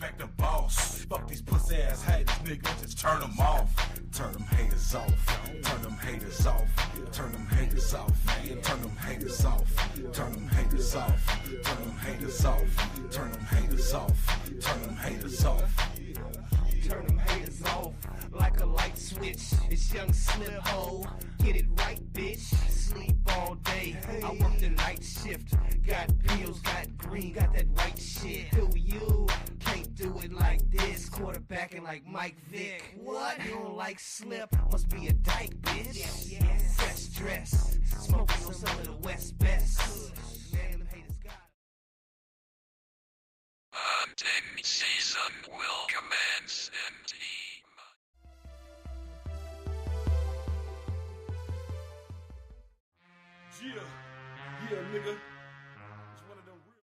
respect the boss. Fuck these pussy ass haters, nigga, just turn them off. Turn them haters off. Turn them haters off. Turn them haters off. Turn them haters off. Turn them haters off. Turn them haters off. Turn them haters off. Turn them haters off. Turn them haters off like a light switch. It's young slip ho. Get it right, bitch. Sleep all day. I work the night shift. Got pills, got green, got that white shit. Who you? Can't do it like this. Quarterbacking like Mike Vick. What? You don't like slip? Must be a dyke, bitch. Fresh dress. Smoking on some of the West best. Man, them haters got it. Hunting season will commence in team. Yeah, nigga. It's one of them real.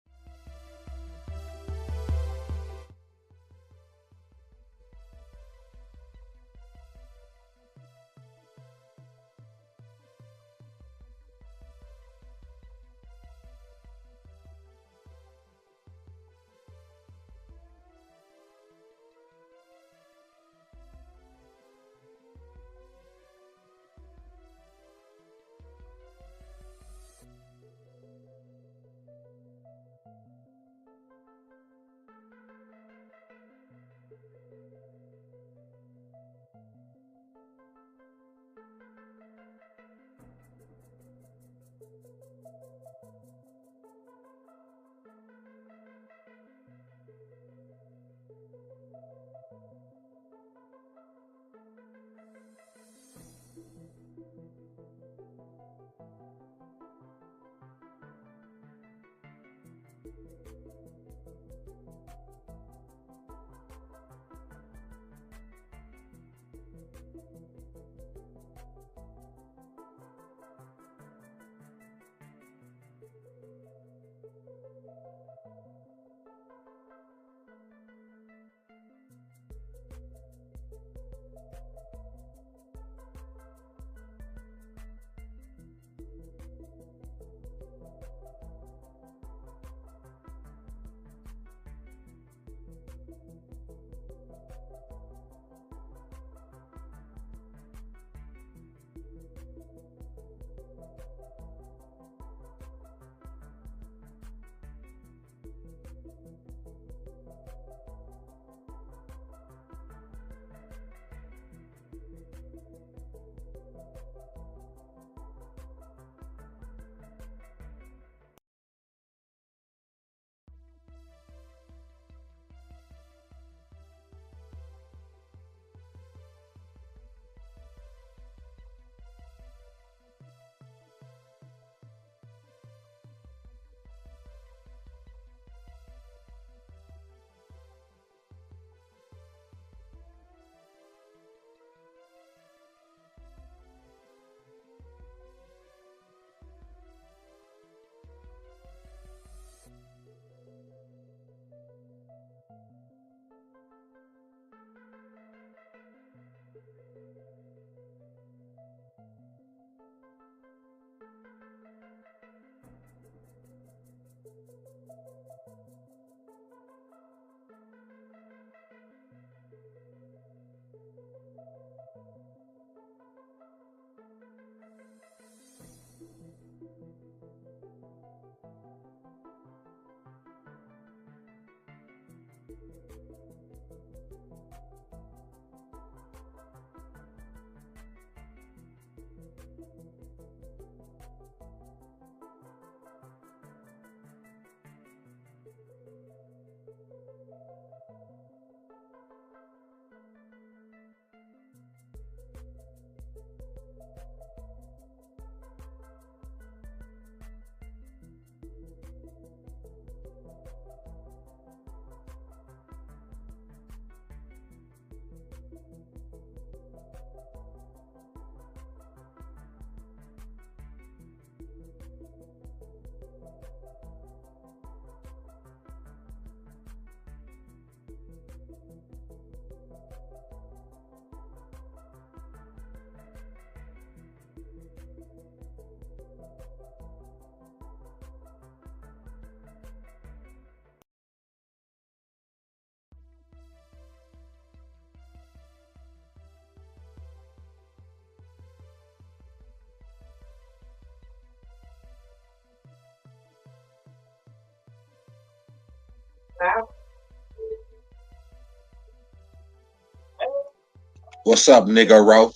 What's up, nigga Ro?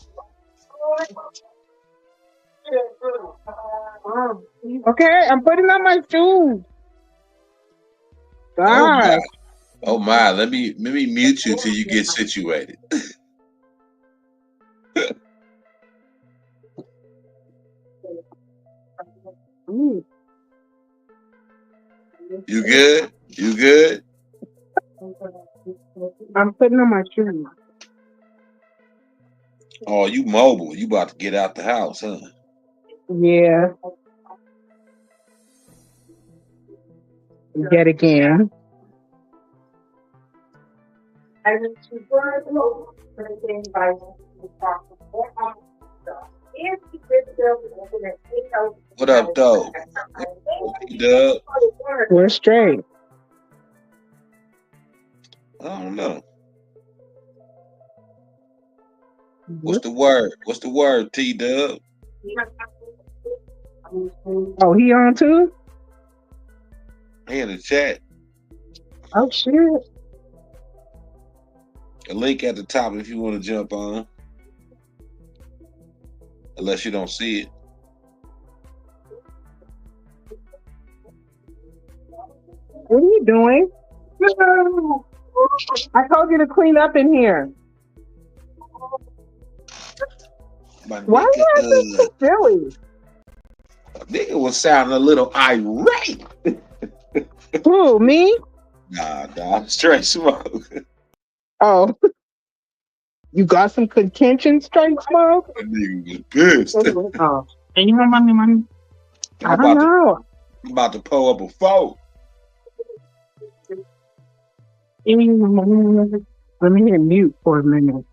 Okay, I'm putting on my shoes. Oh my. God. Oh my. Let me mute you till you get situated. You good? You good? I'm putting on my shoes. Oh, you mobile. You about to get out the house, huh? Yeah. Yet again. What up, though? Dub? We're straight. I don't know. What's the word? What's the word, T-Dub? Oh, he on too? He in the chat. Oh shit. A link at the top if you want to jump on. Unless you don't see it. What are you doing? I told you to clean up in here. My Why nigga, you acting so silly? nigga was sounding a little irate. Who, me? Nah, straight smoke. Oh. You got some contention, straight smoke? That nigga was pissed. Oh. And you want money? I don't know. I'm about to pull up a phone. Let me hit mute for a minute.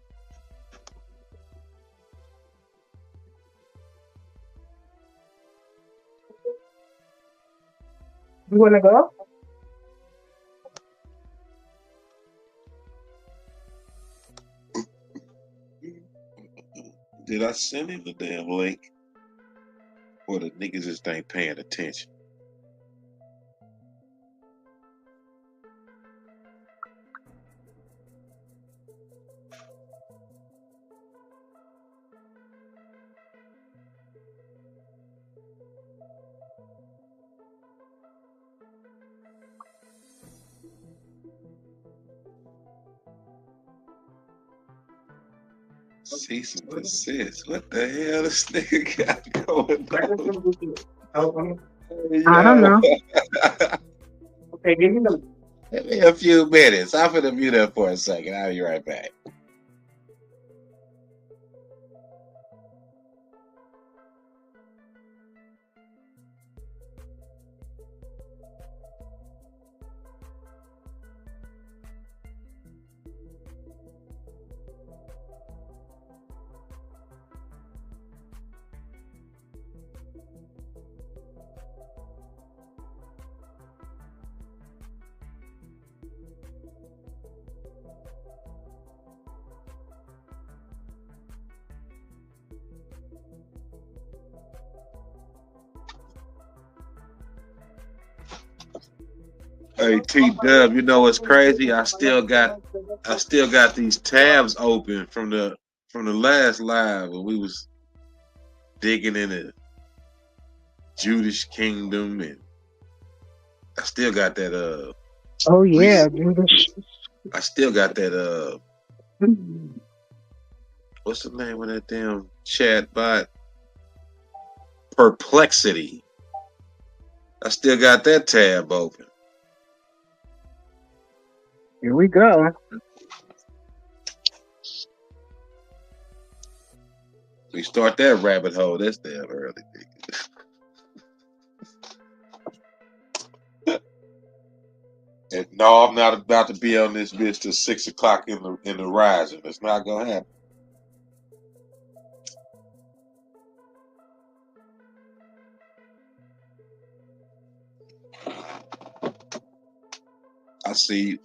You want to go? Did I send him the damn link? Or the niggas just ain't paying attention? Cease and desist. What the hell this nigga got going on? I don't know. Okay, give me the. Give me a few minutes. I'm gonna mute up for a second. I'll be right back. Hey T-Dub, you know what's crazy? I still got these tabs open from the last live when we was digging into Judas Kingdom, and I still got that Oh yeah, Judas. I still got that what's the name of that damn chat bot? Perplexity. I still got that tab open. Here we go. We start that rabbit hole. That's damn early. And no, I'm not about to be on this bitch till 6 o'clock in the rising. It's not gonna happen. I see you.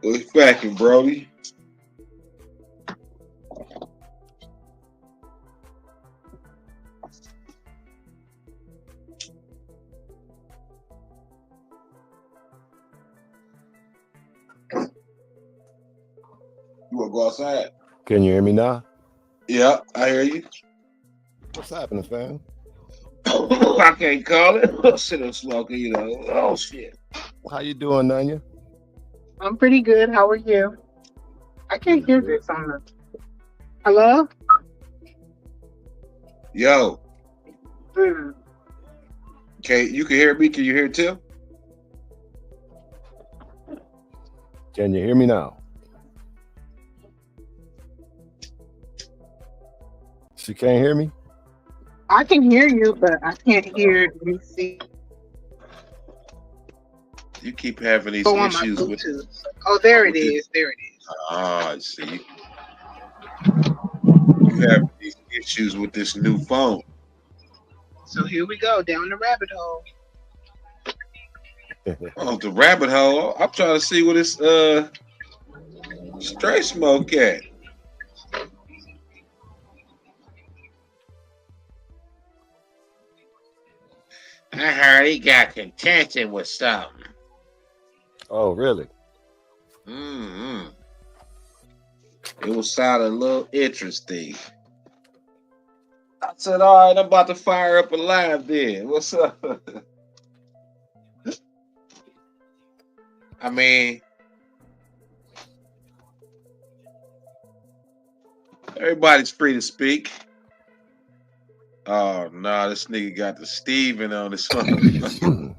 What's cracking, Brody? You want to go outside? Can you hear me now? Yeah, I hear you. What's happening, fam? I can't call it. Shit, I'm smoking, you know. Oh, shit. How you doing, Nanya? I'm pretty good. How are you? I can't hear this on the. Hello? Yo, Hmm. okay, you can hear me? Can you hear Tim? Can you hear me now? She can't hear me? I can hear you, but I can't hear. Let me see. You keep having these Go on my issues with Bluetooth. Oh, there it this. is. There it is. Ah, see, you have these issues with this new phone. So here we go down the rabbit hole. Oh, the rabbit hole. I'm trying to see what this straight smoke at. I heard he got contention with something. Oh, really? Mm-hmm. It was sounding a little interesting. I said, all right, I'm about to fire up a live then. What's up? I mean, everybody's free to speak. Oh, no, this nigga got the Steven on this one.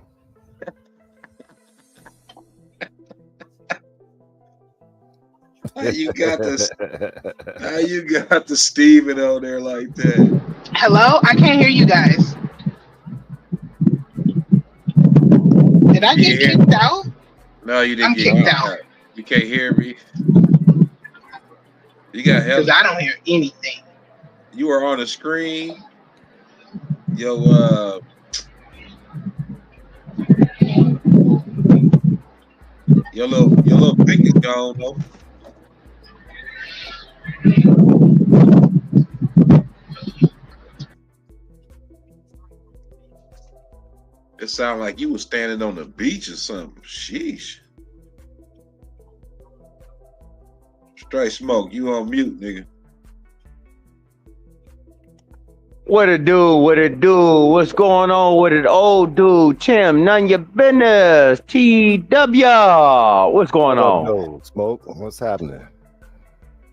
How you got the Steven on there like that? Hello? I can't hear you guys. Did I get Yeah. kicked out? No, you didn't I'm get kicked out You can't hear me. You got help. because I don't hear anything. You are on the screen. Yo, your little pick is gone though. It sounded like you was standing on the beach or something. Sheesh. Straight smoke. You on mute, nigga. What it do? What it do? What's going on with it? Old dude, Tim, none of your business. TW. What's going What up, on? though? Smoke? What's happening?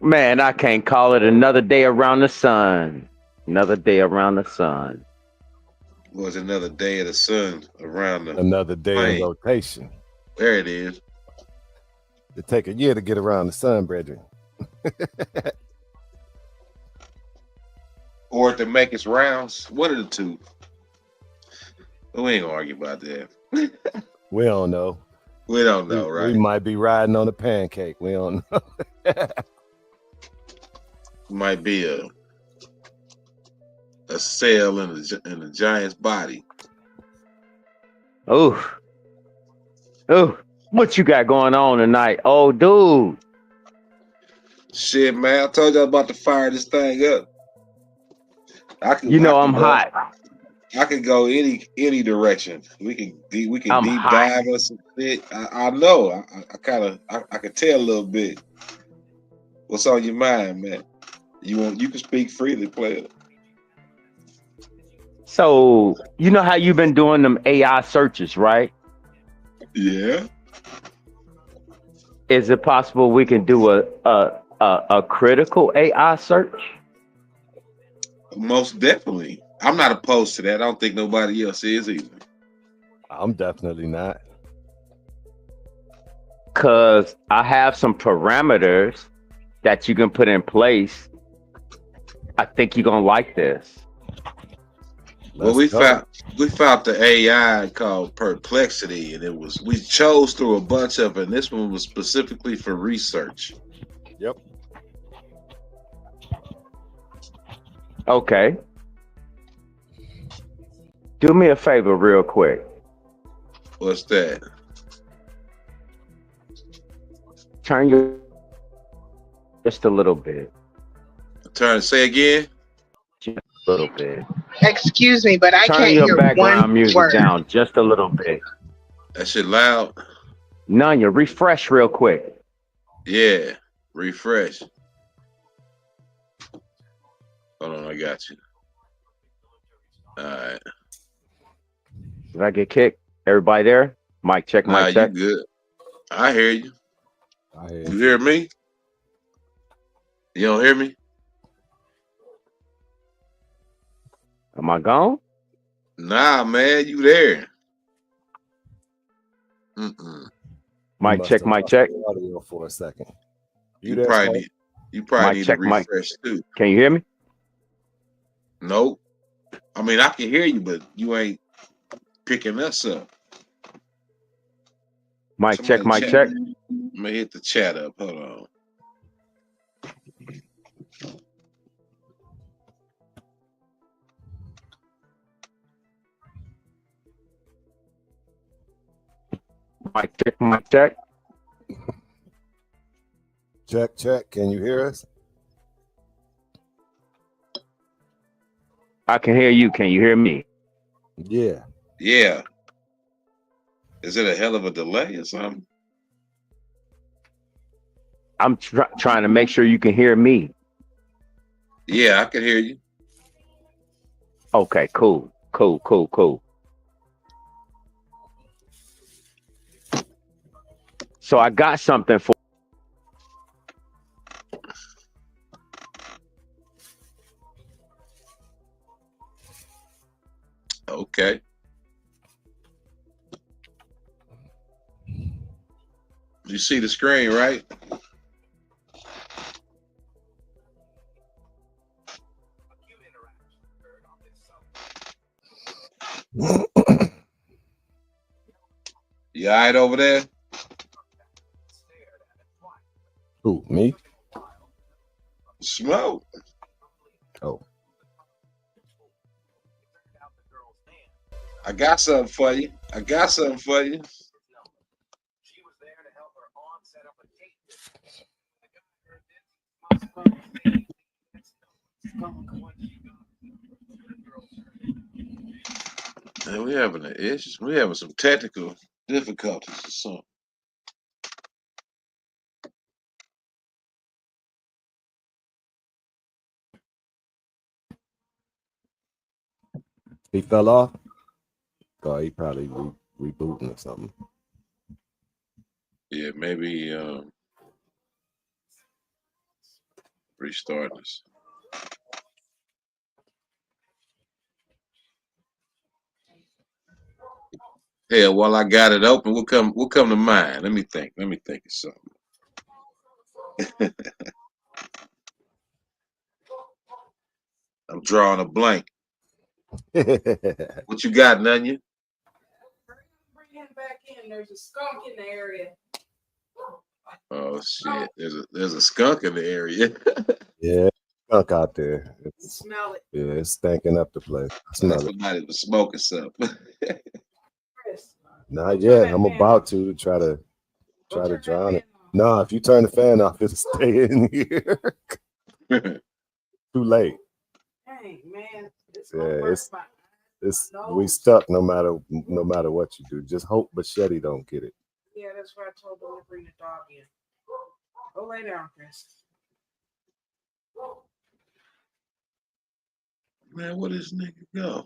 Man, I can't call it another day around the sun. Another day around the sun. Was another day of the sun around the Another day plane. in rotation. There it is. It take a year to get around the sun, brethren. Or to make its rounds. One of the two. But we ain't gonna argue about that. We don't know. We don't know, right? We might be riding on a pancake. We don't know. Might be a cell in a giant's body. Oh. Oh. What you got going on tonight? Oh, dude. Shit, man. I told you I was about to fire this thing up. I'm hot. I can go any direction. We can deep hot. dive on some shit. I know. I can tell a little bit. What's on your mind, man? You can speak freely, player. So, you know how you've been doing them AI searches, right? Yeah. Is it possible we can do a critical AI search? Most definitely. I'm not opposed to that. I don't think nobody else is either. I'm definitely not. Because I have some parameters that you can put in place. I think you're going to like this. Well, we found the AI called Perplexity, and we chose through a bunch of it. And this one was specifically for research. Yep. Okay. Do me a favor real quick. What's that? Turn your just a little bit. Say again? Just a little bit. Excuse me, but I Turn can't your hear background one music word. down just a little bit. That shit loud? Nanya, refresh real quick. Yeah. Refresh. Hold on, I got you. All right. Did I get kicked? Everybody there? Mic check, Nah, mic you check. good. I hear you. I hear You hear me? You don't hear me? Am I gone? Nah, man, you there. Mm-mm. you Mic must check, have mic lost check. the audio for a second. You You there, probably Smoke? need you probably Mic need to check, mic. refresh too. Can you hear me? Nope. I mean, I can hear you, but you ain't picking us up. Mic check, Somebody mic chat. check. I'm gonna hit the chat up. Hold on. Mic check, mic check. Check, check. Can you hear us? I can hear you. Can you hear me? Yeah. Yeah. Is it a hell of a delay or something? I'm trying to make sure you can hear me. Yeah, I can hear you. Okay, cool, cool, cool, cool. So I got something for. Okay. You see the screen, right? You all right over there? Who, me? Smoke. Oh. I got something for you. I got something for you. Man, we having an issue. We having some technical difficulties or something. He fell off? Oh, he probably rebooting or something. Yeah, maybe restarting this. Yeah, while I got it open, we'll come to mind. Let me think of something. I'm drawing a blank. What you got, Nunya? Bring him back in. There's a skunk in the area. Oh shit! There's a skunk in the area. Yeah, skunk out there. Smell it. Yeah, it's stinking up the place. I smell it. Somebody was smoking something. Chris, Not yet. I'm about to try to drown it. No, if you turn the fan off, it'll stay in here. Too late. Dang, man. Yeah, it's we stuck no matter what you do. Just hope Machete don't get it. Yeah, that's why I told them to bring the dog in. Go lay down, Chris. Man, where this nigga go?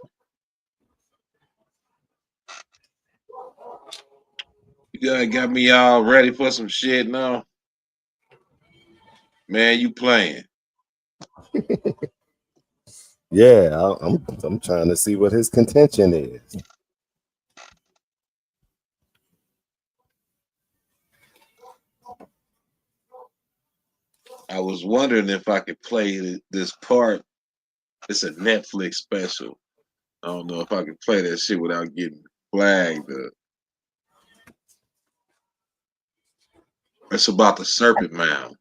You guys got me all ready for some shit now. Man, you playing. Yeah, I'm trying to see what his contention is. I was wondering if I could play this part. It's a Netflix special. I don't know if I can play that shit without getting flagged. It's about the Serpent Mound.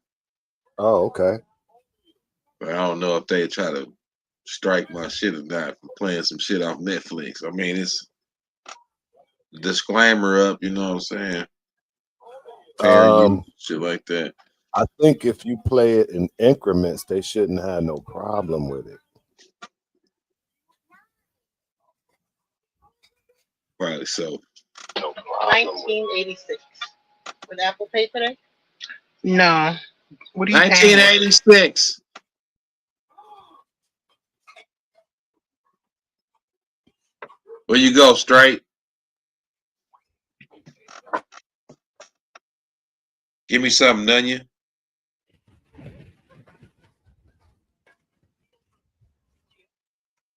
Oh, okay. But I don't know if they try to strike my shit or not for playing some shit off Netflix. I mean, it's disclaimer up, you know what I'm saying? Fair use, shit like that. I think if you play it in increments, they shouldn't have no problem with it. Probably so. 1986. With Apple Pay today? No. What are you paying for? 1986. Where you go, straight? Give me something, Nunya.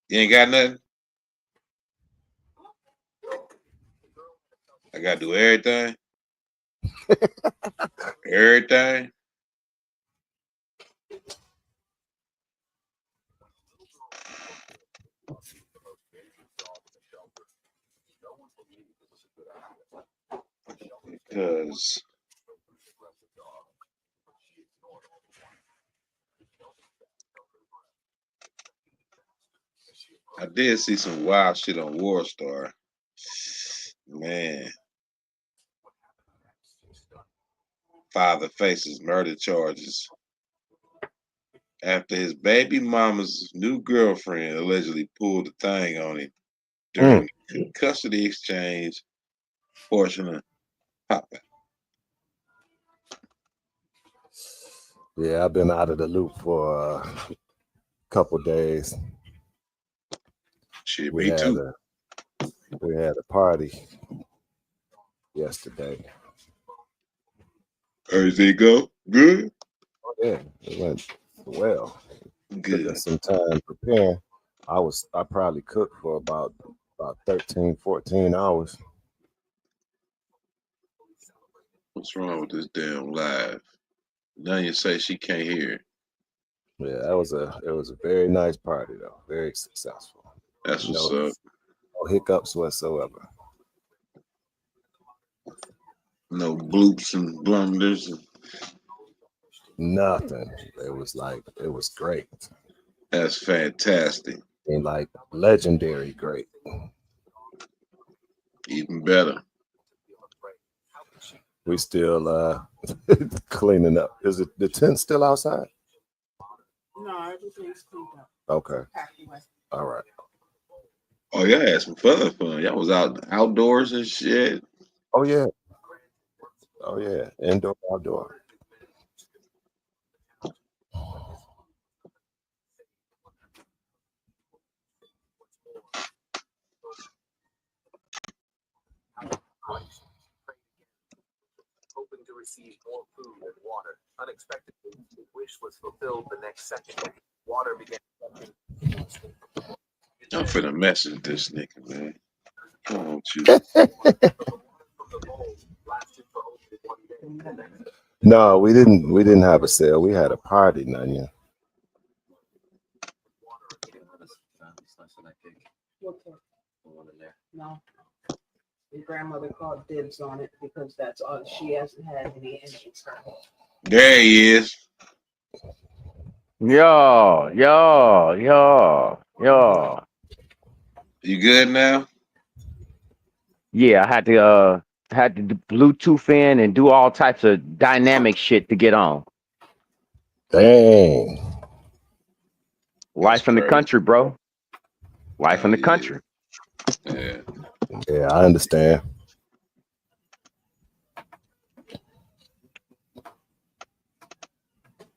You ain't got nothing? I gotta do everything. Everything. Because I did see some wild shit on Warstar. Man, father faces murder charges after his baby mama's new girlfriend allegedly pulled the thing on him during custody exchange portion of Papa. Yeah, I've been out of the loop for a couple days. Shit, We me had too. a party yesterday. Everything go good? Oh, yeah, it went well. Took Good. us some time preparing. I probably cooked for about 13, 14 hours. What's wrong with this damn live? Now you say she can't hear it. Yeah, it was a very nice party though. Very successful. That's what's No, up. no hiccups whatsoever. No bloops and blunders. Nothing. It was great. That's fantastic. And like legendary great. Even better. We still cleaning up. Is it the tent still outside? No, everything's cleaned up. Okay. Packed away. All right. Oh, y'all had some fun. Y'all was outdoors and shit. Oh yeah. Oh yeah. Indoor, outdoor. Hoping to receive more food and water. Unexpectedly, the wish was fulfilled the next second. Water began. I'm finna message this nigga, man. Come on, you. No, we didn't have a sale. We had a party, Nanya. No. Your grandmother called dibs on it because that's all she hasn't had any interest in. There he is. Yo. You good now? Yeah, I had to do Bluetooth in and do all types of dynamic shit to get on. Dang. Life in the country, bro. Life in the country. Yeah. Yeah, I understand.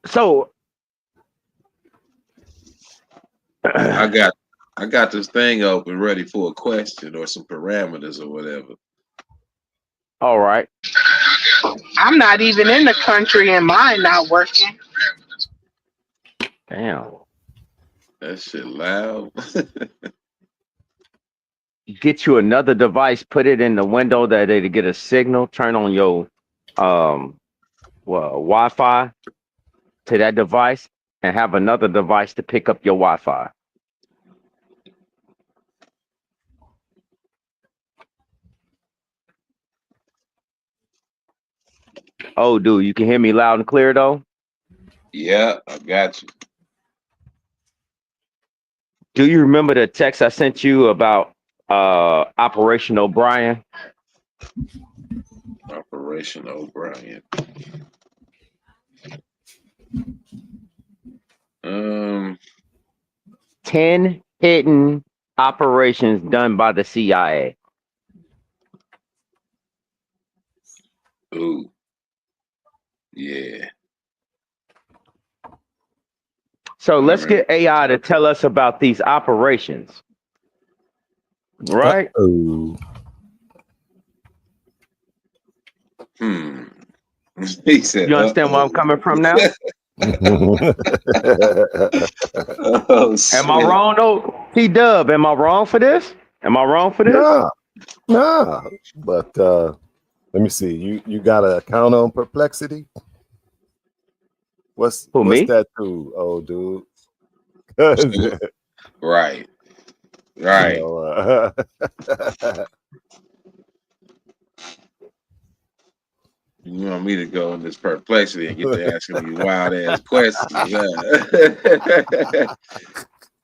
So I got this thing open ready for a question or some parameters or whatever. all right. I'm not even in the country and mine not working. Damn. That shit loud. Get you another device, put it in the window that it'll get a signal, turn on your Wi-Fi to that device and have another device to pick up your Wi-Fi. Oh, dude, you can hear me loud and clear though? Yeah, I got you. Do you remember the text I sent you about Operation O'Brien? Operation O'Brien. 10 hidden operations done by the CIA. Ooh. Yeah. So All let's right. get AI to tell us about these operations, right? Oh, Hmm. He said, You understand where I'm "Uh-oh." coming from now? Oh Am I shit. wrong though? T-Dub, am I wrong for this? Am I wrong for this? nah, nah. But let me see. You got an account on Perplexity? What's Who, me? that to, old dude? 'Cause, Right. you Right. know, You want me to go in this perplexity and get to asking these wild ass questions? Yeah.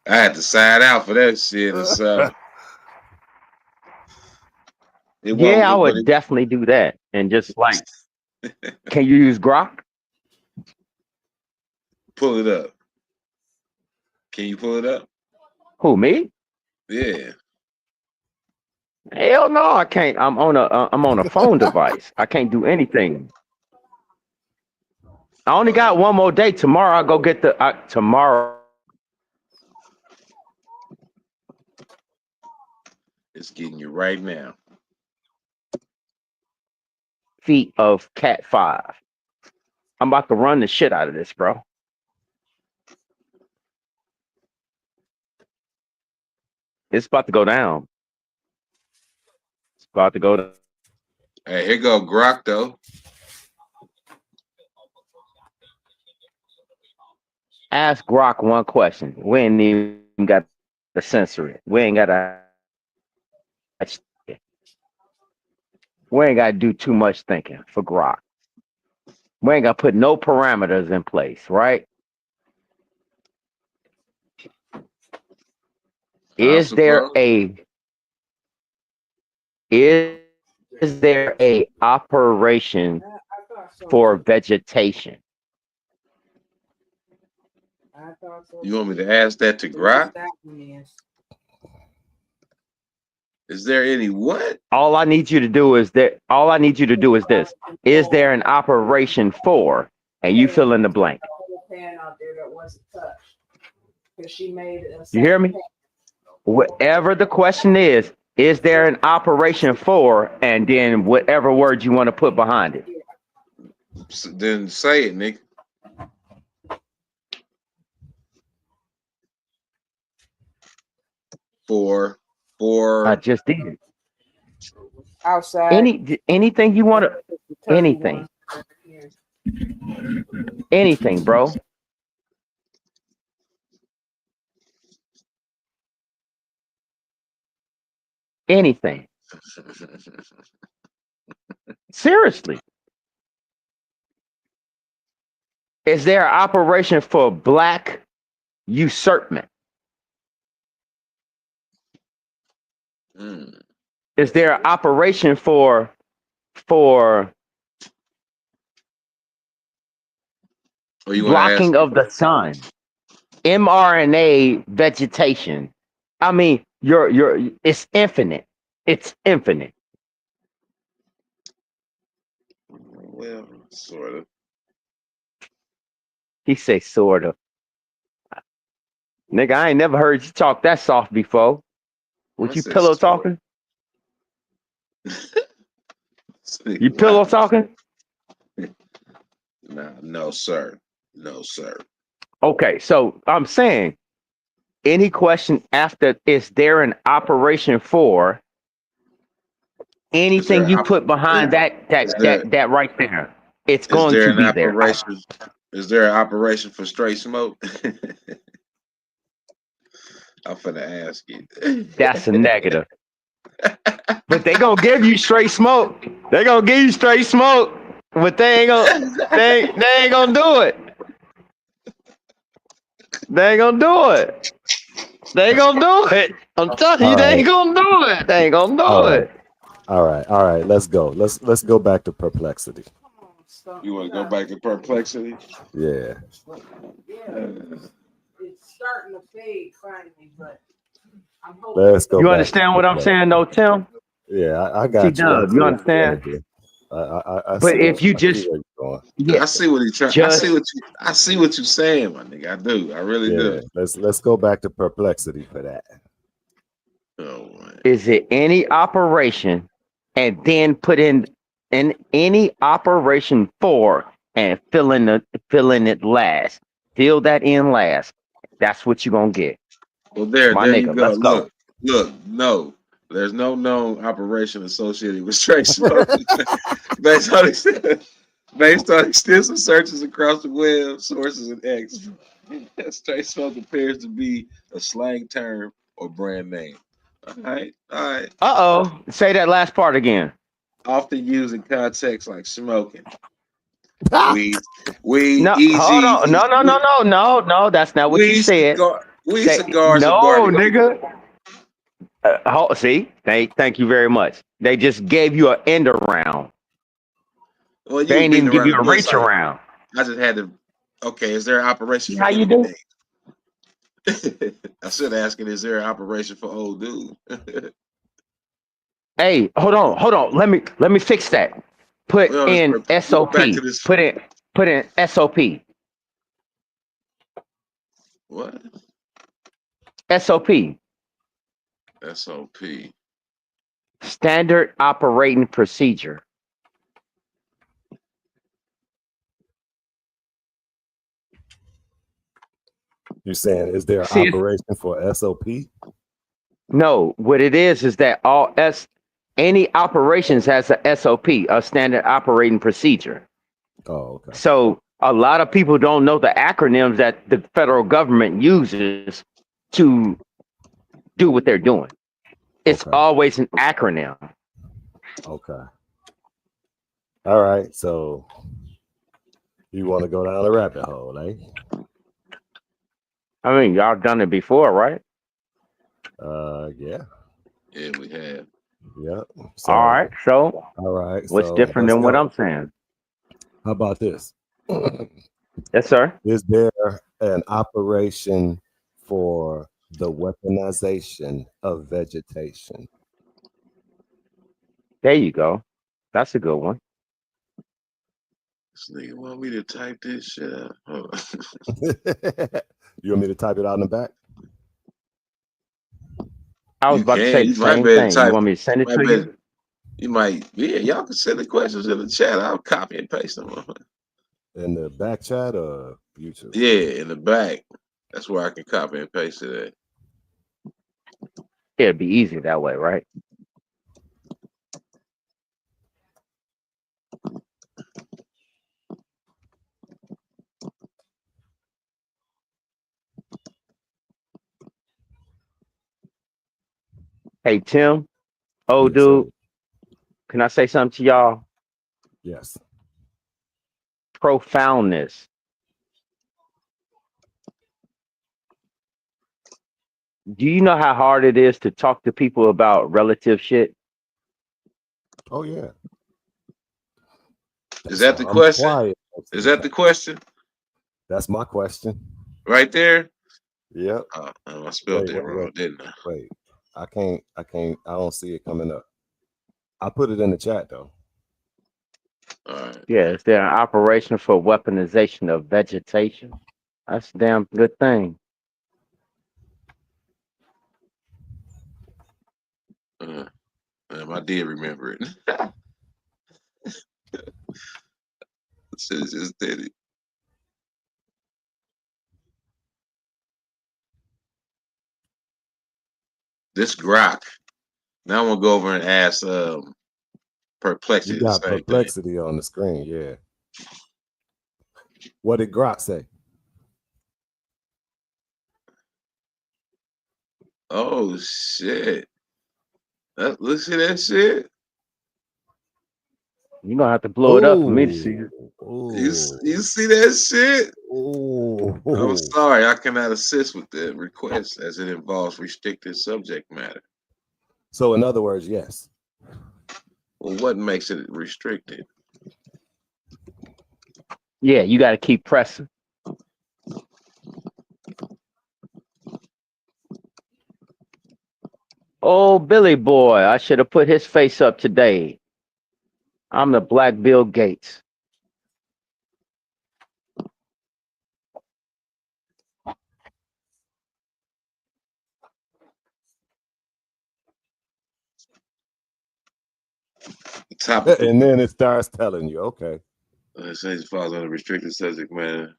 I had to sign out for that shit or something. It won't. Yeah, I But would definitely do that. And just like, can you use Grok? pull it up. Can you pull it up? Who, me? Yeah. Hell no, I can't. I'm on a phone device. I can't do anything. I only got one more day. Tomorrow I'll go get the tomorrow It's getting you right now. feet of Cat 5. I'm about to run the shit out of this, bro. It's about to go down. It's about to go down. Hey, here go Grok though. Ask Grok one question. We ain't even got to censor it. We ain't got to. We ain't got to do too much thinking for Grok. We ain't got to put no parameters in place, right? I Is there suppose. a is there a operation I thought so for too. vegetation? I thought so You want me too. to ask that to So what's Grok? that one is? Is there any what? All I need you to do is that all I need you to do is this. Is there an operation for? And you fill in the blank. The whole pan out there that wasn't touched because she made a You hear second me? pan. Whatever the question is there an operation for? And then whatever word you want to put behind it. Then say it, Nick. I For just did it. Outside. Anything you want to The turkey anything. one. Here. Anything, bro. Anything. Seriously. Is there an operation for black usurpment? Mm. Is there an operation for Or you want to ask? blocking of the sun? mRNA vegetation. I mean, it's infinite. It's infinite. Well, sort of. He say sort of. Nigga, I ain't never heard you talk that soft before. I What you said pillow sort. talking? You pillow Wow. talking? Nah, no, sir. No, sir. Okay, so I'm saying any question after is there an operation for Is there anything an you put behind is there that right there? It's is going there to an be there. operation? Is there an operation for straight smoke? I'm finna ask you. That's a negative. But they gonna give you straight smoke. They gonna give you straight smoke. But they ain't gonna do it. They ain't gonna do it. They ain't gonna do it. I'm telling you, all they right, ain't gonna do it. They ain't gonna all do right, it. all right. Let's go. Let's go back to Perplexity. Come on, stop. You want to go back to perplexity? Yeah. Yeah, it's starting to fade finally, but I'm hoping. Let's go You back to understand what I'm Perplexity. saying, though, Tim? Yeah, I T got you. I Dub, see you what you're understand? trying to do. I But see what if you I see just where going. Yeah, I see what he trying. just I see what you're saying, my nigga. I do. I really Yeah, do. let's go back to perplexity for that. Oh man. is it any operation and then put in any operation for and fill in it last. Fill that in last. That's what you're gonna get. Well, My there you nigga, go. let's go. Look. No, there's no known operation associated with straight smoking. based on based on extensive searches across the web, sources and X, straight smoke appears to be a slang term or brand name. All right. Uh-oh. Say that last part again. Often used in contexts like smoking, weed, weed, No, hold easy, on. No. That's not what you said. weed, Say cigars, and no, barbecue. nigga. See, thank you very much. They just gave you an end around. Well, you They was ain't beating even give around you the a bush. reach Like around. I just had to. Okay, is there an operation See for how you do? anything? I should ask it. Is there an operation for old dude? Hey, hold on. Let me fix that. Put Well, in we go SOP. back to this. Put in SOP. What? SOP. SOP. Standard operating procedure. You're saying, is there an See, operation for SOP? no, what it is that any operations has a SOP, a standard operating procedure. Oh, okay. So a lot of people don't know the acronyms that the federal government uses to do what they're doing. It's Okay. always an acronym. Okay. All right. So you want to go down the rabbit hole, eh? I mean, y'all done it before, right? Yeah. Yeah, we have. Yep. All So, right. So all right. what's So different let's than what go. I'm saying? How about this? Yes, sir. Is there an operation for the weaponization of vegetation? There you go. That's a good one. This nigga want me to type this shit out. Hold on. You want me to type it out in the back? I was You about to can. say the You might same be able to thing. You type. want me to send it Might to be. you? You might. Yeah, y'all can send the questions in the chat. I'll copy and paste them. In the back chat or YouTube? Yeah, in the back. That's where I can copy and paste it at. It'd be easy that way, right? Hey, Tim, old Yes, sir. dude, can I say something to y'all? Yes. Profoundness. Do you know how hard it is to talk to people about relative shit? Oh, yeah. Is That's that the why I'm question? quiet most of Is the that the time. question? That's my question. Right there? Yep. Oh, I spelled it Wait. wrong, didn't I? Wait. I don't see it coming up. I put it in the chat though. All right. Yeah, is there an operation for weaponization of vegetation? That's a damn good thing. I did remember it. Should have just did it. This Grok. Now I'm gonna go over and ask You Perplexity the got same thing. perplexity on the screen, yeah. What did Grok say? Oh shit. Let's see that shit. You're gonna have to blow it up for me to see Oh, it. You oh, see that shit? I'm oh. sorry, I cannot assist with the request as it involves restricted subject matter. So in other words, yes. Well, what makes it restricted? Yeah, you got to keep pressing. Oh, Billy boy, I should have put his face up today. I'm the Black Bill Gates. Topical. And then it starts telling you, okay. It says it falls under restricted subject matter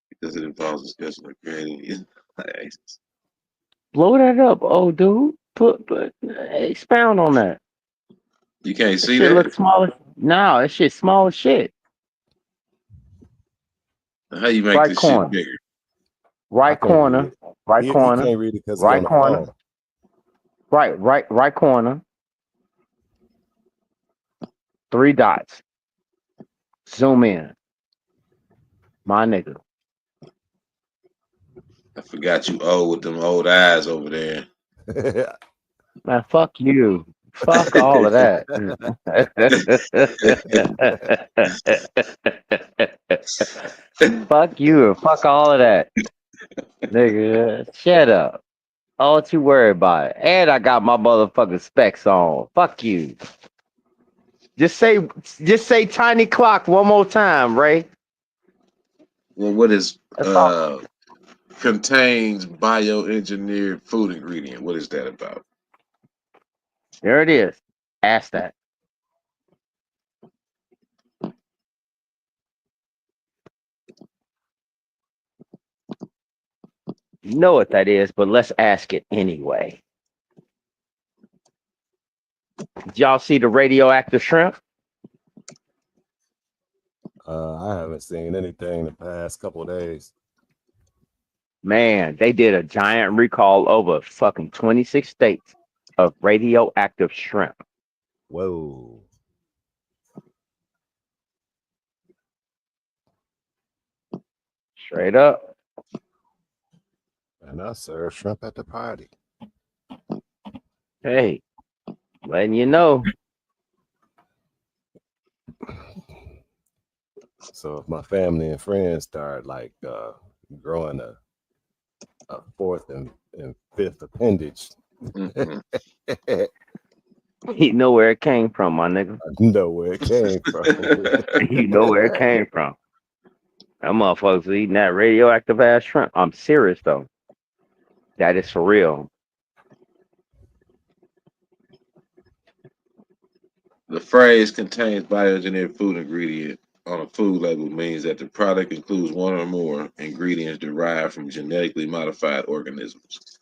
because it involves discussion of creating. Blow that up, old dude. Put expound on that. You can't That see shit that? looks small. No, that shit small as shit. How you make Right this shit corner. bigger? I Right can't read corner. it. Right He corner. can't read it because he's Right on the corner. phone. Right corner. 3 dots. Zoom in. My nigga. I forgot you old with them old eyes over there. Man, fuck you. Fuck all of that. Fuck you. Fuck all of that. Nigga, shut up. All you worry about. And I got my motherfucking specs on. Fuck you. Just say tiny clock one more time, Ray. Well, what is That's all. contains bioengineered food ingredient? What is that about? There it is. Ask that. You know what that is, but let's ask it anyway. Did y'all see the radioactive shrimp? I haven't seen anything the past couple of days. Man, they did a giant recall over fucking 26 states of radioactive shrimp. Whoa. Straight up. And I serve shrimp at the party. Hey, letting you know. So if my family and friends start like growing a fourth and fifth appendage, Mhm. You know where it came from, my nigga. I know where it came from. You know where it came from. That motherfuckers eating that radioactive ass shrimp. I'm serious though. That is for real. The phrase contains bioengineered food ingredient on a food label means that the product includes one or more ingredients derived from genetically modified organisms,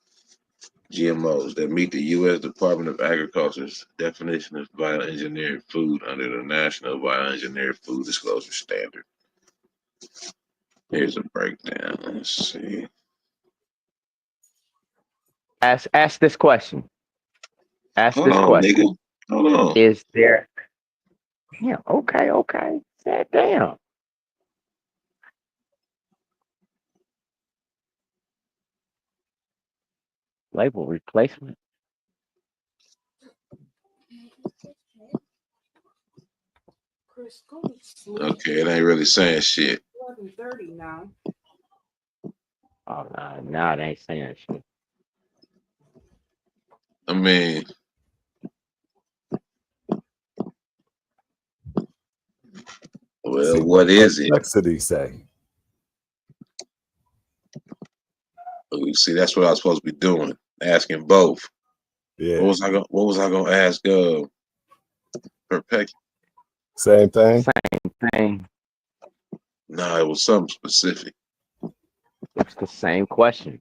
GMOs, that meet the U.S. Department of Agriculture's definition of bioengineered food under the National Bioengineered Food Disclosure Standard. Here's a breakdown. Let's see. Ask this question. Ask Hold this on, nigga. question. Hold on. Is there Yeah, okay. Sad damn. Label replacement. Chris, go to sleep. Okay, it ain't really saying shit. 11:30 now. Oh no, nah, it ain't saying shit. I mean, well, See what is it? perplexity say? Oh, see, that's what I was supposed to be doing, asking both. Yeah. What was I gonna ask? Perpec? Same thing Same thing. No, it was something specific. It's the same question.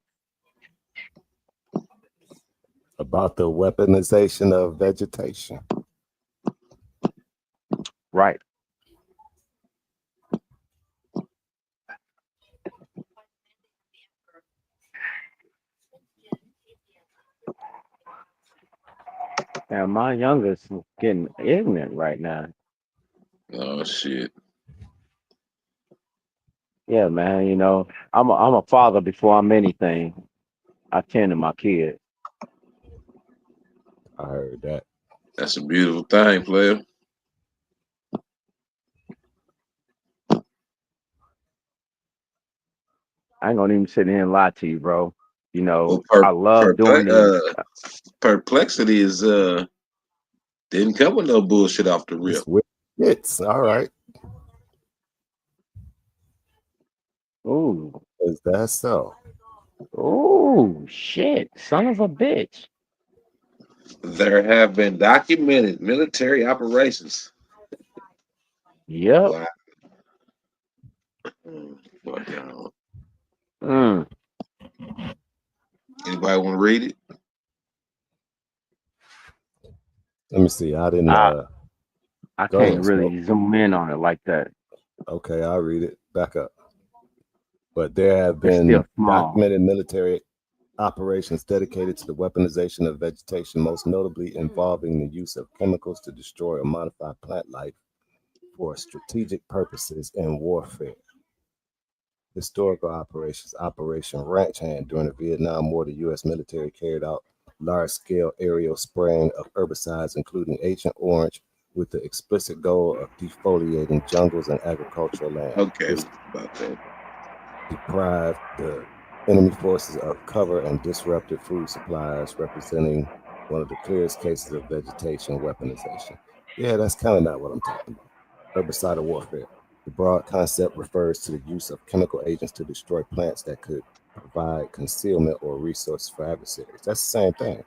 about the weaponization of vegetation. Right. Now my youngest is getting ignorant right now. Oh shit. Yeah, man. You know, I'm a father before I'm anything. I tend to my kids. I heard that. That's a beautiful thing, player. I ain't gonna even sit here and lie to you, bro. You Well, know, I love doing these. perplexity is didn't come with no bullshit off the rip. It's with hits. All right. Ooh, Is that so? ooh, shit, son of a bitch. There have been documented military operations. Yep. Wow. Fuck y'all. Mm. Anybody want to read it? Let me see. I didn't. I I Go can't ahead, Smoke. really zoom in on it like that. Okay, I'll read it. Back up. But there have It's been still small. documented military operations dedicated to the weaponization of vegetation, most notably involving the use of chemicals to destroy or modify plant life for strategic purposes in warfare. Historical operations. Operation Ranch Hand. During the Vietnam War, the U.S. military carried out large-scale aerial spraying of herbicides, including Agent Orange, with the explicit goal of defoliating jungles and agricultural land. Okay, This about that. deprived the enemy forces of cover and disrupted food supplies, representing one of the clearest cases of vegetation weaponization. Yeah, that's kind of not what I'm talking about. Herbicidal warfare. The broad concept refers to the use of chemical agents to destroy plants that could provide concealment or resources for adversaries. That's the same thing.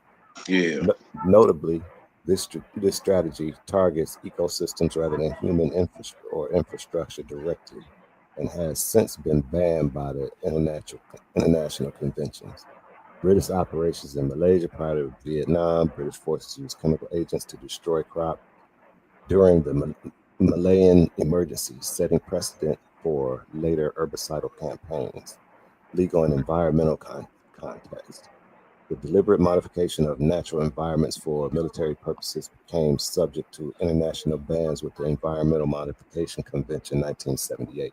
Yeah. Notably, this strategy targets ecosystems rather than human infrastructure directly, and has since been banned by the international conventions. British operations in Malaysia prior to Vietnam, British forces used chemical agents to destroy crop during the Malayan emergency, setting precedent for later herbicidal campaigns. Legal and environmental context. The deliberate modification of natural environments for military purposes became subject to international bans with the Environmental Modification Convention 1978,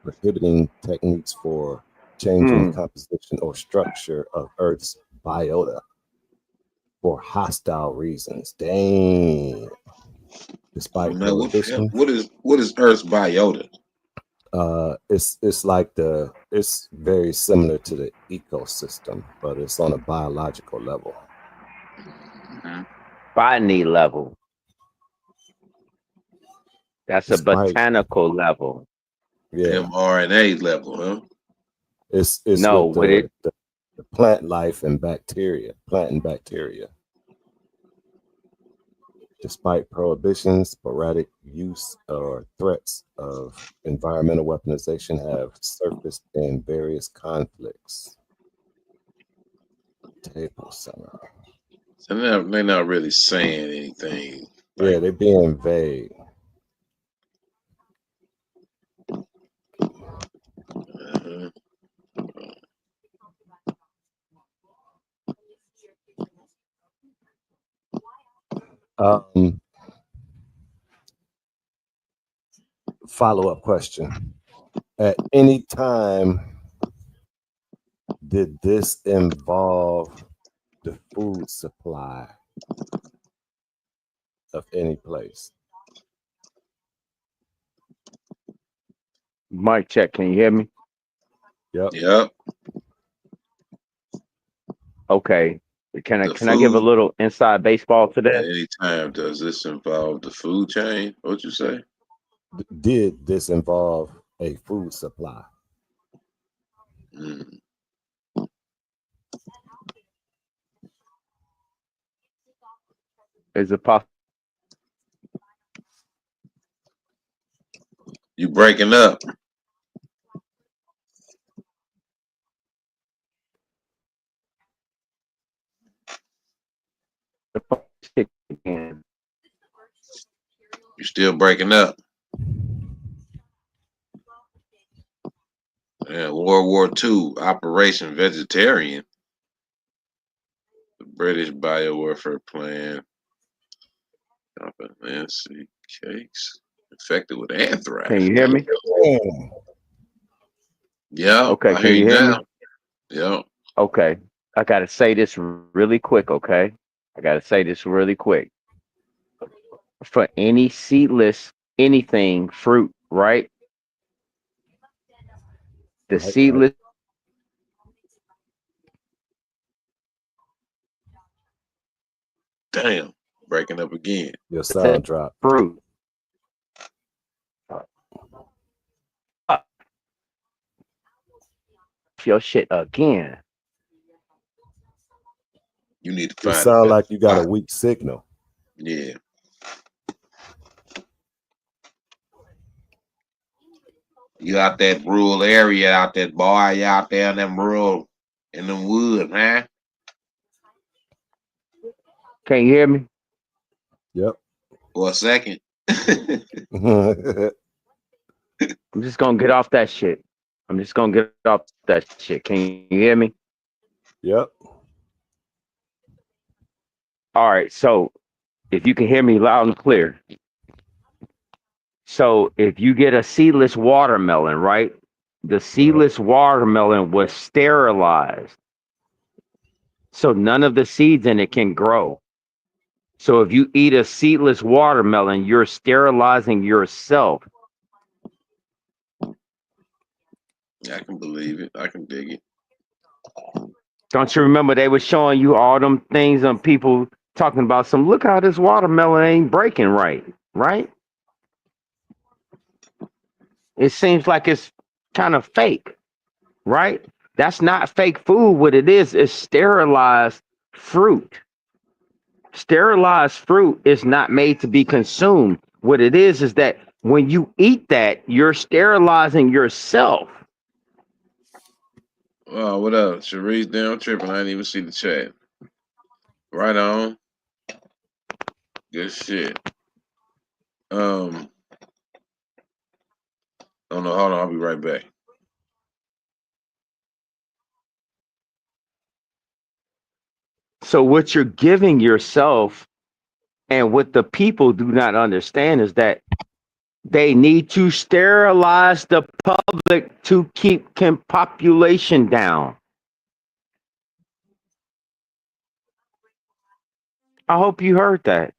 prohibiting techniques for changing the Mm. composition or structure of Earth's biota for hostile reasons. Dang. Despite Now, prohibition, what is Earth's biota? it's like it's very similar to the ecosystem, but it's on a biological level. Mhm. Botany level. That's a Despite botanical level. yeah, mRNA level, huh? it's No, with with it. the plant life and bacteria, plant and bacteria. Despite prohibitions, sporadic use or threats of environmental weaponization have surfaced in various conflicts. Table center. So they're not really saying anything. Yeah, Like, they're being vague. uh-huh. Um, Follow-up question. At any time, did this involve the food supply of any place? Mic check. Can you hear me? Yep. Yep. Okay. The Can I give a food little inside baseball to at that? any time. Does this involve the food chain? What you say? Did this involve a food supply? Mm. Is it possible? You breaking up? You still breaking up? Yeah, World War II, Operation Vegetarian, the British biowarfare plan, Nancy cakes infected with Can anthrax. you hear me? Damn. Yeah, Okay. I Can hear you you hear now. me? Yeah. Okay. I got to say this really quick. Okay. I got to say this really quick. For any seedless anything fruit, right? The Right. seedless Damn. Breaking up again. Your sound dropped. fruit. Your shit again. You need to It find a sounds better like you got a spot. weak signal. Yeah. You out that rural area out there, boy. You out there in them rural, in them woods, man. Can you hear me? Yep. For a second. I'm just gonna get off that shit. I'm just gonna get off that shit. Can you hear me? Yep. All right. So if you can hear me loud and clear. So if you get a seedless watermelon, right? The seedless watermelon was sterilized. So none of the seeds in it can grow. So if you eat a seedless watermelon, you're sterilizing yourself. I can believe it. I can dig it. Don't you remember they were showing you all them things on people talking about some, look how this watermelon ain't breaking right, right? It seems like it's kind of fake, right? That's not fake food. What it is sterilized fruit. Sterilized fruit is not made to be consumed. What it is that when you eat that, you're sterilizing yourself. Oh, what up? Sharice down tripping. I didn't even see the chat. Right on. Good shit. Oh no, hold on, I'll be right back. So what you're giving yourself and what the people do not understand is that they need to sterilize the public to keep population down. I hope you heard that.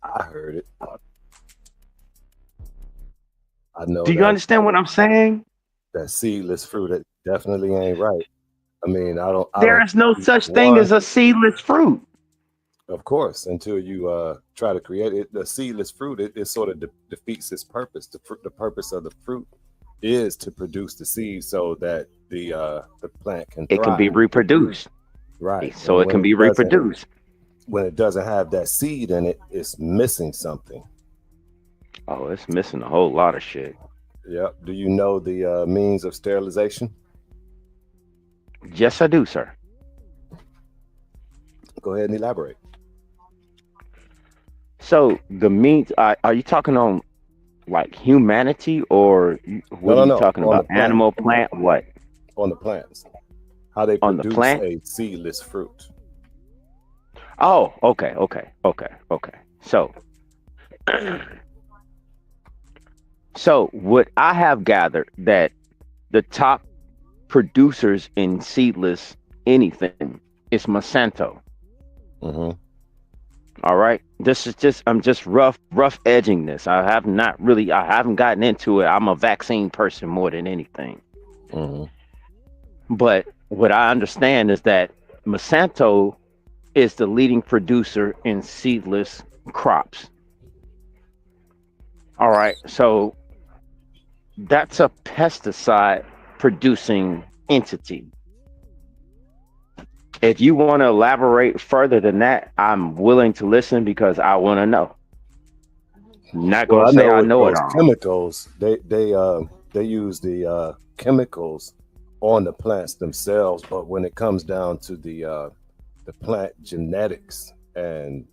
I heard it. I know Do you understand what I'm saying? that seedless fruit, it definitely ain't right. I mean, I There don't is no see such thing one, as a seedless fruit. of course, until you try to create it. The seedless fruit, it sort of defeats its purpose. The purpose of the fruit is to produce the seed so that the plant can It can be thrive. reproduced. Right. So And it can be reproduced. when it doesn't have that seed in it, it's missing something. Oh, it's missing a whole lot of shit. Yep. Do you know the means of sterilization? Yes, I do, sir. Go ahead and elaborate. So the means, are you talking on like humanity or what are you No. talking On the about? plant. Animal, plant, what? On the plants. How they On the produce plant? a seedless fruit. Oh, okay. So, so what I have gathered that the top producers in seedless anything is Monsanto. Mm-hmm. All right. This is just I'm just rough edging this. I haven't gotten into it. I'm a vaccine person more than anything. Mm-hmm. But what I understand is that Monsanto is the leading producer in seedless crops. All right. So that's a pesticide producing entity. If you want to elaborate further than that, I'm willing to listen because I want to know. I'm not Well, going I to say know I with know it those all. chemicals, they use the chemicals on the plants themselves, but when it comes down to the plant genetics and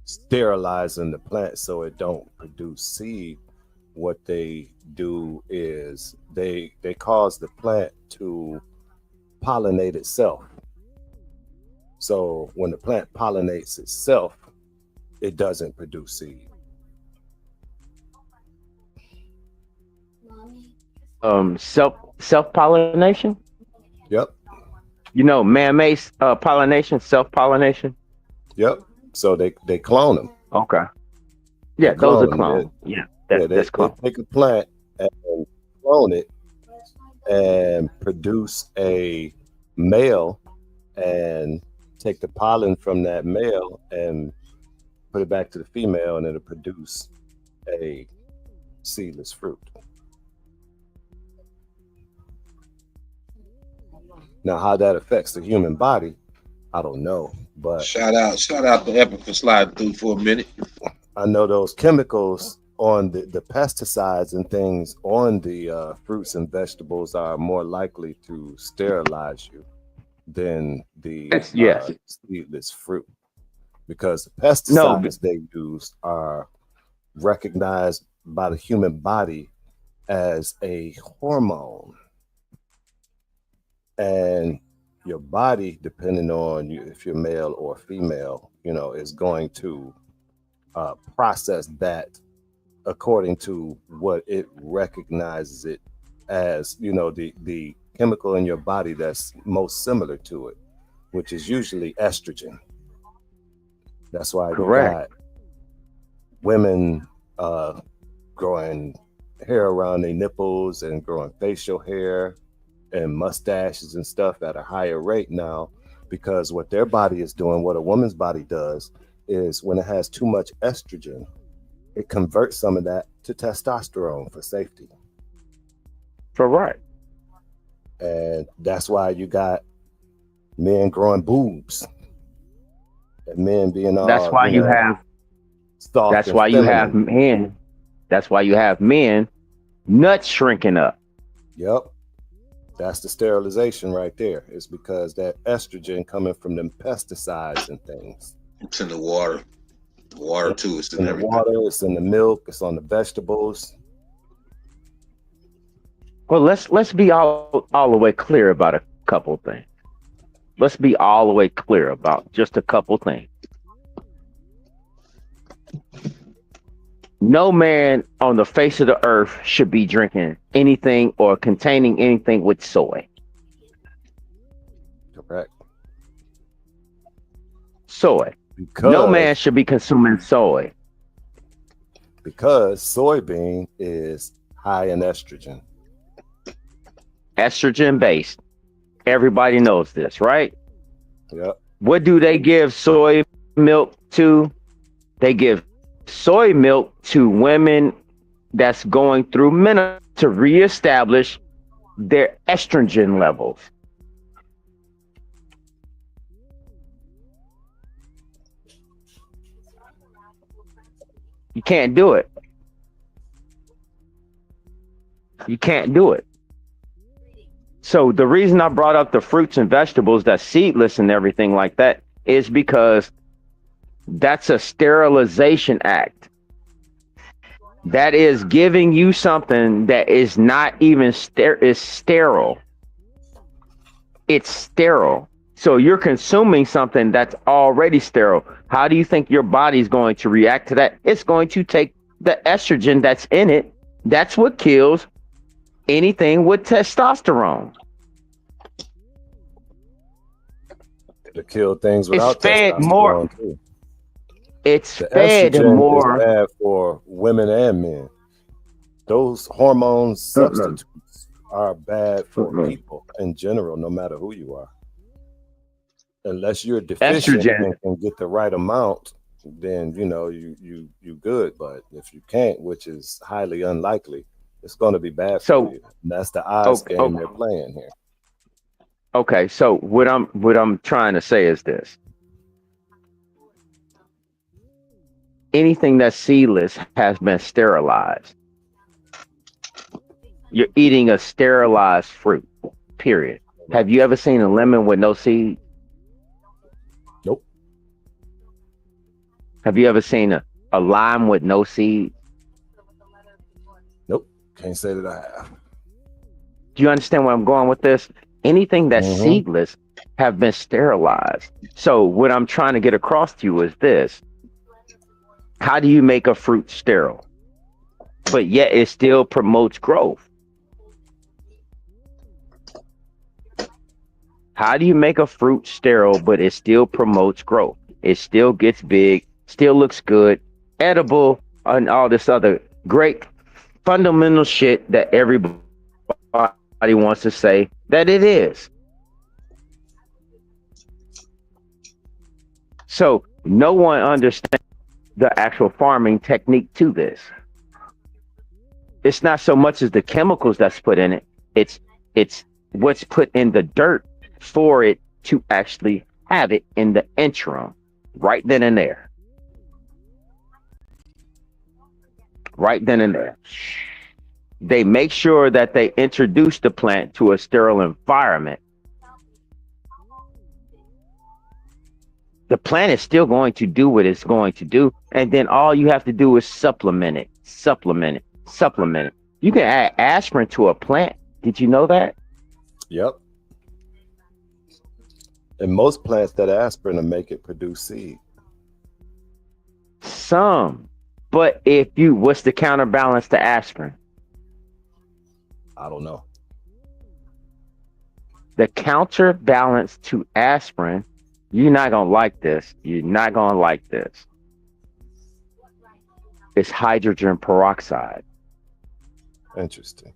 sterilizing the plant so it don't produce seed, what they do is they cause the plant to pollinate itself. So when the plant pollinates itself, it doesn't produce seed. Self pollination. Yep. You know, man-made pollination, self pollination. Yep. So they clone them. Okay. They Yeah, those are clone them. clones. Yeah, They that's clone. take a plant and clone it and produce a male and take the pollen from that male and put it back to the female and it'll produce a seedless fruit. Now, how that affects the human body, I don't know, but Shout out to Epic for sliding through for a minute. I know those chemicals on the pesticides and things on the fruits and vegetables are more likely to sterilize you than the Yes. seedless fruit, because the No. pesticides they use are recognized by the human body as a hormone, and your body, depending on you if you're male or female, is going to process that according to what it recognizes it as, the chemical in your body that's most similar to it, which is usually estrogen. That's why Correct. you got women growing hair around their nipples and growing facial hair and mustaches and stuff at a higher rate now, because what their body is doing, what a woman's body does, is when it has too much estrogen, it converts some of that to testosterone for safety. Correct. And that's why you got men growing boobs and men being all, That's why you have. soft. That's and why you have feminine. men. That's why you have men nuts shrinking up. Yep. That's the sterilization right there. It's because that estrogen coming from them pesticides and things. It's in the water. The water too. It's in the everything. water, it's in the milk, it's on the vegetables. Well, let's be all the way clear about a couple things. Let's be all the way clear about just a couple things. No man on the face of the earth should be drinking anything or containing anything with soy. Correct. Soy. Because, no man should be consuming soy. Because soybean is high in estrogen. Estrogen based. Everybody knows this, right? Yep. What do they give soy milk to? They give soy milk to women that's going through menopause to reestablish their estrogen levels. You can't do it. You can't do it. So the reason I brought up the fruits and vegetables that's seedless and everything like that is because that's a sterilization act. That is giving you something that is not even is sterile. It's sterile. So you're consuming something that's already sterile. How do you think your body's going to react to that? It's going to take the estrogen that's in it. That's what kills anything with testosterone. To kill things without it's fed testosterone more. Too. It's the fed estrogen more. Is bad for women and men. Those hormone substitutes are bad for people in general, no matter who you are. Unless you're deficient and can get the right amount, then you good. But if you can't, which is highly unlikely, it's going to be bad for you. And that's the odds game they're playing here. Okay, so what I'm trying to say is this. Anything that's seedless has been sterilized. You're eating a sterilized fruit, period. Have you ever seen a lemon with no seed? Nope. Have you ever seen a lime with no seed? Nope. Can't say that I have. Do you understand where I'm going with this? Anything that's seedless have been sterilized. So what I'm trying to get across to you is this. How do you make a fruit sterile? But yet it still promotes growth. How do you make a fruit sterile, but it still promotes growth? It still gets big, still looks good, edible, and all this other great fundamental shit that everybody wants to say that it is. So no one understands the actual farming technique to this. It's not so much as the chemicals that's put in it. It's what's put in the dirt for it to actually have it in the interim, right then and there. Right then and there. They make sure that they introduce the plant to a sterile environment. The plant is still going to do what it's going to do, and then all you have to do is supplement it, supplement it, supplement it. You can add aspirin to a plant. Did you know that? Yep. And most plants that aspirin to make it produce seed. Some. But if you, what's the counterbalance to aspirin? I don't know. The counterbalance to aspirin, you're not going to like this. You're not going to like this. It's hydrogen peroxide. Interesting.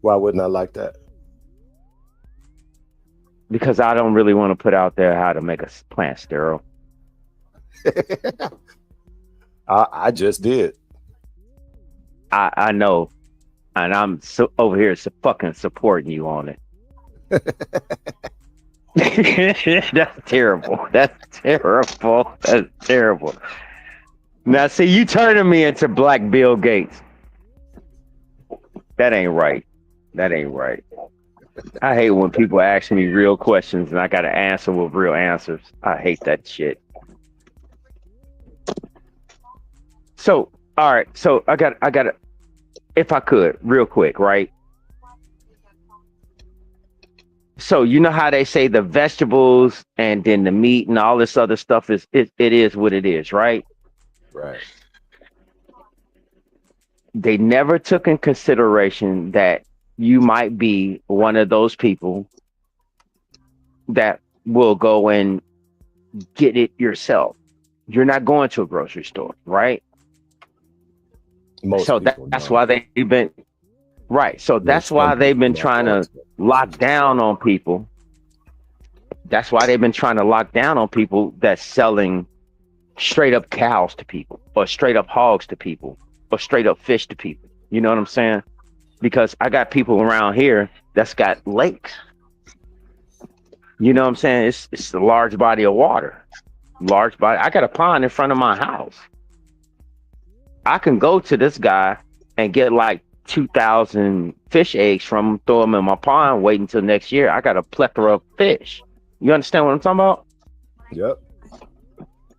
Why wouldn't I like that? Because I don't really want to put out there how to make a plant sterile. I just did. I know. And I'm over here fucking supporting you on it. That's terrible. That's terrible. That's terrible. Now, see, you turning me into Black Bill Gates. That ain't right. That ain't right. I hate when people ask me real questions and I got to answer with real answers. I hate that shit. So, all right. So I got to, if I could, real quick, right? So you know how they say the vegetables and then the meat and all this other stuff it is what it is, right? Right. They never took in consideration that you might be one of those people that will go and get it yourself. You're not going to a grocery store, right? Most so that's why they've been right. So that's why they've been trying to lock down on people. That's why they've been trying to lock down on people that's selling straight up cows to people, or straight up hogs to people, or straight up fish to people. You know what I'm saying? Because I got people around here that's got lakes. You know what I'm saying? It's a large body of water. Large body. I got a pond in front of my house. I can go to this guy and get like 2,000 fish eggs from him, throw them in my pond, wait until next year. I got a plethora of fish. You understand what I'm talking about? Yep.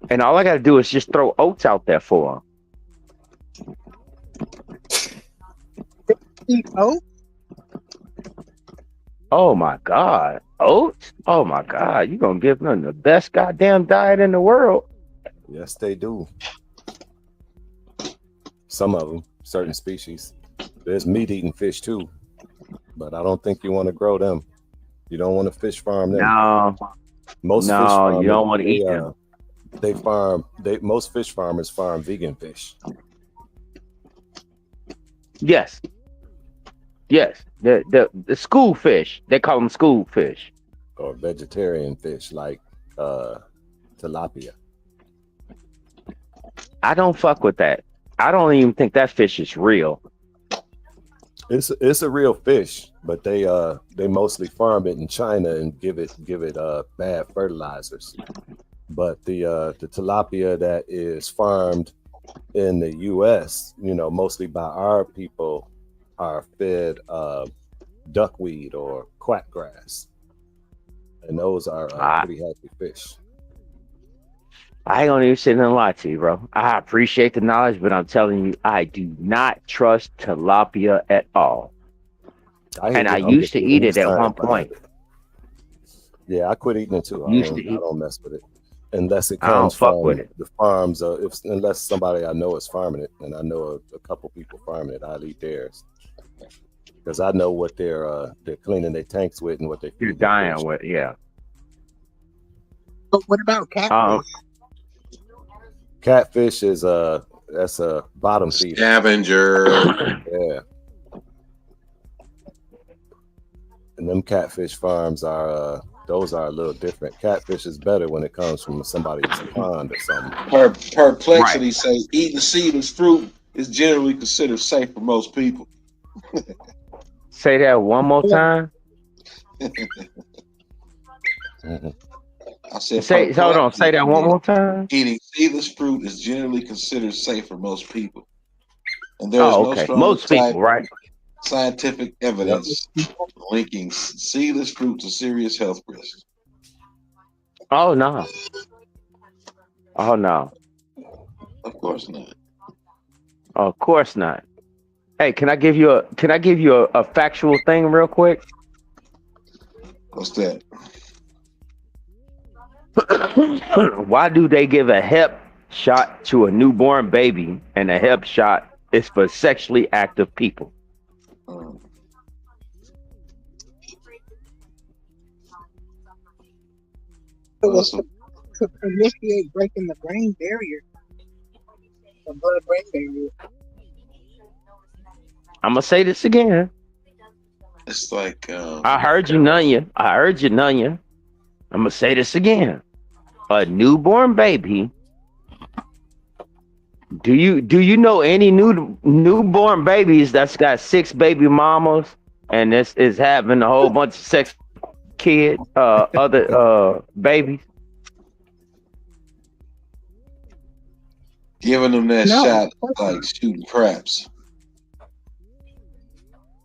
And all I got to do is just throw oats out there for them. Eat oats? Oh my God. Oats? Oh my God. You're going to give them the best goddamn diet in the world. Yes, they do. Some of them, certain species. There's meat-eating fish too, but I don't think you want to grow them. You don't want to fish farm them. No. Most fish no, you don't want to eat them. Most fish farmers farm vegan fish. Yes. Yes. The school fish. They call them school fish. Or vegetarian fish like tilapia. I don't fuck with that. I don't even think that fish is real. It's a real fish, but they mostly farm it in China and give it bad fertilizers. But the tilapia that is farmed in the U.S., mostly by our people, are fed duckweed or quackgrass, and those are pretty healthy fish. I ain't gonna even sit and lie to you, bro. I appreciate the knowledge, but I'm telling you, I do not trust tilapia at all. I used to eat it at one point. Yeah, I quit eating it too. I don't mess with it unless it I don't comes fuck from with it. the farms. Unless somebody I know is farming it, and I know a couple people farming it, I'll eat theirs because I know what they're cleaning their tanks with and what they You're dying with, yeah. But what about catfish? Catfish is that's a bottom feeder. Scavenger. Yeah. And them catfish farms are those are a little different. Catfish is better when it comes from somebody's pond or something. Perplexity say eating seedless fruit is generally considered safe for most people. Say that one more time. Mhm. I said per Say, hold on, say collective, that one more time. eating seedless fruit is generally considered safe for most people, and there is Oh, no okay. strong Most people, right? scientific Yep. evidence linking seedless fruit to serious health risks. Oh no. Oh no. Of course not. Of course not. Hey, can I give you a factual thing real quick? What's that? Why do they give a hep shot to a newborn baby and a hep shot is for sexually active people? Um, It well, was so to initiate breaking the brain barrier, the blood-brain barrier. I'm gonna say this again. it's like I heard you, Nunya. I heard you, Nunya. I'm gonna say this again. A newborn baby. Do you know any newborn babies that's got 6 baby mamas and this is having a whole bunch of sex kid other babies? giving them that No, shot of course like not. shooting craps.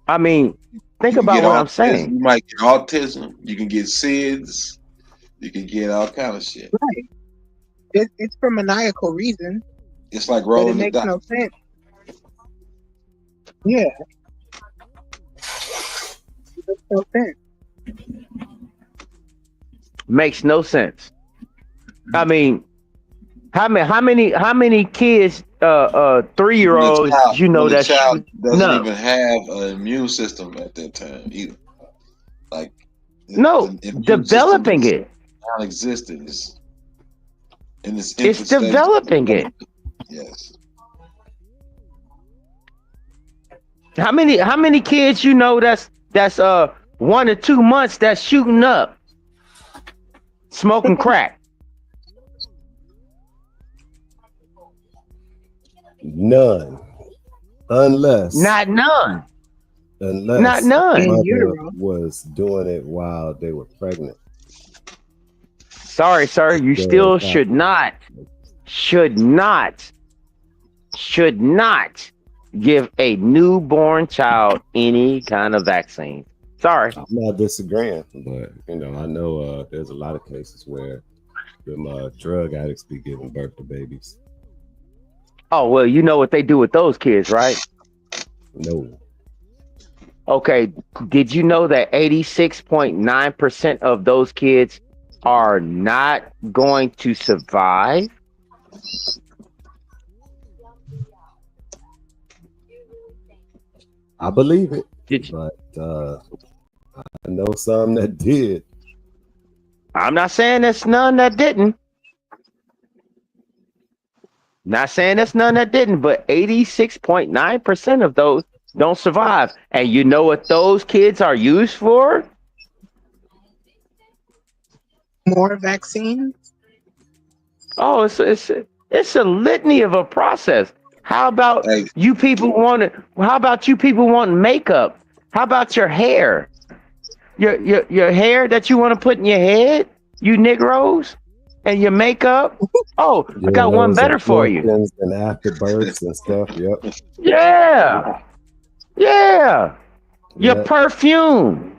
I mean, think You can get about what I'm autism. saying. You might get autism. You can get SIDS. You can get all kind of shit. Right. It's for maniacal reason, It's like but it rolling the makes dice. no sense. Yeah, it makes no sense. Makes no sense. I mean, how many kids 3-year When the olds child, you when know the that's child shooting doesn't up? even have an immune system at that time either. Like No, the immune system developing is it. non-existent. It's in its It's infant stage of developing it. development. Yes. How many kids you know that's 1 or 2 months that's shooting up, smoking crack? None, unless Not none. Not unless the none. In mother utero. was doing it while they were pregnant. Sorry, sir. You Then still should not should not give a newborn child any kind of vaccine. Sorry. I'm not disagreeing, but I know there's a lot of cases where them drug addicts be giving birth to babies. Oh, well, you know what they do with those kids, right? No, Okay. Did you know that 86.9% of those kids are not going to survive? I believe it, Did you? but I know some that did. I'm not saying there's none that didn't. Not saying there's none that didn't, but 86.9% of those don't survive. And you know what those kids are used for? More vaccines. Oh, it's a litany of a process. How about Hey, you people want it? How about you people want makeup? How about your hair? Your hair that you want to put in your head, you Negroes, and your makeup. Oh, I Yeah, got one those better for you. abortions and afterbirths and stuff. Yep, Yeah, yeah. Your yep. perfume,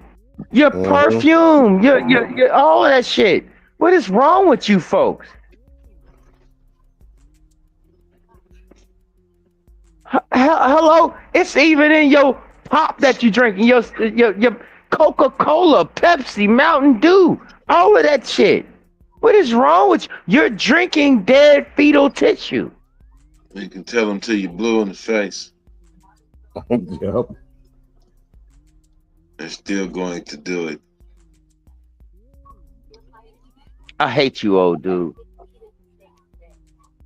your hmm perfume, your all of that shit. What is wrong with you folks? Hello, it's even in your pop that you drink, your Coca-Cola, Pepsi, Mountain Dew, all of that shit. What is wrong with you? You're drinking dead fetal tissue. you can tell them till you blue in the face. Yep. They're still going to do it. I hate you, old dude.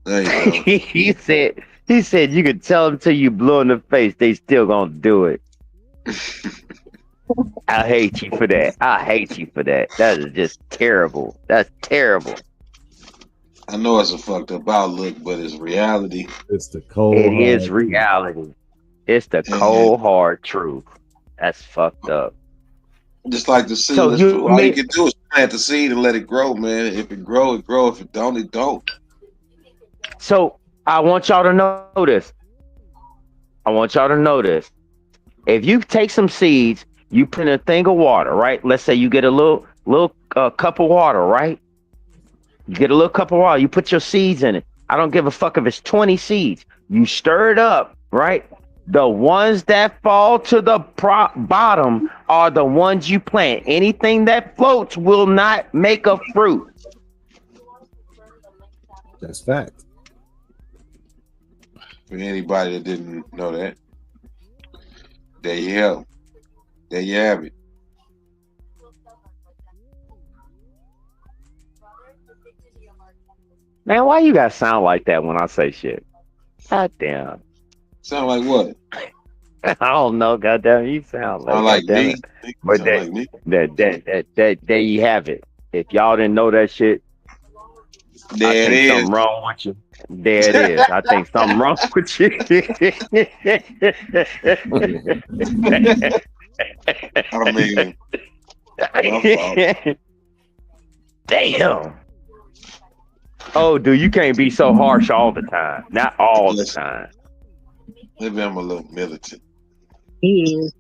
There you go. he said you could tell them till you blue in the face, they still gonna do it. I hate you for that. I hate you for that. That is just terrible. That's terrible. I know it's a fucked up outlook, but it's reality. It's the cold It is hard truth. reality. It's the And cold hard truth. That's fucked up. Just like the seed So was you food. All you mean can do is plant the seed and let it grow, man. If it grow, it grow. If it don't, it don't. so I want y'all to know this. I want y'all to know this. If you take some seeds, you put in a thing of water, right? Let's say you get a little cup of water, right? You get a little cup of water. You put your seeds in it. I don't give a fuck if it's 20 seeds. You stir it up, right? The ones that fall to the bottom are the ones you plant. Anything that floats will not make a fruit. That's fact. For anybody that didn't know that, there you have. There you have it. Man, why you gotta sound like that when I say shit? God damn. Sound like what? I don't know, goddamn. You sound like Sound like goddamn me. it. But Sound like me. there you have it. If y'all didn't know that shit, I There it think is. something wrong with you. There it is. I think something wrong with you. I mean, my fault. Damn. Oh, dude, you can't be so harsh all the time. Not all the Listen, time. maybe I'm a little militant. He is.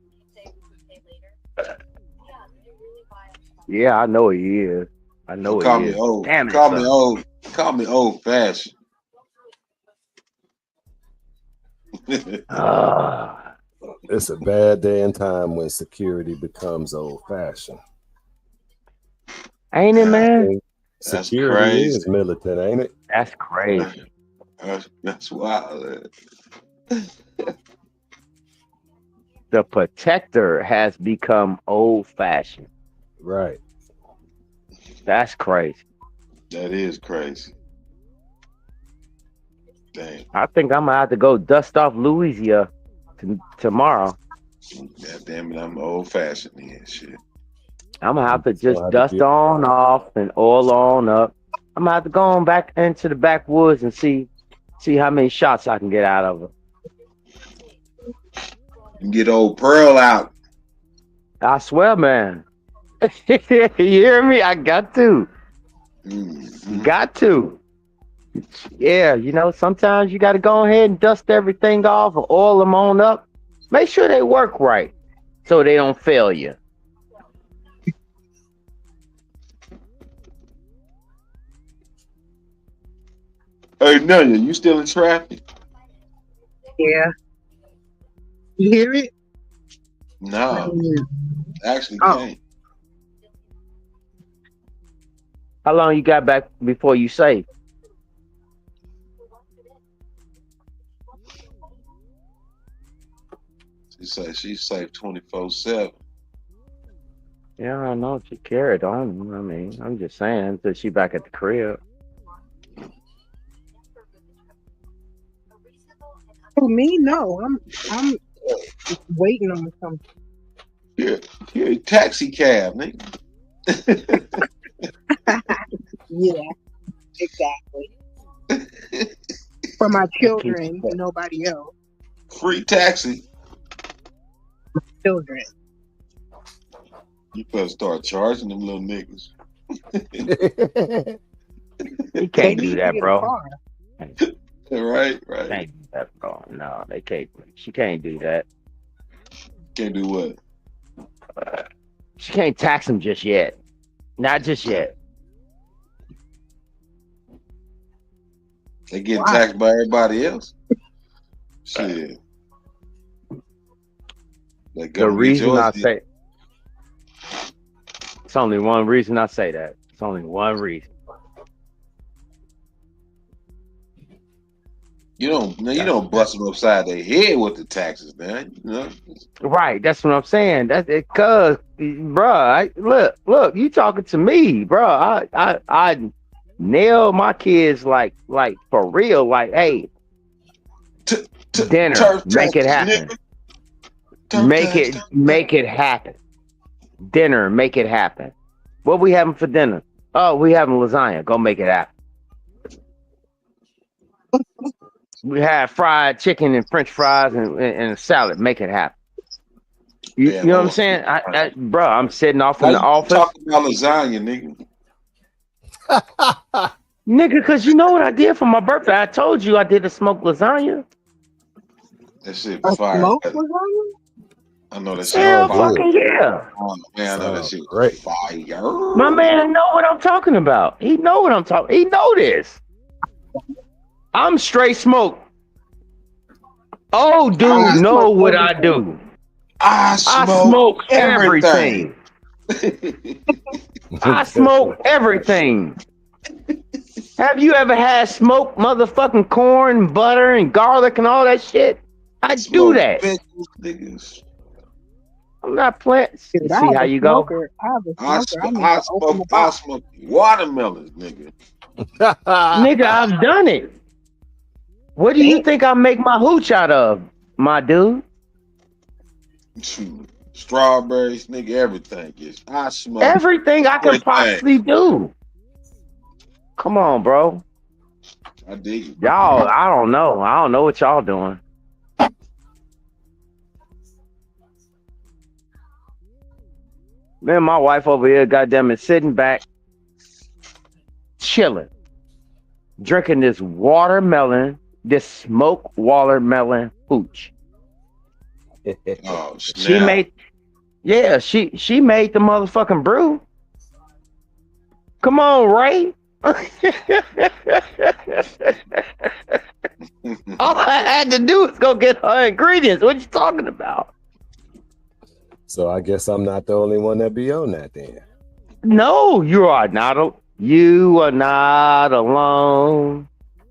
Yeah, I know he is. I know Call he me is. old. Damn it, Call me son. old. Call me old fashioned. Ah, It's a bad day and time when security becomes old fashioned. ain't it, man? That's Security crazy. is militant, ain't it? That's crazy. That's wild. The protector has become old fashioned. Right. That's crazy. That is crazy. Dang. I think I'm gonna have to go dust off Louisiana tomorrow. God damn it, I'm old fashioned and shit. I'm gonna have to So I just have to dust get on off and oil on up. I'm gonna have to go on back into the backwoods and see how many shots I can get out of her. Get old Pearl out. I swear, man. You hear me? I got to. Mm-hmm. Got to. Yeah, you know, sometimes you got to go ahead and dust everything off and oil them on up. Make sure they work right so they don't fail you. Hey, Nunya, you still in traffic? Yeah. You hear it? No, Mm. actually Oh, can't. How long you got back before you say? She said she's safe 24/7. Yeah, I know she carried on. I mean, I'm just saying until she back at the crib. for me, no. I'm waiting on something. Here, taxi cab, nigga. Yeah, exactly. For my That piece children, of nobody else. Free taxi. Children. You better start charging them little niggas. You can't Maybe do you can that, get a bro. car. Right. Can't do that, bro. No, they can't. She can't do that. Can't do what? She can't tax him just yet. Not just yet. They getting Why? taxed by everybody else. Shit. They The gonna get reason yours. I say it's only one reason I say that. It's only one reason. You don't bust them upside their head with the taxes, man. You know. Right, that's what I'm saying. That's it, cause, bruh, look, you talking to me, bruh. I nail my kids like for real. Like, hey, dinner, Turf make it taxes, happen. nigga. Turf Make it happen. Dinner, make it happen. What we having for dinner? Oh, we having lasagna. Go make it happen. We have fried chicken and French fries and a salad. Make it happen. You Damn, know I what I'm want saying? to. Bro, I'm sitting off How in the you office. talking about lasagna, nigga? Nigga, because you know what I did for my birthday? I told you I did a smoked lasagna. That shit A fire. smoke lasagna? I know that shit Hell Sound fire. good. fucking yeah. Oh man, I know that Sound shit great. My fire. man know what I'm talking about. He know what I'm talking. He know this. I'm straight smoke. Oh, Oh, dude, you know smoke what I everything. do. I I smoke smoke everything. everything. I smoke everything. Have you ever had smoked motherfucking corn, butter, and garlic and all that shit? I do Smoke that. pickles, niggas. I'm not playing. You Dude, I see have how a you go? smoker. I have a I smoker. I smoke, need I to open smoke, the I box. smoke watermelons, nigga. Nigga, I've done it. What do you Damn. think I make my hooch out of, my dude? Shoot. Strawberries, nigga, everything. Yes, I smoke Everything I can everything. possibly do. Come on, bro. I dig it. Y'all, I don't know. I don't know what y'all doing. Man, my wife over here, goddamn it, sitting back, chilling, drinking this watermelon, this smoked watermelon hooch. Oh She snap! made, yeah, she made the motherfucking brew. Come on, Ray. All I had to do is go get her ingredients. What you talking about? So I guess I'm not the only one that be on that then. No, you are not. You are not alone.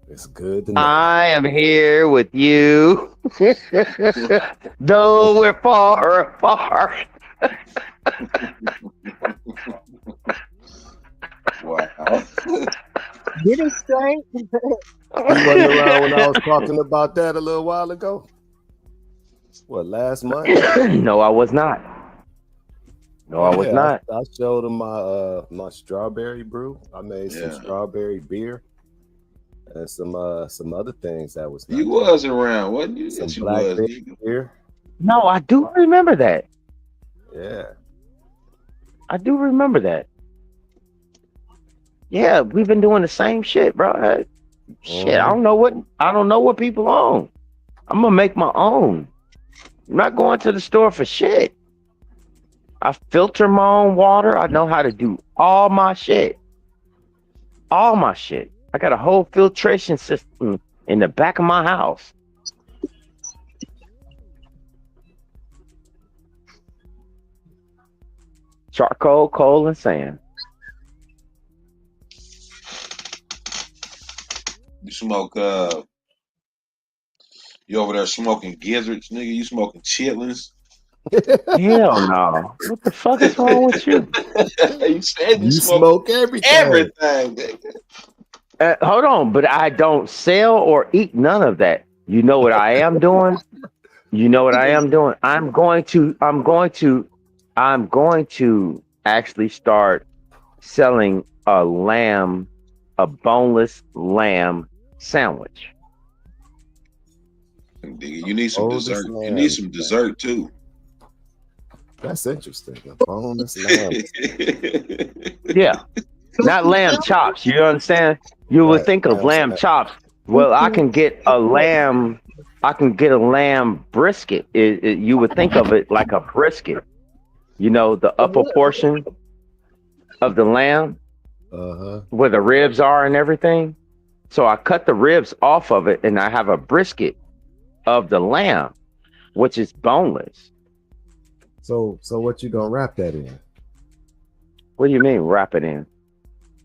It's good to know. I am here with you. Though we're far apart. Wow. Get it straight. You wasn't around when I was talking about that a little while ago? What, last month? No, I was not. No, I was not. I showed him my strawberry brew. I made some strawberry beer and some other things that was nice. You was around, wasn't you? Some Yes, you blackberry was. beer. No, I do remember that. Yeah. I do remember that. Yeah, we've been doing the same shit, bro. Shit, I don't know what people own. I'm gonna make my own. I'm not going to the store for shit. I filter my own water. I know how to do all my shit. All my shit. I got a whole filtration system in the back of my house. Charcoal, coal, and sand. You smoke you over there smoking gizzards, nigga. You smoking chitlins. Hell no. What the fuck is wrong with you? You said you smoke everything. Everything, nigga. Hold on, but I don't sell or eat none of that. You know what I am doing? You know what I am doing? I'm going to actually start selling a boneless lamb sandwich. Nigga, you need some dessert. You need some dessert too. That's interesting. A boneless lamb. Yeah. Not lamb chops. You understand? You would think of lamb chops. Well, I can get a lamb brisket. You would think of it like a brisket. You know, the upper portion of the lamb, where the ribs are and everything. So I cut the ribs off of it, and I have a brisket of the lamb, which is boneless. So what you gonna wrap that in? What do you mean wrap it in?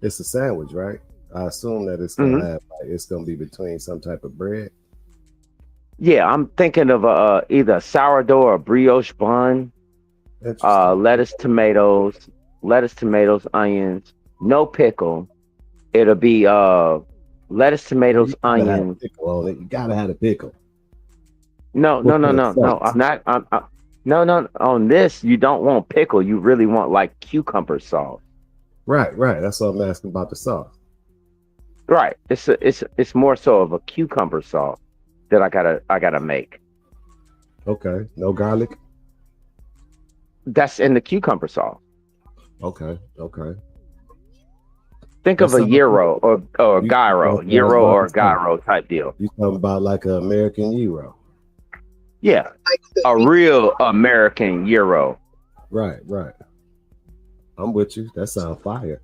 It's a sandwich, right? I assume that it's gonna have it's gonna be between some type of bread. Yeah, I'm thinking of either a sourdough or a brioche bun. Lettuce, tomatoes, onions, no pickle. It'll be lettuce, tomatoes, onions. You gotta have a pickle. No. I'm not. No. On this, you don't want pickle. You really want like cucumber sauce. Right. That's what I'm asking about the sauce. Right. It's more so of a cucumber sauce that I gotta make. Okay. No garlic. That's in the cucumber sauce. Okay, okay. Think That of a sounds good. gyro or gyro, I was gyro about to or say, gyro type deal. you talking about like an American Euro. Yeah, Like the a real American gyro. Right, right. I'm with you. That sounds fire.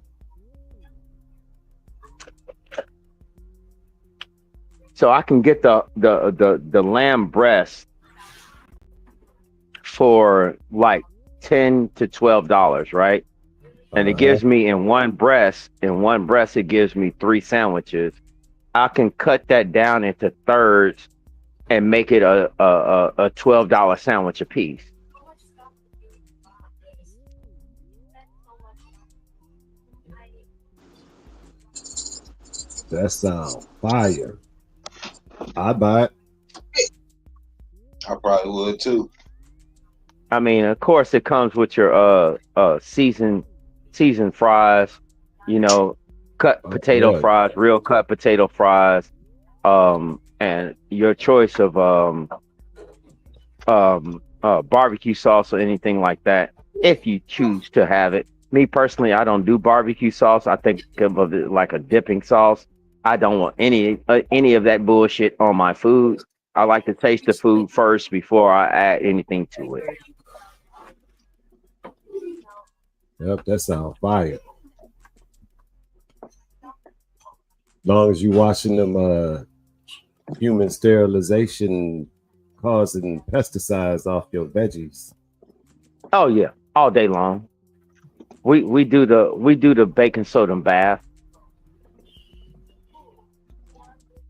So I can get the lamb breast for like $10 to $12, right? And it Uh-huh. gives me in one breast it gives me 3 sandwiches. I can cut that down into thirds and make it a $12 sandwich a piece. That sounds fire. I buy it. I probably would too. I mean, of course, it comes with your seasoned fries, you know, cut Oh, potato yeah. fries, real cut potato fries, and your choice of barbecue sauce or anything like that, if you choose to have it. Me personally, I don't do barbecue sauce. I think of it like a dipping sauce. I don't want any of that bullshit on my food. I like to taste the food first before I add anything to it. Yep, that sounds fire. Long as you washing them human sterilization causing pesticides off your veggies. Oh yeah, all day long. We do the baking soda bath,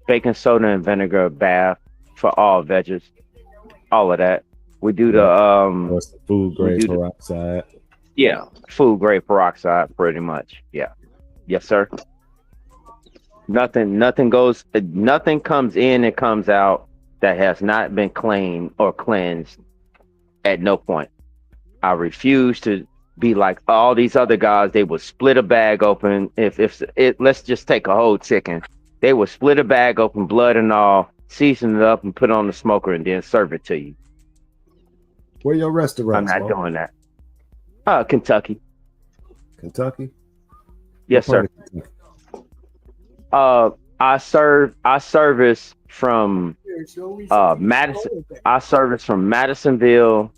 baking soda and vinegar bath for all veggies, all of that. We do the Yeah. What's the food we grade do the peroxide? yeah, food grade peroxide pretty much. Yeah. Yes, sir. Nothing comes in and comes out that has not been cleaned or cleansed at no point. I refuse to be like all these other guys. They would split a bag open. If it, let's just take a whole chicken. They would split a bag open, blood and all, season it up and put it on the smoker and then serve it to you. Where your I'm restaurants, not Mo? doing that. Kentucky. Kentucky? Yes, What part sir. of Kentucky? I service from Madison. I service from Madisonville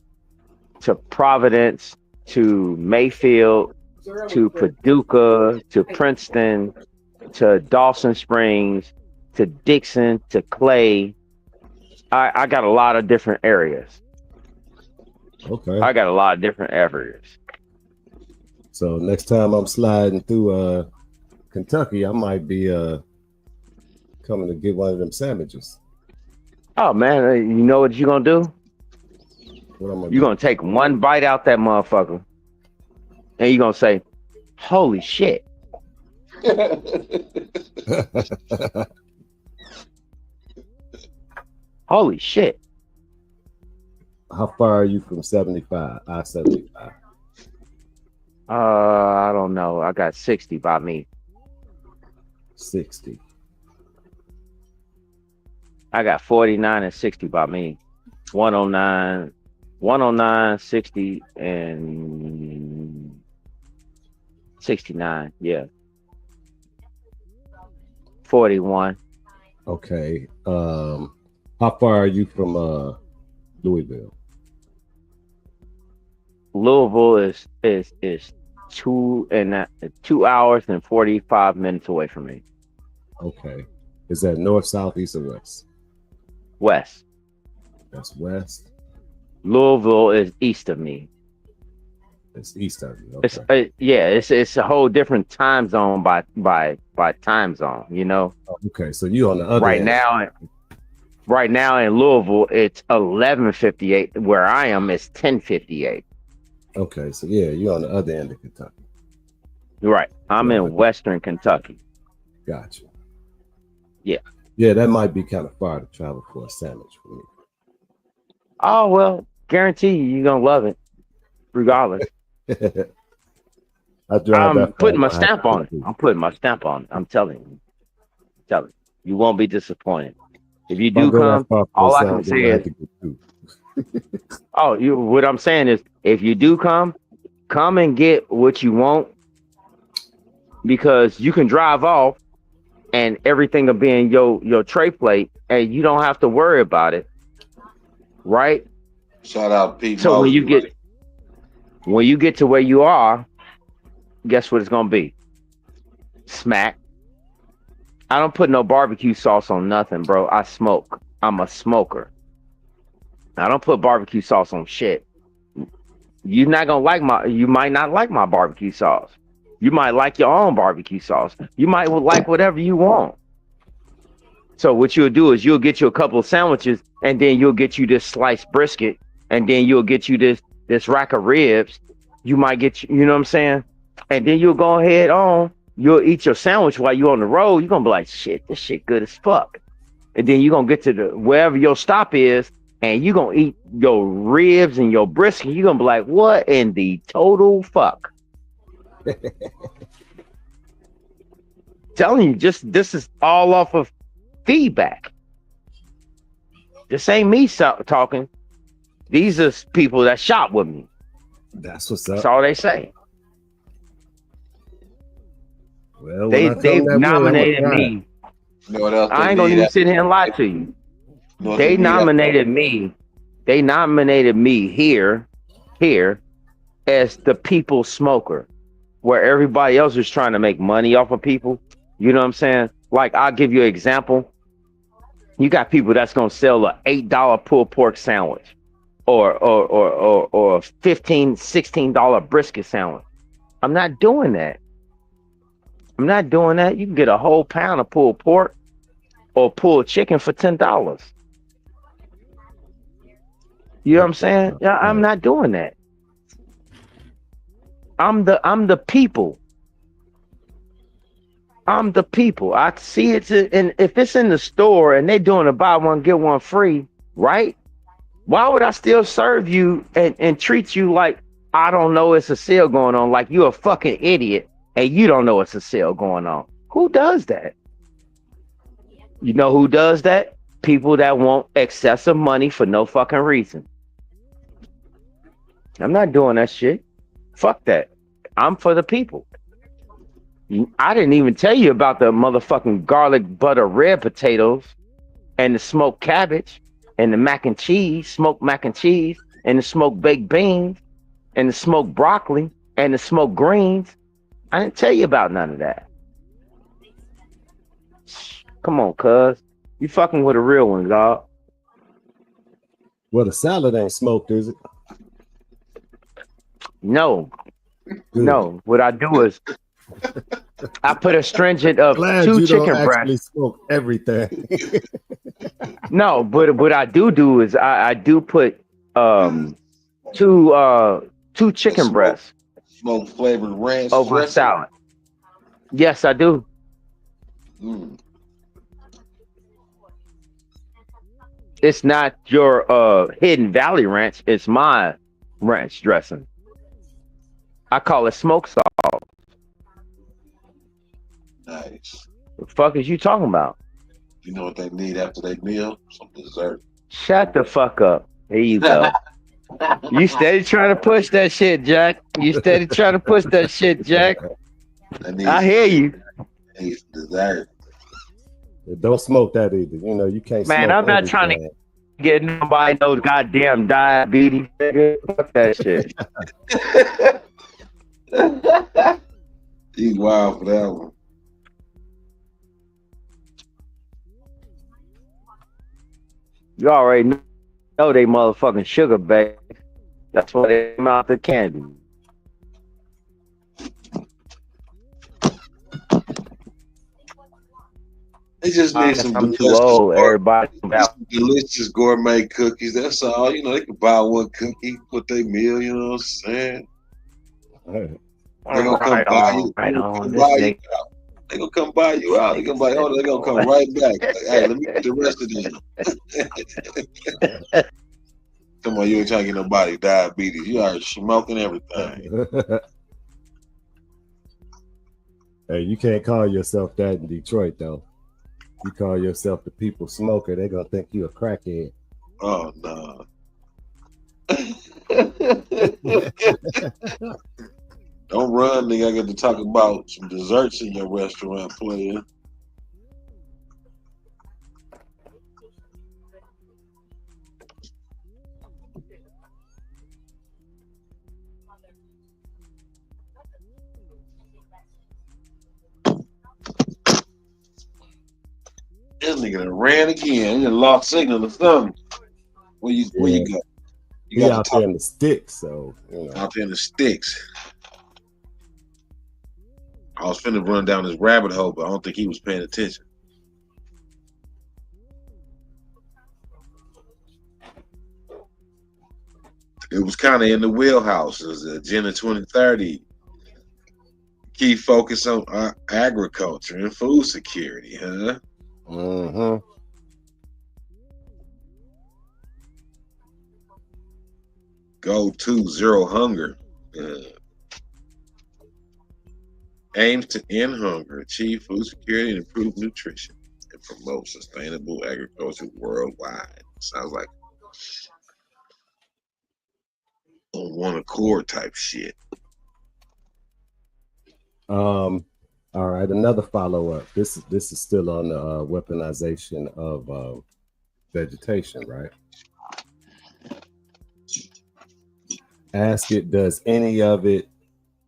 to Providence to Mayfield to Paducah to Princeton to Dawson Springs to Dixon to Clay. I got a lot of different areas. Okay. I got a lot of different areas. So next time I'm sliding through Kentucky, I might be coming to get one of them sandwiches. Oh man, you know what you're gonna do? What I'm gonna You're do? gonna take one bite out that motherfucker, and you're gonna say, "Holy shit!" Holy shit! How far are you from 75? I-75. I don't know. I got 60 by me. 60. I got 49 and 60 by me. 109, 109, 60, and 69. Yeah. 41. Okay. How far are you from Louisville? Louisville is 2 hours and 45 minutes away from me. Okay. Is that north, south, east, or west? West. That's west. Louisville is east of me. It's east of you. It's Okay. yeah, it's a whole different time zone by time zone, you know. Okay. So you on the other Right end. now right now in Louisville it's 11:58. Where I am it's 10:58. Okay. So yeah, you're on the other end of Kentucky. Right. I'm Yeah, in western Kentucky. Gotcha. Yeah. Yeah, that might be kind of far to travel for a sandwich for me. Oh well, guarantee you're gonna love it, regardless. I drive I'm that putting my far. I have stamp to on it. do. I'm putting my stamp on it. I'm telling you. You won't be disappointed. If you If I do go that come, far for a all I can sandwich, I'm say gonna have is to get two. Oh, what I'm saying is, if you do come and get what you want, because you can drive off and everything will be in your tray plate, and you don't have to worry about it, right? Shout out Pete So Mosley, right? when you get to where you are, guess what it's gonna be? Smack. I don't put no barbecue sauce on nothing, bro. I smoke. I'm a smoker. I don't put barbecue sauce on shit. You're not gonna you might not like my barbecue sauce. You might like your own barbecue sauce. You might like whatever you want. So what you'll do is you'll get you a couple of sandwiches, and then you'll get you this sliced brisket, and then you'll get you this rack of ribs. You might get, you know what I'm saying? And then you'll go ahead on, you'll eat your sandwich while you're on the road. You're gonna be like, shit, this shit good as fuck. And then you're gonna get to wherever your stop is, and you're gonna eat your ribs and your brisket. You're gonna be like, what in the total fuck? Telling you, this is all off of feedback. This ain't me talking. These are people that shop with me. That's what's up. That's all they say. Well, they've nominated me. You know what else I ain't gonna even sit here and lie to you. They nominated me. They nominated me here as the people smoker, where everybody else is trying to make money off of people. You know what I'm saying? Like, I'll give you an example. You got people that's gonna sell a $8 pulled pork sandwich, or a $15-16 brisket sandwich. I'm not doing that. I'm not doing that. You can get a whole pound of pulled pork or pulled chicken for $10. You know what I'm saying? Yeah, I'm not doing that. I'm the people. I'm the people. I see it, and if it's in the store and they doing a buy one get one free, right? Why would I still serve you and treat you like I don't know it's a sale going on, like you're a fucking idiot and you don't know it's a sale going on? Who does that? You know who does that? People that want excessive money for no fucking reason. I'm not doing that shit. Fuck that. I'm for the people. I didn't even tell you about the motherfucking garlic butter red potatoes and the smoked cabbage and the mac and cheese, smoked mac and cheese, and the smoked baked beans and the smoked broccoli and the smoked greens. I didn't tell you about none of that. Come on, cuz. You fucking with a real one, dog. Well, the salad ain't smoked, is it? No. Good. No. What I do is I put a stringent of Glad 2 you chicken don't actually breasts. smoke everything. No, but what I do is I do put 2 chicken breasts Smoke flavored ranch over a salad. Yes, I do. It's not your Hidden Valley ranch. It's my ranch dressing. I call it smoke sauce. Nice. The fuck is you talking about? You know what they need after they meal? Some dessert. Shut the fuck up. Here you go. You steady trying to push that shit, Jack. You steady trying to push that shit, Jack. I hear you. Need dessert. Don't smoke that either. You know, you can't Man, smoke I'm not everything. trying to get nobody no goddamn diabetes. Fuck that shit. He's wild for that one. You already know they motherfucking sugar bag. That's why they came out the candy. They just need some I'm too delicious, old. Everybody delicious gourmet cookies. That's all. You know, they can buy one cookie, put their meal. You know what I'm saying? Right. They gonna come buy you. Right on. They gonna come buy you out. They gonna buy. Oh, they gonna come right back. Like, hey, let me get the rest of them. Come on, you ain't trying to get nobody diabetes. You are smoking everything. Hey, you can't call yourself that in Detroit, though. You call yourself the people smoker, they're gonna think you a crackhead. Oh no. Don't run, nigga. I got to talk about some desserts in your restaurant, player. This nigga done ran again. He done lost signal or something. Where you go? You He got out to there talk in the sticks, so you know. out there in the sticks. I was finna run down this rabbit hole, but I don't think he was paying attention. It was kind of in the wheelhouse. It was Agenda 2030. Key focus on agriculture and food security, huh? Mm-hmm. Goal 2, zero hunger. Aims to end hunger, achieve food security, and improve nutrition, and promote sustainable agriculture worldwide. Sounds like on one accord type shit. All right, another follow-up. This is still on the weaponization of vegetation, right? Ask it, does any of it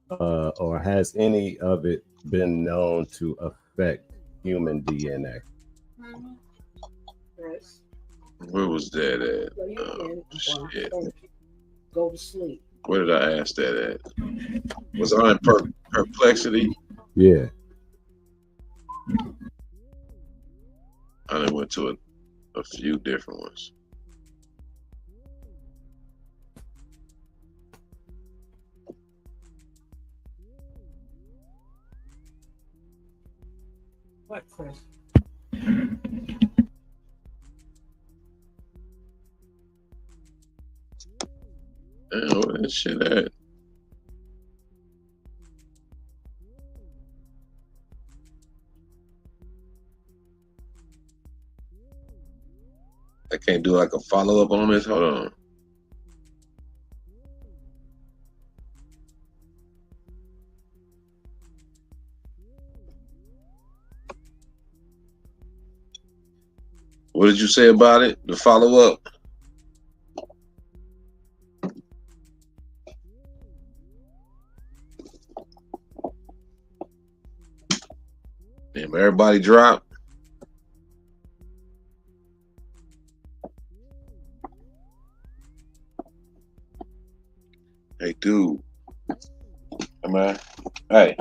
or has any of it been known to affect human DNA? Chris, Where was that at? so you can Shit. go to sleep. Where did I ask that at? Was I in perplexity? Yeah. I done went to a few different ones. What, Chris? Damn, where that shit at? I can't do like a follow up on this. Hold on. What did you say about it? The follow up? Damn, everybody dropped. Hey, dude. Come on. Hey,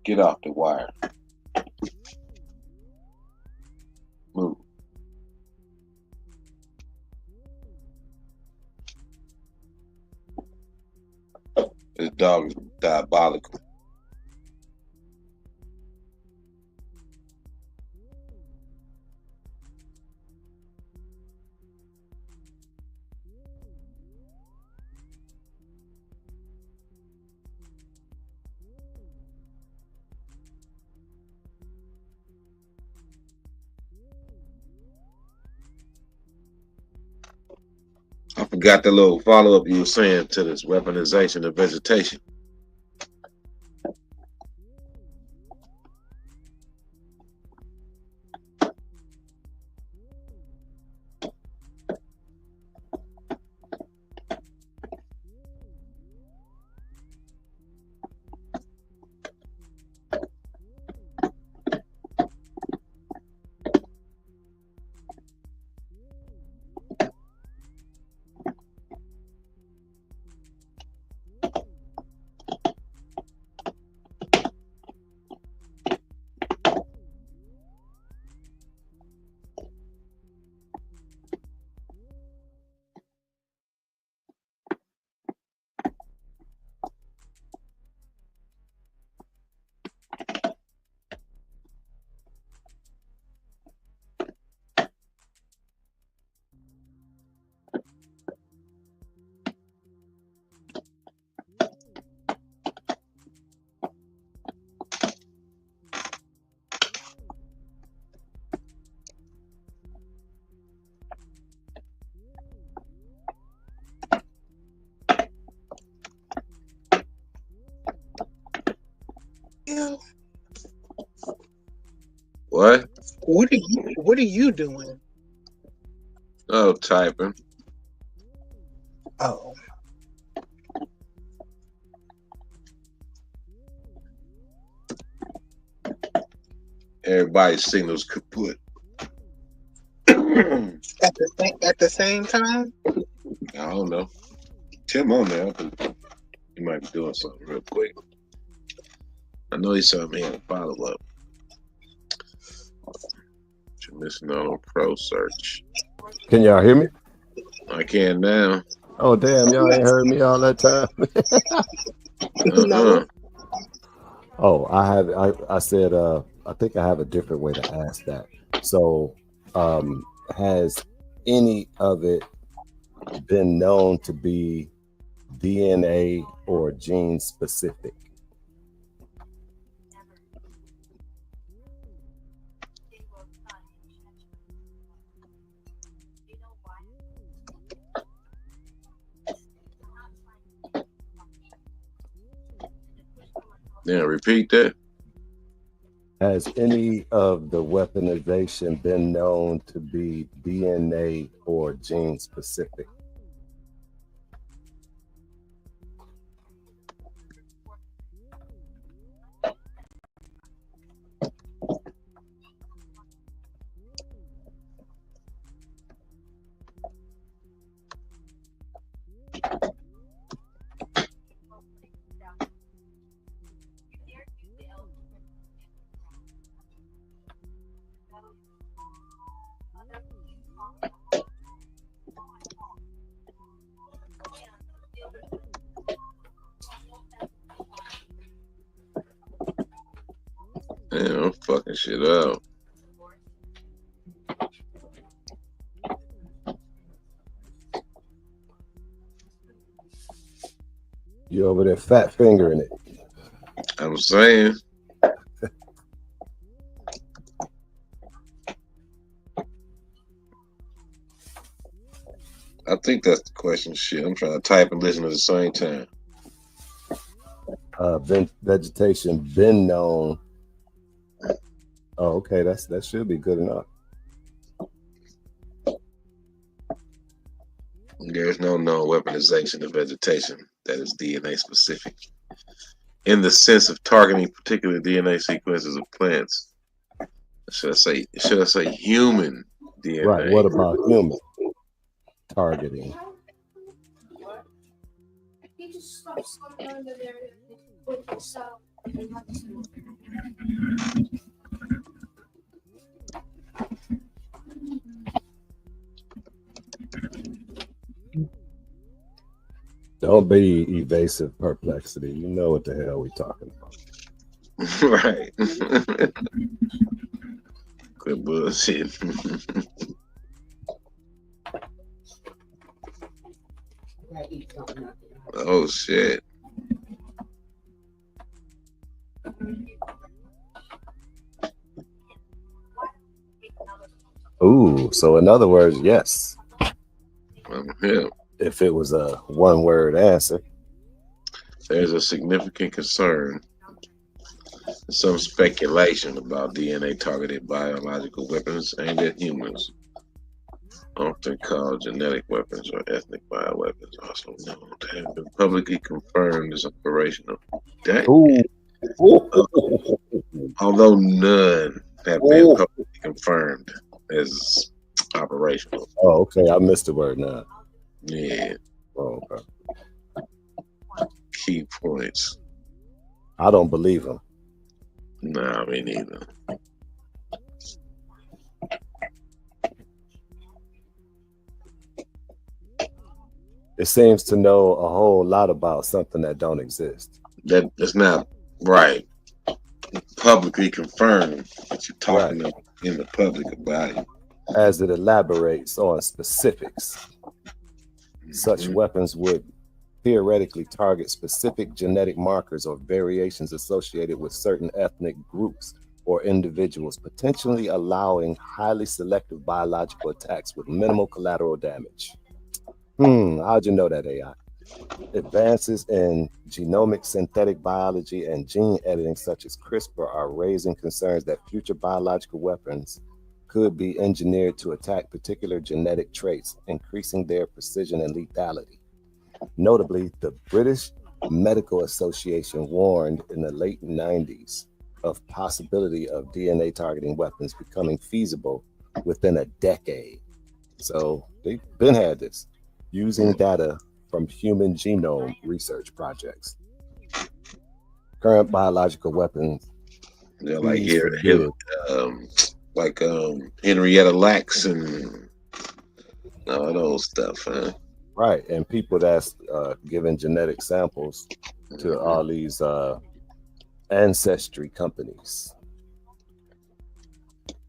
get off the wire. Move. This dog is diabolical. I forgot the little follow up you were saying to this weaponization of vegetation. hell? What? What are you doing? Oh, typing. Oh, Everybody's signals kaput. at the same time. I don't know. Tim on there. He might be doing something real quick. I know he saw me in a follow up. You're missing out on pro search. Can y'all hear me? I can now. Oh damn, y'all ain't heard me all that time. No. Oh, I said I think I have a different way to ask that. So has any of it been known to be DNA or gene specific? Yeah, repeat that. Has any of the weaponization been known to be DNA or gene specific? Man, I'm fucking shit up. You over there fat fingering it. I'm saying. I think that's the question. Shit, I'm trying to type and listen at the same time. Vegetation been known. Oh, okay, that should be good enough. There's no known weaponization of vegetation that is DNA specific in the sense of targeting particular DNA sequences of plants. Should I say human DNA? Right. What about human targeting? Don't be evasive perplexity. You know what the hell we talking about. Right. Quit bullshit. Oh shit. Ooh, so in other words, yes. I'm here. If it was a one-word answer. There's a significant concern, some speculation about DNA targeted biological weapons aimed at humans, often called genetic weapons or ethnic bioweapons, also known to have been publicly confirmed as operational. Although none have been publicly confirmed as operational. Oh, okay. I missed the word now. Yeah. Oh, okay. Key points. I don't believe him. Nah, me neither. It seems to know a whole lot about something that don't exist. That's not right. Publicly confirmed that you're talking in the public about it. As it elaborates on specifics, such weapons would theoretically target specific genetic markers or variations associated with certain ethnic groups or individuals, potentially allowing highly selective biological attacks with minimal collateral damage. How'd you know that, AI? Advances in genomic synthetic biology and gene editing, such as CRISPR, are raising concerns that future biological weapons could be engineered to attack particular genetic traits, increasing their precision and lethality. Notably, the British Medical Association warned in the late 90s of possibility of DNA targeting weapons becoming feasible within a decade. So they've been had this using data from human genome research projects. Current biological weapons Yeah, like used here, for good, um, Henrietta Lacks and all those stuff, huh? right? And people that's giving genetic samples to Mhm. all these ancestry companies,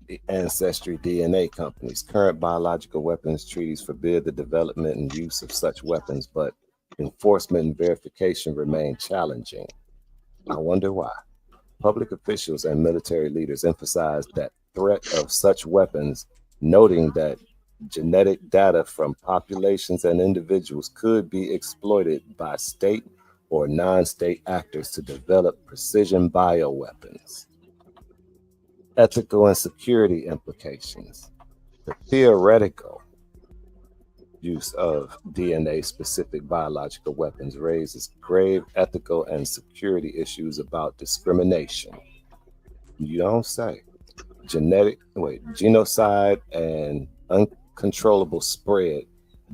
the ancestry DNA companies. Current biological weapons treaties forbid the development and use of such weapons, but enforcement and verification remain challenging. I wonder why. Public officials and military leaders emphasize that threat of such weapons, noting that genetic data from populations and individuals could be exploited by state or non-state actors to develop precision bioweapons. Ethical and security implications. The theoretical use of DNA specific biological weapons raises grave ethical and security issues about discrimination. You don't say. Genocide and uncontrollable spread,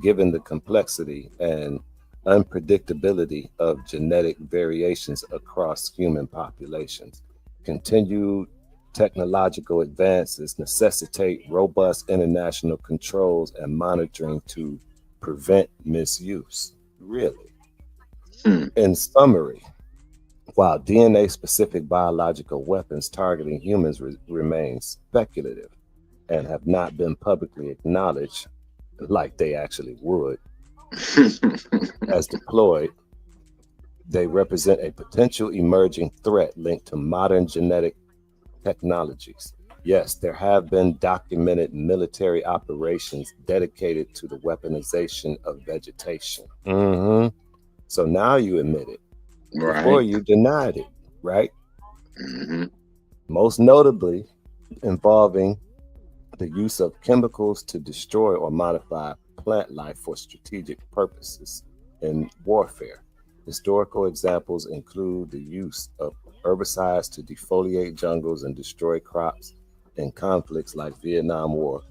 given the complexity and unpredictability of genetic variations across human populations. Continued technological advances necessitate robust international controls and monitoring to prevent misuse. Really. Hmm. In summary, while DNA specific biological weapons targeting humans remain speculative and have not been publicly acknowledged like they actually would, as deployed, they represent a potential emerging threat linked to modern genetic technologies. Yes, there have been documented military operations dedicated to the weaponization of vegetation. So now you admit it. Before Right. you denied it, right? Hmm. Most notably involving the use of chemicals to destroy or modify plant life for strategic purposes in warfare. Historical examples include the use of herbicides to defoliate jungles and destroy crops in conflicts like Vietnam War.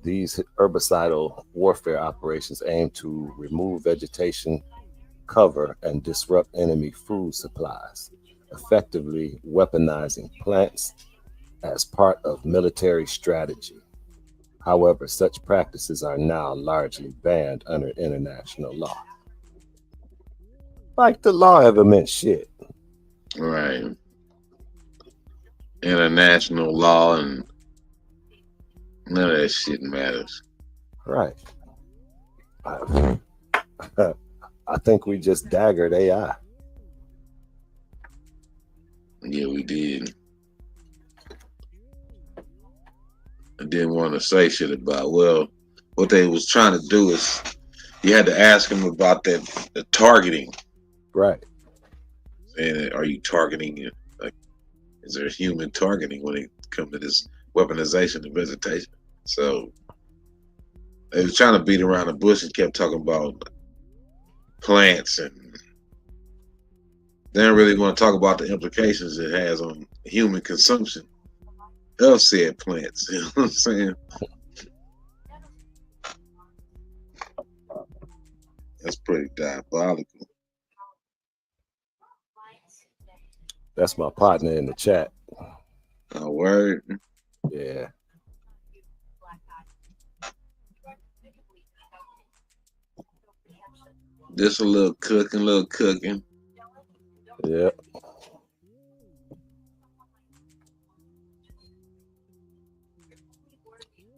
These herbicidal warfare operations aim to remove vegetation cover and disrupt enemy food supplies, effectively weaponizing plants as part of military strategy. However, such practices are now largely banned under international law. Like the law ever meant shit. Right. International law and none of that shit matters. Right. I, I think we just daggered AI. Yeah, we did. I didn't want to say shit about. Well, what they was trying to do is you had to ask them about the targeting. Right. And are you targeting it? Like, is there human targeting when it comes to this weaponization of vegetation? So they was trying to beat around the bush and kept talking about plants, and they don't really want to talk about the implications it has on human consumption of said plants. You know what I'm saying? That's pretty diabolical. That's my partner in the chat. Oh, word. Yeah. Just a little cooking. Yeah.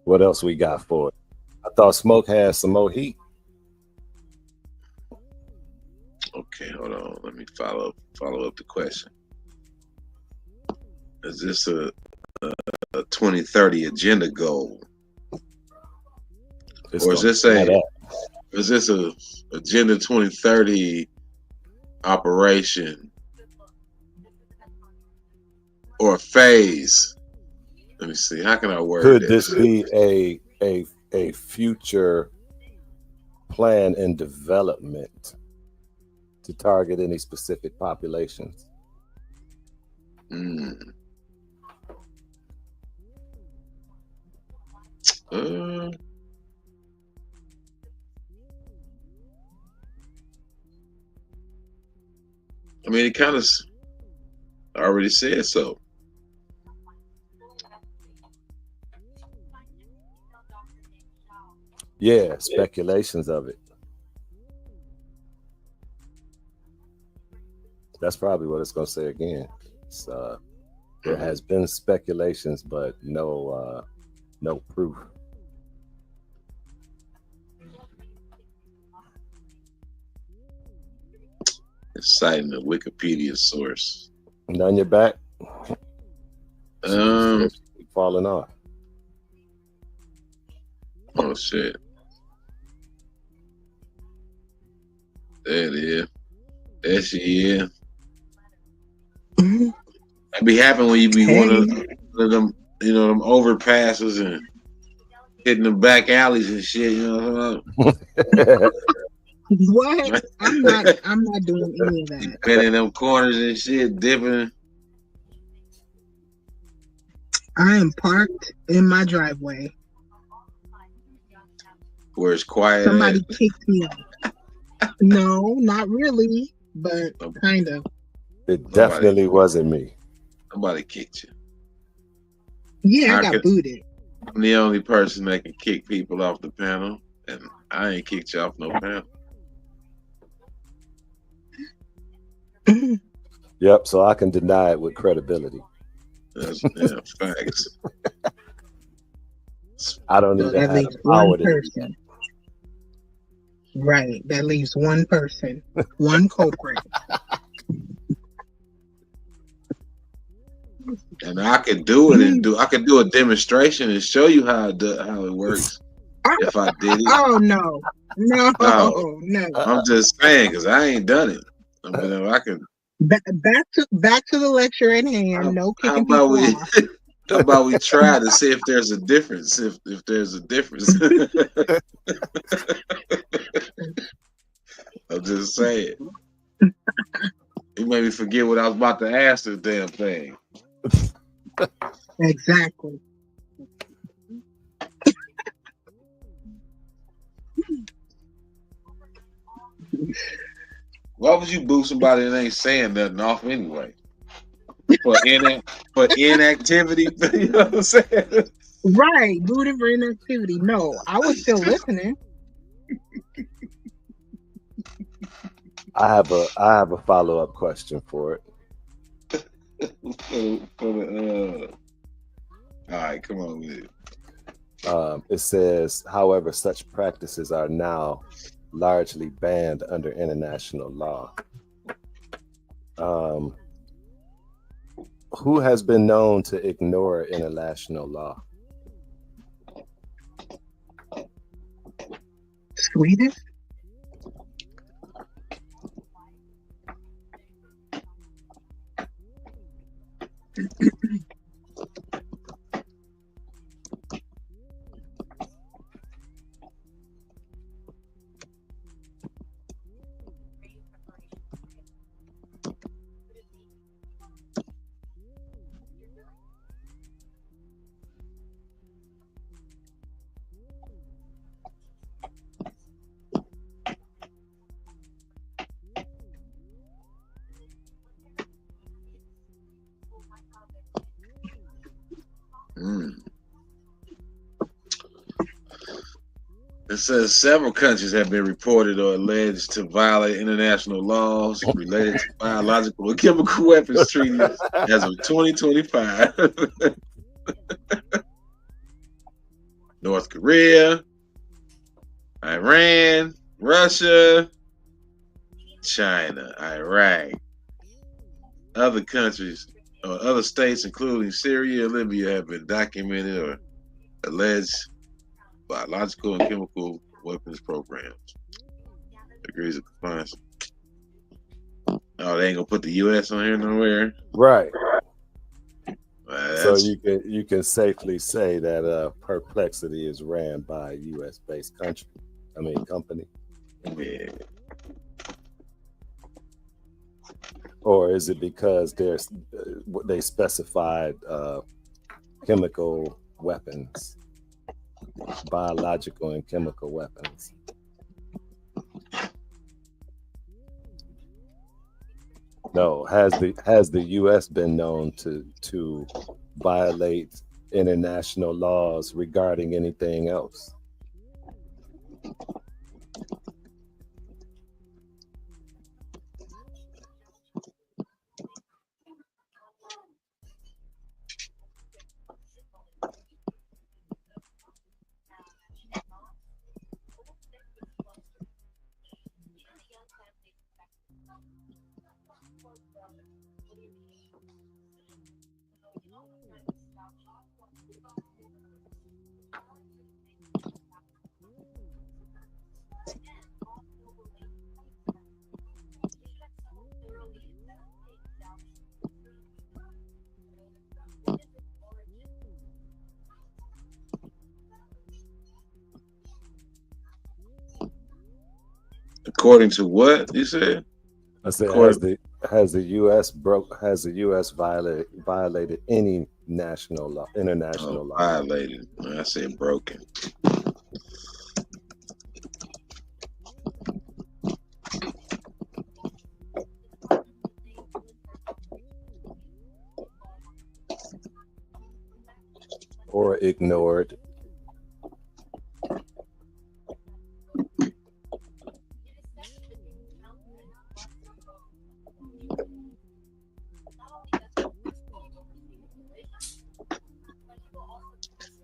What else we got for it? I thought Smoke had some more heat. Okay, hold on. Let me follow up the question. Is this a 2030 agenda goal? It's Or is gonna this add a up. Is this a Agenda 2030 operation or a phase? Let me see. How can I word Could this? this be a future plan and development to target any specific populations? Mm. I mean, it kind of already said so. Yeah, speculations of it. That's probably what it's going to say again. It's, there has been speculations, but no proof. It's citing the Wikipedia source. None your back. Falling off. Oh shit. There it is. There she is. That be happening when you be one of them, you know, them overpasses and hitting the back alleys and shit. You know what What? I'm not doing any of that. Been in them corners and shit, dipping. I am parked in my driveway. Where it's quiet. Somebody kicked me out. No, not really, but kind of. It definitely wasn't me. Somebody kicked you. Yeah, I got booted. I'm the only person that can kick people off the panel, and I ain't kicked you off no panel. Yep, so I can deny it with credibility. That's facts. I don't even have the power to do that. Right, that leaves one person, one culprit. And I could do it and I could do a demonstration and show you how it works. If I did it. Oh no. I'm just saying because I ain't done it. I mean, I can. Back to the lecture at hand. No kicking people off. How about we try to see if there's a difference? If there's a difference. I'm just saying. You made me forget what I was about to ask the damn thing. Exactly. Why would you boo somebody that ain't saying nothing off anyway? For inactivity? You know what I'm saying? Right, booted for inactivity. No, I was still listening. I have a follow-up question for it. All right, come on with it. It says, however, such practices are now largely banned under international law. Who has been known to ignore international law? Sweden? It says several countries have been reported or alleged to violate international laws related to biological and chemical weapons treaties as of 2025. North Korea, Iran, Russia, China, Iraq. Other countries or other states, including Syria and Libya, have been documented or alleged biological and chemical weapons programs. degrees of compliance. Oh, they ain't gonna put the U.S. on here nowhere. Right. So That's you can safely say that Perplexity is ran by a U.S. based company. yeah. Or is it because they specified chemical weapons, biological and chemical weapons? No, has the U.S. been known to violate international laws regarding anything else? According to what you said? I said, According, has the U.S. violated any international law? violated. I said broken. Or ignored?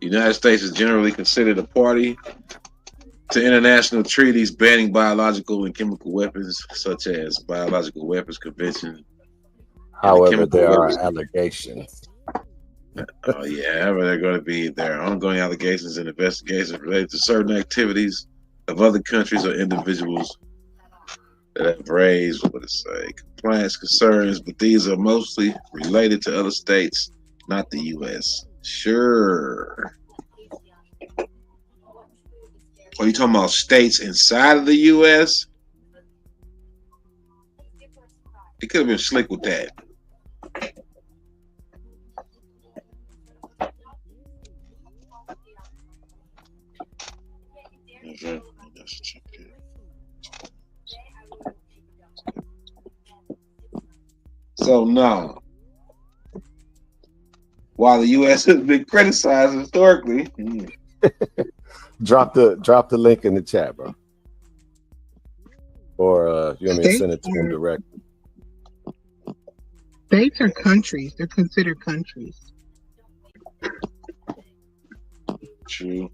The United States is generally considered a party to international treaties banning biological and chemical weapons, such as Biological Weapons Convention and the However, Chemical there are Weapons. allegations. Oh yeah, however, they're going to be there are ongoing allegations and investigations related to certain activities of other countries or individuals that have raised compliance concerns, but these are mostly related to other states, not the U.S. Sure. Are you talking about states inside of the U.S.? It could have been slick with that. So no. While the U.S. has been criticized historically, Drop the link in the chat, bro. Or you want me to send it to him directly? States are countries. They're considered countries. True.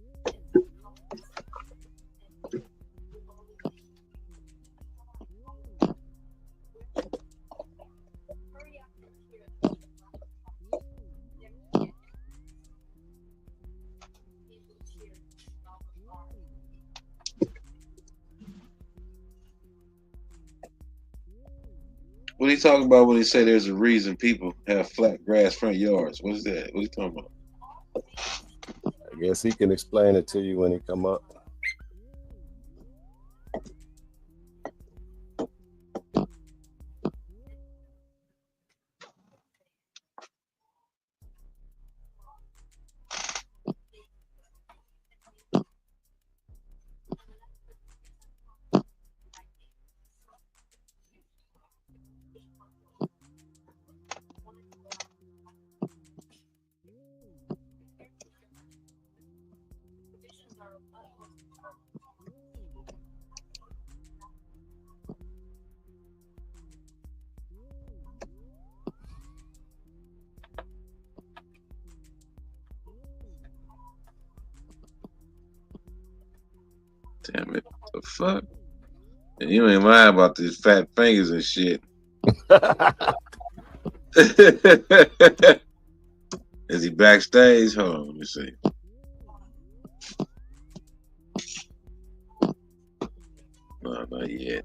What are you talking about when he say there's a reason people have flat grass front yards? What is that? What are you talking about? I guess he can explain it to you when he come up. Damn it. The fuck? And you ain't lying about these fat fingers and shit. Is he backstage? Hold on, let me see. No, not yet.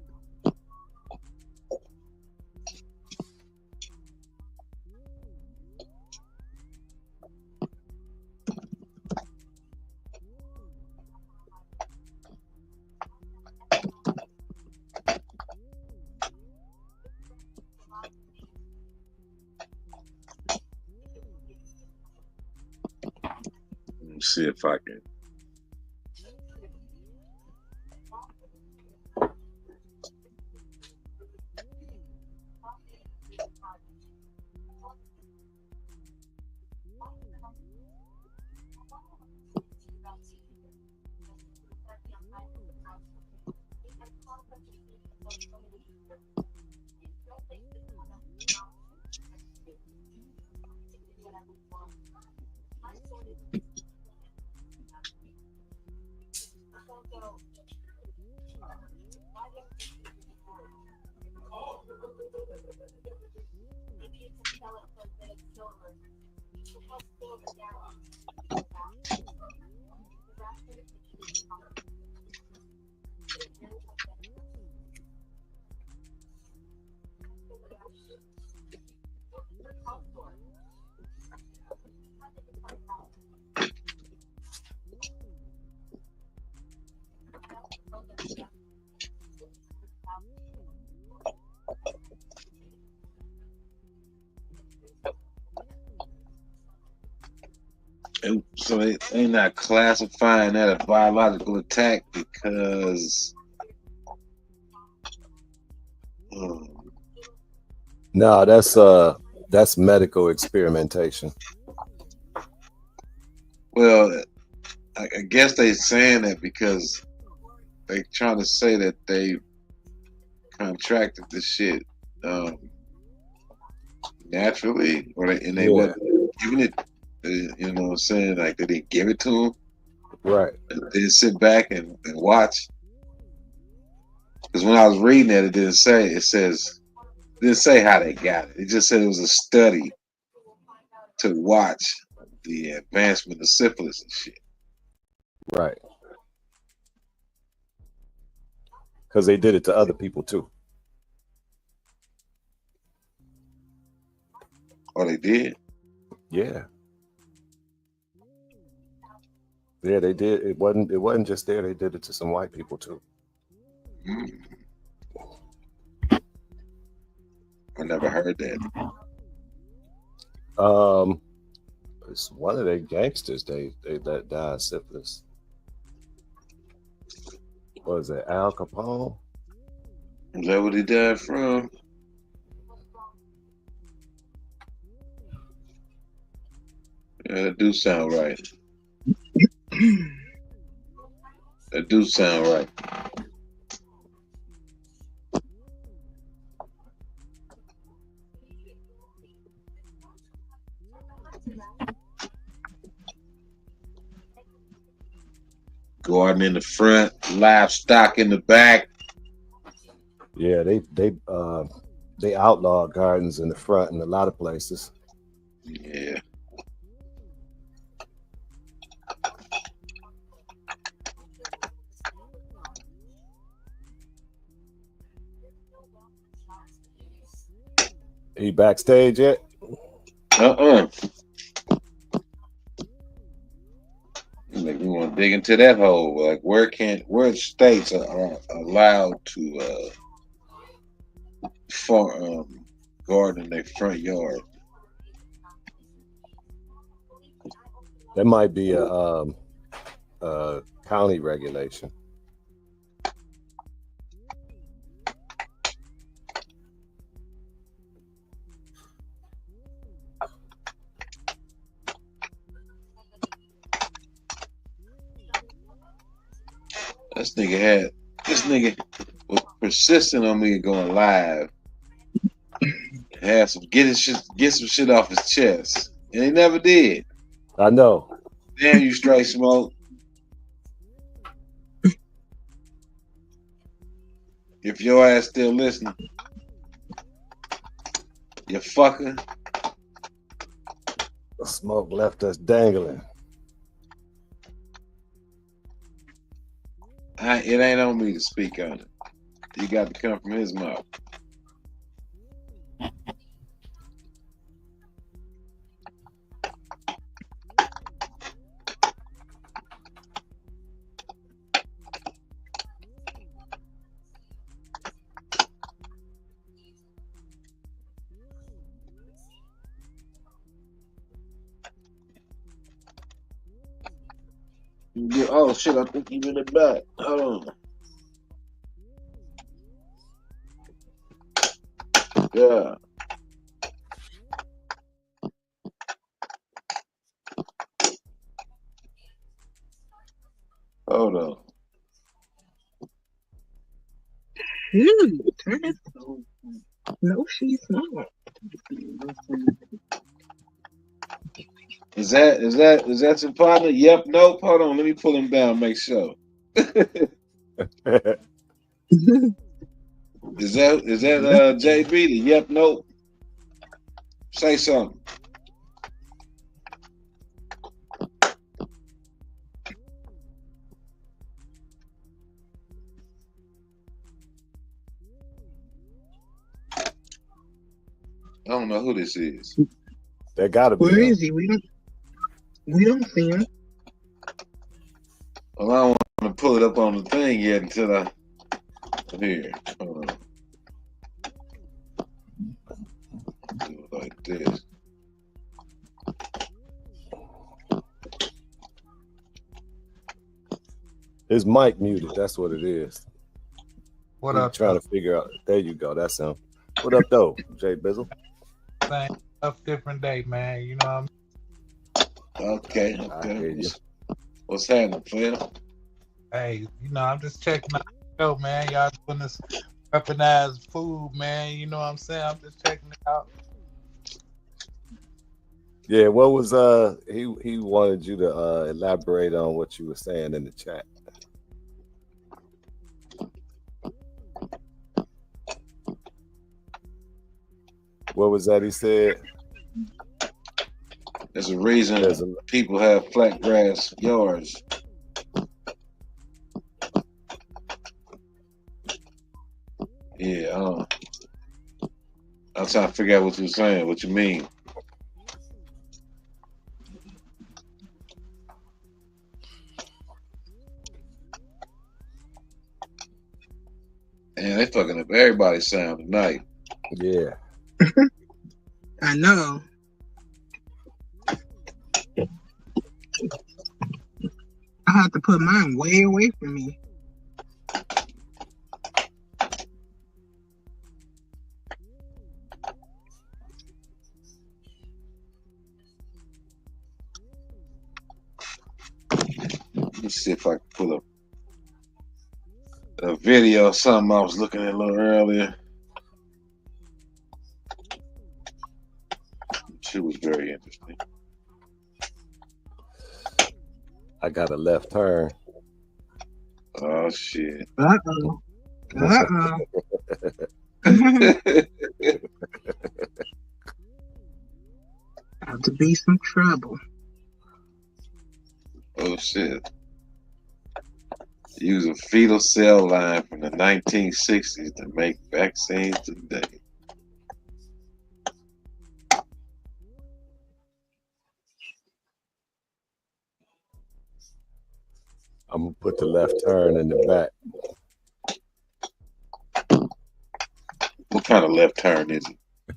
Let me see if I can. So they not classifying that a biological attack because no, that's medical experimentation. well, I guess they saying that because they trying to say that they contracted the shit naturally, or they wasn't giving it. You know what I'm saying? Like they didn't give it to them. Right. They didn't sit back and watch. Because when I was reading it, it didn't say. It didn't say how they got it. It just said it was a study to watch the advancement of syphilis and shit. Right. Because they did it to other people too. Oh, they did? Yeah. Yeah, they did. It wasn't just there. They did it to some white people too. I never heard that. It's one of their gangsters. They that died of syphilis. What was it? Al Capone? Is that what he died from? Yeah, that do sound right. That do sound right. Garden in the front, livestock in the back. Yeah, they outlawed gardens in the front in a lot of places. Yeah. Are you backstage yet? Like we want to dig into that hole. Like where states are allowed to garden in their front yard? That might be a county regulation. This nigga was persistent on me going live. Get some shit off his chest, and he never did. I know. Damn you, Straight Smoke. If your ass still listening, you fucker. The smoke left us dangling. It ain't on me to speak on it. You got to come from his mouth. Yeah, oh shit, I think he's in the back. Hold on. Yeah. Hold on. Turn it. No, she's not. Is that your partner? Yep, nope. Hold on, let me pull him down, make sure. Is that JB? The yep, nope. Say something. I don't know who this is. That gotta be. Where is he? We don't see him. Well, I don't want to pull it up on the thing yet until I here. Hold on. Do it like this. His mic muted. That's what it is. What He's up? trying to figure out. There you go. That's him. What up, though, Jay Bizzle? Man, tough different day, man. You know what I mean? Okay. I hear you. What's happening, Phil? Hey, you know, I'm just checking out the show, man. Y'all doing this weaponized food, man. You know what I'm saying? I'm just checking it out. Yeah, what was he wanted you to elaborate on what you were saying in the chat. What was that he said? There's a reason people have flat grass yards. Yeah, I'm trying to figure out what you're saying, what you mean. Man, they fucking up everybody's sound tonight. Yeah. I know. I have to put mine way away from me. Let's see if I can pull up a video or something I was looking at a little earlier. She was very interesting. I got a left turn. Oh shit. Uh-oh. Uh-oh. About to be some trouble. Oh shit. Use a fetal cell line from the 1960s to make vaccines today. I'm gonna put the left turn in the back. What kind of left turn is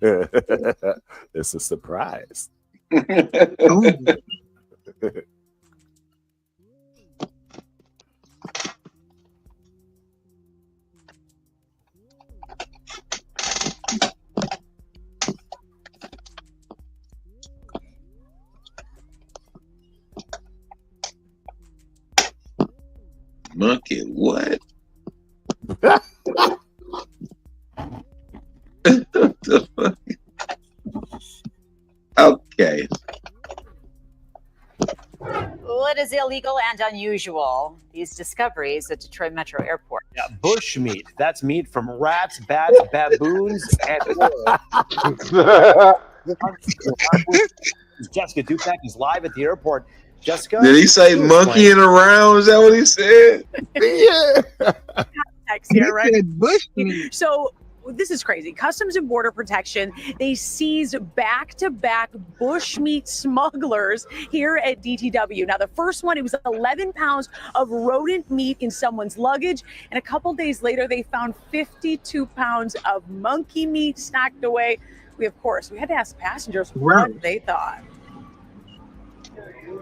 it? It's a surprise. Monkey, what? Okay. What is illegal and unusual? These discoveries at Detroit Metro Airport. Yeah, bush meat. That's meat from rats, bats, baboons, and Jessica Dupac is live at the airport. Jessica, did he say monkeying around? Is that what he said? Yeah. text here, right? Bush meat. So this is crazy. Customs and Border Protection, they seized back-to-back bushmeat smugglers here at DTW. Now, the first one, it was 11 pounds of rodent meat in someone's luggage. And a couple days later, they found 52 pounds of monkey meat stacked away. We had to ask passengers what they thought.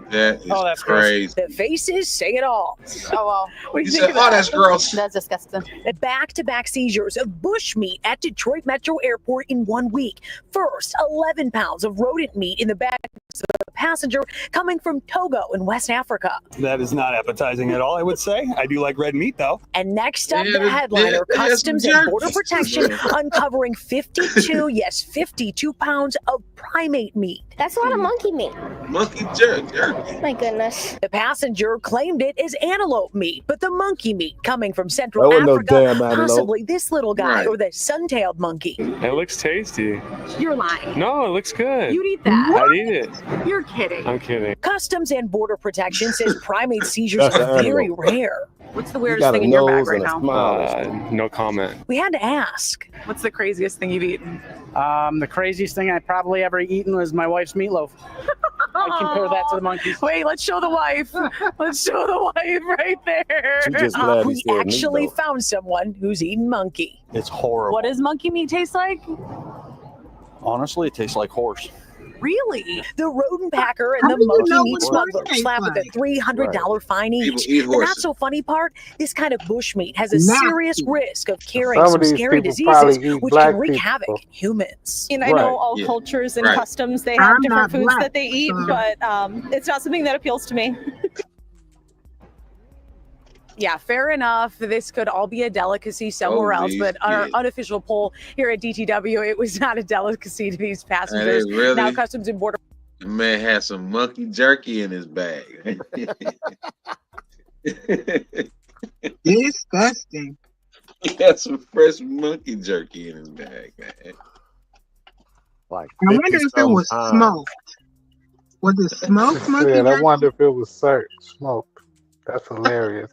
That is crazy. The faces say it all. Oh, well. What do You you said, think of that? that's gross. That's disgusting. Back-to-back seizures of bushmeat at Detroit Metro Airport in 1 week. First, 11 pounds of rodent meat in the bags of a passenger coming from Togo in West Africa. That is not appetizing at all, I would say. I do like red meat, though. And next up, the headliner, Customs and Border Protection uncovering 52 pounds of primate meat. That's a lot of monkey meat. Monkey jerky. My goodness. The passenger claimed it as antelope meat, but the monkey meat coming from Central That wasn't no Africa, damn antelope. possibly this little guy Right. or the sun-tailed monkey. It looks tasty. You're lying. No, it looks good. You'd eat that. I'd eat it. You're kidding. I'm kidding. Customs and Border Protection says primate seizures That's are an very animal. rare. What's the weirdest thing in your bag right now? No comment. We had to ask. What's the craziest thing you've eaten? The craziest thing I probably ever eaten was my wife's meatloaf. I compare that to the monkeys. Wait, let's show the wife. Let's show the wife right there. She just glad he We said actually meatloaf. found someone who's eaten monkey. It's horrible. What does monkey meat taste like? Honestly, it tastes like horse. Really? The rodent packer and How the do you monkey know meat what smuggler horse tastes slapped with a $300 fine People each. eat The not horses. so funny part, this kind of bushmeat has a Nasty. serious risk of carrying Some some of these scary people diseases, probably eat which black can wreak people. havoc in humans. And I know all cultures and customs, they have different foods that they eat, but it's not something that appeals to me. Yeah, fair enough. This could all be a delicacy somewhere else, Holy but our shit. unofficial poll here at DTW, it was not a delicacy to these passengers. really? Now, Customs and Border The man had some monkey jerky in his bag. Disgusting. He had some fresh monkey jerky in his bag, man. Like I wonder if it was smoked. Was it smoked monkey Yeah, I jerky? wonder if it was smoked. That's hilarious.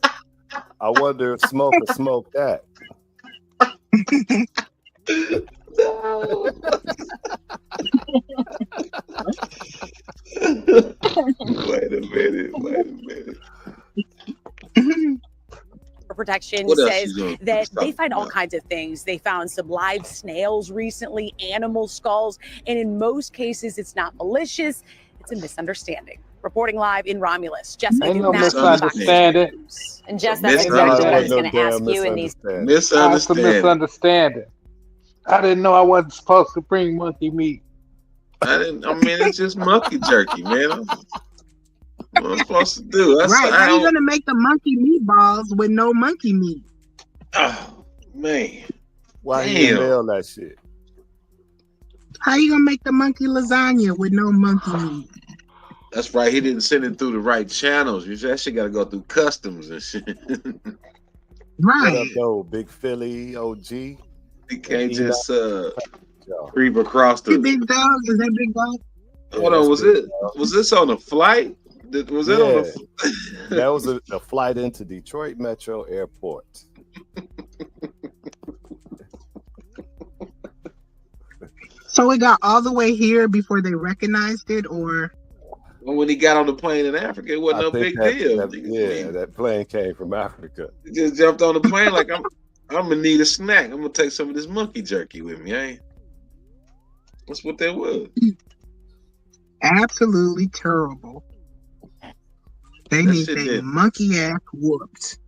I wonder if Smoker smoked that. Wait a minute. Protection What else says you gonna that stop they find all about? kinds of things. They found some live snails recently, animal skulls, and in most cases, it's not malicious. It's a misunderstanding. Reporting live in Romulus, Jessica Ain't no Newmaster, misunderstanding. And Jess, that's exactly what I was going to ask you in these. That's a misunderstanding. I didn't know I wasn't supposed to bring monkey meat. I mean, it's just monkey jerky, man. What am I supposed to do? That's Right. How you gonna make the monkey meatballs with no monkey meat? Oh man. Why he Damn. nail that shit? How you gonna make the monkey lasagna with no monkey meat? That's right. He didn't send it through the right channels. You that shit got to go through customs and shit. What up, though? Big Philly OG. He can't just creep across the. Big dog? Is that big dog? Hold on, was this on a flight? Was it on a? That was a flight into Detroit Metro Airport. So it got all the way here before they recognized it, or When he got on the plane in Africa, it wasn't no big deal. That plane came from Africa. He just jumped on the plane like I'm gonna need a snack. I'm gonna take some of this monkey jerky with me. That's what that was. absolutely terrible. They That need shit their did. monkey ass whooped.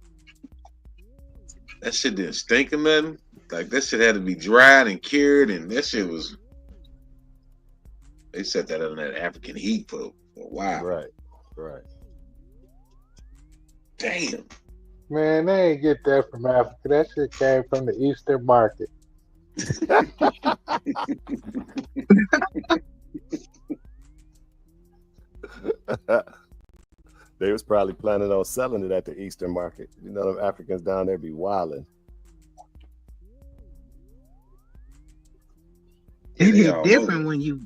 That shit didn't stink or nothing. Like that shit had to be dried and cured, and that shit was. They set that in that African heat for a while. Right. Damn. Man, they ain't get that from Africa. That shit came from the Eastern market. They was probably planning on selling it at the Eastern market. You know, them Africans down there be wilding. It they is all different when you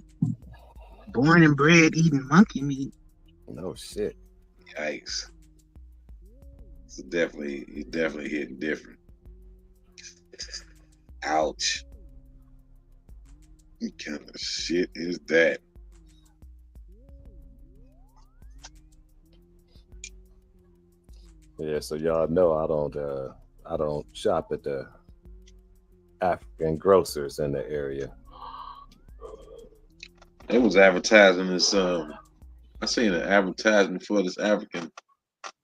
born and bred eating monkey meat. No shit. Yikes. It's definitely hitting different. Ouch. What kind of shit is that? Yeah, so y'all know I don't shop at the African grocers in the area. It was advertising this. I seen an advertisement for this African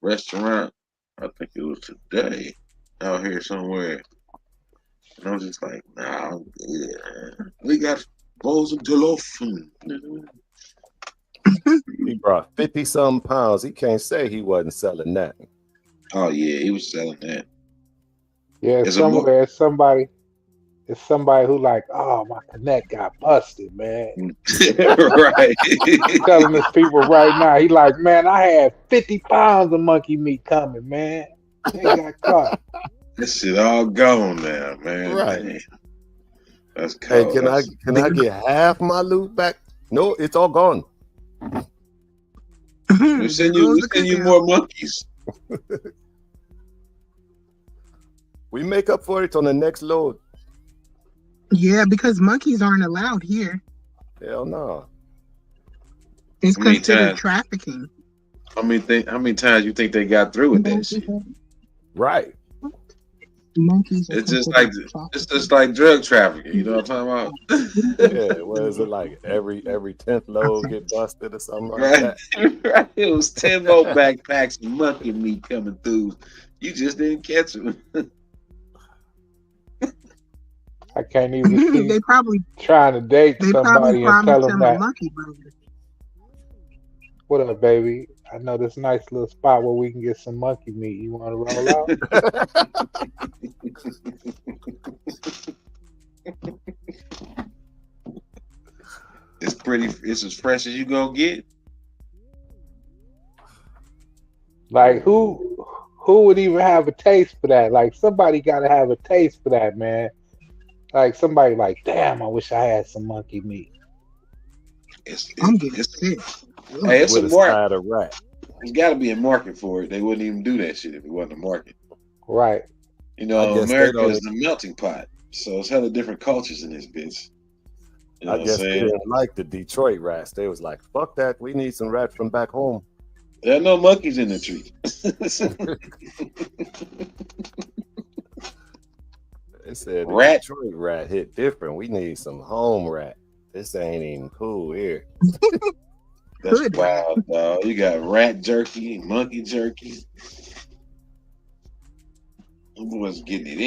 restaurant. I think it was today out here somewhere. And I was just like, nah, yeah. We got bowls of jollof. He brought 50-something pounds. He can't say he wasn't selling that. Oh yeah, he was selling that. Yeah, It's somewhere it's somebody who like, oh, my connect got busted, man. right. Telling this people right now, he like, man, I had 50 pounds of monkey meat coming, man. They got caught. This shit all gone now, man. Right. Damn. That's Hey, cold. can I get half my loot back? No, it's all gone. We send you more monkeys. We make up for it on the next load. Yeah, because monkeys aren't allowed here. Hell no. It's How many considered times? trafficking. How many times you think they got through with that shit? Right. Monkeys. It's just like drug trafficking. You know what I'm talking about? Yeah. What is it like? Every 10th load get busted or something like Right. that. Right. It was 10 more backpacks of monkey meat coming through. You just didn't catch them. I can't even see They probably trying to date somebody and tell them him that. a monkey burger. What up, baby? I know this nice little spot where we can get some monkey meat. You want to roll out? It's as fresh as you gonna get. Like who would even have a taste for that? Like somebody got to have a taste for that, man. Like somebody like, damn, I wish I had some monkey meat. I'm getting sick. Hey, it's a With market. side of rat. There's got to be a market for it. They wouldn't even do that shit if it wasn't a market. Right. You know, I guess they America don't- is a melting pot, so it's hella different cultures in this bitch. You know I what guess I'm they saying? didn't like the Detroit rats. They was like, fuck that. We need some rats from back home. There are no monkeys in the tree. They said the Rat. Detroit rat hit different. We need some home rat. This ain't even cool here. That's wild, dog. You got rat jerky, monkey jerky. Them boys getting it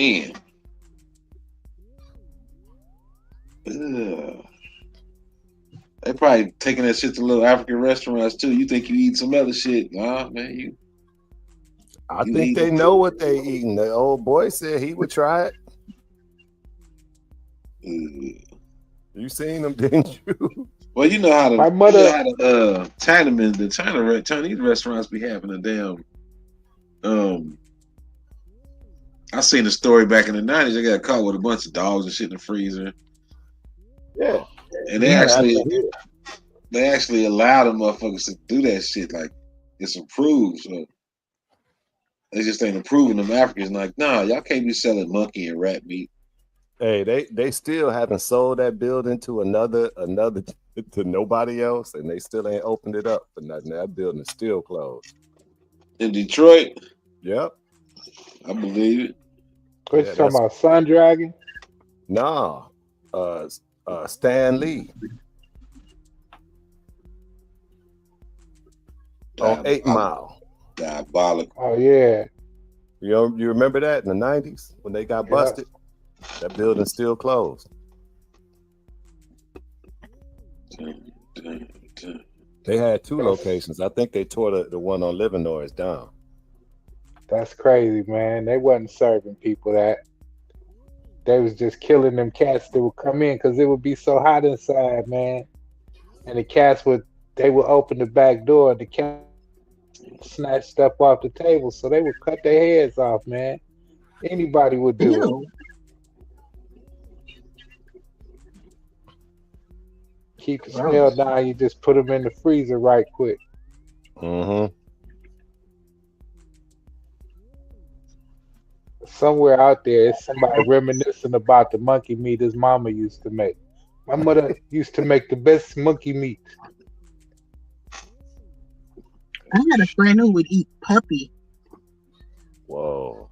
in. Ugh. They probably taking that shit to little African restaurants too. You think you eat some other shit? Nah, man. I You think eat they it. know what they eating. The old boy said he would try it. You seen them, didn't you? Well, you know how the My mother- you know how the Chinese restaurants be having a damn. I seen a story back in the 90s. They got caught with a bunch of dogs and shit in the freezer. Yeah. And they actually allow the motherfuckers to do that shit. Like it's approved. So they just ain't approving them Africans. Like, nah, y'all can't be selling monkey and rat meat. Hey, they still haven't sold that building to another to nobody else, and they still ain't opened it up for nothing. That building is still closed. In Detroit? Yep. I believe it. What you talking about, Sun Dragon? Nah. Stan Lee. On 8 Mile. Diabolical. Oh yeah. You remember that in the 90s when they got busted? That building's still closed. They had 2 locations. I think they tore the one on Livernois down. That's crazy, man. They wasn't serving people that. They was just killing them cats that would come in because it would be so hot inside, man. And the cats would open the back door and the cat snatch stuff off the table, so they would cut their heads off, man. Anybody would do it. Keep the smell down. You just put them in the freezer right quick. Mm-hmm. Somewhere out there, it's somebody reminiscing about the monkey meat his mama used to make. My mother used to make the best monkey meat. I had a friend who would eat puppy. Whoa.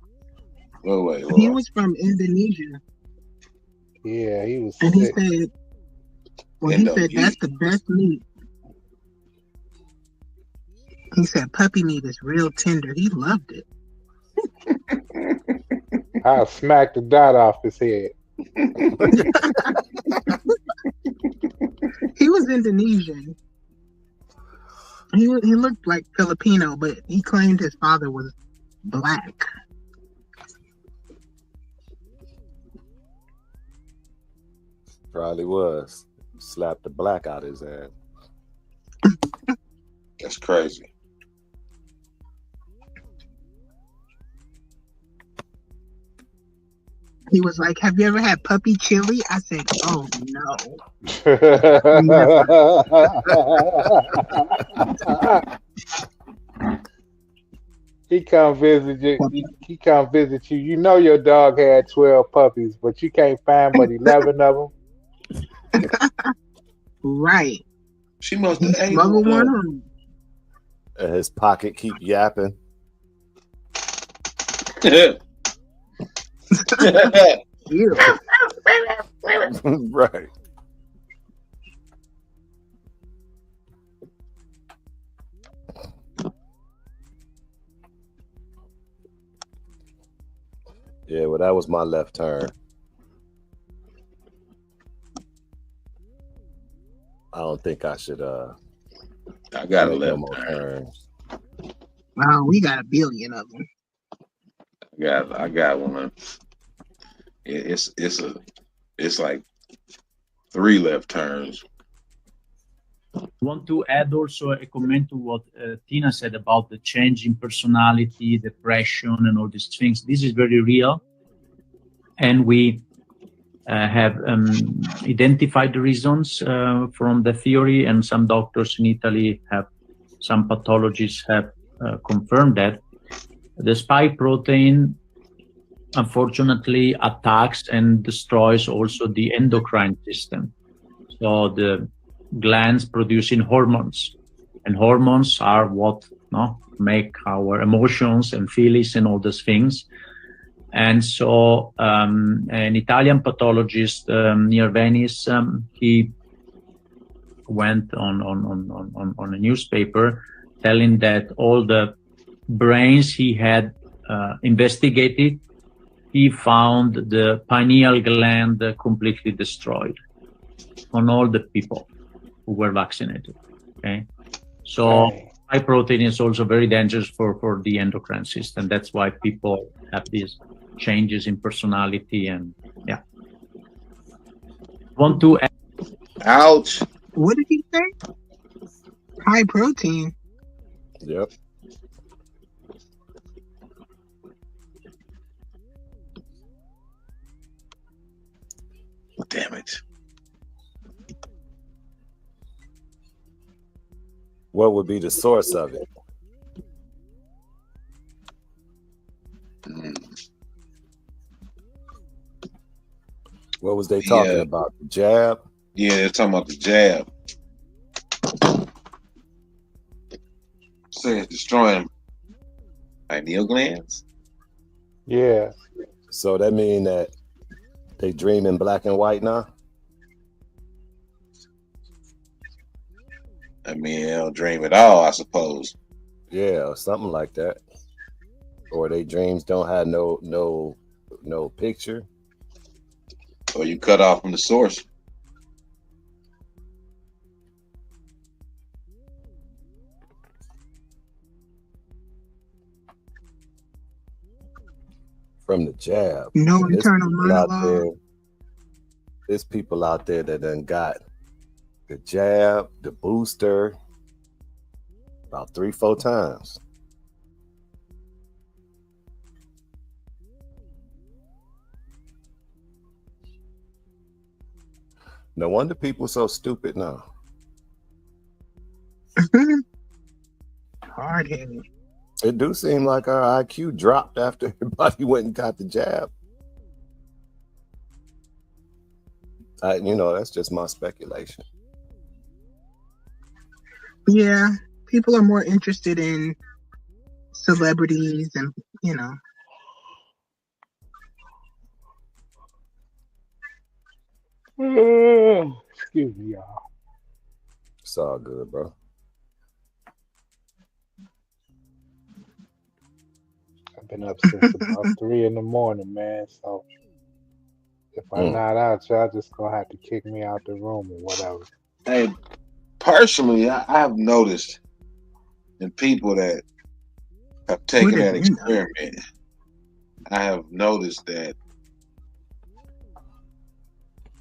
Wait. He was from Indonesia, Yeah, he was and he sick. said, he said that's the best meat. He said puppy meat is real tender. He loved it. I'll smack the dot off his head. He was Indonesian. He looked like Filipino, but he claimed his father was black. Probably was. Slapped the black out his ass. That's crazy. He was like, "Have you ever had puppy chili?" I said, "Oh no." He come visit you. He come visit you. You know your dog had 12 puppies, but you can't find but 11 of them. Right. She must have ate smuggled one one. home. And his pocket keep yapping. Right. Yeah, well, that was my left turn. I don't think I should I got a make no left more turn. turns. Wow, we got a billion of them. I got one. It's like 3 left turns. Want to add also a comment to what Tina said about the change in personality, depression, and all these things. This is very real, and we have identified the reasons from the theory, and some doctors in Italy some pathologists have confirmed that the spike protein unfortunately attacks and destroys also the endocrine system. So the glands producing hormones, and hormones are what make our emotions and feelings and all those things. And so an Italian pathologist near Venice, he went on a newspaper telling that all the brains he had investigated, he found the pineal gland completely destroyed on all the people who were vaccinated. Okay, so high protein is also very dangerous for the endocrine system. That's why people have these changes in personality, and want to add. Ouch. What did he say? High protein. Yep. Damn it. What would be the source of it? What was they talking about? The jab? Yeah, they're talking about the jab. So it's destroying pineal glands? Yeah. So that mean that they dream in black and white now? I mean, they don't dream at all, I suppose. Yeah, or something like that. Or they dreams don't have no picture. Or you cut off from the source. From the jab. No And internal monologue. There's people out there that done got the jab, the booster, about 3-4 times. No wonder people so stupid now. Hard-headed. It do seem like our IQ dropped after everybody went and got the jab. That's just my speculation. Yeah, people are more interested in celebrities and, Excuse me, y'all. It's all good, bro. I've been up since about 3 in the morning, man. So if I'm not out, y'all just gonna have to kick me out the room or whatever. Hey, personally, I have noticed in people that have taken that experiment, I have noticed that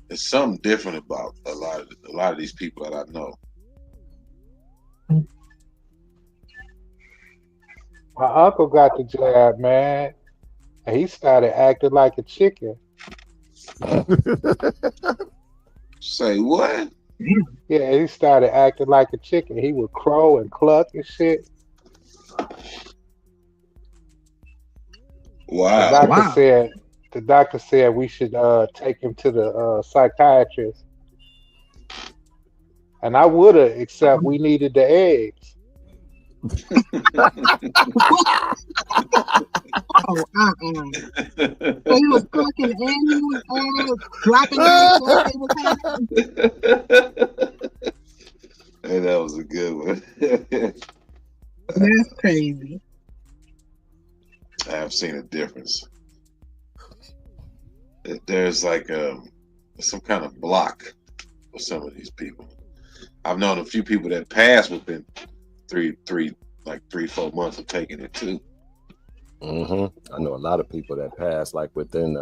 there's something different about a lot of these people that I know. My uncle got the jab, man, and he started acting like a chicken. Say what? Yeah, he started acting like a chicken. He would crow and cluck and shit. Wow. The doctor said we should take him to the psychiatrist. And I would have, except we needed the eggs. So he was clucking and he was dropping eggs like they was happening. Hey, that was a good one. That's crazy. I have seen a difference. There's like some kind of block with some of these people. I've known a few people that passed within 3-4 months of taking it too. I know a lot of people that passed like within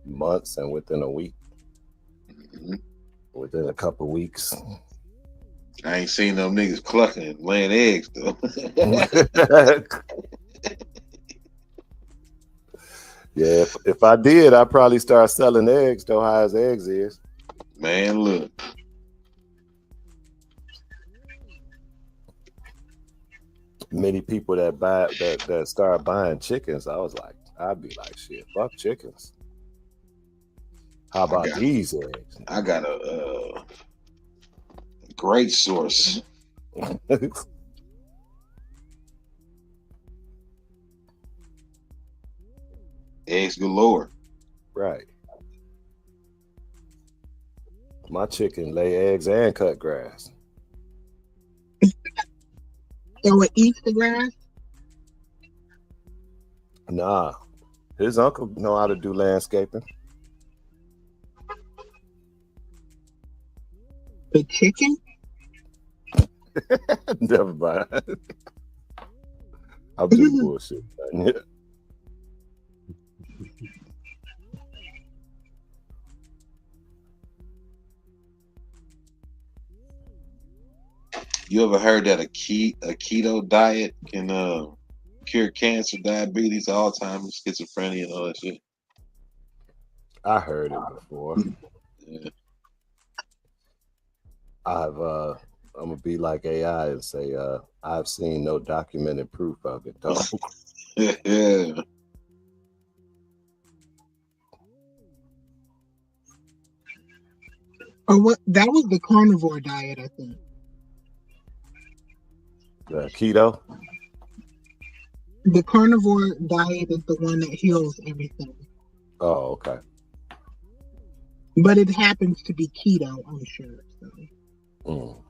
months and within a week, within a couple weeks. I ain't seen them niggas clucking and laying eggs though. Yeah, if I did, I'd probably start selling eggs. Though high as eggs is. Man, look. Many people that start buying chickens, I'd be like, shit, fuck chickens. How about these eggs? I got a great source. Eggs galore. Right. My chicken lay eggs and cut grass. They would eat the grass? Nah. His uncle know how to do landscaping. The chicken? Never mind. I'm just bullshit. You ever heard that a keto diet can cure cancer, diabetes, Alzheimer's, schizophrenia, and all that shit? I heard it before. Yeah. I'm gonna be like AI and say I've seen no documented proof of it though. Yeah. Or what? That was the carnivore diet, I think. Keto? The carnivore diet is the one that heals everything. Oh, okay. But it happens to be keto, I'm sure. So.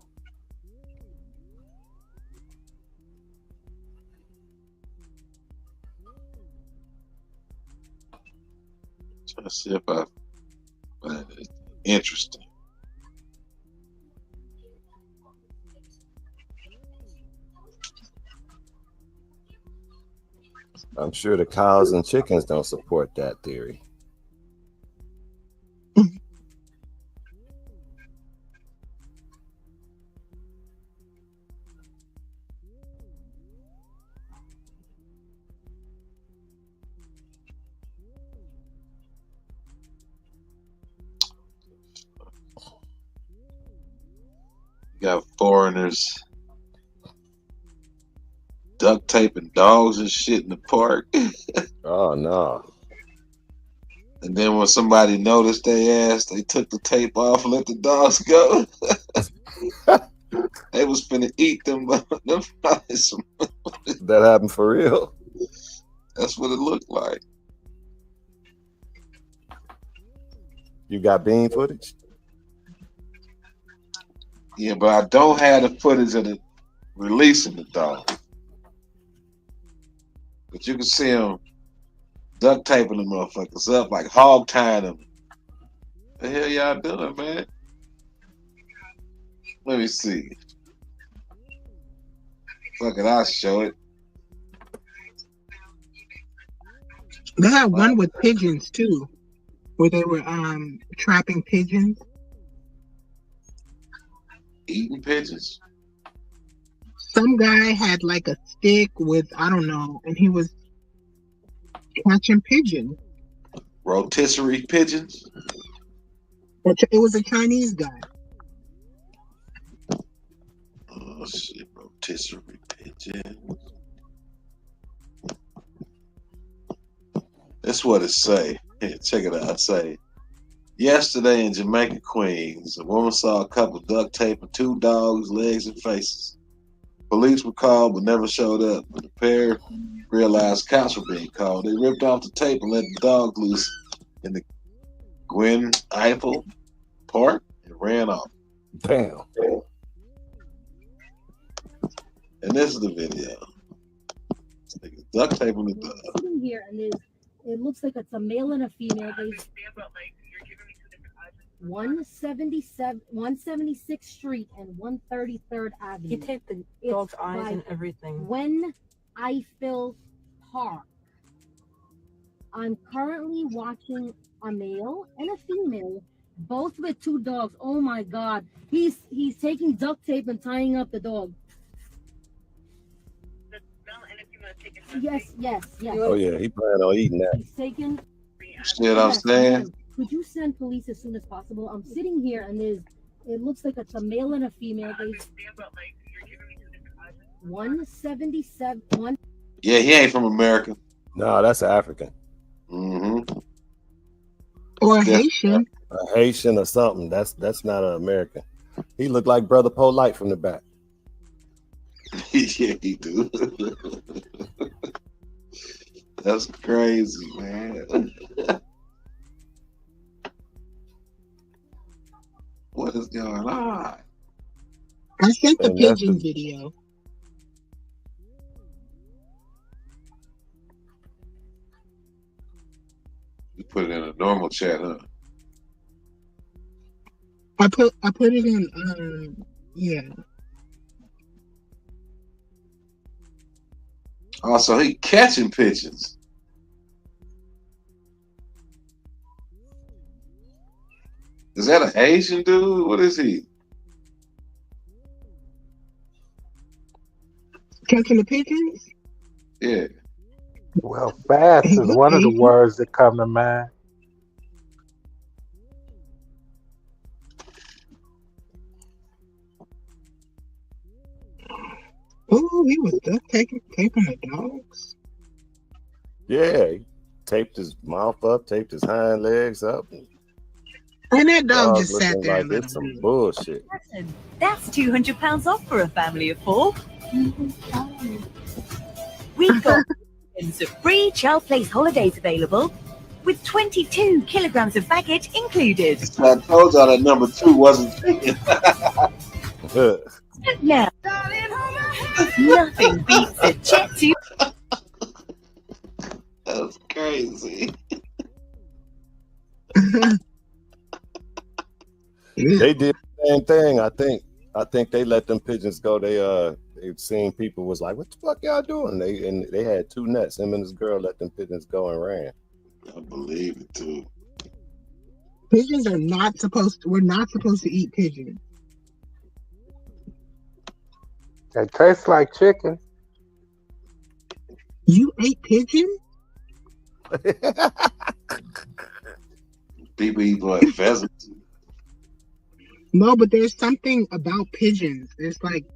Trying to see if I find it interesting. I'm sure the cows and chickens don't support that theory. You got foreigners duct taping dogs and shit in the park. Oh no. And then when somebody noticed they ass, they took the tape off and let the dogs go. They was finna eat them. That happened for real. That's what it looked like. You got bean footage? Yeah, but I don't have the footage of the releasing the dog. But you can see them duct taping the motherfuckers up, like hog tying them. The hell y'all doing, man? Let me see. Fuck it, I'll show it. They had one with pigeons too, where they were trapping pigeons. Eating pigeons? Some guy had like a stick with, I don't know, and he was catching pigeons. Rotisserie pigeons? It was a Chinese guy. Oh shit, rotisserie pigeons. That's what it say. Here, check it out. It say, yesterday in Jamaica, Queens, a woman saw a couple duct taping 2 dogs' legs and faces. Police were called but never showed up. When the pair realized cops were being called, they ripped off the tape and let the dog loose in the Gwen Eiffel Park and ran off. Damn. And this is the video. Duct tape on the dog. Sitting here and it looks like it's a male and a female. They 176th Street and 133rd Avenue. You take the dog's eyes and everything. Gwen Eiffel Park. I'm currently watching a male and a female, both with 2 dogs. Oh my God. He's taking duct tape and tying up the dog. Yes. Oh yeah, he planning on eating that. He's taking. See what I'm saying? Could you send police as soon as possible? I'm sitting here and it looks like it's a male and a female. They 177. Yeah, he ain't from America. No, that's African. Mm-hmm. Or a Haitian. A Haitian or something. That's not an American. He looked like Brother Polite from the back. Yeah, he do. That's crazy, man. What is going on? I sent the pigeon video. You put it in a normal chat, huh? I put it in yeah. Oh, so he catching pigeons. Is that an Asian dude? What is he? Catching the pigeons? Yeah. Well, fast is one of the words that come to mind. Oh, he was duct taping the dogs. Yeah, he taped his mouth up, taped his hind legs up. And that dog just sat there like and let it's some bullshit. That's £200 off for a family of 4. We've got free Child Place holidays available with 22 kilograms of baggage included. I told y'all that number 2 wasn't taken. Now, nothing beats a jet to. That's crazy. They did the same thing. I think they let them pigeons go. They seen people was like, "What the fuck y'all doing?" They had 2 nets. Him and his girl let them pigeons go and ran. I believe it too. Pigeons are not supposed to. We're not supposed to eat pigeons. They taste like chicken. You ate pigeon? People eat like pheasants. No, but there's something about pigeons. It's like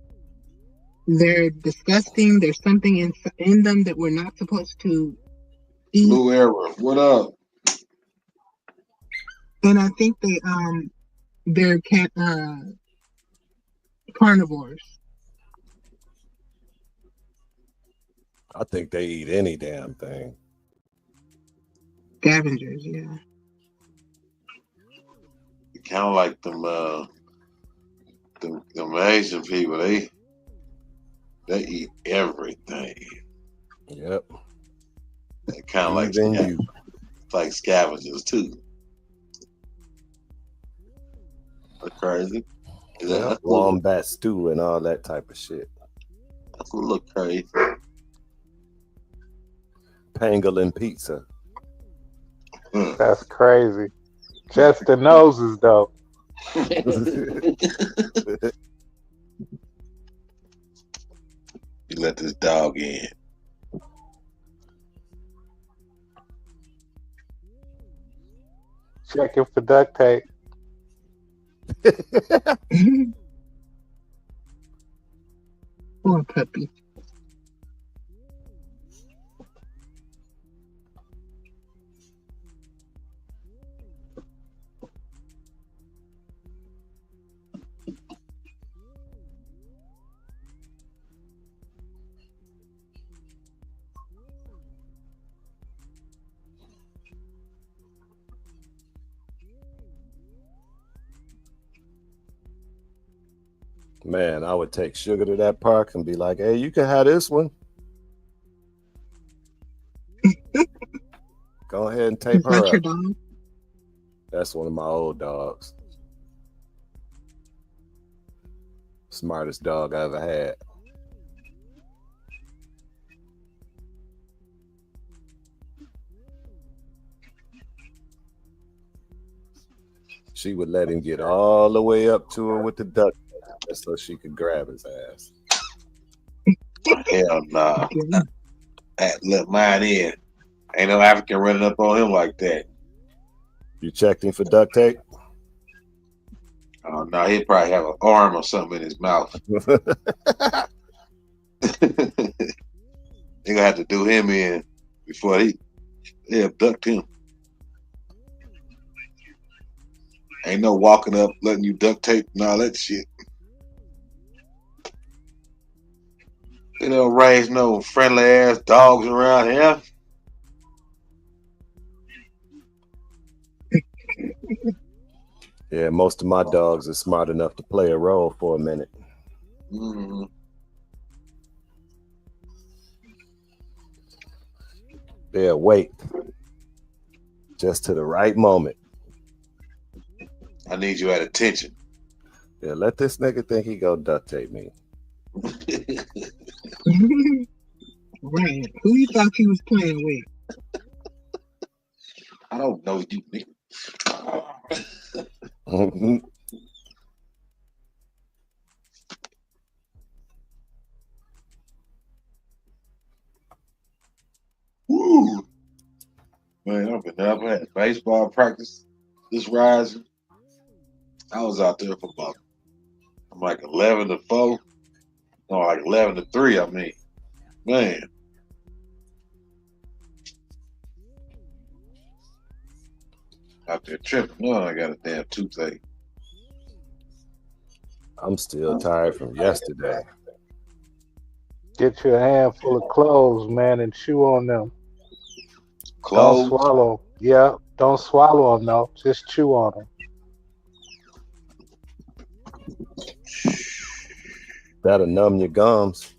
They're disgusting. There's something in them that we're not supposed to eat. Blue Arrow, what up? And I think they're carnivores. I think they eat any damn thing. Scavengers, yeah. Kind of like them Asian people. They eat everything. Yep. They kind of like scavengers too. That's crazy. Yeah, wombat stew and all that type of shit. That's a little crazy. Pangolin pizza. That's crazy. Just the noses, though. You let this dog in. Checking for duct tape. Poor puppy. Man, I would take Sugar to that park and be like, hey, you can have this one. Go ahead and tape her up. Dog? That's one of my old dogs. Smartest dog I ever had. She would let him get all the way up to her with the duck so she could grab his ass. Hell nah. Let mine in. Ain't no African running up on him like that. You checked him for duct tape? Oh no, he'd probably have an arm or something in his mouth. They gonna have to do him in before they abduct him. Ain't no walking up, letting you duct tape and all that shit. They don't raise no friendly ass dogs around here. Yeah, most of my dogs are smart enough to play a role for a minute. Mm-hmm. They'll wait just to the right moment. I need you at attention. Yeah, let this nigga think he go duct tape me. Right. Who you thought he was playing with? I don't know you, nigga. Woo! Man, I've been up at baseball practice this rising. I was out there for about like 11 to 4. No, like 11 to 3, I mean. Man. Out there tripping. No, I got a damn toothache. I'm still tired from yesterday. Get you a handful of cloves, man, and chew on them. Cloves? Don't swallow. Yeah, don't swallow them, though. Just chew on them. That'll numb your gums.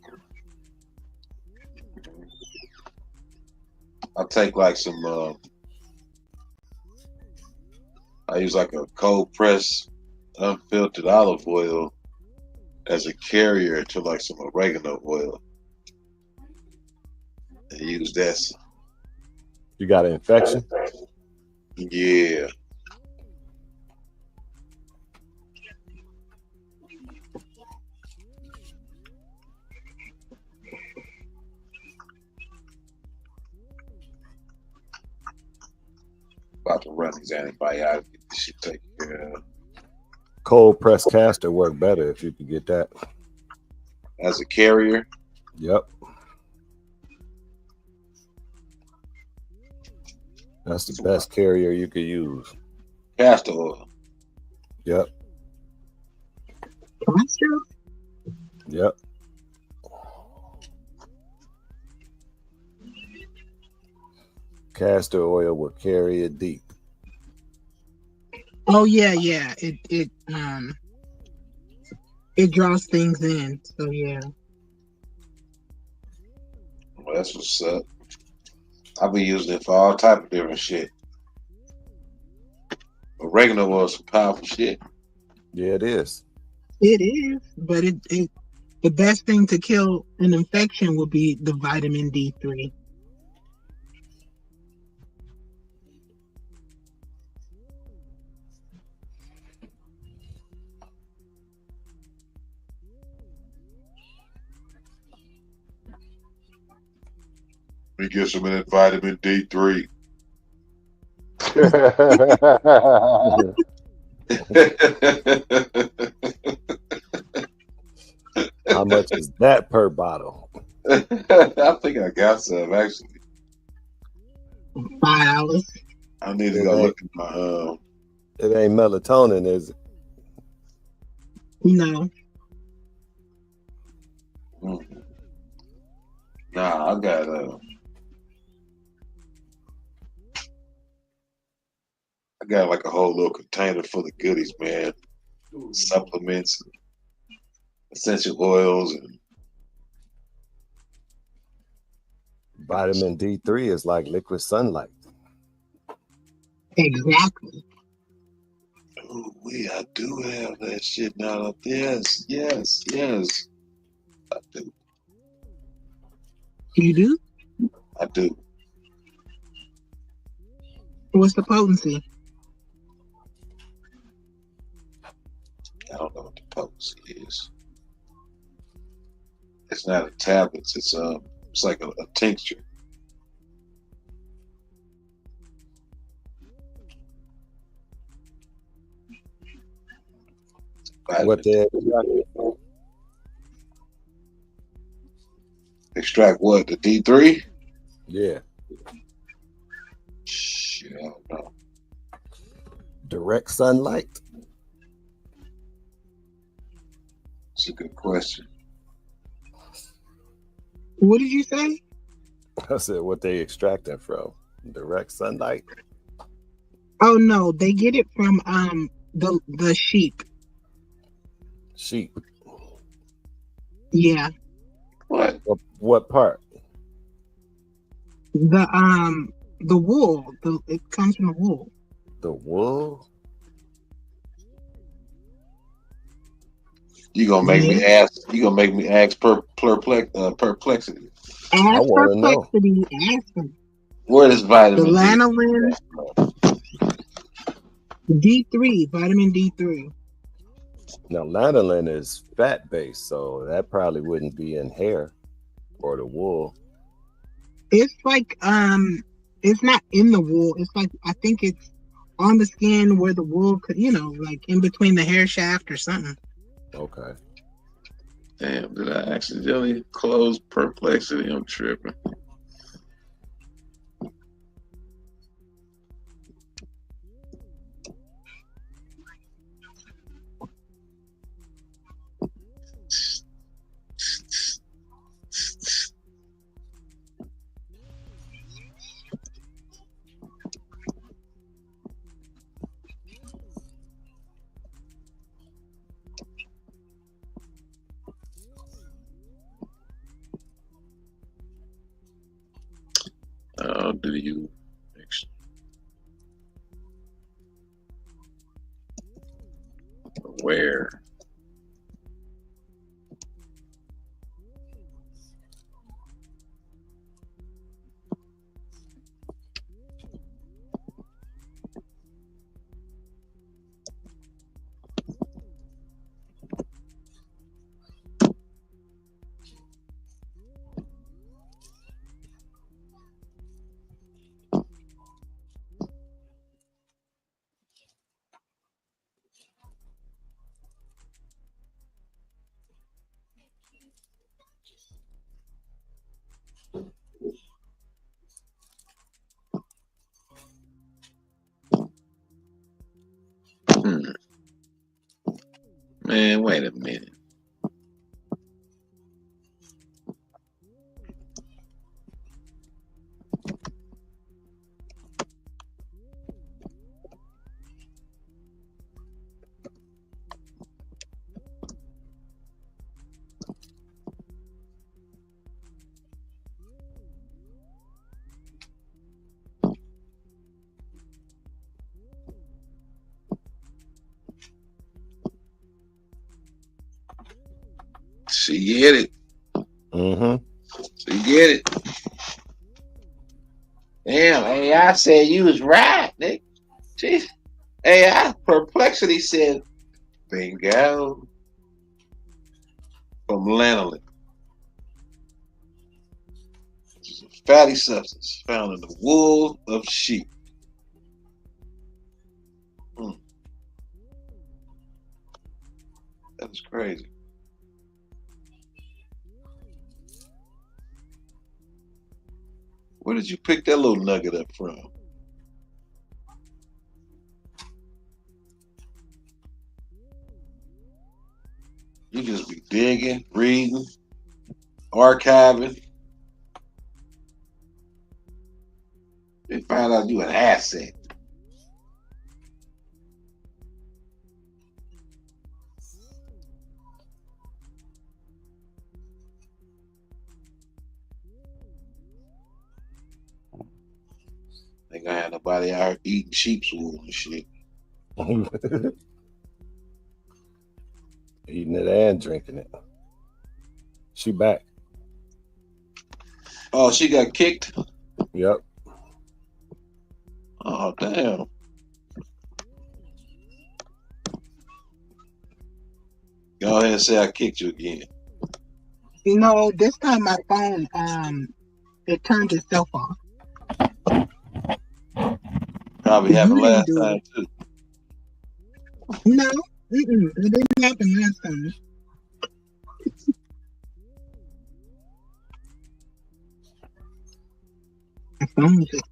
I take like some, I use like a cold press, unfiltered olive oil as a carrier to like some oregano oil. And use that. You got an infection? Yeah. About to run these antibiotics, get this shit taken care of. Cold pressed castor work better if you could get that. as a carrier. Yep. That's the best carrier you could use. Castor oil. Yep. Castor? Yep. Castor oil will carry it deep. Oh yeah. It draws things in. So yeah. Well, that's what's up. I've been using it for all type of different shit. Oregano oil is some powerful shit. Yeah, it is. It is, but it the best thing to kill an infection would be the vitamin D3. We get some of that vitamin D3. How much is that per bottle? I think I got some actually. $5. I need to go look at my It ain't melatonin, is it? No. Nah, I got like a whole little container full of goodies, man. Supplements, essential oils, and Vitamin D3 is like liquid sunlight. Exactly. oh, I do have that shit now. Yes. I do. You do? I do. What's the potency? I don't know what the potency is. It's not a tablets. It's like a tincture. What they extract what? The D3? Yeah. Shit, I don't know. Direct sunlight? It's a good question. What did you say? I said what they extracting from. Direct sunlight? Oh no, they get it from the sheep. Sheep. Yeah. What part? The wool. It comes from the wool. The wool? You gonna make me ask? You gonna make me ask perplexity? Ask perplexity. Ask them. Where is vitamin The lanolin. D3, vitamin D3. Now, lanolin is fat based, so that probably wouldn't be in hair or the wool. It's like it's not in the wool. It's like I think it's on the skin where the wool could, like in between the hair shaft or something. Okay. Damn, did I accidentally close perplexity? I'm tripping. How do you where? Man, wait a minute. She get it. Mm-hmm. She get it. Damn, AI said you was right, Nick. Jeez. AI Perplexity said, bingo. From lanolin. Which is a fatty substance found in the wool of sheep. That is crazy. Where did you pick that little nugget up from? You just be digging, reading, archiving. They find out you an asset. Ain't gonna have nobody out here eating sheep's wool and shit. Eating it and drinking it. She back. Oh, she got kicked? Yep. Oh, damn. Go ahead and say I kicked you again. You know, this time my phone, it turned itself off. Probably happened last time too. No, it didn't happen last time. My phone just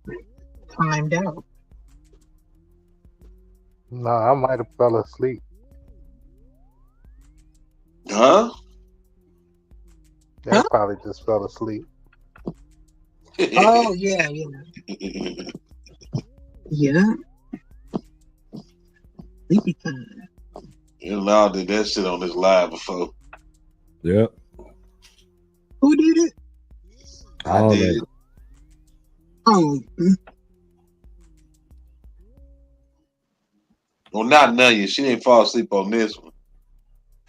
timed out. No, I might have fell asleep. Huh? I probably just fell asleep. Oh, yeah. Yeah. Sleepy time. You know, I did that shit on this live before. Yep. Who did it? I did. Oh. Well, not Nunya. She didn't fall asleep on this one.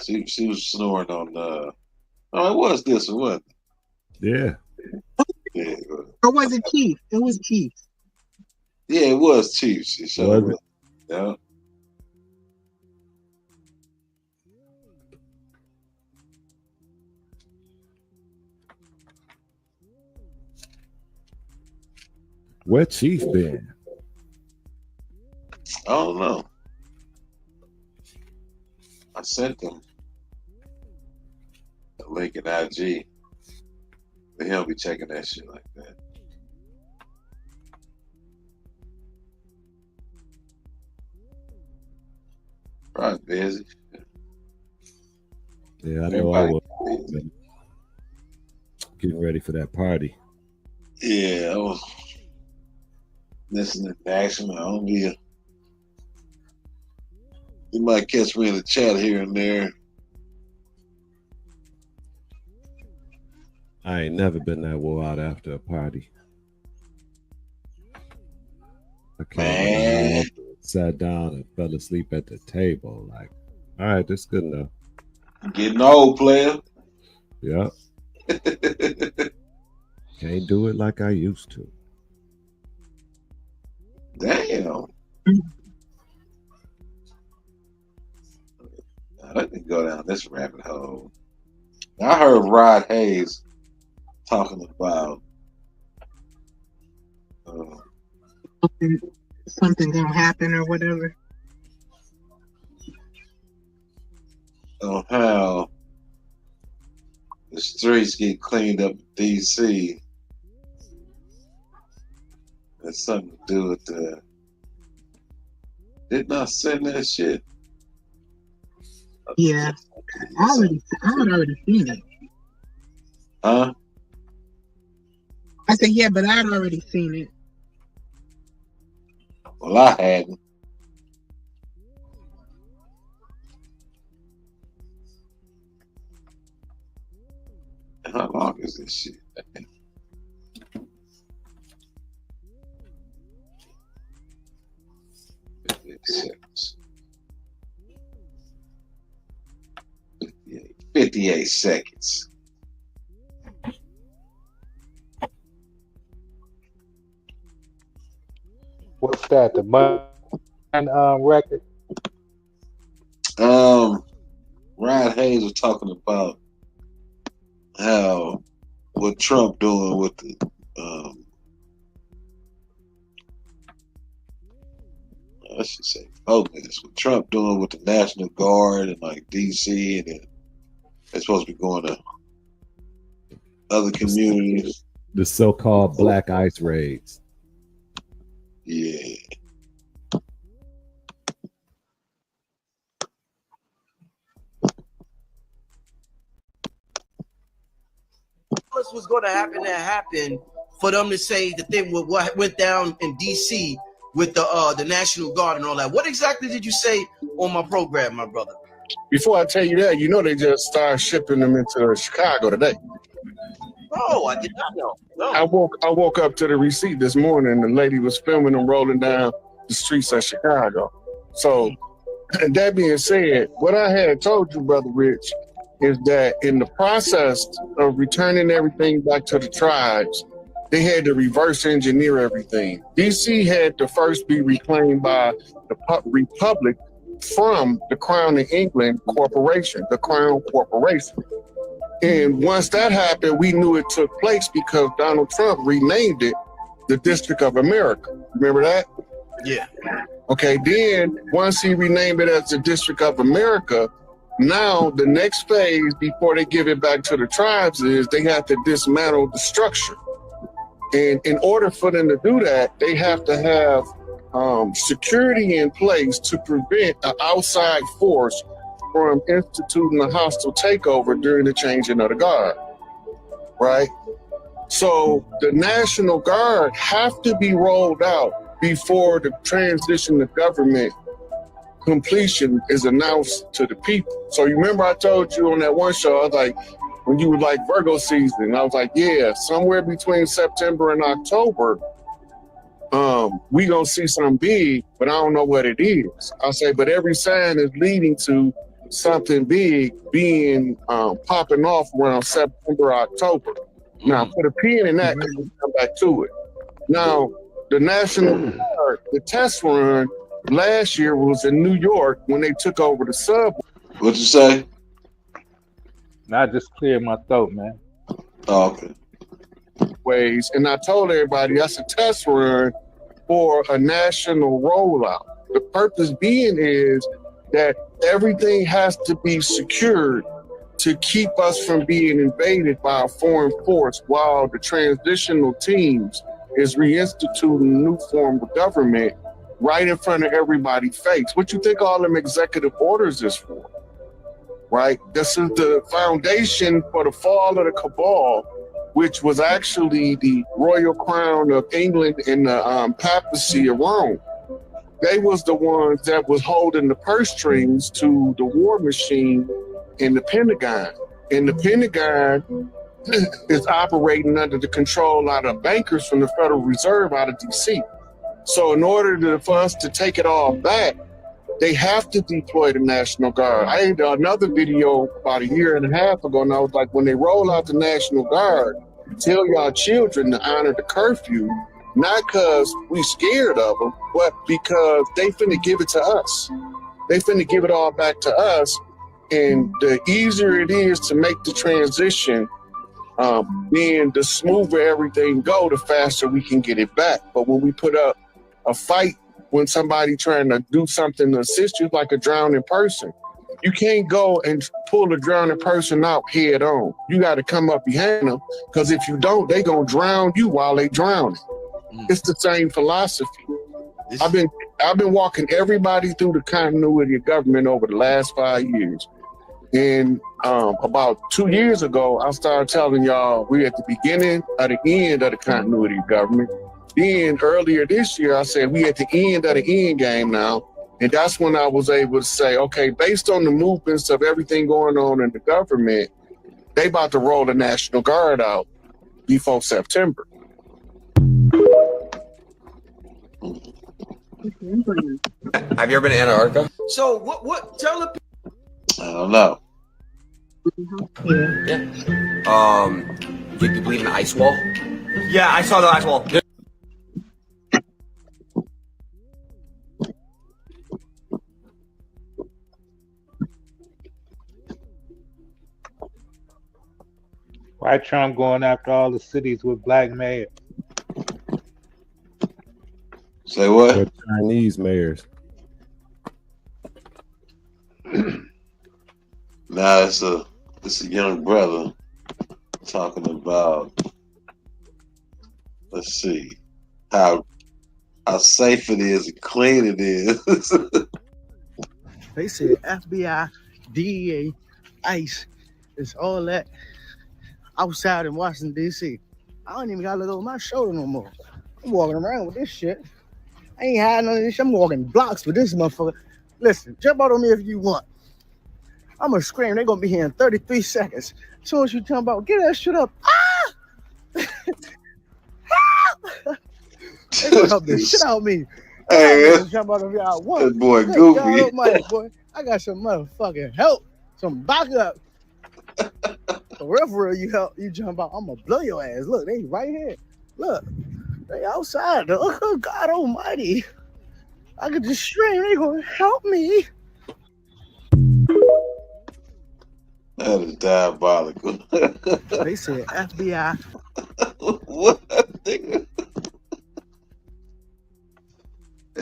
She was snoring on oh, it was this one, wasn't it? Yeah. Or was it Chief? It was Chief. Yeah, it was Chiefs. She showed Was up. Yeah. Where Chief been? I don't know. I sent them a link in IG. But he'll be checking that shit like that. Probably busy. Yeah, I know I was getting ready for that party. Yeah, I was listening to action. I don't be. You might catch me in the chat here and there. I ain't never been that wore out after a party. I came out, sat down, and fell asleep at the table. Like, all right, that's good enough. Getting old, player. Yep. Can't do it like I used to. Damn. Let me go down this rabbit hole. I heard Rod Hayes talking about something gonna happen or whatever. On how the streets get cleaned up in DC. That's something to do with the. Didn't I send that shit? Yeah, I had already seen it. Huh? I said, yeah, but I had already seen it. Well, I hadn't. How long is this shit? 58 seconds. 58 seconds. What's that? The Mud record? Ryan Hayes was talking about how what Trump doing with the I should say police. What Trump doing with the National Guard and like DC, and then they're supposed to be going to other communities. The so-called black ice raids. Yeah. What's going to happen that happened for them to say the thing with what went down in DC with the National Guard and all that? What exactly did you say on my program, my brother? Before I tell you that, you know they just started shipping them into Chicago today. Oh, I did not know. No. I woke up to the receipt this morning. The lady was filming them rolling down the streets of Chicago. So, that being said, what I had told you, Brother Rich, is that in the process of returning everything back to the tribes, they had to reverse engineer everything. DC had to first be reclaimed by the Republic from the Crown of England Corporation, the Crown Corporation. And once that happened, we knew it took place because Donald Trump renamed it the District of America. Remember that? Yeah. Okay, then once he renamed it as the District of America, now the next phase before they give it back to the tribes is they have to dismantle the structure. And in order for them to do that, they have to have security in place to prevent an outside force from instituting a hostile takeover during the changing of the guard, right? So the National Guard have to be rolled out before the transition of government completion is announced to the people. So you remember I told you on that one show, I was like, when you were like Virgo season, I was like, yeah, somewhere between September and October, we gonna see something big, but I don't know what it is. I say, but every sign is leading to something big being popping off around September, October. Now put a pin in that because we'll come back to it. Now, the National Guard, the test run last year was in New York when they took over the subway. What'd you say? I just cleared my throat, man. Oh, okay. Ways, and I told everybody that's a test run for a national rollout. The purpose being is that everything has to be secured to keep us from being invaded by a foreign force while the transitional teams is reinstituting a new form of government right in front of everybody's face. What you think all them executive orders is for? Right? This is the foundation for the fall of the cabal, which was actually the royal crown of England and the papacy of Rome. They was the ones that was holding the purse strings to the war machine in the Pentagon. And the Pentagon is operating under the control out of bankers from the Federal Reserve out of DC. So in order for us to take it all back, they have to deploy the National Guard. I did another video about a year and a half ago, and I was like, when they roll out the National Guard, tell y'all children to honor the curfew, not because we scared of them, but because they finna give it to us. They finna give it all back to us. And the easier it is to make the transition, then the smoother everything go, the faster we can get it back. But when we put up a fight, when somebody trying to do something to assist you, like a drowning person, you can't go and pull a drowning person out head on. You got to come up behind them, because if you don't, they gonna drown you while they drowning. It's the same philosophy. I've been walking everybody through the continuity of government over the last 5 years. And about 2 years ago, I started telling y'all we at the beginning of the end of the continuity of government. Then earlier this year, I said we at the end of the end game now. And that's when I was able to say, okay, based on the movements of everything going on in the government, they about to roll the National Guard out before September. Have you ever been to Antarctica? So what tell the I don't know. Yeah. Do you believe in the ice wall? Yeah, I saw the ice wall. Why Trump going after all the cities with black mayors? Say what? With Chinese mayors. Now it's a young brother talking about, let's see, how safe it is and clean it is. They said FBI, DEA, ICE, it's all that outside in Washington, D.C. I don't even got to look over my shoulder no more. I'm walking around with this shit. I ain't hiding none of this shit. I'm walking blocks with this motherfucker. Listen, jump out on me if you want. I'm going to scream. They're going to be here in 33 seconds. As soon as you tell about, get that shit up. Ah! Help! They going to help the shit out of me. Hey, jump out of y'all want. that boy Good goofy. God almighty, boy. I got some motherfucking help. Some backup. For real, you jump out. I'm going to blow your ass. Look, they right here. Look. They outside. Oh, God almighty. I could just scream. They going to help me. That is diabolical. They said FBI. What? They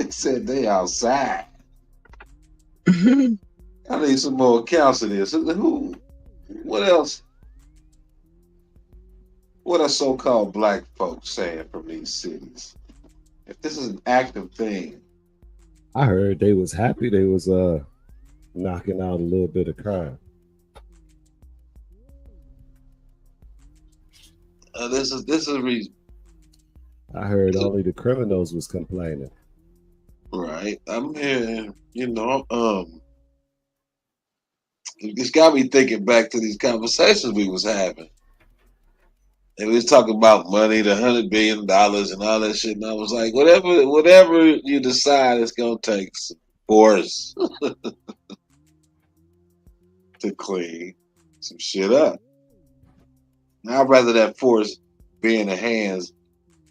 said they outside. I need some more accounts of this. Who? What else? What are so-called black folks saying from these cities? If this is an active thing. I heard they was happy they was knocking out a little bit of crime. This is a reason. I heard only the criminals was complaining. Right. I'm hearing, it's got me thinking back to these conversations we was having. And we was talking about money, the $100 billion and all that shit. And I was like, whatever you decide, it's gonna take some force to clean some shit up. Now I'd rather that force be in the hands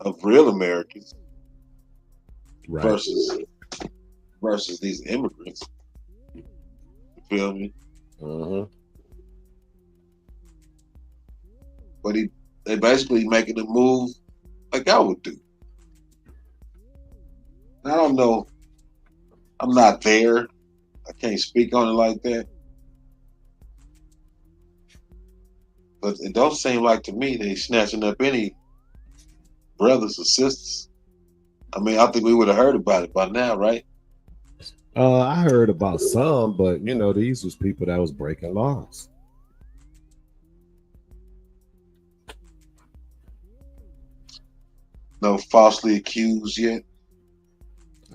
of real Americans, right, versus these immigrants. You feel me? But they basically making a move like I would do. I don't know. I'm not there. I can't speak on it like that. But it don't seem like to me they snatching up any brothers or sisters. I mean, I think we would have heard about it by now, right? I heard about some, but these was people that was breaking laws. No falsely accused yet?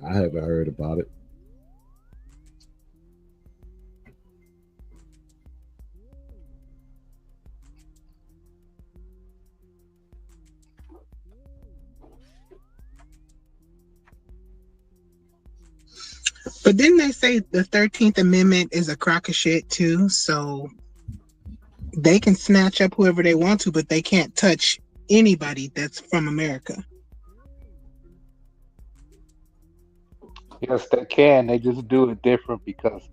I haven't heard about it. But didn't they say the 13th Amendment is a crock of shit too? So they can snatch up whoever they want to, but they can't touch anybody that's from America. Yes, they can. They just do it different because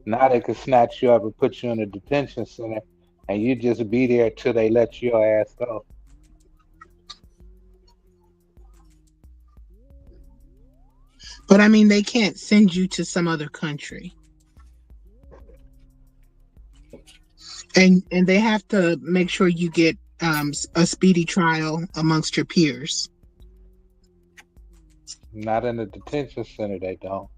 now they can snatch you up and put you in a detention center, and you just be there till they let your ass go. But I mean, they can't send you to some other country. And they have to make sure you get a speedy trial amongst your peers. Not in a detention center, they don't.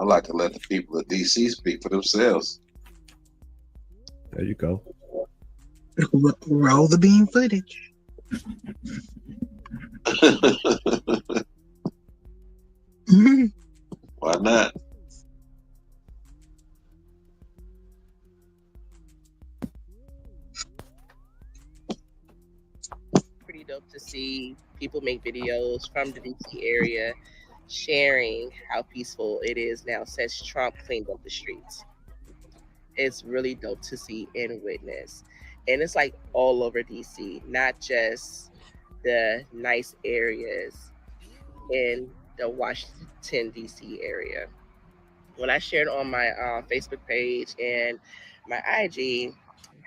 I like to let the people of DC speak for themselves. There you go. Roll the beam footage. Why not? Pretty dope to see people make videos from the DC area sharing how peaceful it is now since Trump cleaned up the streets. It's really dope to see and witness. And it's like all over DC, not just the nice areas in the Washington, D.C. area. When I shared on my Facebook page and my IG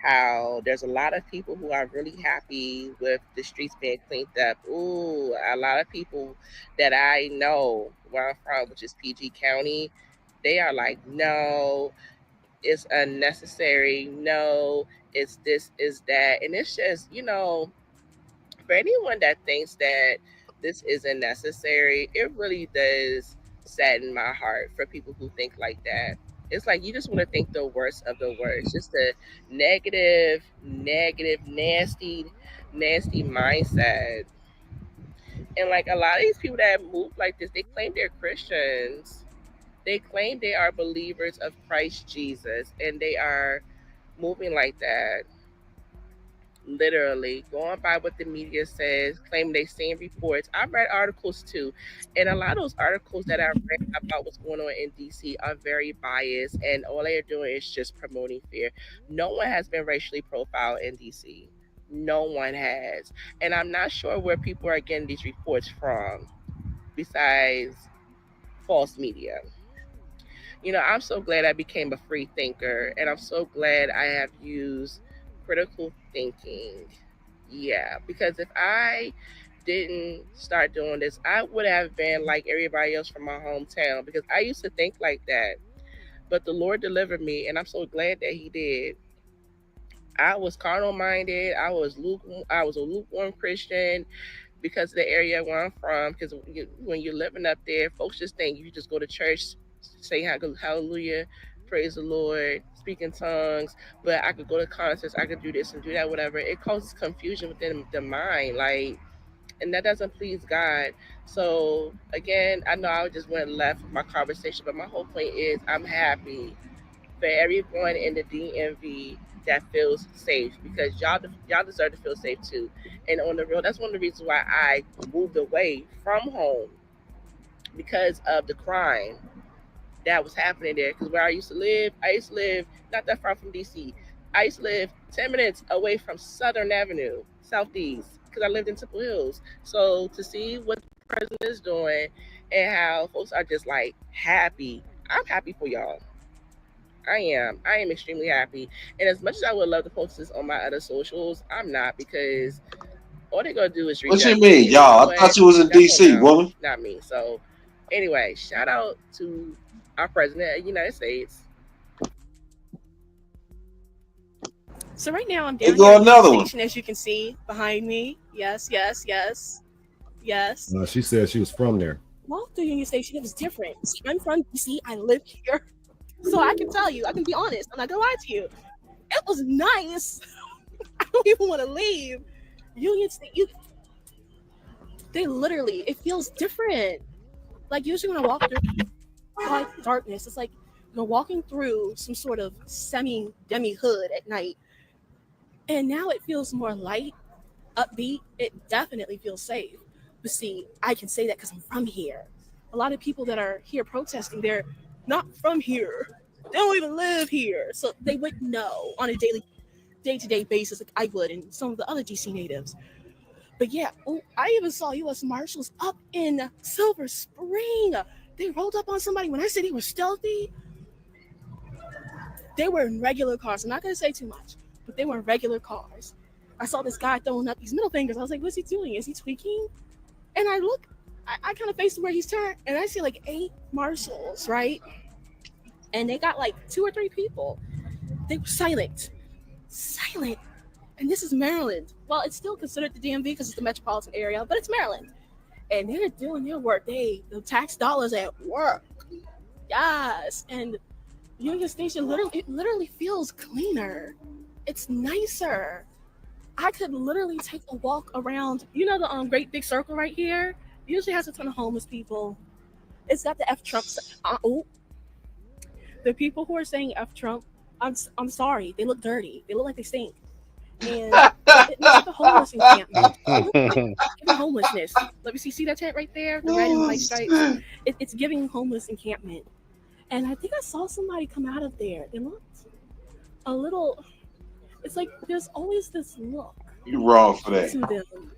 how there's a lot of people who are really happy with the streets being cleaned up. Ooh, a lot of people that I know where I'm from, which is PG County, they are like, no, it's unnecessary. No, it's this, is that. And it's just, for anyone that thinks that this isn't necessary, it really does sadden my heart for people who think like that. It's like you just want to think the worst of the worst, just a negative, nasty, nasty mindset. And like a lot of these people that move like this, they claim they're Christians. They claim they are believers of Christ Jesus, and they are moving like that. Literally going by what the media says, claiming they seen reports. I've read articles too, and a lot of those articles that I read about what's going on in DC are very biased, and all they're doing is just promoting fear. No one has been racially profiled in DC. No one has, and I'm not sure where people are getting these reports from, besides false media. I'm so glad I became a free thinker, and I'm so glad I have used critical thinking. Yeah, because if I didn't start doing this, I would have been like everybody else from my hometown, because I used to think like that. But the Lord delivered me, and I'm so glad that He did. I was carnal minded. I was a lukewarm Christian because of the area where I'm from. Because when you're living up there, folks just think you just go to church, say hallelujah, praise the Lord, speak in tongues. But I could go to concerts, I could do this and do that, whatever. It causes confusion within the mind, and that doesn't please God. So again, I know I just went left with my conversation, but my whole point is I'm happy for everyone in the DMV that feels safe, because y'all deserve to feel safe too. And on the road, that's one of the reasons why I moved away from home, because of the crime that was happening there. Because where I used to live not that far from DC. I used to live 10 minutes away from Southern Avenue, Southeast, because I lived in Temple Hills. So to see what the president is doing and how folks are just like happy, I'm happy for y'all. I am extremely happy. And as much as I would love to post this on my other socials, I'm not, because all they're gonna do is What you reject mean, me. And you know y'all? I thought what? you was in That's on DC, them, woman. not me. So anyway, shout out to our president of the United States. So right now I'm Here down go here at the another one. station, as you can see behind me. Yes. She said she was from there. Walk through Union Station, it was different. I'm from DC, I live here. So I can tell you, I can be honest, I'm not gonna lie to you. It was nice. I don't even want to leave. Union Station, they literally, it feels different. Like usually when I walk through darkness, it's like you're walking through some sort of demi hood at night. And now it feels more light, upbeat. It definitely feels safe. But see, I can say that because I'm from here. A lot of people that are here protesting, they're not from here. They don't even live here. So they would know on a day-to-day basis like I would, and some of the other DC natives. But yeah, I even saw U.S. Marshals up in Silver Spring. They rolled up on somebody. When I say they were stealthy, they were in regular cars. I'm not going to say too much, but they were in regular cars. I saw this guy throwing up these middle fingers. I was like, what's he doing? Is he tweaking? And I kind of faced where he's turned, and I see like 8 marshals, right? And they got like 2 or 3 people. They were silent. And this is Maryland. Well, it's still considered the DMV because it's the metropolitan area, but it's Maryland. And they're doing their work. The tax dollars at work. Yes, and Union Station literally feels cleaner. It's nicer. I could literally take a walk around. You know the great big circle right here. It usually has a ton of homeless people. It's got the F Trump. The people who are saying F Trump, I'm sorry. They look dirty. They look like they stink. And it looks like a homeless encampment. It looks like giving homelessness. Let me see that tent right there, the red and white stripes. It's giving homeless encampment. And I think I saw somebody come out of there. They looked a little. It's like there's always this look. You wrong for that. To them.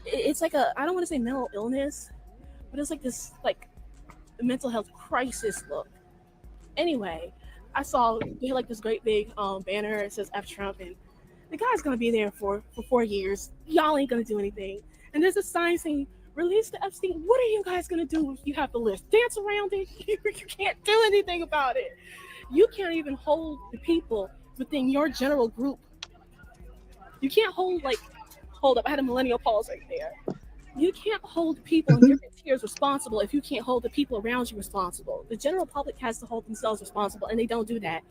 It's like I don't want to say mental illness, but it's like this mental health crisis look. Anyway, I saw they had like this great big banner. It says F Trump, and the guy's gonna be there for 4 years. Y'all ain't gonna do anything. And there's a sign saying, "Release the Epstein." What are you guys gonna do if you have the list? Dance around it? You can't do anything about it. You can't even hold the people within your general group. You can't hold up. I had a millennial pause right there. You can't hold people in different tiers responsible if you can't hold the people around you responsible. The general public has to hold themselves responsible, and they don't do that.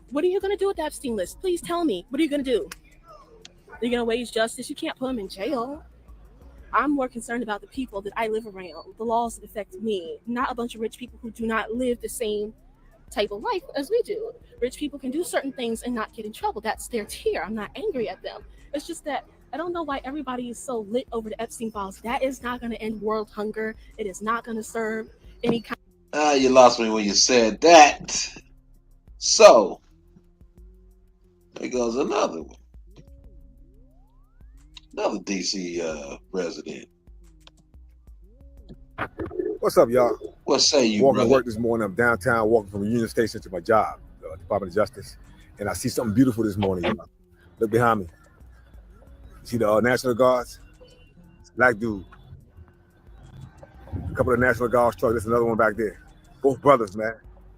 What are you going to do with the Epstein list? Please tell me. What are you going to do? Are you going to wage justice? You can't put them in jail. I'm more concerned about the people that I live around, the laws that affect me, not a bunch of rich people who do not live the same type of life as we do. Rich people can do certain things and not get in trouble. That's their tier. I'm not angry at them. It's just that I don't know why everybody is so lit over the Epstein files. That is not going to end world hunger. It is not going to serve any kind. You lost me when you said that. So, there goes another one. Another DC resident. What's up, y'all? What say you, walking brother? to work this morning. I'm downtown, walking from Union Station to my job, Department of Justice, and I see something beautiful this morning. Look behind me. See the National Guards? Black dude. A couple of National Guards trucks. There's another one back there. Both brothers, man.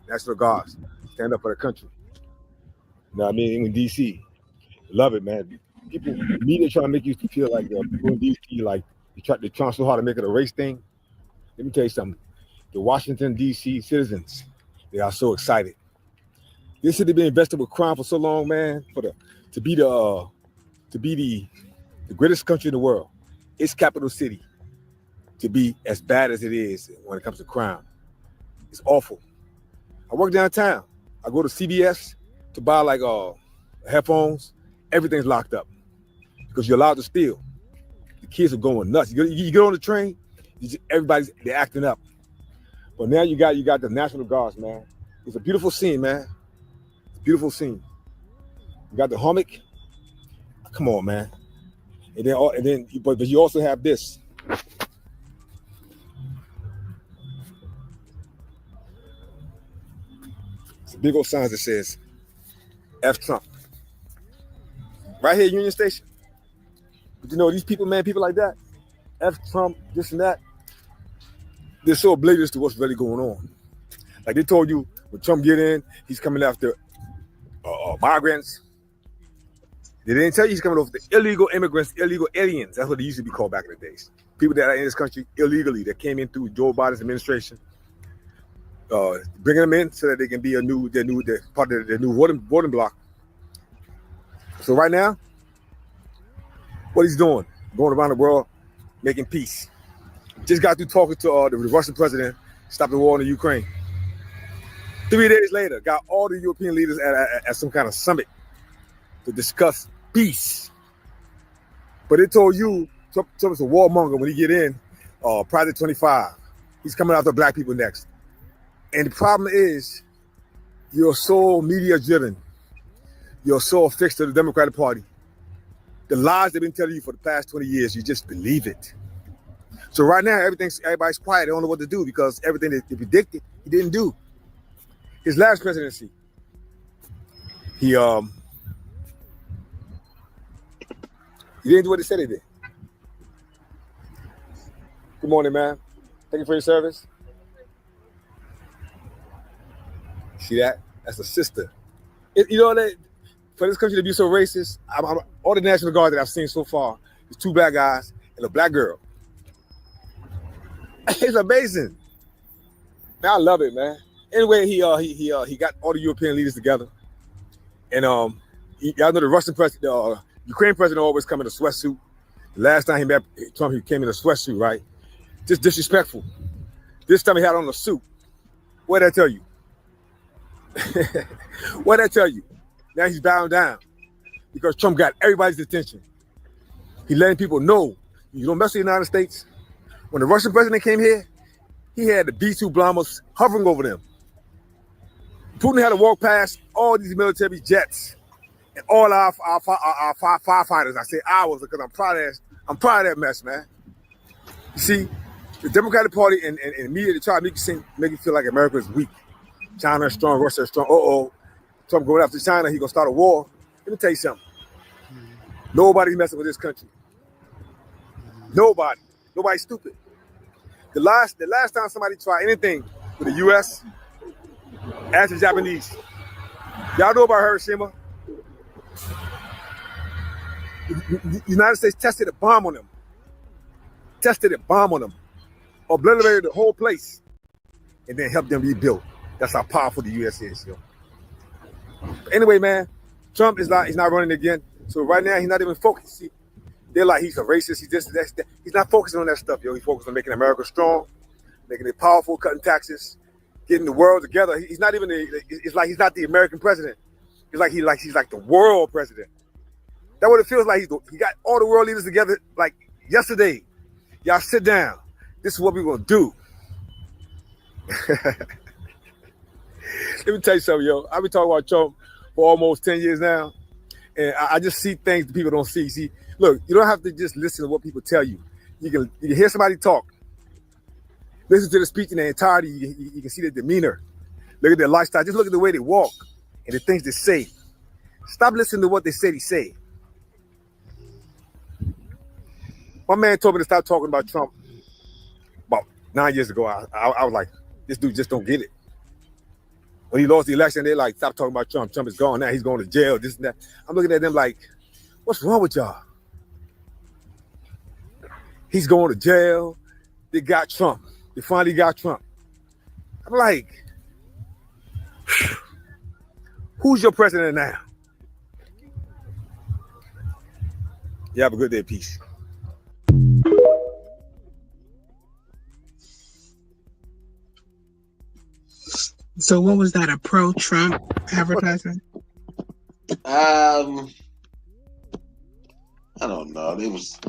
National Guards. Stand up for the country. You know what I mean? In DC. Love it, man. People, media trying to make you feel like people in DC, like they're trying so hard to make it a race thing. Let me tell you something. The Washington, D.C. citizens, they are so excited. This city been invested with crime for so long, man, to be the greatest country in the world, its capital city, to be as bad as it is when it comes to crime. It's awful. I work downtown. I go to CVS to buy headphones. Everything's locked up because you're allowed to steal. The kids are going nuts. You get on the train, they're acting up. But now you got the National Guards, man. It's a beautiful scene, man. It's a beautiful scene. You got the hummock. Come on, man. But you also have this. It's a big old sign that says F Trump. Right here, Union Station. But you know, these people, man, people like that, F Trump, this and that, they're so oblivious to what's really going on. Like they told you, when Trump get in, he's coming after migrants. They didn't tell you he's coming after illegal immigrants, illegal aliens. That's what they used to be called back in the days. People that are in this country illegally, that came in through Joe Biden's administration, bringing them in so that they can be they're part of their new voting bloc. So right now, what he's doing, going around the world, making peace. Just got through talking to the Russian president, stop the war in the Ukraine. 3 days later, got all the European leaders at some kind of summit to discuss peace. But they told you, Trump is a warmonger when he get in, Project 25. He's coming after black people next. And the problem is, you're so media driven. You're so affixed to the Democratic Party. The lies they've been telling you for the past 20 years, you just believe it. So right now, everybody's quiet. They don't know what to do because everything they predicted, he didn't do. His last presidency, he didn't do what he said he did. Good morning, man. Thank you for your service. See that? That's a sister. You know that for this country to be so racist, all the National Guard that I've seen so far is 2 black guys and a black girl. It's amazing. Man, I love it, man. Anyway, he got all the European leaders together, and y'all know the Russian president, Ukraine president always come in a sweatsuit. The last time he met Trump, he came in a sweatsuit, right? Just disrespectful. This time he had on a suit. What did I tell you? What did I tell you? Now he's bowing down because Trump got everybody's attention. He letting people know you don't mess with the United States. When the Russian president came here, he had the B-2 bombers hovering over them. Putin had to walk past all these military jets and all our firefighters. I say ours because I'm proud of that mess, man. You see, the Democratic Party and media to try to make you feel like America is weak. China is strong, Russia is strong. Trump going after China, he gonna start a war. Let me tell you something. Nobody's messing with this country. Nobody. Nobody's stupid. The last time somebody tried anything with the U.S., ask the Japanese. Y'all know about Hiroshima? The United States tested a bomb on them. Obliterated the whole place, and then helped them rebuild. That's how powerful the U.S. is, yo. Anyway, man, Trump he's not running again. So right now he's not even focused. See, they're like he's a racist. He's this, that. He's not focusing on that stuff, yo. He's focused on making America strong, making it powerful, cutting taxes, getting the world together. He's not even. It's like he's not the American president. It's like he's like the world president. That's what it feels like. He got all the world leaders together like yesterday. Y'all sit down. This is what we're gonna do. Let me tell you something, yo. I've been talking about Trump for almost 10 years now, and I just see things that people don't see. See, look, you don't have to just listen to what people tell you. You can hear somebody talk. Listen to the speech in their entirety. You can see their demeanor. Look at their lifestyle. Just look at the way they walk and the things they say. Stop listening to what they say. My man told me to stop talking about Trump about 9 years ago. I was like, this dude just don't get it. When he lost the election, they're like, stop talking about Trump. Trump is gone now. He's going to jail, this and that. I'm looking at them like, what's wrong with y'all? He's going to jail. They got Trump. They finally got Trump. I'm like, who's your president now? You have a good day. Peace. So what was that, a pro-Trump advertisement? I don't know. It was.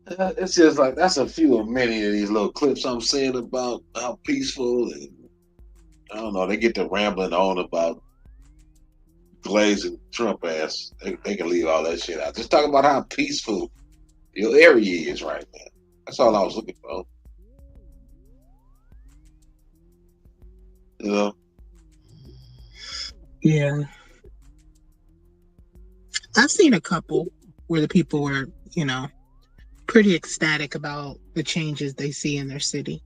It's just like that's a few of many of these little clips I'm saying about how peaceful and I don't know. They get to rambling on about glazing Trump ass. They can leave all that shit out. Just talk about how peaceful your area is right now. That's all I was looking for. You know? Yeah. I've seen a couple where the people were, pretty ecstatic about the changes they see in their city.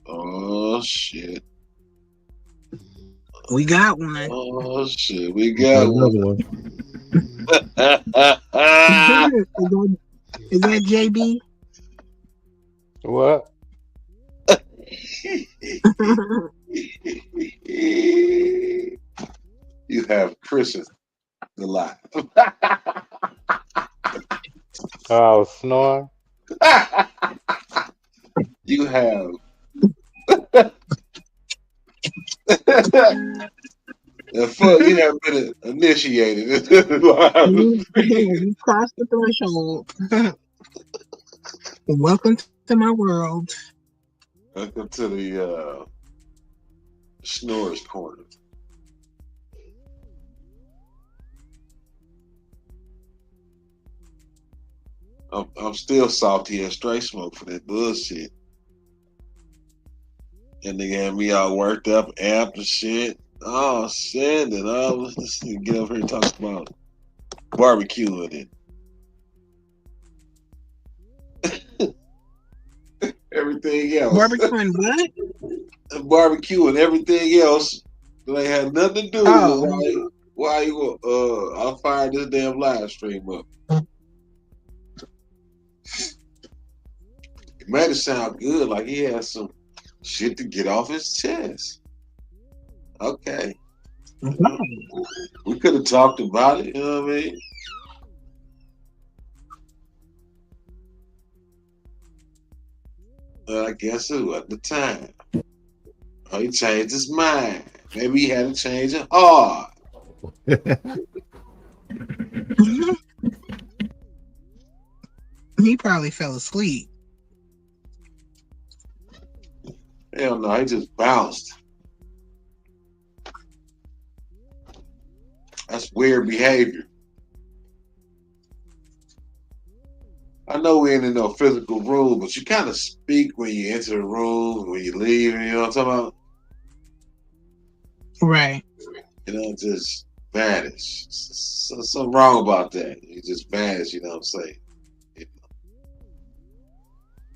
Oh, shit. We got one. Oh, shit. We got one. Is that JB? What? You have Christians a lot. Oh, snoring. You have. You have been initiated. You crossed the threshold. Welcome to my world. Welcome to the Snorers Corner. I'm still salty and straight smoke for that bullshit. And they had me all worked up, amped and shit. Oh shit! And let's get over here and talk about barbecuing and everything else. Barbecuing what? Barbecue and everything else that ain't had nothing to do with why you I'll fire this damn live stream up. Made it sound good, like he had some shit to get off his chest. Okay. We could have talked about it, you know what I mean? I guess who at the time? Oh, he changed his mind. Maybe he had to change it hard. He probably fell asleep. Hell no, he just bounced. That's weird behavior. I know we ain't in no physical room, but you kind of speak when you enter the room, when you leave, you know what I'm talking about? Right. You know, just vanish. Something wrong about that. You just vanish, you know what I'm saying?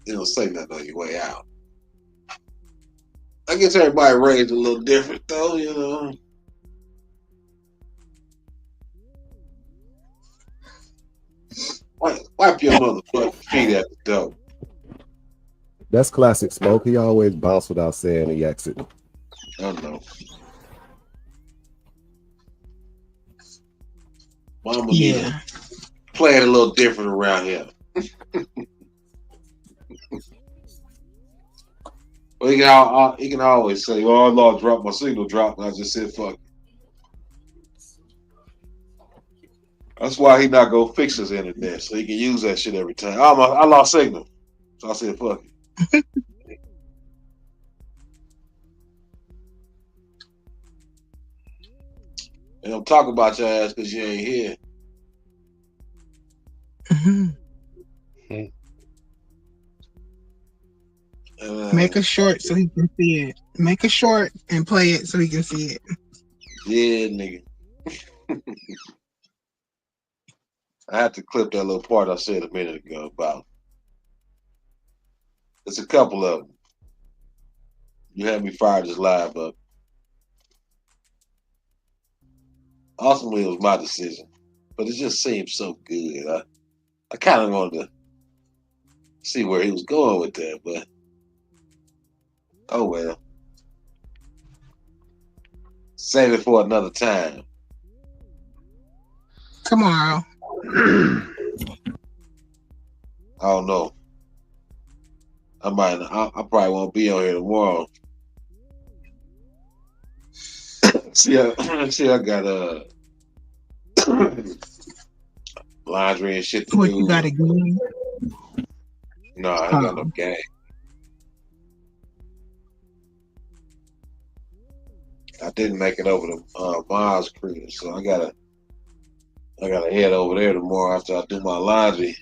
You don't say nothing on your way out. I guess everybody raised a little different though, you know. Wipe your motherfucking feet at the door. That's classic Smoke. He always bounced without saying he exited. I know. Mama playing a little different around here. Well, he can always say, "Oh, Lord, drop my signal drop," and I just said, "Fuck it." That's why he not gonna fix his internet, so he can use that shit every time. I lost signal, so I said, "Fuck it." And I'm talking about your ass because you ain't here. Make a short so he can see it. Make a short and play it so he can see it. Yeah, nigga. I had to clip that little part I said a minute ago about. There's a couple of them. You had me fire this live up. Ultimately, it was my decision, but it just seemed so good. I kind of wanted to see where he was going with that, but oh well. Save it for another time. Tomorrow. I don't know. I probably won't be on here tomorrow. See, I got laundry and shit to What do. you got a game? No, I ain't got no game. I didn't make it over to Mars Crib, so I gotta head over there tomorrow after I do my laundry.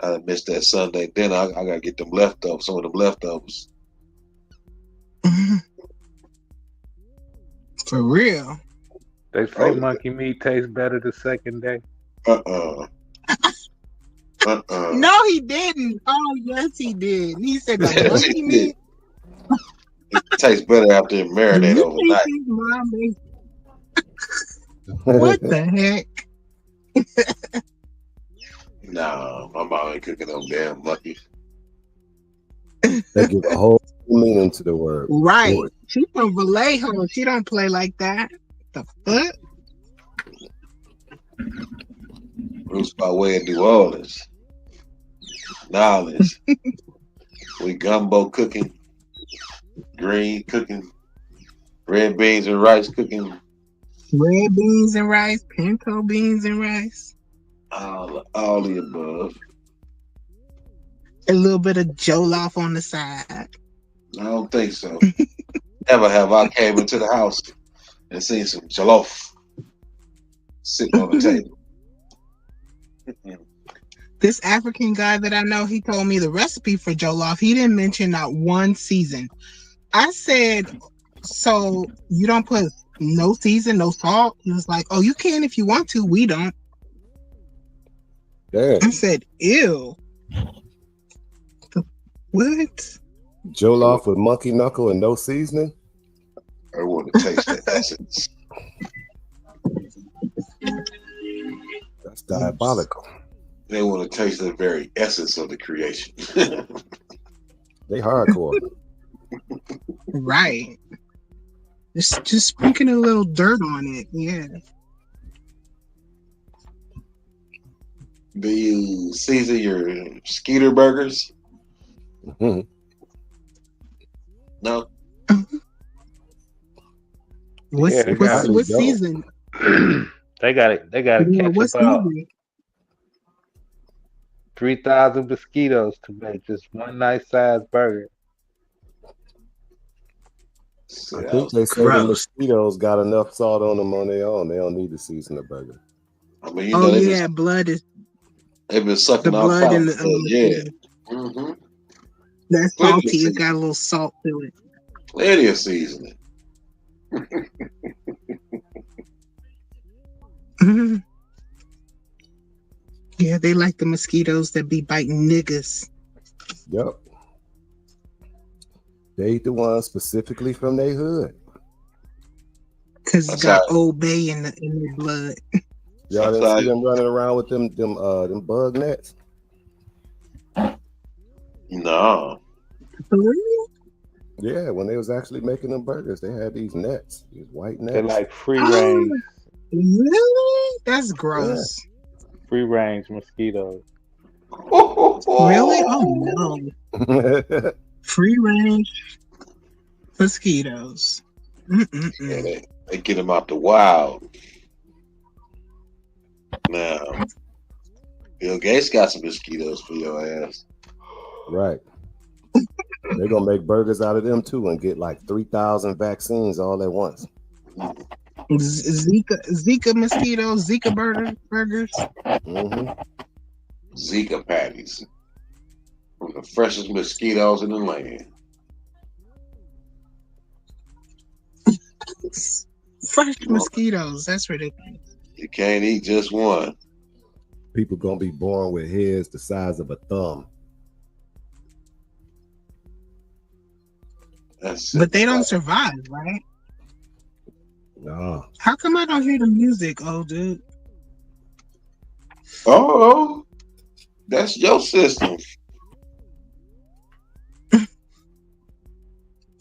I missed that Sunday dinner. I gotta get them leftovers, some of them leftovers. For real. They say monkey meat tastes better the second day. No, he didn't. Oh, yes, he did. He said the monkey meat. It tastes better after it marinated overnight. What the heck? Nah, my mom ain't cooking no damn monkey. They give a whole meaning to the word. Right. Boy. She from Vallejo. She don't play like that. The fuck? Roots by way of New Orleans. Knowledge. We gumbo cooking, green cooking, red beans and rice cooking. Red beans and rice, pinto beans and rice. All the above. A little bit of jollof on the side. I don't think so. Never have I came into the house and seen some jollof sitting on the table. This African guy that I know, he told me the recipe for jollof. He didn't mention not one season. I said, so you don't put no season, no salt? He was like, oh, you can if you want to. We don't. Damn. I said, ew. What? Jollof with monkey knuckle and no seasoning? I want to taste that essence. That's diabolical. They want to taste the very essence of the creation. They hardcore. Right. Just sprinkling a little dirt on it. Yeah. Do you season your Skeeter burgers? Mhm. No. What's Yeah, they got what season? they got it. They got to Yeah, catch what about season? 3,000 mosquitoes to make just one nice sized burger. I think they say the mosquitoes got enough salt on them on their own. They don't need to season the burger. I mean, you Oh know, yeah, blood is they've been the sucking all blood kind in of the blood. Yeah. Mm-hmm. that's Plenty of salty. It got a seasoning. little salt to it. Plenty of seasoning. Mhm. Yeah, they like the mosquitoes that be biting niggas. Yep. They the ones specifically from their hood. Cause it's That's got how. Old Bay in their blood. Y'all That's didn't how. see them running around with them bug nets? No. For real? Yeah, when they was actually making them burgers, they had these nets, these white They nets. like free Oh, range, really? That's Yeah. gross. free range mosquitoes. Really? Oh no. Free range mosquitoes. Yeah, Mm-mm-mm. they get them out the wild. Now, Bill Gates got some mosquitoes for your ass. Right. They're gonna make burgers out of them too and get like 3,000 vaccines all at once. Zika mosquitoes, Zika burgers. Mm-hmm. Zika patties. From the freshest mosquitoes in the land. Fresh mosquitoes. That's ridiculous. You can't eat just one. People gonna be born with heads the size of a thumb. That's But they don't survive, right? No. How come I don't hear the music, old dude? Oh, that's your system.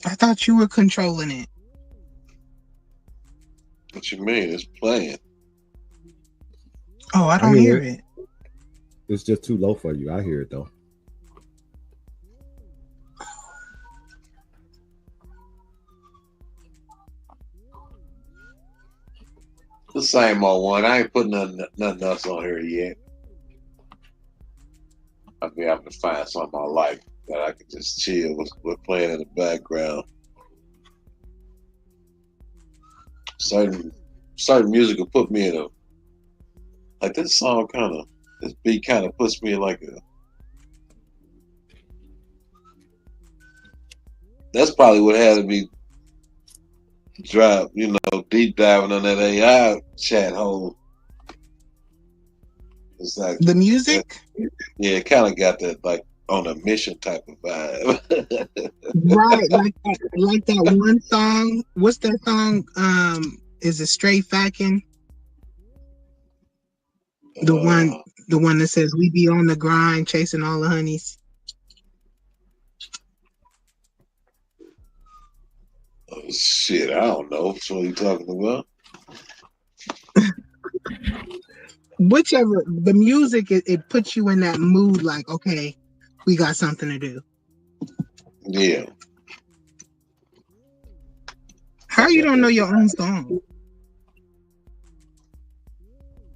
I thought you were controlling it. What you mean? It's playing. Oh, I don't hear it. It's just too low for you. I hear it though. The same old one. I ain't putting nothing else on here yet. I'll be having to find something I like that I can just chill with playing in the background. Certain music will put me in a, like this song this beat kind of puts me in like a, that's probably what had me drop, deep diving on that AI chat hole. It's like the music? Yeah, it kind of got that like on a mission type of vibe. Right, like that one song. What's that song? Is it Straight Fackin'? The one that says we be on the grind chasing all the honeys. Oh, shit, I don't know what you talking about. Whichever, the music, it puts you in that mood like, okay, we got something to do. Yeah. How you don't know your own song?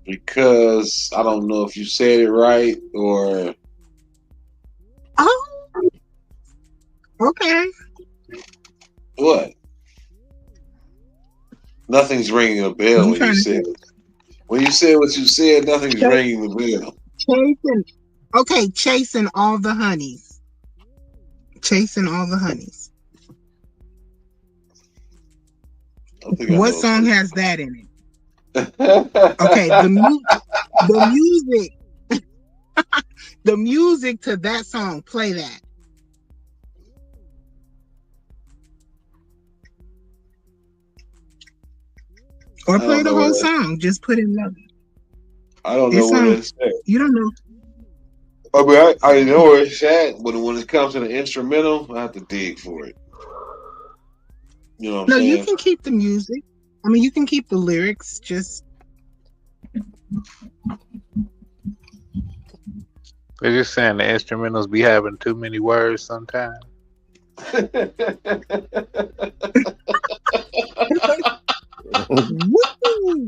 Because I don't know if you said it right or. Oh. Okay. What? Nothing's ringing a bell when you said it. When you said what you said, nothing's ringing the bell. Chasing all the honeys. Chasing all the honeys. What song has that in it? Okay, the music, the music to that song. Play that. Or play the whole song. Just put it low. I don't know what it said. You don't know. I mean, I know where it's at, but when it comes to the instrumental, I have to dig for it. You know what I'm No, you saying? can keep the music. I mean, you can keep the lyrics. Just They're just saying the instrumentals be having too many words sometimes. woo!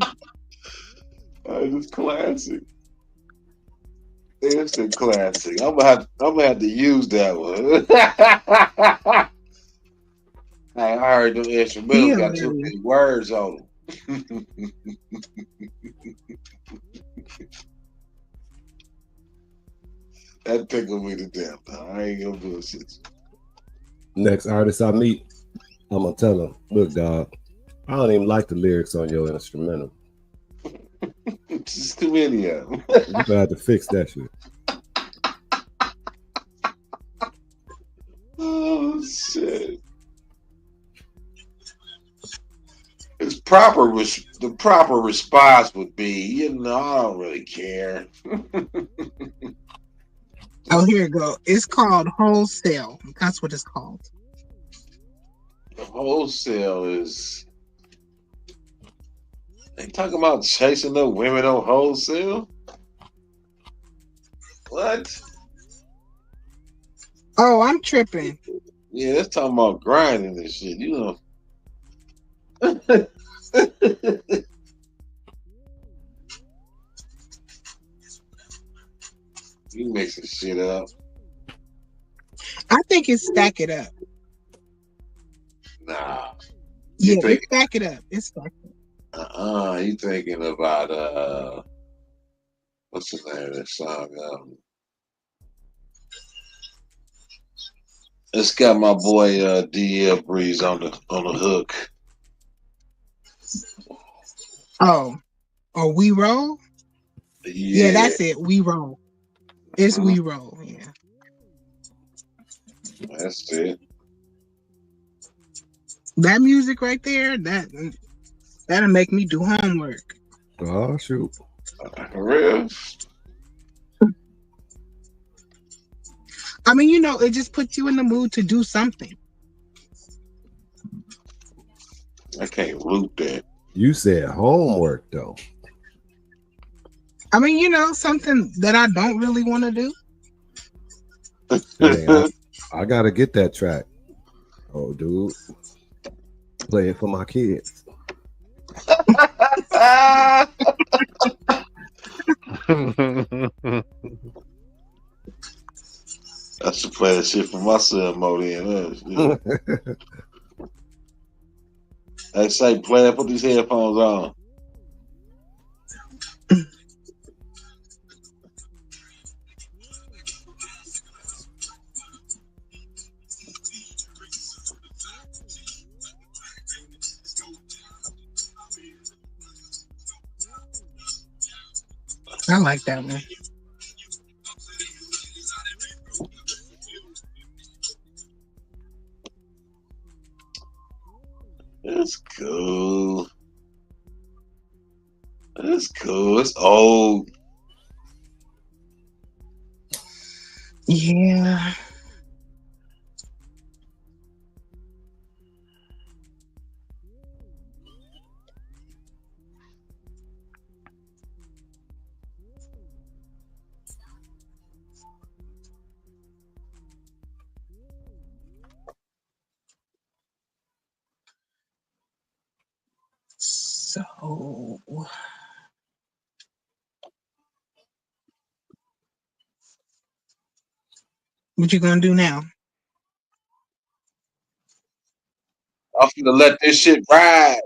It's classic. It's a classic. I'm gonna have to use that one. Hey, I heard them He instrumentals got too hilarious. many words on them. That tickled me to death. I ain't gonna bullshit Next artist I meet, I'm gonna tell him, look, dog, I don't even like the lyrics on your instrumental. Just too many of them. You gonna have to fix that shit. Oh shit! It's proper. The proper response would be, you know, I don't really care. Oh, here you go. It's called Wholesale. That's what it's called. Wholesale is. They talking about chasing up women on wholesale? What? Oh, I'm tripping. Yeah, that's talking about grinding and shit. You know. You mixing shit up. I think it's Stack It Up. Nah. Yeah, it's Stack It Up. It's Stack It Up. You thinking about what's the name of that song? It's got my boy DL Breeze on the hook. Oh, We Roll? Yeah, that's it. We Roll. It's We Roll. Yeah. That's it. That music right there, that'll make me do homework. Oh shoot. For real? I mean, you know, it just puts you in the mood to do something. I can't loop that. You said homework though. I mean, you know, something that I don't really want to do. Hey, I gotta get that track. Oh, dude. Play it for my kids. I should play that shit for my son more than us. They say, play it, put these headphones on. I like that one. It's cool. It's cool. It's old. Yeah. So what you gonna do now? I'm gonna let this shit ride.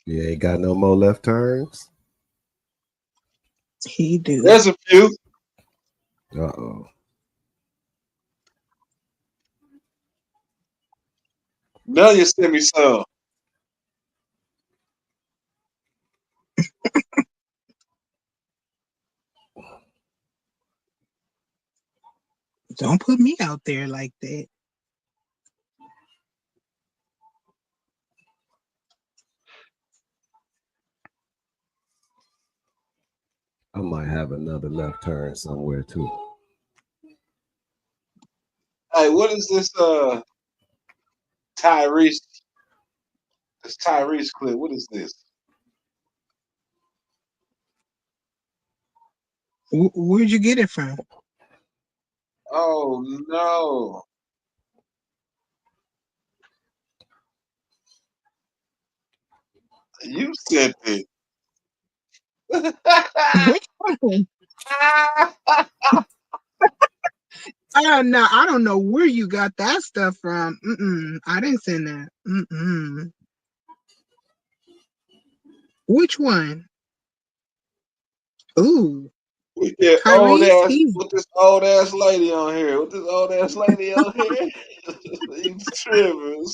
You ain't got no more left turns? He do. There's a few. Uh-oh. Now you send me some. Don't put me out there like that. I might have another left turn somewhere too. Hey, what is this? Tyrese. This Tyrese clip. What is this? Where'd you get it from? Oh no! You sent it. Which one? I don't know where you got that stuff from. I didn't send that. Which one? Ooh. With that old Tyrese, ass, with this old ass lady on here. With this old ass lady on here. You tripping.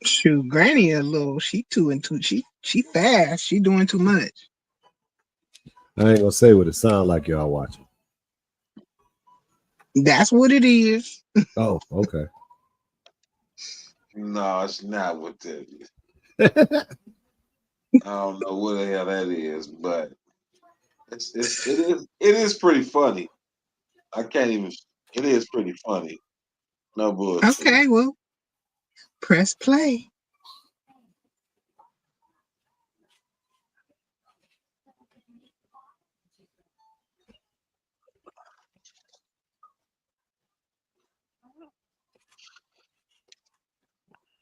Shoot, Granny a little. She too into. She fast. She doing too much. I ain't gonna say what it sound like y'all watching. That's what it is. Oh, okay. No, it's not what that is. I don't know what the hell that is, but it is pretty funny. I can't even. It is pretty funny. No bullshit. Okay, well, press play.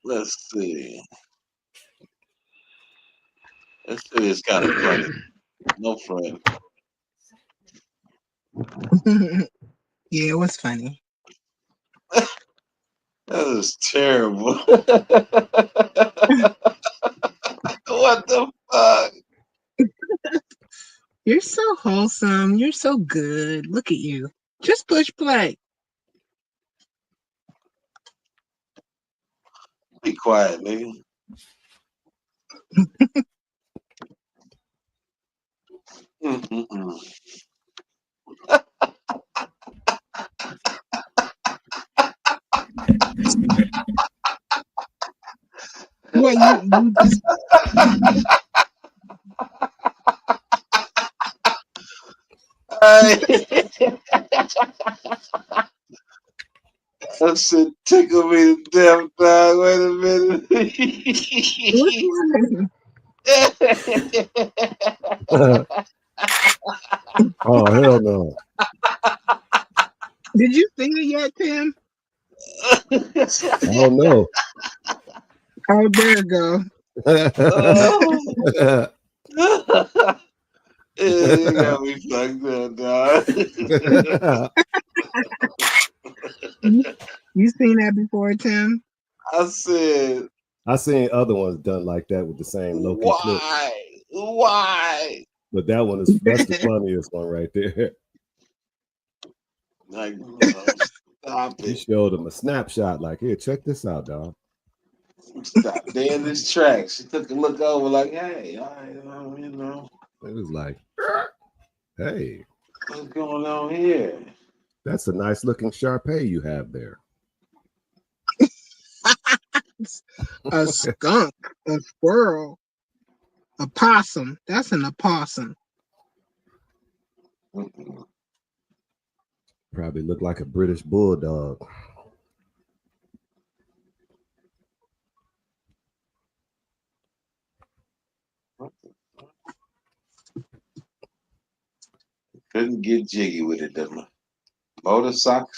Let's see. This shit is kind of funny. No friend. Yeah, it was funny. That is terrible. What the fuck? You're so wholesome. You're so good. Look at you. Just push play. Be quiet, nigga. Mm-mm-mm. What you just That shit tickle me to death, dog. Wait a minute. which one? Oh hell no. Did you see it yet, Tim? I don't know. Oh, there it go. You got me fucked up, dog. You seen that before, Tim? I said, I seen other ones done like that with the same Loki clip. Why? But that's the funniest one right there. Like, stop He it. showed him a snapshot, like, here, check this out, dog. Stop dead in this track. She took a look over, like, hey, you know. It was like, hey, What's going on here? that's a nice looking Sharpay you have there. A skunk, a squirrel, a possum. That's an opossum. Probably look like a British bulldog. Couldn't get jiggy with it, didn't I? Motorcycle.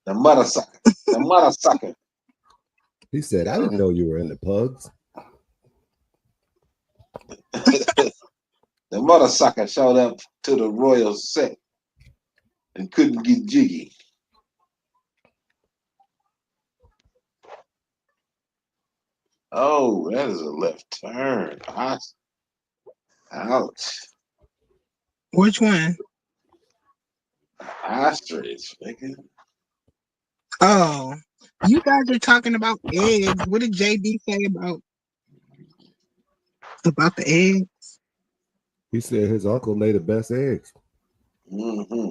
The motherfucker. He said, I didn't know you were into pugs. The motherfucker showed up to the royal set and couldn't get jiggy. Oh, that is a left turn. Ouch. Which one? Ostrich, nigga. Oh, you guys are talking about eggs. What did JD say about About the egg. He said his uncle made the best eggs. Mm-hmm.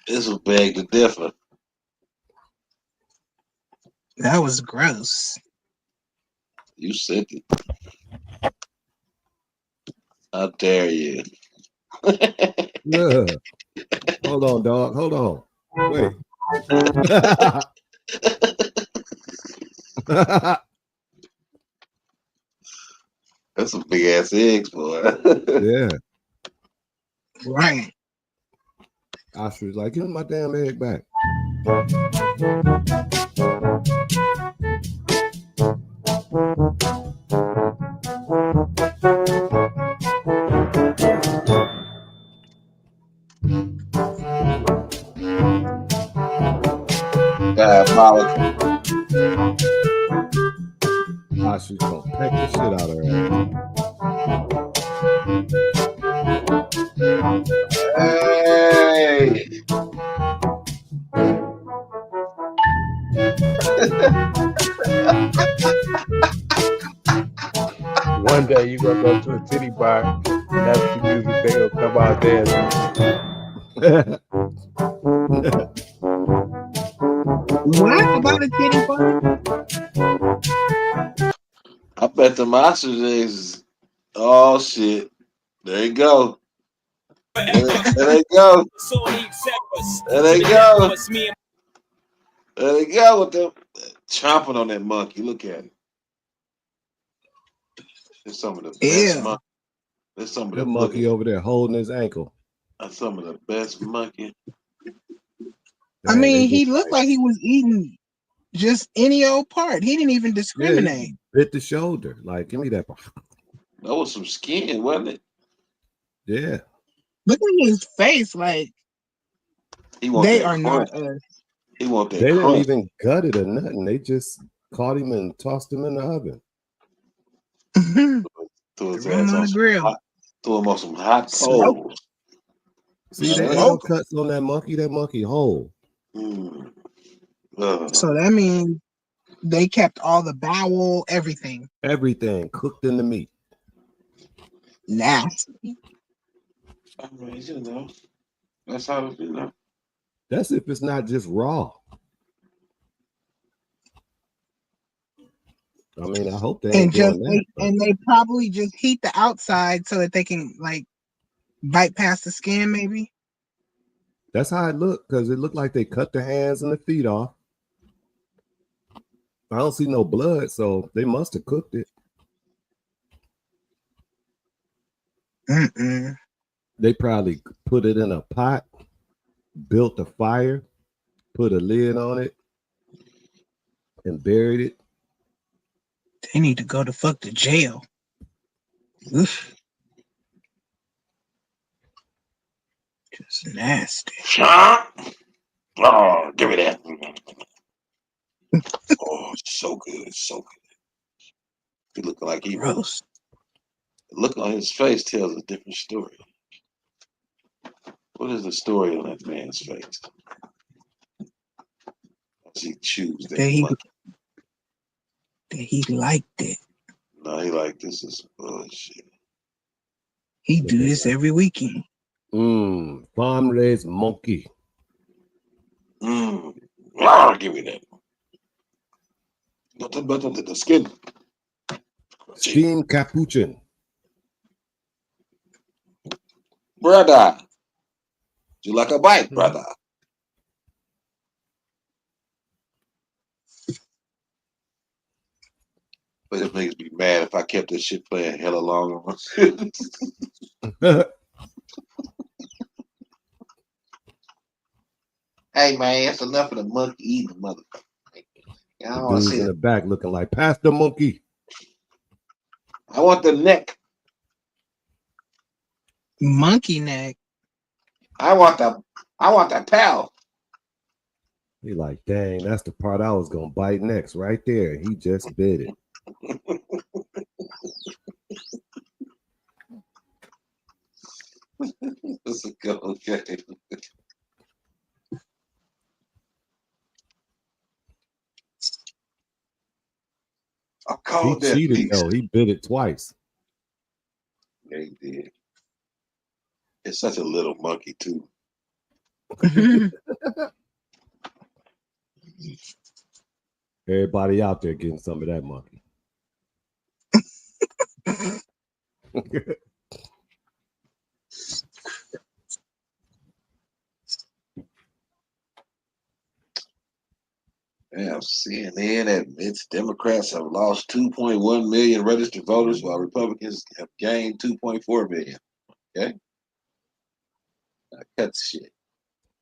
This will beg to differ. That was gross. You said it. How dare you? Yeah. Hold on, dog. Hold on. Wait. That's some big ass eggs, boy. Yeah. Right. Ostrich like, give me my damn egg back. Diabolical. Ostrich gonna peck the shit out of her Hey. One day you gonna go to a titty bar and that's the music they gonna come out dancing. What about a titty bar? I bet the ostrich eggs. Oh shit! There you go. There they go. There they go. There they go with them chomping on that monkey. Look at it. It's some of the best monkey. It's some of that the monkey over there holding his ankle. That's some of the best monkey. I mean, he looked like he was eating just any old part. He didn't even discriminate. Bit the shoulder. Like, give me that. That was some skin, wasn't it? Yeah. Look at his face. Like, they are not us. He want that They didn't crunch. even gut it or nothing. They just caught him and tossed him in the oven. Threw his Throw him ass on the grill. threw him on some hot coals. See, there ain't no cuts on that monkey. That monkey whole. So that means they kept all the bowel, everything. Everything cooked in the meat. Nasty. I mean, you know, that's how you know. That's if it's not just raw. I mean, I hope they ain't doing that. And they probably just heat the outside so that they can like bite past the skin, maybe. That's how it looked, because it looked like they cut the hands and the feet off. I don't see no blood, so they must have cooked it. They probably put it in a pot, built a fire, put a lid on it, and buried it. They need to go to fuck to jail. Oof. Just nasty. Oh, give me that. Oh, so good, so good. He looking like he gross. The look on his face tells a different story. What is the story on that man's face? As he chews that monkey. That he liked it. No, he like this is bullshit. He do this every weekend. Farm raised monkey. Give me that. Nothing better than the skin. Steamed capuchin. Brother. You like a bite, brother? But it makes me mad if I kept this shit playing hella long. Hey man, that's enough of the monkey eating motherfucker. I don't want to Dude's see in it. the back looking like pass the monkey. I want the neck. Monkey neck. I want the tail. He like, dang, that's the part I was gonna bite next, right there. He just bit it. It's a good game. I He called that cheated beast. though. He bit it twice. Yeah, he did. It's such a little monkey too. Everybody out there getting some of that monkey. Damn, CNN admits Democrats have lost 2.1 million registered voters while Republicans have gained 2.4 million. Okay? Now cut the shit.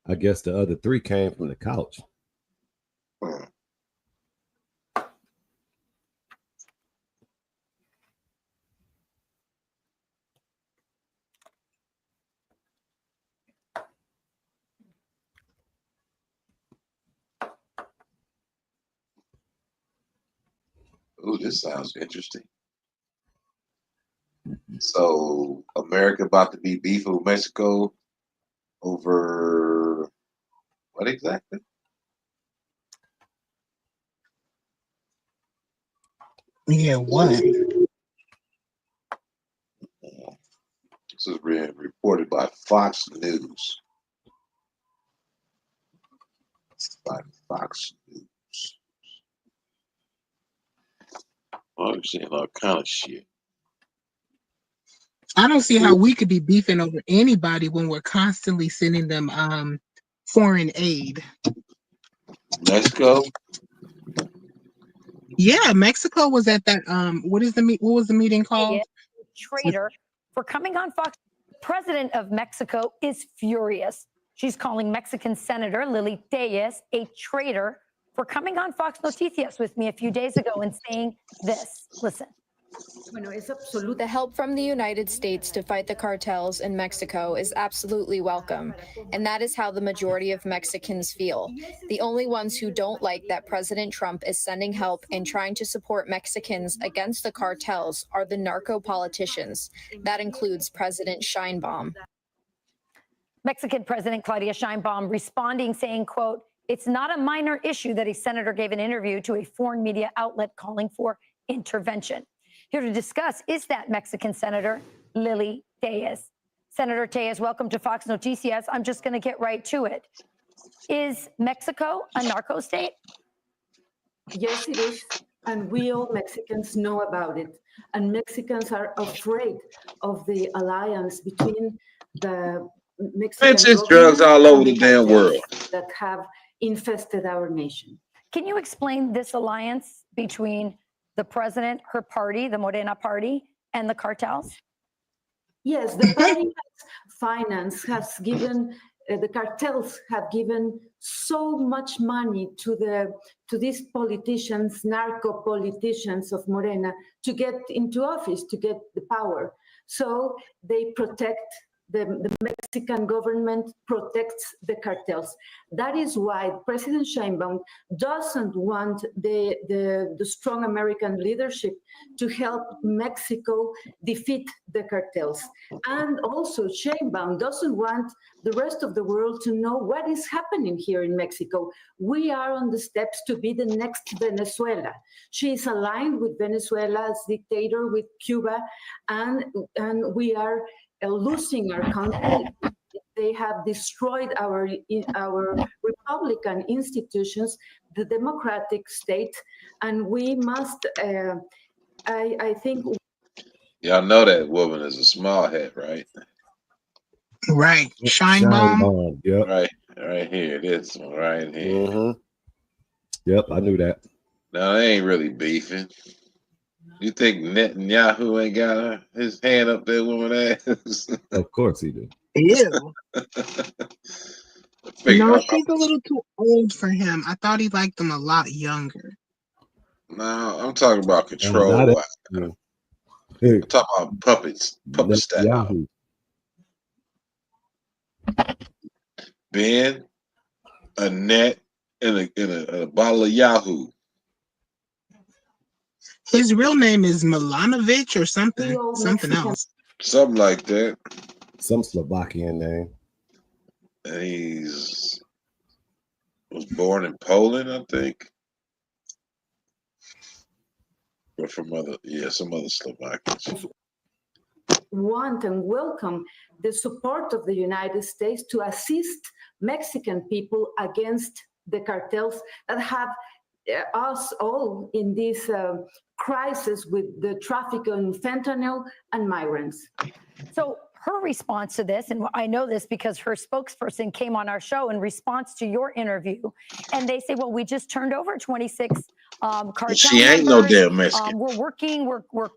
I guess the other 3 came from the couch. Ooh, this sounds interesting. So America about to be beefing with Mexico over what exactly? Yeah, what? This is being reported by Fox News. By Fox News. I'm seeing all kind of shit. I don't see how we could be beefing over anybody when we're constantly sending them foreign aid. Mexico? Yeah, Mexico was at that what was the meeting called? Traitor for coming on Fox. President of Mexico is furious. She's calling Mexican Senator Lily Tellez a traitor for coming on Fox Noticias with me a few days ago and saying this. Listen. The help from the United States to fight the cartels in Mexico is absolutely welcome, and that is how the majority of Mexicans feel. The only ones who don't like that President Trump is sending help and trying to support Mexicans against the cartels are the narco politicians. That includes President Sheinbaum. Mexican President Claudia Sheinbaum responding, saying, quote, "It's not a minor issue that a senator gave an interview to a foreign media outlet calling for intervention." Here to discuss is that Mexican Senator Lily Tellez. Senator Tellez, welcome to Fox Noticias. I'm just going to get right to it. Is Mexico a narco state? Yes, it is. And we all Mexicans know about it. And Mexicans are afraid of the alliance between the Mexican Fences, drugs all over the damn world. that have infested our nation. Can you explain this alliance between the president, her party, the Morena party, and the cartels? Yes, the party has finance, has given, the cartels have given so much money to these politicians, narco politicians of Morena, to get into office, to get the power. So they protect, the Mexican government protects the cartels. That is why President Sheinbaum doesn't want the strong American leadership to help Mexico defeat the cartels. And also Sheinbaum doesn't want the rest of the world to know what is happening here in Mexico. We are on the steps to be the next Venezuela. She is aligned with Venezuela's dictator, with Cuba, and we are losing our country. They have destroyed our Republican institutions, the democratic state, and we must, I think. Y'all know that woman is a small head, right? Right. Sheinbaum. Yep. Right here. This one right here. Mm-hmm. Yep, I knew that. No, they ain't really beefing. You think Netanyahu ain't got his hand up that woman ass? Of course he do. Ew. No, she's a little too old for him. I thought he liked them a lot younger. No, I'm talking about control. I'm talking about puppet style. Yahoo. Ben, a net, and a bottle of Yahoo. His real name is Milanovic or something else. Something like that. Some Slovakian name. And was born in Poland, I think. But from other, some other Slovakians. Want and welcome the support of the United States to assist Mexican people against the cartels that have us all in this crisis with the traffic in fentanyl and migrants. So her response to this, and I know this because her spokesperson came on our show in response to your interview, and they say, well, we just turned over 26 cartel She ain't members. no damn Mexican. We're working,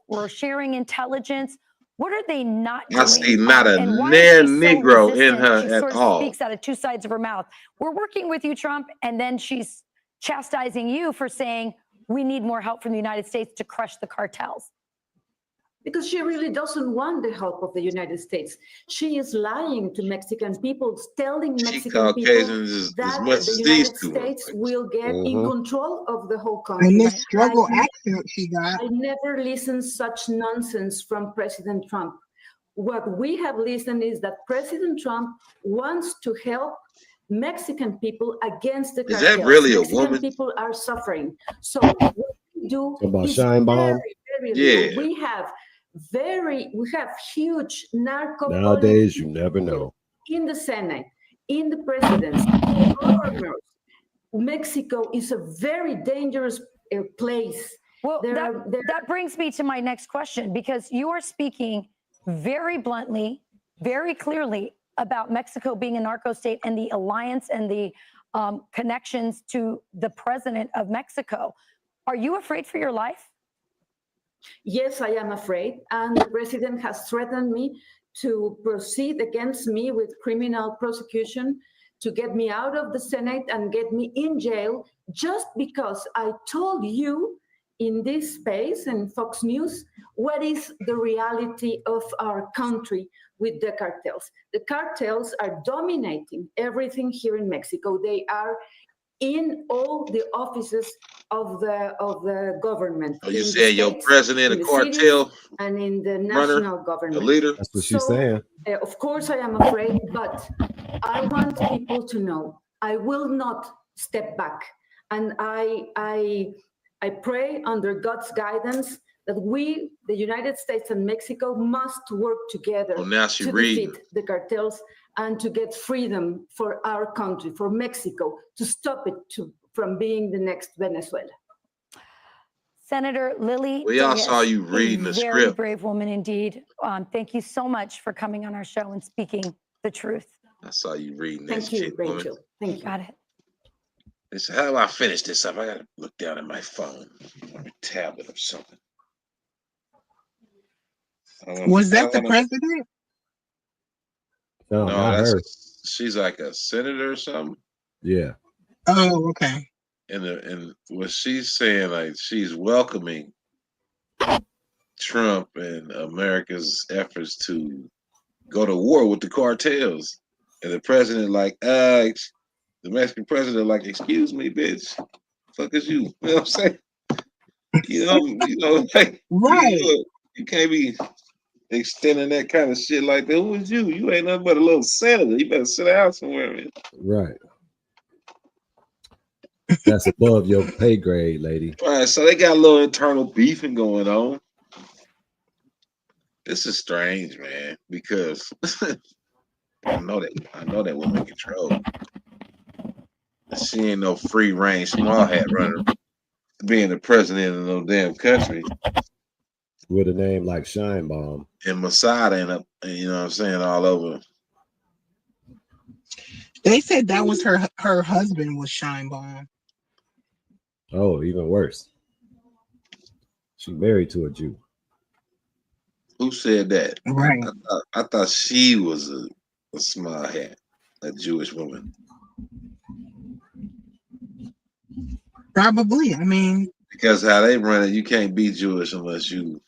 we're sharing intelligence. What are they not I doing? see not a and why near is she so Negro in resistant? her She at sort of all. speaks out of two sides of her mouth. We're working with you, Trump, and then she's chastising you for saying we need more help from the United States to crush the cartels. Because she really doesn't want the help of the United States. She is lying to Mexican people, telling Mexican people Caucasians that as much the as these United two. States will get in Mhm. control of the whole country. And this struggle I accent she got. never listened such nonsense from President Trump. What we have listened is that President Trump wants to help Mexican people against the Is cartels. that really a Mexican woman? people are suffering. So what we do Talk about is Shine Bomb. very Yeah. little. We have huge narco Nowadays, you never know. in the Senate, in the presidency, governors. Mexico is a very dangerous place. Well, that brings me to my next question, because you are speaking very bluntly, very clearly about Mexico being a narco state and the alliance and the connections to the president of Mexico. Are you afraid for your life? Yes, I am afraid. And the president has threatened me to proceed against me with criminal prosecution, to get me out of the Senate and get me in jail, just because I told you in this space and Fox News what is the reality of our country with the cartels. The cartels are dominating everything here in Mexico. They are in all the offices of the government. Oh, you in the said your states, president, in a the cities, cartel and in the runner, national government. a leader? That's what she's saying. Of course, I am afraid, but I want people to know I will not step back. And I pray under God's guidance that we, the United States and Mexico, must work together Oh, now she to reading. defeat the cartels and to get freedom for our country, for Mexico, to stop it from being the next Venezuela. Senator Lily We all Reyes, saw you reading a the very script. brave woman indeed. Thank you so much for coming on our show and speaking the truth. I saw you reading that Thank you, shit, woman. Rachel. Thank you. Got it. Listen, how do I finish this up? I gotta look down at my phone, or my tablet, or something. Was that the president? No, No, not her. she's like a senator or something. Yeah. Oh, okay. And what she's saying, like she's welcoming Trump and America's efforts to go to war with the cartels, and the president, the Mexican president, like, excuse me, bitch, fuck is you? You know what I'm saying? Like, right. You can't be extending that kind of shit like that. Who is you? You ain't nothing but a little senator. You better sit down somewhere, man. Right. That's above your pay grade, lady. All right, so they got a little internal beefing going on. This is strange, man, because I know that woman control. She ain't no free range small hat runner being the president of no damn country. With a name like Shine Bomb. And Mossad ain't up, you know what I'm saying, all over. They said that was her husband was Shine Bomb. Oh, even worse. She married to a Jew. Who said that? Right. I thought she was a small hat, a Jewish woman. Probably. I mean, because how they run it, you can't be Jewish unless you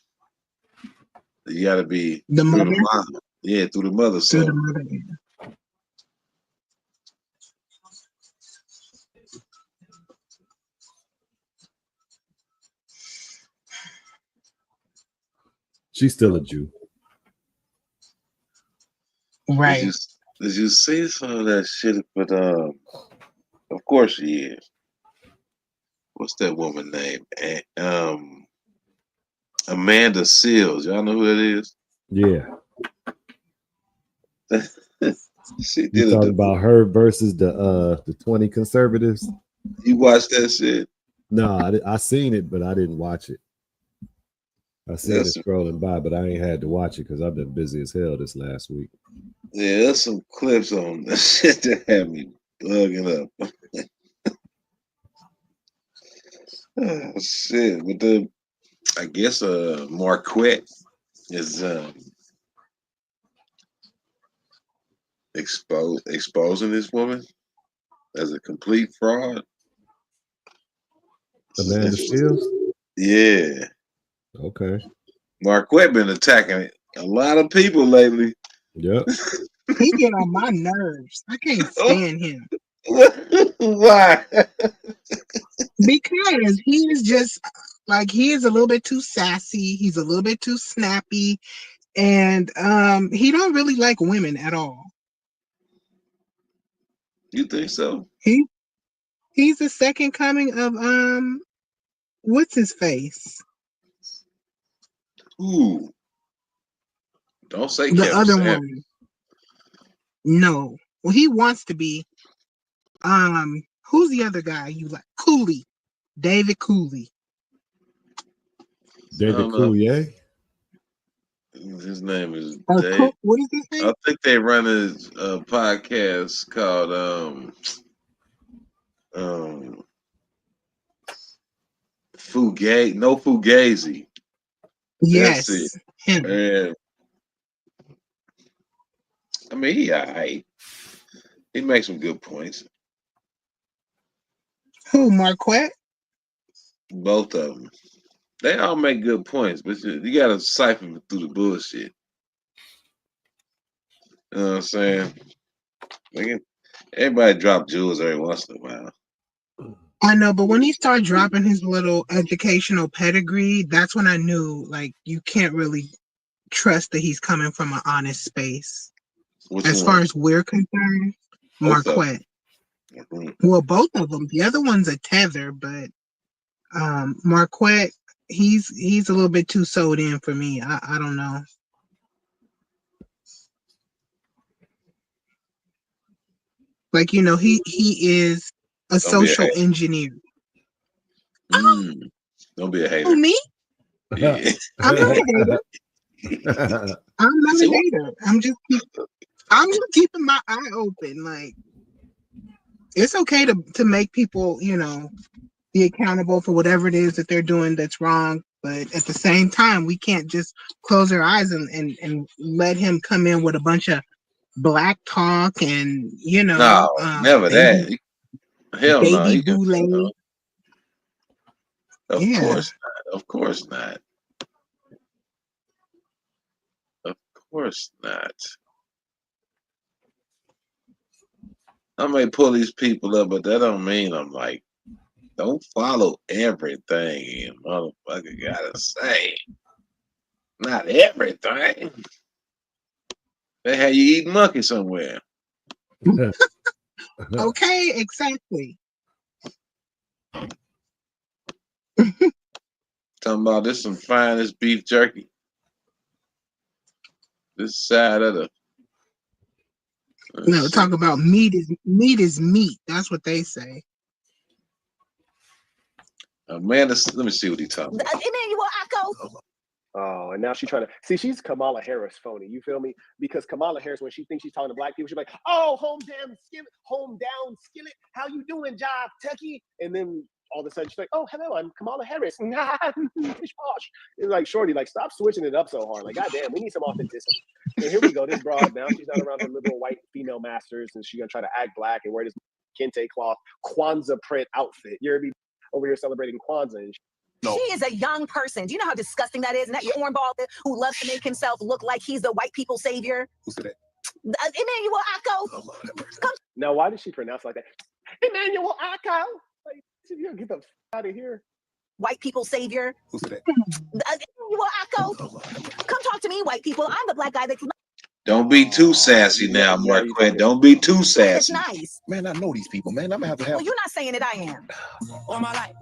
got to be the through mother. the mom. Yeah, through the mother. So Through the mother. Yeah. She's still a Jew. Right. Did you see some of that shit? But of course she is. What's that woman name? Amanda Seals. Y'all know who that is? Yeah. She You did talking it. about her versus the 20 conservatives? You watched that shit? No, I seen it, but I didn't watch it. I seen it scrolling by, but I ain't had to watch it because I've been busy as hell this last week. Yeah, there's some clips on that shit that had me bugging up. Oh, shit. But I guess Marquette is exposing this woman as a complete fraud. Amanda Seals? Yeah. Okay. Marquette been attacking a lot of people lately. Yep. He get on my nerves. I can't stand him. Why? Because he is just like, he is a little bit too sassy. He's a little bit too snappy, and he don't really like women at all. You think so? He's the second coming of what's his face? Ooh. Don't say The Kevin other Samuels. one. No. Well, he wants to be. Who's the other guy you like? Cooley. David Cooley. David Coulier? His name is Dave. What is his name? I think they run a podcast called Fugazi. Yes, That's it. him. And I mean, he alright. He makes some good points. Who, Marquette? Both of them. They all make good points, but you gotta siphon through the bullshit. You know what I'm saying? Everybody drop jewels every once in a while. I know, but when he started dropping his little educational pedigree, that's when I knew, like, you can't really trust that he's coming from an honest space. Which as one? far as we're concerned, Both of Marquette. them. Well, both of them. The other one's a tether, but Marquette, he's a little bit too sewed in for me. I don't know. Like, you know, he is a social engineer. Don't be a hater. Oh, me? Yeah. I'm not a hater. I'm not a hater. I'm just keeping my eye open. Like, it's okay to make people, you know, be accountable for whatever it is that they're doing that's wrong. But at the same time, we can't just close our eyes and let him come in with a bunch of black talk and, you know, No, never that. Hell no. baby boule. Of course not. Of course not. Of course not. I may pull these people up, but that don't mean I'm like, don't follow everything you motherfucker gotta say. Not everything. They had you eating monkey somewhere. Okay, exactly. Talking about this some finest beef jerky. This side of the No, talk about meat is meat. That's what they say. Amanda, let me see what he talking about. Emmanuel Akko. Oh, and now she's trying to see. She's Kamala Harris phony. You feel me? Because Kamala Harris, when she thinks she's talking to black people, she's like, "Oh, home down skillet. How you doing, Job Tucky?" And then all of a sudden she's like, "Oh, hello, I'm Kamala Harris." Pish posh. It's like, shorty, like, stop switching it up so hard. Like, goddamn, we need some authenticity. And here we go. This broad now, she's not around her liberal white female masters, and she's gonna try to act black and wear this kente cloth Kwanzaa print outfit. You're gonna be over here celebrating Kwanzaa. And She is a young person. Do you know how disgusting that is? And that cornball who loves to make himself look like he's the white people savior. Who's that? Emmanuel Akko. Now, why did she pronounce like that? Emmanuel Akko. Like, you get the f out of here. White people savior. Who's that? Emmanuel Akko. Come talk to me, white people. I'm the black guy that. Don't be too sassy now, Marquette. Don't be too It's sassy. nice. Man, I know these people, man. I'm gonna have to have. Well, you're not saying that I am. All my life.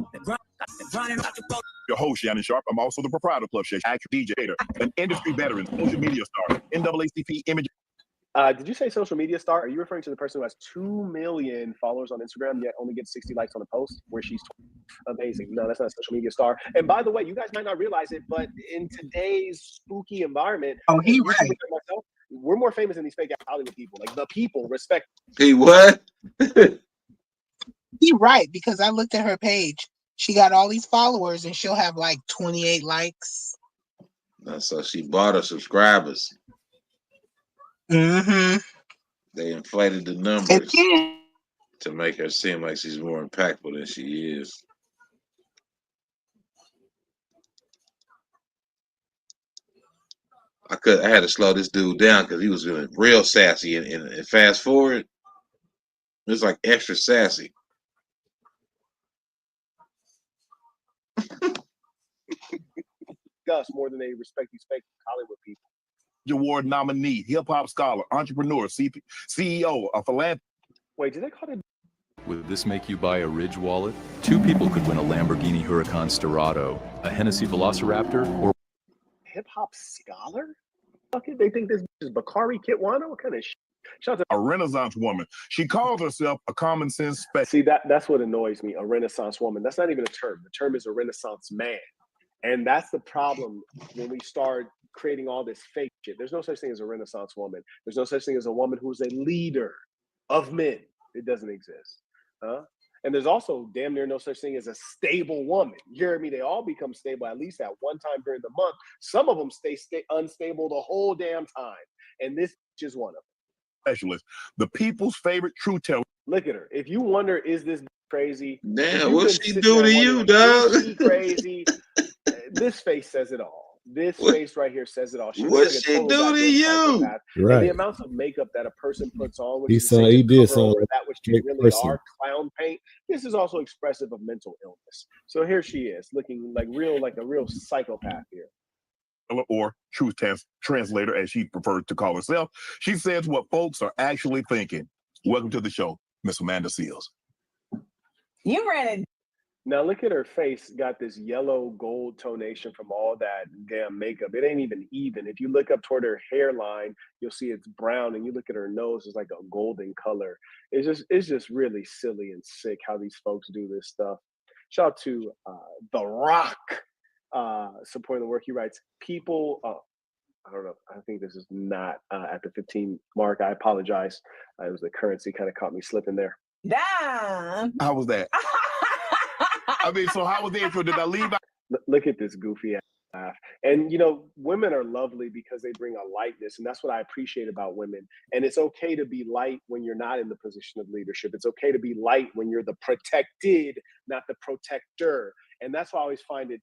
Your host, Shannon Sharp. I'm also the proprietor of Club Shay, actor, DJ, an industry veteran, social media star, NAACP image. Did you say social media star? Are you referring to the person who has 2 million followers on Instagram yet only gets 60 likes on a post where she's amazing? No, that's not a social media star. And by the way, you guys might not realize it, but in today's spooky environment, oh, he right. Myself, we're more famous than these fake Hollywood people. Like the people respect. He what? He right, because I looked at her page. She got all these followers and she'll have like 28 likes. So she bought her subscribers. Mm-hmm. They inflated the numbers to make her seem like she's more impactful than she is. I had to slow this dude down because he was feeling real sassy and fast forward, it was like extra sassy. Gus more than they respect these fake Hollywood people. Award nominee, hip hop scholar, entrepreneur, CEO, a philanthropist. Wait, did they call it? Would this make you buy a Ridge wallet? 2 people could win a Lamborghini Huracan Storado, a Hennessy Velociraptor, or Hip hop scholar? Okay, they think this is Bakari Kitwana? What kind of shit? Shout out to a Renaissance woman. She calls herself a common sense specialist. See, that's what annoys me, a Renaissance woman. That's not even a term. The term is a Renaissance man. And that's the problem when we start creating all this fake shit. There's no such thing as a Renaissance woman. There's no such thing as a woman who's a leader of men. It doesn't exist. And there's also damn near no such thing as a stable woman. You hear me? They all become stable at least at one time during the month. Some of them stay unstable the whole damn time. And this is one of them. Specialist, the people's favorite truth teller. Look at her. If you wonder, is this crazy? Damn, what she do to you, dog? Is she crazy? This face says it all. This face right here says it all. What she do to you? Right. And the amounts of makeup that a person puts on, which He is did sound like that which a they great really person. are, clown paint. This is also expressive of mental illness. So here she is, looking like a real psychopath here. Or truth translator, as she prefers to call herself. She says what folks are actually thinking. Welcome to the show, Miss Amanda Seals. You ran it. Now look at her face, got this yellow gold tonation from all that damn makeup. It ain't even even. If you look up toward her hairline, you'll see it's brown, and you look at her nose, it's like a golden color. It's just really silly and sick how these folks do this stuff. Shout out to The Rock supporting the work. He writes, people, I don't know, I think this is not at the 15 mark. I apologize. It was the currency kind of caught me slipping there. Damn. How was that? I mean, so how was the intro? Did I leave out? Look at this goofy ass laugh. And, women are lovely because they bring a lightness. And that's what I appreciate about women. And it's okay to be light when you're not in the position of leadership. It's okay to be light when you're the protected, not the protector. And that's why I always find it,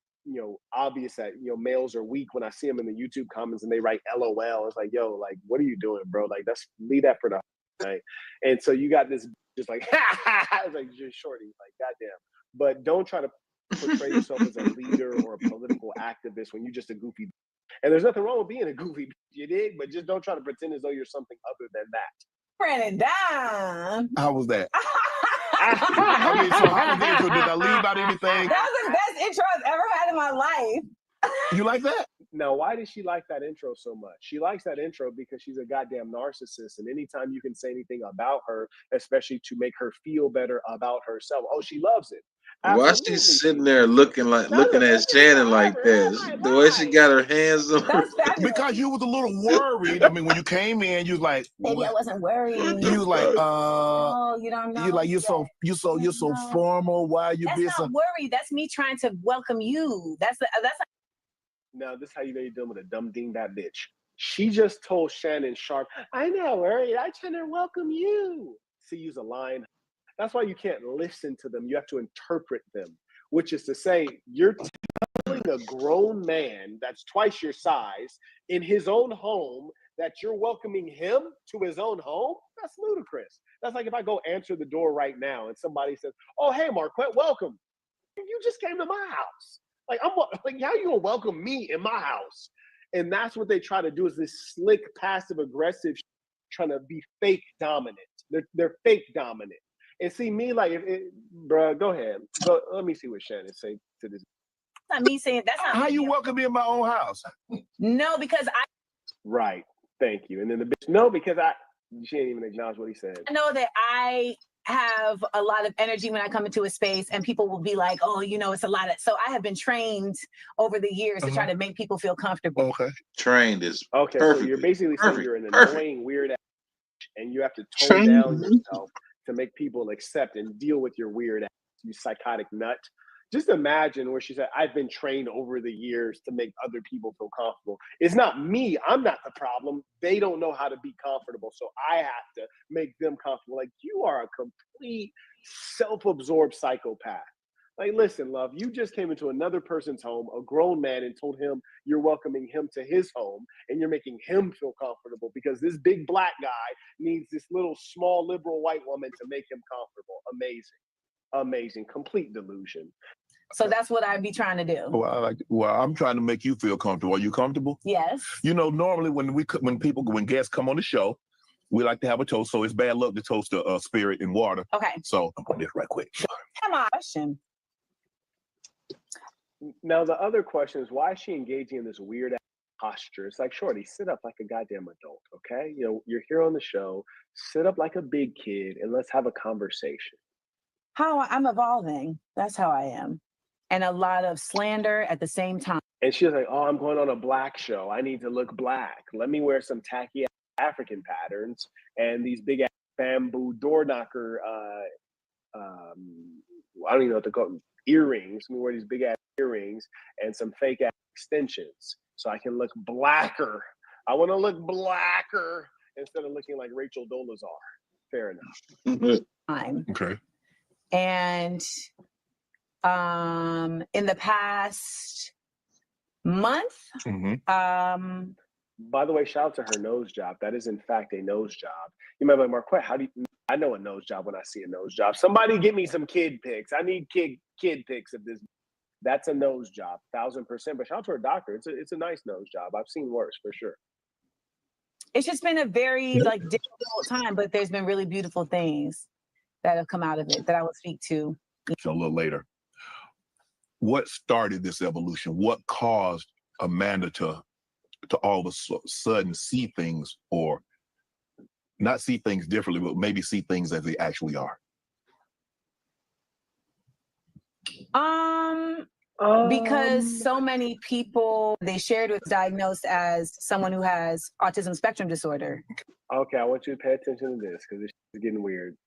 obvious that, males are weak when I see them in the YouTube comments and they write LOL. It's like, yo, like, what are you doing, bro? Like, leave that for the night. And so you got this just like, it's like, just shorty, like, goddamn. But don't try to portray yourself as a leader or a political activist when you're just a goofy. And there's nothing wrong with being a goofy, you dig? But just don't try to pretend as though you're something other than that. Ran it down. How was that? I mean, so how was the intro? Did I leave out anything? That was the best intro I've ever had in my life. You like that? Now, why does she like that intro so much? She likes that intro because she's a goddamn narcissist. And anytime you can say anything about her, especially to make her feel better about herself, she loves it. Why she's sitting there looking at Shannon like this? The way she got her hands on her. Because you was a little worried. I mean, when you came in, you was like, Maybe I wasn't worried. You was like, oh, you don't know. You like, you're so formal. Why are you being so? That's not worried. That's me trying to welcome you. That's. Now, this is how you know you're dealing with a dumb dingbat bitch. She just told Shannon Sharp, I'm not worried. I trying to welcome you. See, use a line. That's why you can't listen to them. You have to interpret them, which is to say, you're telling a grown man that's twice your size in his own home that you're welcoming him to his own home. That's ludicrous. That's like if I go answer the door right now and somebody says, oh, hey, Marquette, welcome. You just came to my house. Like, how you gonna welcome me in my house? And that's what they try to do, is this slick, passive aggressive trying to be fake dominant. They're fake dominant. And see me like, bruh, go ahead. Go. Let me see what Shannon say to this. Not me saying that's not How me. you welcome me in my own house? No, because Right. Thank you. And then the bitch, no, because she didn't even acknowledge what he said. I know that I have a lot of energy when I come into a space, and people will be like, oh, you know, it's a lot of, so I have been trained over the years to try to make people feel comfortable. Okay. Trained is okay. perfect. So you're basically saying you're an Perfect. annoying, weird ass, and you have to tone down yourself to make people accept and deal with your weird ass, you psychotic nut. Just imagine where she said, I've been trained over the years to make other people feel comfortable. It's not me. I'm not the problem. They don't know how to be comfortable. So I have to make them comfortable. Like, you are a complete self-absorbed psychopath. Like, listen, love, you just came into another person's home, a grown man, and told him you're welcoming him to his home, and you're making him feel comfortable because this big black guy needs this little small liberal white woman to make him comfortable. Amazing, complete delusion. So that's what I'd be trying to do. Well, I'm trying to make you feel comfortable. Are you comfortable? Yes. You know, normally when guests come on the show, we like to have a toast. So it's bad luck to toast a spirit in water. Okay. So I'm going to do this right quick. Come on, question. Now the other question is, why is she engaging in this weird ass posture? It's like, shorty, sit up like a goddamn adult, okay? You know, you're here on the show. Sit up like a big kid and let's have a conversation. I'm evolving. That's how I am. And a lot of slander at the same time. And she was like, oh, I'm going on a black show. I need to look black. Let me wear some tacky African patterns and these big ass bamboo door knocker, I don't even know what to call them, earrings. Let me wear these big ass earrings and some fake ass extensions so I can look blacker. I want to look blacker instead of looking like Rachel Dolezal. Fair enough. Okay. And in the past month, by the way, shout out to her nose job. That is in fact a nose job. You might be like, Marquette, how do you, I know a nose job when I see a nose job. Somebody get me some kid pics. I need kid pics of this. That's a nose job, 1000%. But shout out to her doctor. It's a nice nose job. I've seen worse for sure. it's just been a very difficult time, but there's been really beautiful things that have come out of it that I will speak to a little later. What started this evolution? What caused Amanda to all of a sudden see things, or not see things differently, but maybe see things as they actually are? Because so many people they shared was diagnosed as someone who has autism spectrum disorder. Okay, I want you to pay attention to this because it's getting weird.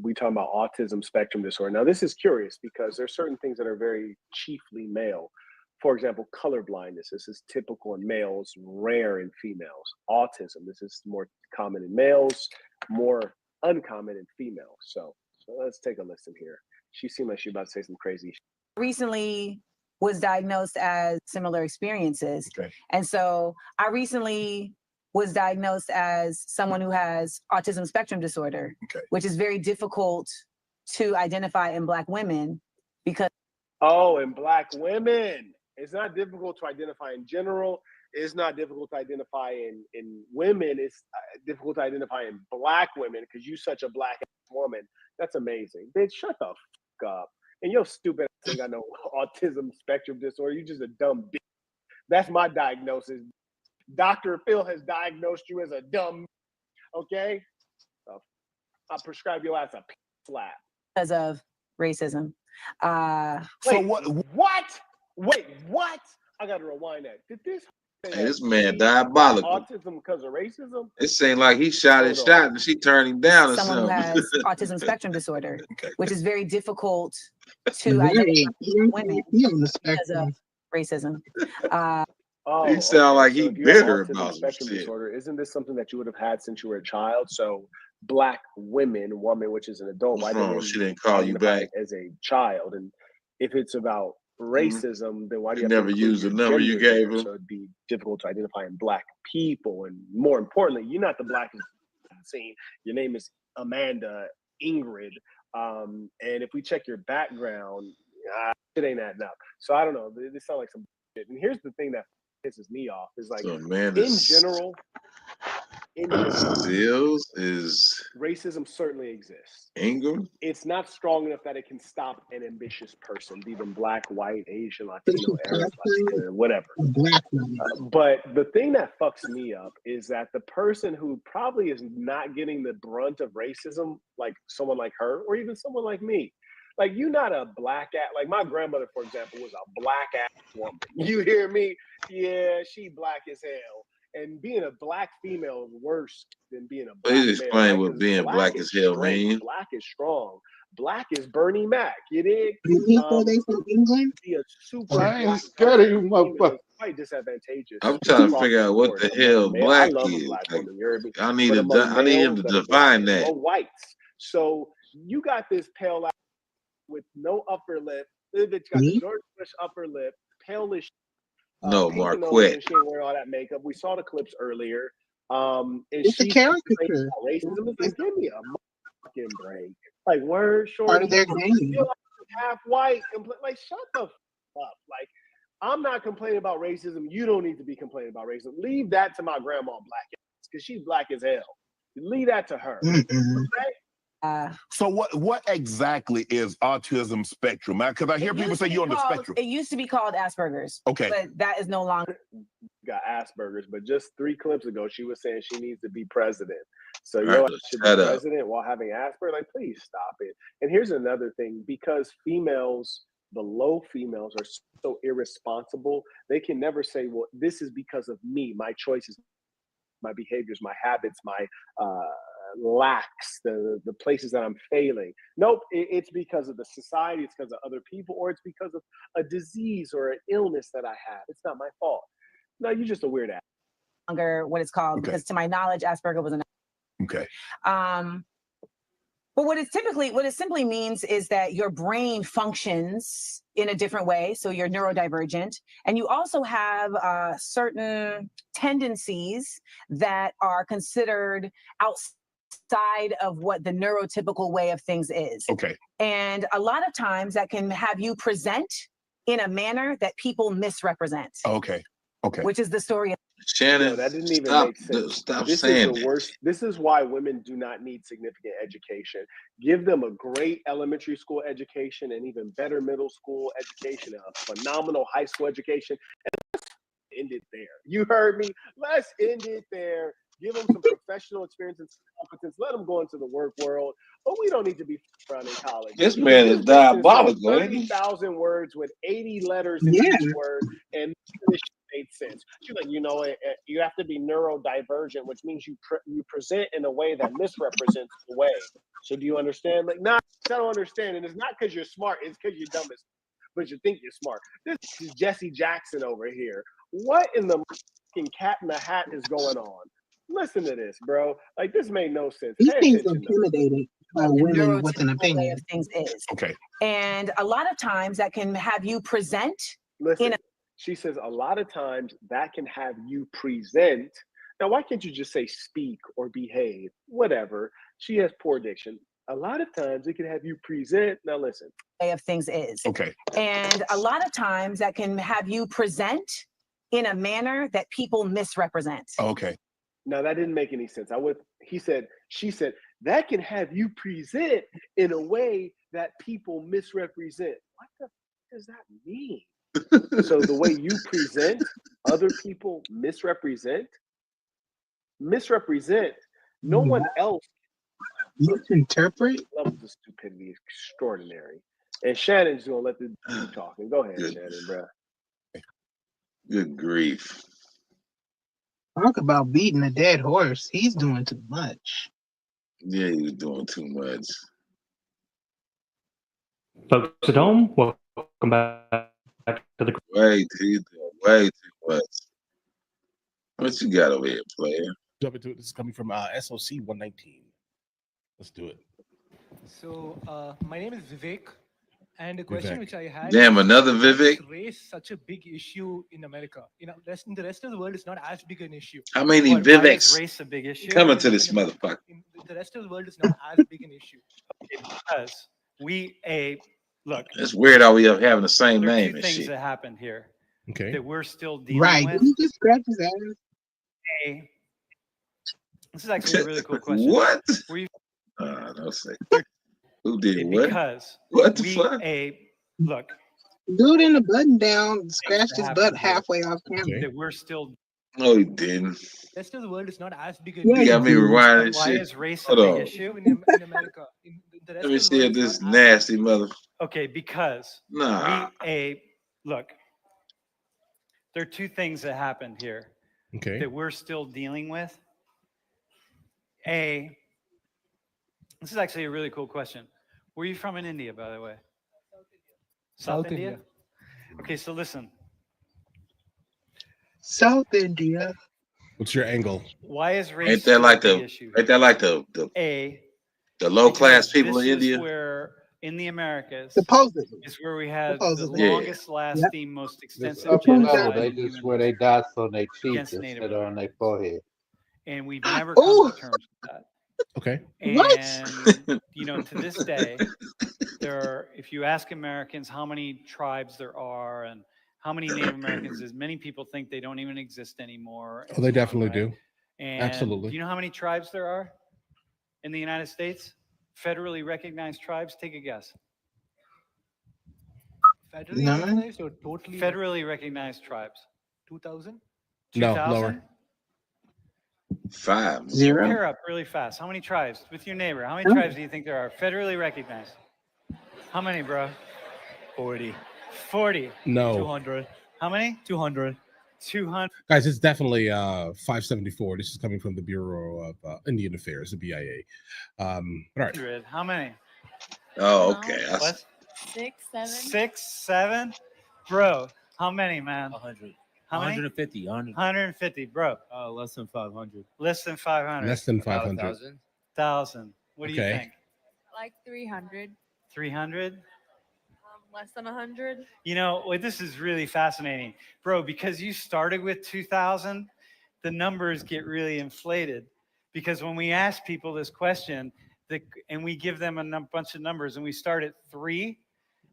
We talking about autism spectrum disorder. Now, this is curious because there's certain things that are very chiefly male. For example, color blindness. This is typical in males, rare in females. Autism. This is more common in males, more uncommon in females. So let's take a listen here. She seemed like she was about to say some crazy shit. Recently was diagnosed as similar experiences. Okay. And so I recently was diagnosed as someone who has autism spectrum disorder, which is very difficult to identify in Black women because. Oh, in Black women. It's not difficult to identify in general. It's not difficult to identify in women. It's difficult to identify in Black women because you're such a Black woman. That's amazing. Bitch, shut the fuck up. And your stupid ass ain't got no autism spectrum disorder. You're just a dumb bitch. That's my diagnosis. Dr. Phil has diagnosed you as a dumb, okay? So I'll prescribe your ass a slap. Because of racism. Wait, what? Wait, what? I got to rewind that. Did this Hey, this man diabolical. Autism because of racism? It seemed like he shot his shot and she turned him down or someone something. who has autism spectrum disorder, which is very difficult to identify women because of racism. He sound like he so if you bitter have autism about some spectrum shit. disorder, isn't this something that you would have had since you were a child? So Black woman, which is an adult, why wrong? didn't She didn't call you identify back as a child? And if it's about racism, then why do you have never to used the your number you gender gave there? him. So it'd be difficult to identify in Black people, and more importantly, you're not the Blackest I've seen. Your name is Amanda Ingrid, and if we check your background, it ain't adding up. So I don't know. This sounds like some shit. And here's the thing that pisses me off is like So man, in general, Seals is racism certainly exists. Ingram. It's not strong enough that it can stop an ambitious person, be them black, white, Asian, Latino, Arab, Latino, whatever. But the thing that fucks me up is that the person who probably is not getting the brunt of racism, like someone like her, or even someone like me, like you're not a black ass. Like my grandmother, for example, was a black ass woman. You hear me? Yeah, she black as hell. And being a black female is worse than being a black Please explain male. Right? what being black as hell means. Black is strong. Black is Bernie Mac. You dig? They from England? Be a super I ain't scared of you, female motherfucker. is quite disadvantageous. I'm trying to across figure out what board the hell among male. black I love a is. black Like, woman. You heard me? I need But to. among I need him males to that are black define that. or whites. So you got this pale ass with no upper lip. It's got the George Bush upper lip, palish. No, Pinky nose, Marquette. and she ain't wearing all that makeup. We saw the clips earlier. And It's a she caricature. racism. It's like, give me a fucking break. Like, word short. Part of their game. You're like half white. And like, shut the fuck up. Like, I'm not complaining about racism. You don't need to be complaining about racism. Leave that to my grandma black ass, because she's black as hell. Leave that to her. Okay? So what exactly is autism spectrum? Because I hear people say you're on the spectrum. It used to be called Asperger's. Okay. But that is no longer. Got Asperger's, but just 3 clips ago, she was saying she needs to be president. So Right, you should be shut up. president while having Asperger's. Like, please stop it. And here's another thing: because females, the low females, are so irresponsible, they can never say, "Well, this is because of me, my choices, my behaviors, my habits, my lacks, the places that I'm failing." Nope, it's because of the society, it's because of other people, or it's because of a disease or an illness that I have. It's not my fault. No, you're just a weird ass. Longer what it's called, because to my knowledge, Asperger was an. Okay. But what it simply means is that your brain functions in a different way. So you're neurodivergent, and you also have certain tendencies that are considered outside of what the neurotypical way of things is. Okay. And a lot of times that can have you present in a manner that people misrepresent. Okay. Okay. Which is the story of Shannon, No, that didn't even stop, make sense. stop This saying is the that. worst. This is why women do not need significant education. Give them a great elementary school education, and even better middle school education, a phenomenal high school education, and let's end it there. You heard me? Let's end it there. Give them some professional experience and competence. Let them go into the work world. But we don't need to be around in college. This man is diabolical, ain't he? 30,000 words with 80 letters in each word, and this made sense. She's like, you know, you have to be neurodivergent, which means you present in a way that misrepresents the way. So do you understand? Like, nah, I don't understand. And it's not because you're smart. It's because you're dumb as but you think you're smart. This is Jesse Jackson over here. What in the fucking cat in the hat is going on? Listen to this, bro. Like, this made no sense. He Pay seems attention. intimidated by women with an way opinion. of things is. Okay. And a lot of times that can have you present Listen, she says a lot of times that can have you present. Now, why can't you just say speak or behave? Whatever. She has poor diction. A lot of times it can have you present. Now, listen. Way of things is. Okay. And a lot of times that can have you present in a manner that people misrepresent. Okay. Now, that didn't make any sense. She said, that can have you present in a way that people misrepresent. What the f does that mean? So the way you present, other people misrepresent? No one else. Misinterpret? Levels of stupidity is extraordinary. And Shannon's going to let the dude talk. And go ahead, Shannon, bro. Good grief. Talk about beating a dead horse. He's doing too much. Yeah, he's doing too much. Folks at home, welcome back to the. Way too much. What you got over here, player? Jump into it. This is coming from SOC 119. Let's do it. So my name is Vivek, and a question which I had. Damn, another Vivek. Race such a big issue in America. You know, in the rest of the world, it's not as big an issue. How many Why is Viveks race a big issue? coming to this motherfucker? The rest of the world is not as big an issue because look. It's weird how we are having the same There are name two and things shit. that happened here. Okay. that we're still dealing Right. with? Did he just scratch his ass? A, this is actually a really cool question. What? Were you Don't say. Who did what? because What the we fuck? look, Dude in the button down things scratched that his happen butt here halfway off camera. that we're still No, he didn't. the rest of the world is not as big a Yeah, You deal. got me did. rewinding Why shit. is race a Hold big on. issue in America? The Let rest me of the see world if is this not as nasty mother. okay because Nah. look, there are two things that happened here Okay. that we're still dealing with. This is actually a really cool question. Where are you from in India, by the way? South India? Okay, so listen. South India. What's your angle? Why is race Ain't that still like a big the issue? ain't that like the low class Because people this in is India? where in the Americas Supposedly. is where we had the Supposedly. Yeah. longest lasting, most This extensive upper level, genocide they in just human wear their history dots on their cheeks against Native instead of on their forehead. and we've never come Ooh. to terms with that. Okay. What? And you know, to this day, if you ask Americans how many tribes there are and how many Native Americans is, many people think they don't even exist anymore. Oh, they definitely do. And Absolutely. do you know how many tribes there are in the United States? Federally recognized tribes? Take a guess. Federally None? recognized or totally? Federally recognized tribes. 2,000? No, 2,000? lower. 5. Zero? Pair up really fast. How many tribes with your neighbor? How many Oh. tribes do you think there are federally recognized? How many, bro? 40. 40. No. 200. How many? 200. 200. Guys, it's definitely 574. This is coming from the Bureau of Indian Affairs, the BIA. All right. How many? Oh, okay. What? 6, 7. 6, 7? Bro, how many, man? 100. How many? 150. 100. 150, bro. Less than 500. Less than 500. Less than About 500. 1,000. 1,000. What do you Okay. think? Like 300. 300? Less than 100. You know, this is really fascinating, bro, because you started with 2,000, the numbers get really inflated. Because when we ask people this question, and we give them a bunch of numbers, and we start at 3,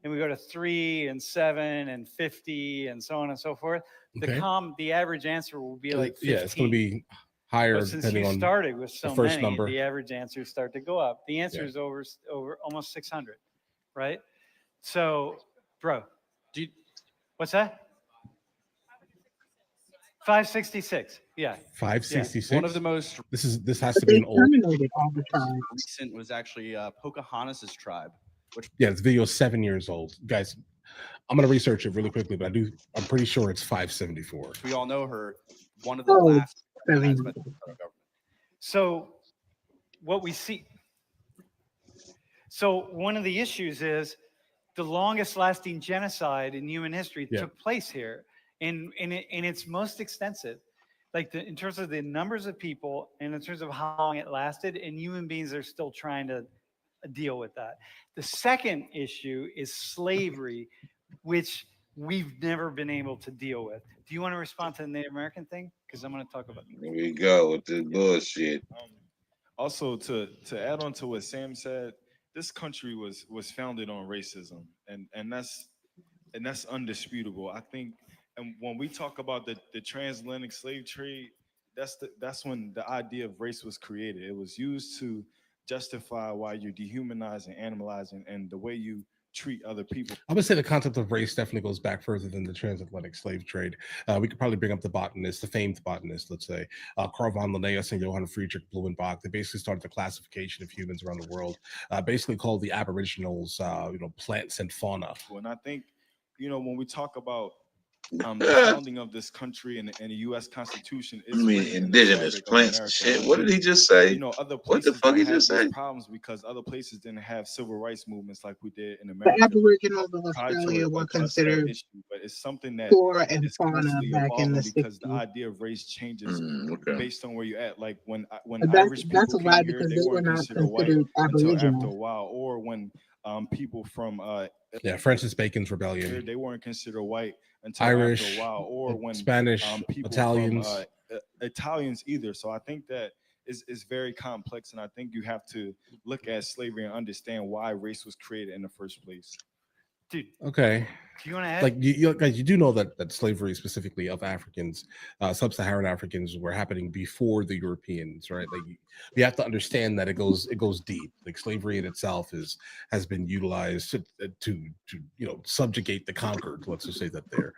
and we go to 3 and 7 and 50 and so on and so forth, Okay. the average answer will be like 15. Yeah, it's going to be higher But since depending you on started with so the first many, number. the average answers start to go up. The answer Yeah. is over almost 600, right? So, bro, what's that? 566. Yeah. 566. One of the most This has But to be they an old. terminated all the time. recent was actually Pocahontas' tribe, which Yeah, this video is 7 years old. Guys, I'm going to research it really quickly, but I'm pretty sure it's 574. we all know her, one of the Oh, last recognized 7. by the federal government. So, what we see. So, one of the issues is the longest lasting genocide in human history took place here, and it's most extensive. Like in terms of the numbers of people and in terms of how long it lasted, and human beings are still trying to deal with that. The second issue is slavery, which we've never been able to deal with. Do you want to respond to the Native American thing? Because I'm going to talk about it. Here we go with this bullshit. Also, to add on to what Sam said, this country was founded on racism, and that's undisputable. I think, and when we talk about the transatlantic slave trade, that's when the idea of race was created. It was used to justify why you're dehumanizing, animalizing, and the way you treat other people. I would say the concept of race definitely goes back further than the transatlantic slave trade. We could probably bring up the botanists, the famed botanists, let's say, Carl von Linnaeus and Johann Friedrich Blumenbach. They basically started the classification of humans around the world, basically called the aboriginals, plants and fauna. And I think, when we talk about the founding of this country and the U.S. Constitution, I mean, indigenous plants and shit. What did he just say? Other What the places fuck he don't have just these say? problems because other places didn't have civil rights movements like we did in The America. Aboriginals of Tried to Australia were address that considered issue, but it's something that flora and is fauna constantly back in the evolving because the 60s. idea of race changes Okay. based on where you're at. Like when But that's Irish that's people a lie came here, because they they were weren't not considered white considered until after a Aboriginal. while, or when people from Francis Bacon's rebellion. they weren't considered white until Irish, after a while, or when Spanish, people Italians. from Italians either. So I think that is very complex, and I think you have to look at slavery and understand why race was created in the first place. Dude. Okay. Do you want to add? Like guys, you do know that slavery, specifically of Africans, sub-Saharan Africans, were happening before the Europeans, right? Like you have to understand that it goes deep. Like slavery in itself has been utilized to subjugate the conquered. Let's just say that there.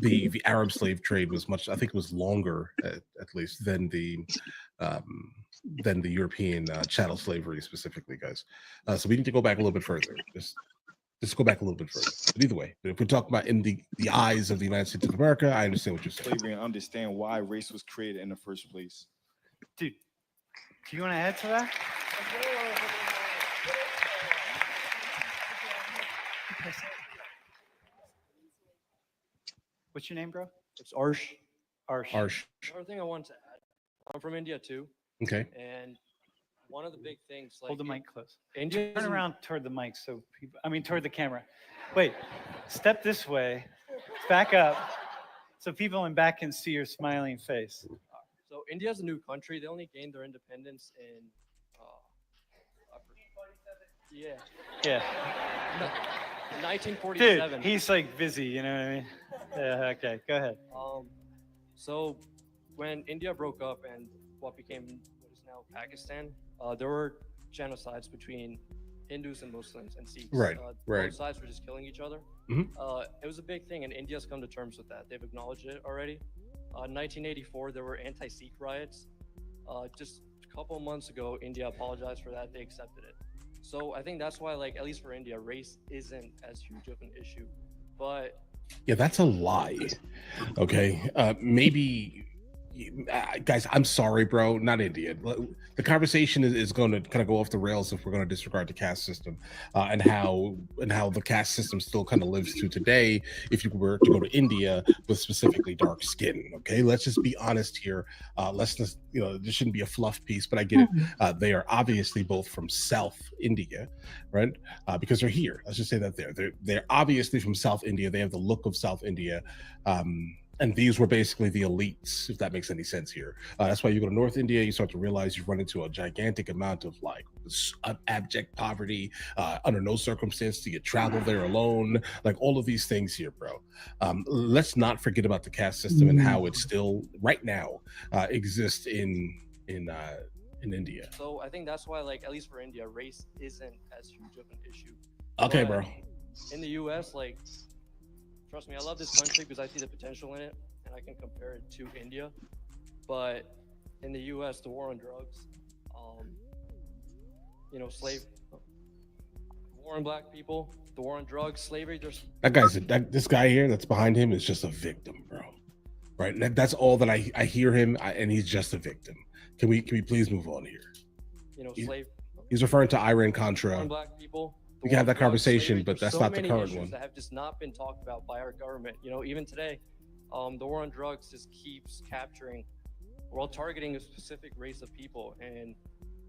The Arab slave trade was much, I think, it was longer at least than the European chattel slavery specifically, guys. So we need to go back a little bit further. Just go back a little bit further. But either way, if we're talking about in the eyes of the United States of America, I understand what you're saying. Slavery and understand why race was created in the first place. Dude, do you want to add to that? What's your name, bro? It's Arsh. Arsh. Another thing I wanted to add. I'm from India too. Okay. And one of the big things, like, Hold the mic close. India. Turn around toward the mic, so people, toward the camera. Wait, step this way, back up, so people in back can see your smiling face. So India's a new country. They only gained their independence in. Yeah. Yeah. 1947. Dude, he's like busy, you know what I mean? Yeah. Okay, go ahead. So when India broke up and what became what is now Pakistan, there were genocides between Hindus and Muslims and Sikhs. Right, right. Both sides were just killing each other. Mhm. It was a big thing, and India's come to terms with that. They've acknowledged it already. 1984, there were anti-Sikh riots. Just a couple of months ago, India apologized for that. They accepted it. So I think that's why, like, at least for India, race isn't as huge of an issue. But Yeah, that's a lie. Okay, maybe. Guys, I'm sorry, bro. Not India. The conversation is going to kind of go off the rails if we're going to disregard the caste system and how the caste system still kind of lives to today. If you were to go to India with specifically dark skin, okay, let's just be honest here. Let's just, this shouldn't be a fluff piece, but I get it. They are obviously both from South India, right? Because they're here. Let's just say that they're obviously from South India. They have the look of South India. And these were basically the elites, if that makes any sense here. That's why you go to North India, you start to realize you run into a gigantic amount of like abject poverty. Under no circumstance do you travel there alone. Like all of these things here, bro. Let's not forget about the caste system and how it still, right now, exists in India. so I think that's why, like, at least for India, race isn't as huge of an issue. Okay, But bro. In the U.S., like, trust me, I love this country because I see the potential in it, and I can compare it to India. But in the U.S., the war on drugs, war on black people, the war on drugs, slavery. This guy here that's behind him is just a victim, bro. Right? That's all that I hear him, and he's just a victim. Can we please move on here? He's referring to Iran Contra. War on black people. We can have that conversation, Slavery. but that's There's not the many current issues one. that have just not been talked about by our government. Even today, the war on drugs just keeps capturing, well, targeting a specific race of people, and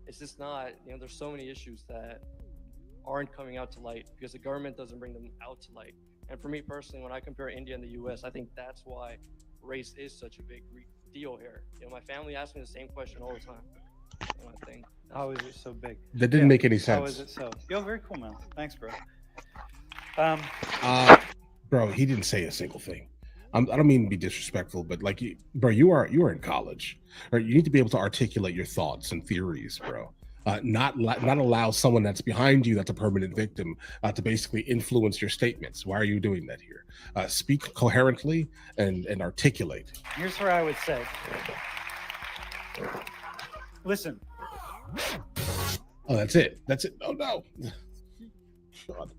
it's just not. There's so many issues that aren't coming out to light because the government doesn't bring them out to light. And for me personally, when I compare India and the U.S., I think that's why race is such a big deal here. My family asks me the same question all the time. And I think how is it so big? That didn't make any How sense. is it so? Yo, very cool, man. Thanks, bro. Bro, he didn't say a single thing. I don't mean to be disrespectful, but like, bro, you are in college, right? You need to be able to articulate your thoughts and theories, bro. Not allow someone that's behind you, that's a permanent victim, to basically influence your statements. Why are you doing that here? Speak coherently and articulate. Here's where I would say, listen. Oh, that's it. Oh no. God.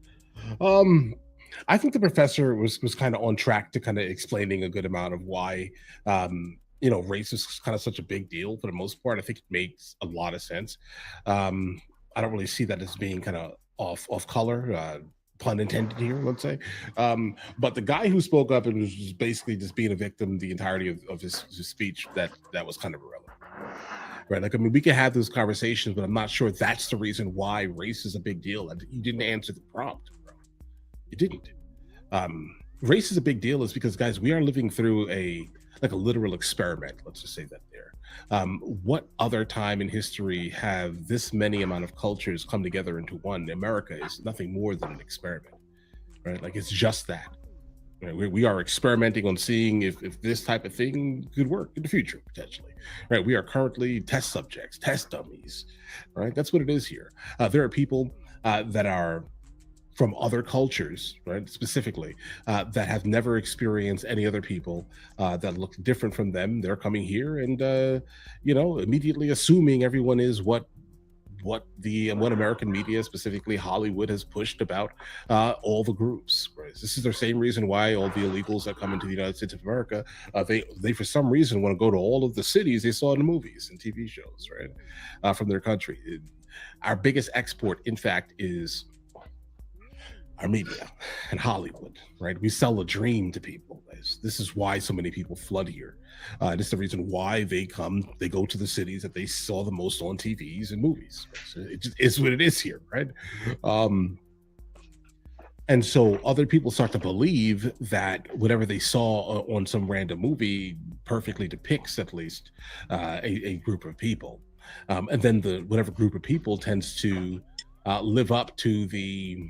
I think the professor was kind of on track to kind of explaining a good amount of why race is kind of such a big deal for the most part. I think it makes a lot of sense. I don't really see that as being kind of off color, pun intended here, let's say. But the guy who spoke up and was just basically just being a victim the entirety of his speech, that was kind of irrelevant. Right? Like, I mean, we can have those conversations, but I'm not sure that's the reason why race is a big deal. And you didn't answer the prompt, bro. You didn't. Race is a big deal is because, guys, we are living through a literal experiment. Let's just say that there. What other time in history have this many amount of cultures come together into one? America is nothing more than an experiment. right? Like it's just that. Right? We are experimenting on seeing if this type of thing could work in the future, potentially. Right? We are currently test subjects, test dummies. Right? That's what it is here. There are people that are from other cultures, right? Specifically, that have never experienced any other people that look different from them. They're coming here and immediately assuming everyone is what American media, specifically Hollywood, has pushed about all the groups. Right? This is the same reason why all the illegals that come into the United States of America, they for some reason want to go to all of the cities they saw in the movies and TV shows, right, from their country. Our biggest export, in fact, is our media and Hollywood, right? We sell a dream to people. This is why so many people flood here. This is the reason why they go to the cities that they saw the most on TVs and movies. So it just is what it is here, right? And so other people start to believe that whatever they saw on some random movie perfectly depicts at least a group of people. And then whatever group of people tends to live up to the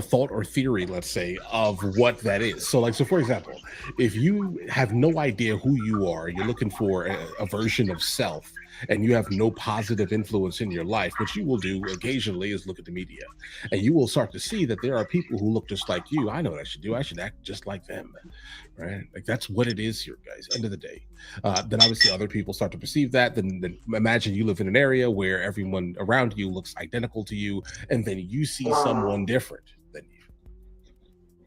thought or theory, let's say, of what that is. So for example, if you have no idea who you are, you're looking for a version of self, and you have no positive influence in your life, what you will do occasionally is look at the media, and you will start to see that there are people who look just like you. I know what I should do. I should act just like them, right? Like that's what it is here, guys. End of the day. Then obviously other people start to perceive that. Then imagine you live in an area where everyone around you looks identical to you, and then you see someone different than you.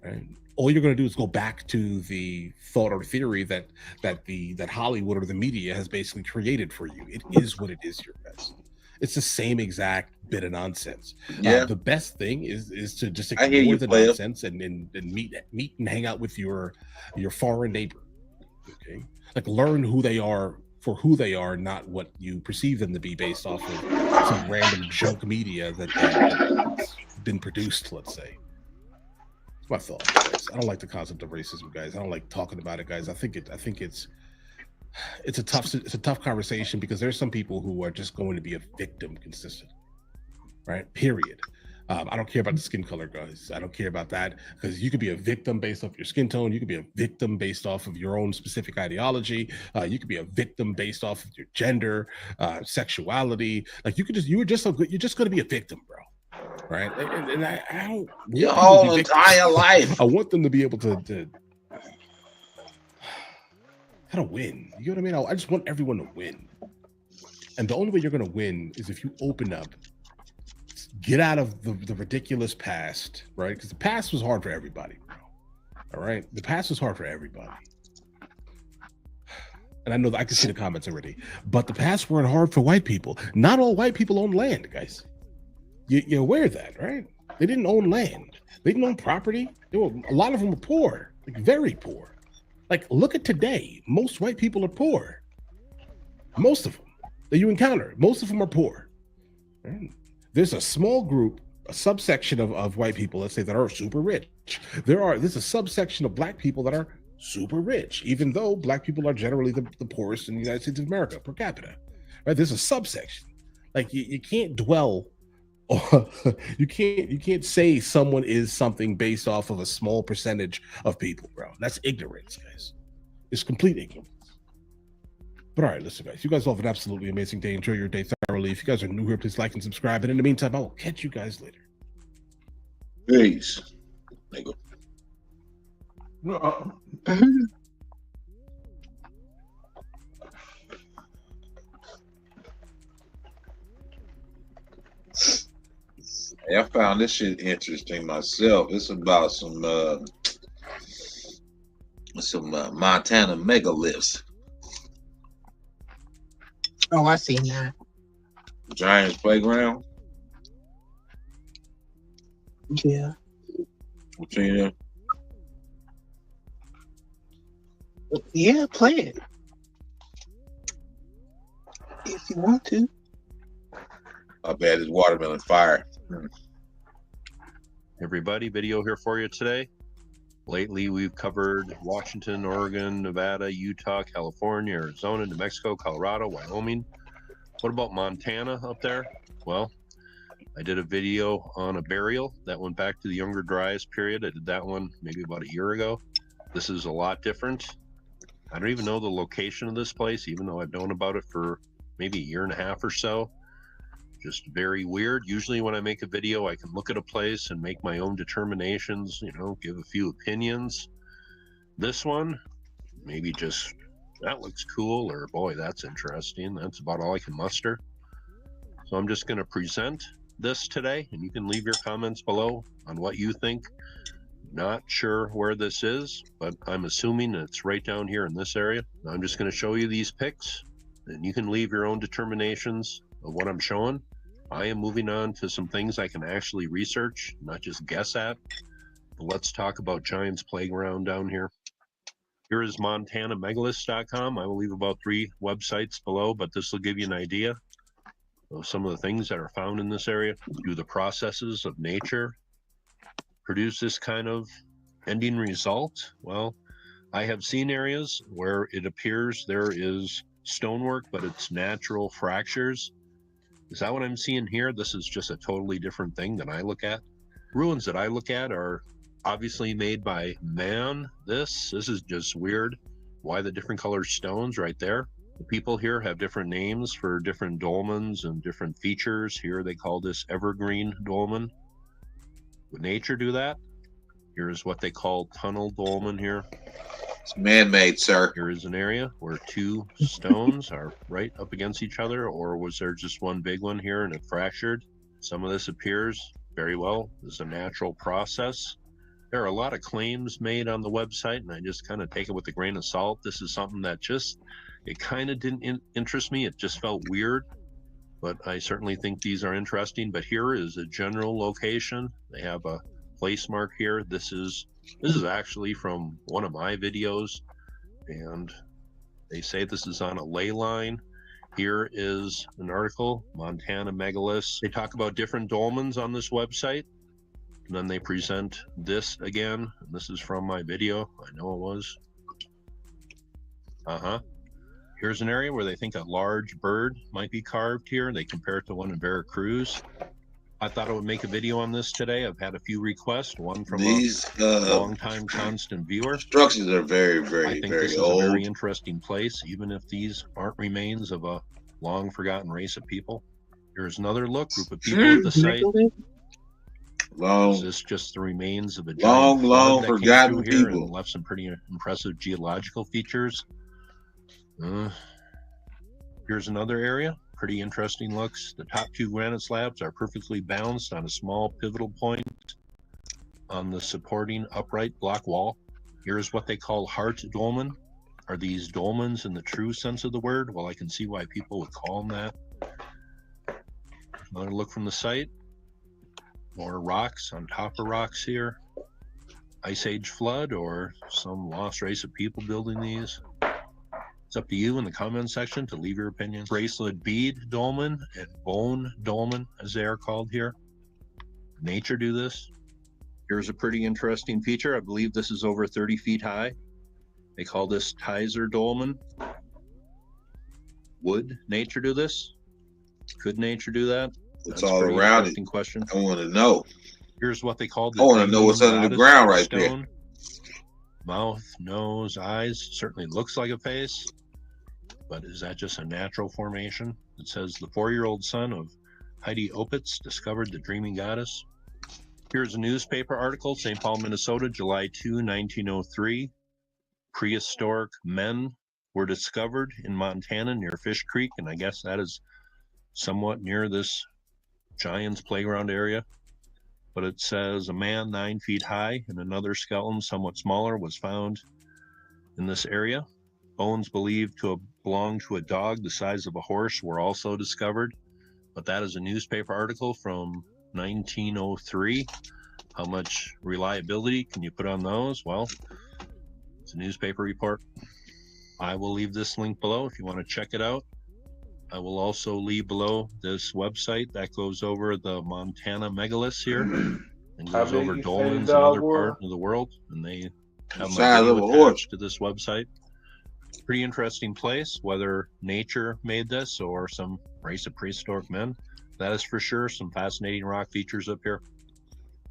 Right? All you're going to do is go back to the thought or theory that Hollywood or the media has basically created for you. It is what it is here, guys. It's the same exact bit of nonsense. Yeah. The best thing is to just ignore the nonsense and meet and hang out with your foreign neighbor. Okay, like learn who they are for who they are, not what you perceive them to be based off of some random junk media that's been produced, let's say. That's my thought, guys. I don't like the concept of racism, guys. I don't like talking about it, guys. I think it's a tough conversation because there's some people who are just going to be a victim consistently, right? Period. I don't care about the skin color, guys. I don't care about that because you could be a victim based off your skin tone. You could be a victim based off of your own specific ideology. You could be a victim based off of your gender, sexuality. Like you're just going to be a victim, bro. Right? And I don't. Your whole entire life. I want them to be able to kind of win. You know what I mean? I just want everyone to win. And the only way you're going to win is if you open up. Get out of the ridiculous past, right? Because the past was hard for everybody, bro. All right? The past was hard for everybody. And I know that I can see the comments already. But the past weren't hard for white people. Not all white people own land, guys. You're aware of that, right? They didn't own land. They didn't own property. A lot of them were poor, like very poor. Like, look at today. Most white people are poor. Most of them that you encounter, most of them are poor. Right? There's a small group, a subsection of white people, let's say, that are super rich. There's a subsection of black people that are super rich, even though black people are generally the poorest in the United States of America per capita. Right? There's a subsection. Like you can't dwell. You can't say someone is something based off of a small percentage of people, bro. That's ignorance, guys. It's complete ignorance. But all right, listen, guys. You guys all have an absolutely amazing day. Enjoy your day thoroughly. If you guys are new here, please like and subscribe. And in the meantime, I will catch you guys later. Peace. Hey, I found this shit interesting myself. It's about some Montana megaliths. Oh, I seen that. Giants playground. Yeah. You seen it? Yeah, play it. If you want to. I bet it's watermelon fire. Everybody, video here for you today. Lately, we've covered Washington, Oregon, Nevada, Utah, California, Arizona, New Mexico, Colorado, Wyoming. What about Montana up there? Well, I did a video on a burial that went back to the Younger Dryas period. I did that one maybe about a year ago. This is a lot different. I don't even know the location of this place, even though I've known about it for maybe a year and a half or so. Just very weird. Usually when I make a video, I can look at a place and make my own determinations, you know, give a few opinions. This one, maybe just, that looks cool, or boy, that's interesting. That's about all I can muster. So I'm just going to present this today, and you can leave your comments below on what you think. Not sure where this is, but I'm assuming it's right down here in this area. I'm just going to show you these pics, and you can leave your own determinations of what I'm showing. I am moving on to some things I can actually research, not just guess at. But let's talk about Giants Playground down here. Here is MontanaMegaliths.com. I will leave about 3 websites below, but this will give you an idea of some of the things that are found in this area. Do the processes of nature produce this kind of ending result? Well, I have seen areas where it appears there is stonework, but it's natural fractures. Is that what I'm seeing here? This is just a totally different thing than I look at. Ruins that I look at are obviously made by man. This is just weird. Why the different colored stones right there? The people here have different names for different dolmens and different features. Here they call this evergreen dolmen. Would nature do that? Here's what they call tunnel dolmen here. It's man-made, sir. Here is an area where 2 stones are right up against each other, or was there just one big one here and it fractured? Some of this appears very well as a natural process. There are a lot of claims made on the website, and I just kind of take it with a grain of salt. This is something that just, it kind of didn't interest me. It just felt weird, but I certainly think these are interesting. But here is a general location. They have a place mark here. This is actually from one of my videos, and they say this is on a ley line. Here is an article, Montana Megaliths. They talk about different dolmens on this website, and then they present this again. And this is from my video. I know it was. Here's an area where they think a large bird might be carved here. They compare it to one in Veracruz. I thought I would make a video on this today. I've had a few requests, one from a long-time constant viewer. Structures are very, very, I think very this is old. a very interesting place, even if these aren't remains of a long-forgotten race of people. Here's another look, group of people at the site. Is this just the remains of a giant flood that came through here and left some pretty impressive geological features? Here's another area. Pretty interesting looks. The top 2 granite slabs are perfectly balanced on a small pivotal point on the supporting upright block wall. Here's what they call heart dolmen. Are these dolmens in the true sense of the word? Well, I can see why people would call them that. Another look from the site. More rocks on top of rocks here. Ice Age flood or some lost race of people building these. It's up to you in the comment section to leave your opinions. Bracelet bead dolmen and bone dolmen, as they are called here. Nature do this. Here's a pretty interesting feature. I believe this is over 30 feet high. They call this Tizer dolmen. Would nature do this? Could nature do that? It's all around it. Question. I want to know. Here's what they call I want to know what's under the ground right there. Mouth, nose, eyes. Certainly looks like a face. But is that just a natural formation? It says the 4-year-old son of Heidi Opitz discovered the dreaming goddess. Here's a newspaper article, St. Paul, Minnesota, July 2, 1903. Prehistoric men were discovered in Montana near Fish Creek, and I guess that is somewhat near this Giants Playground area. But it says a man 9 feet high and another skeleton somewhat smaller was found in this area. Bones believed to have belonged to a dog the size of a horse were also discovered, but that is a newspaper article from 1903. How much reliability can you put on those? Well, it's a newspaper report. I will leave this link below if you want to check it out. I will also leave below this website that goes over the Montana megaliths here and goes over dolmens in other parts of the world, and they have my video attached to this website. Pretty interesting place, whether nature made this or some race of prehistoric men. That is for sure. Some fascinating rock features up here.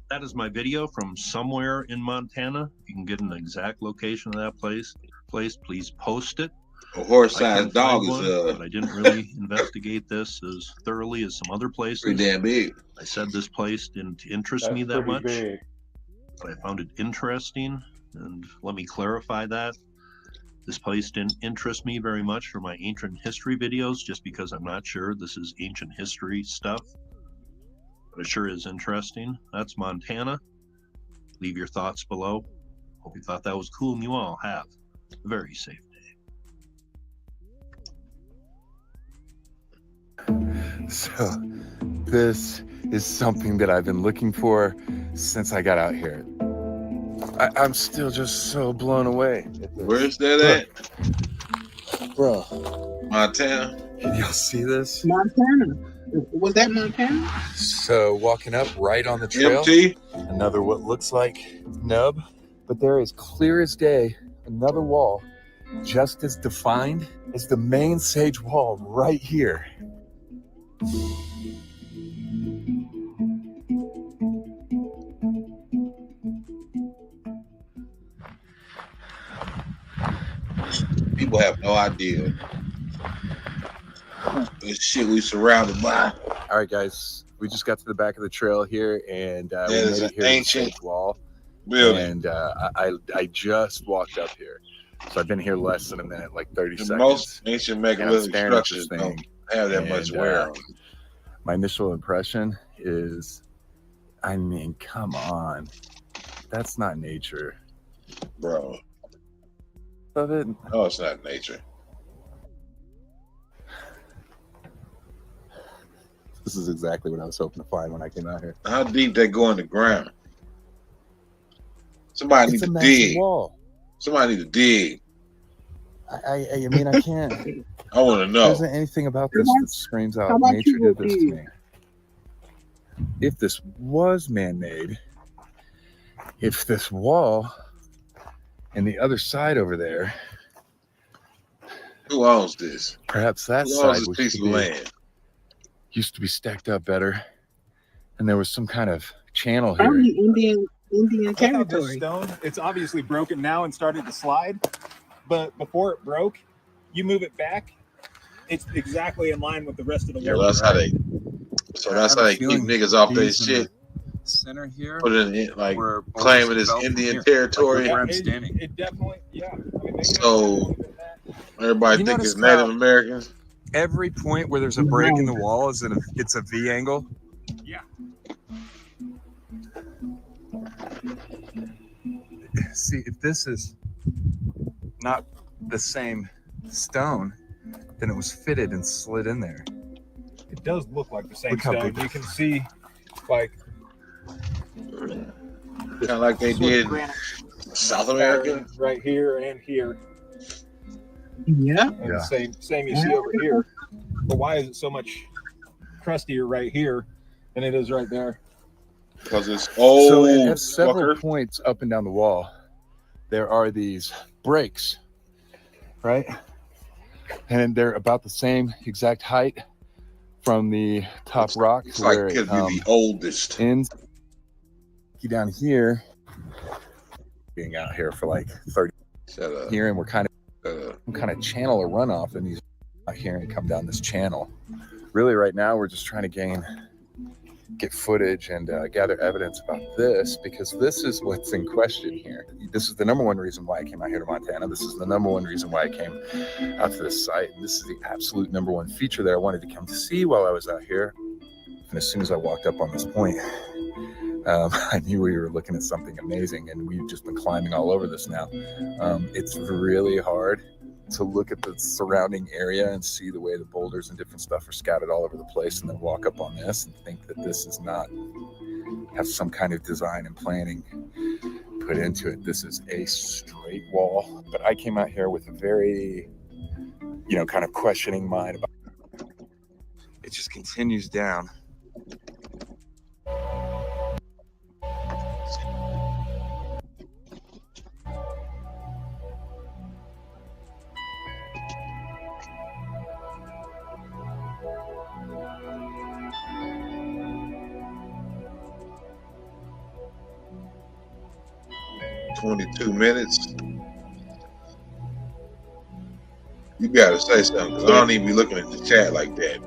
That is my video from somewhere in Montana. If you can get an exact location of that place, please post it. A horse-sized dog is but I didn't really investigate this as thoroughly as some other places. pretty damn big. I said this place didn't interest me that much, but I found it interesting. And let me clarify that. This place didn't interest me very much for my ancient history videos, just because I'm not sure this is ancient history stuff. But it sure is interesting. That's Montana. Leave your thoughts below. Hope you thought that was cool, and you all have a very safe day. So, this is something that I've been looking for since I got out here. I'm still just so blown away. Where's that at? Bro. Montana. Can y'all see this? Montana. Was that Montana? So walking up right on the trail, MT. Another what looks like nub, but there is clear as day another wall just as defined as the main sage wall right here. People have no idea the shit we surrounded by. All right, guys, we just got to the back of the trail here, and we There's made an it here to the ancient sage wall. building. And I just walked up here, so I've been here less than a minute, like 30 The seconds. most ancient And I'm megalithic staring at structures this don't thing, have that much and, wear on. my initial impression is, I mean, come on, that's not nature, bro. Of it. No, it's not nature. This is exactly what I was hoping to find when I came out here. How deep they go in the ground? Somebody It's need a to massive dig. wall. Somebody need to dig. I mean, I can't. I want to know. There isn't anything about this that screams How out about nature you, did this to me. If this was man-made, if this wall and the other side over there, Who owns this? perhaps that Who owns side this was piece of land? used to be stacked up better, and there was some kind of channel here. Probably Indian Look how this territory. stone, it's obviously broken now and started to slide, but before it broke, you move it back, it's exactly in line with the rest of the Yeah, wall. that's how they. So that's how they keep niggas off their shit. Center here, Put it in, like where claiming boulders it's fell from Indian here, territory. like where I'm standing. It definitely, yeah. I mean, So everybody You think notice it's Native how Americans. every point where there's a break in the wall is it's a V angle. Yeah. See, if this is not the same stone, then it was fitted and slid in there. It does look like the same Look how stone. big- You can see, like, Kind of like they sort of did granite South America. right here and here, Yeah. and the same you see over here. But why is it so much crustier right here than it is right there? Because it's So old. at several points up and down the wall, there are these breaks, right? And they're about the same exact height from the top rock It's to like where it it could be the oldest. ends. Down here, being out here for like 30 Shut up. here, and we're kind of channel a runoff, and these out here and come down this channel. Really, right now, we're just trying to get footage and gather evidence about this, because this is what's in question here. This is the number one reason why I came out here to Montana. This is the number one reason why I came out to this site. And this is the absolute number one feature that I wanted to come to see while I was out here. And as soon as I walked up on this point, I knew we were looking at something amazing, and we've just been climbing all over this now. It's really hard to look at the surrounding area and see the way the boulders and different stuff are scattered all over the place, and then walk up on this and think that this is not have some kind of design and planning put into it. This is a straight wall, but I came out here with a very, kind of questioning mind about it. It just continues down. 22 minutes. You gotta say something, because I don't even be looking at the chat like that.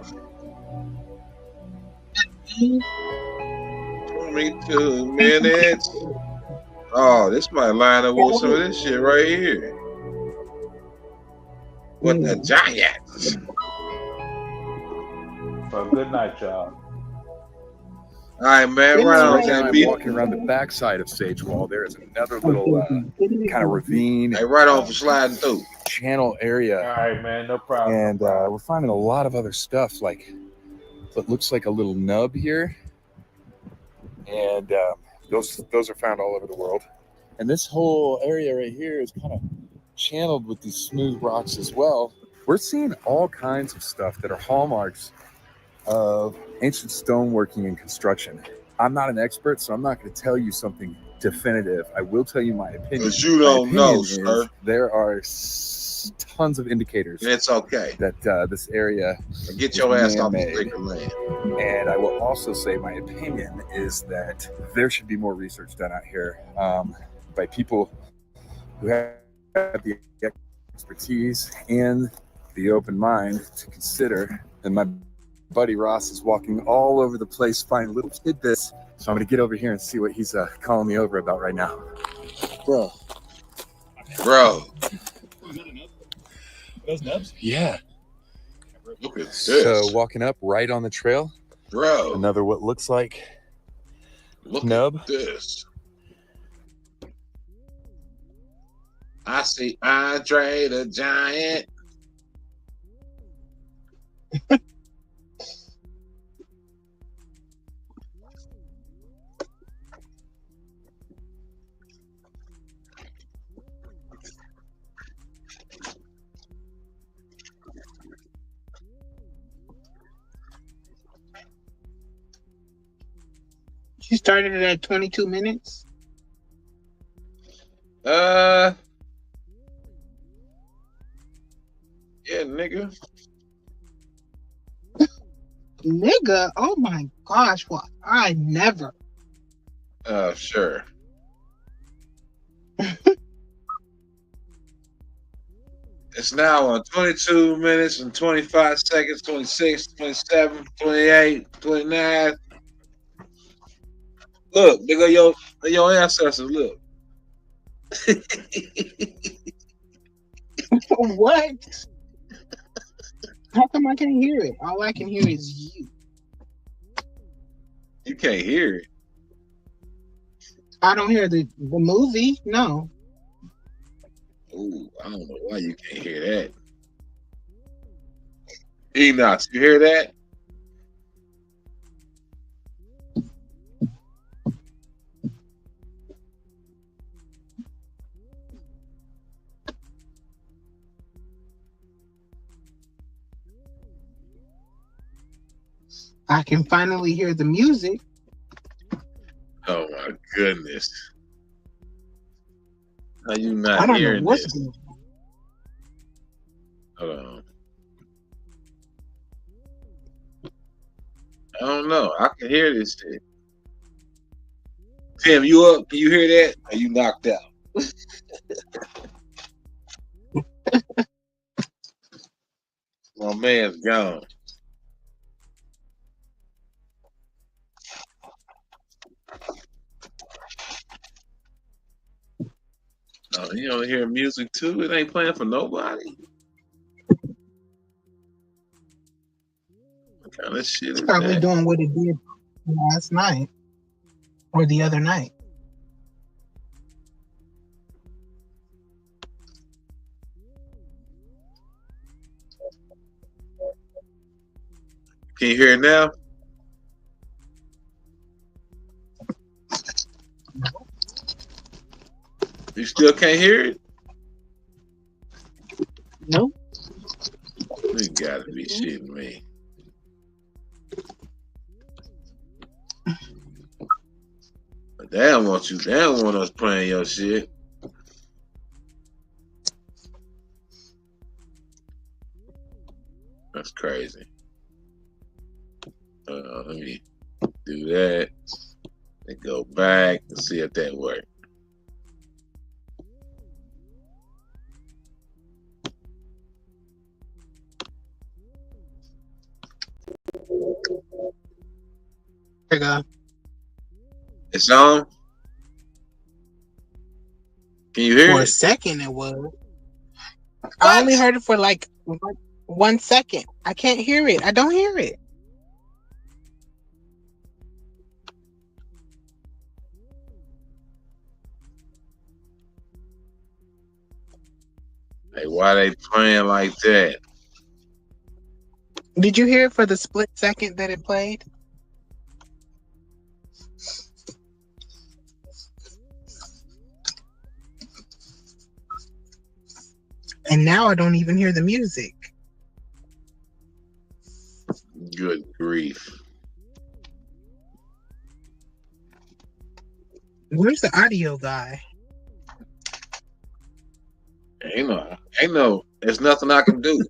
22 minutes. Oh, this might line up with some of this shit right here. What the Giants? Well, good night, y'all. All right, man. Right So on right now that I'm beat. walking around the backside of Sage Wall. There is another little kind of ravine. Hey, right on for sliding through. Channel area. All right, man. No problem. And we're finding a lot of other stuff, like what looks like a little nub here. And those are found all over the world. And this whole area right here is kind of channeled with these smooth rocks as well. We're seeing all kinds of stuff that are hallmarks of ancient stoneworking and construction. I'm not an expert, so I'm not going to tell you something definitive. I will tell you my opinion. Because you don't know, sir. There are tons of indicators. It's okay. That this area get your ass off the man-made. sacred land. And I will also say my opinion is that there should be more research done out here by people who have the expertise and the open mind to consider. And my buddy Ross is walking all over the place finding little tidbits. So I'm going to get over here and see what he's calling me over about right now. Bro. Those nubs? Yeah. Look at this. So walking up right on the trail. Bro. Another what looks like Look nub. at this. I see Andre the Giant. She started it at 22 minutes. Yeah, nigga. Nigga, oh my gosh, well, I never. Sure. It's now on 22 minutes and 25 seconds, 26, 27, 28, 29. Look, nigga, your ancestors, look. What? How come I can't hear it? All I can hear is you. You can't hear it. I don't hear the movie. No. Ooh, I don't know why you can't hear that. Enoch, you hear that? I can finally hear the music. Oh my goodness. How you I not don't know hearing what's this? going on. Hold on. I don't know. I can hear this shit. Tim, you up? Can you hear that? Or you knocked out? My man's gone. Oh, you don't hear music too? It ain't playing for nobody. What kind of shit It's is probably that? doing what it did last night or the other night. Can you hear it now? You still can't hear it? Nope. You gotta be shitting me. But they don't want you. They don't want us playing your shit. That's crazy. Let me do that and go back and see if that works. go. It's on. Can you hear For a it? second, it was. I only heard it for like 1 second. I can't hear it. I don't hear it. Hey, why they playing like that? Did you hear it for the split second that it played? And now I don't even hear the music. Good grief. Where's the audio guy? Ain't no, there's nothing I can do.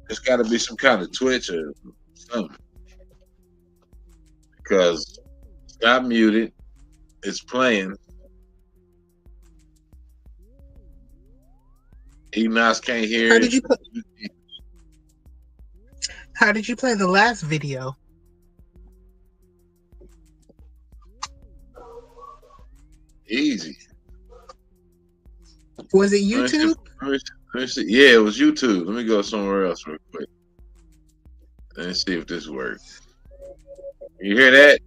It's got to be some kind of Twitch or something. Because it's not muted. It's playing. Enos can't hear How it. did you play the last video? Easy. Was it YouTube? Let me see. Yeah, it was YouTube. Let me go somewhere else real quick. Let me see if this works. You hear that?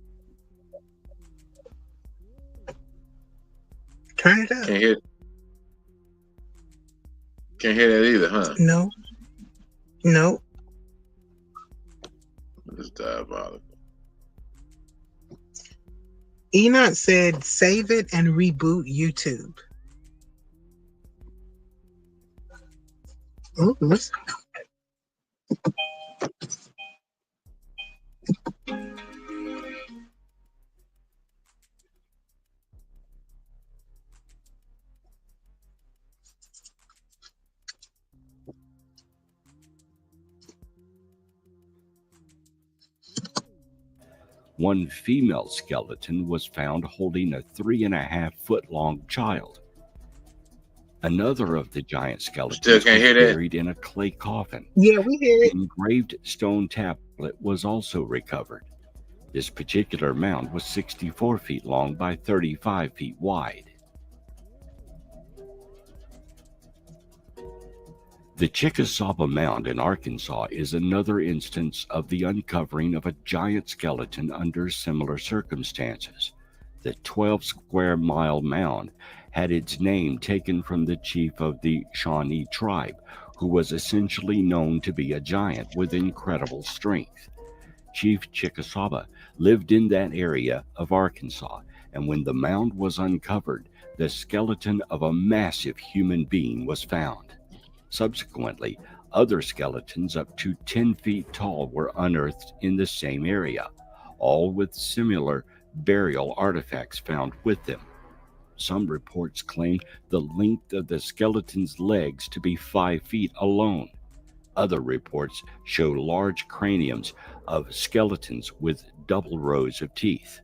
Turn it up. Can't hear that either, huh? No. No. It's diabolical. Enoch said save it and reboot YouTube. Oh, listen. One female skeleton was found holding a 3.5-foot-long child. Another of the giant skeletons was buried in a clay coffin. Yeah, we hear it. An engraved stone tablet was also recovered. This particular mound was 64 feet long by 35 feet wide. The Chickasaw Mound in Arkansas is another instance of the uncovering of a giant skeleton under similar circumstances. The 12-square-mile mound had its name taken from the chief of the Shawnee tribe, who was essentially known to be a giant with incredible strength. Chief Chickasaw lived in that area of Arkansas, and when the mound was uncovered, the skeleton of a massive human being was found. Subsequently, other skeletons up to 10 feet tall were unearthed in the same area, all with similar burial artifacts found with them. Some reports claim the length of the skeleton's legs to be 5 feet alone. Other reports show large craniums of skeletons with double rows of teeth.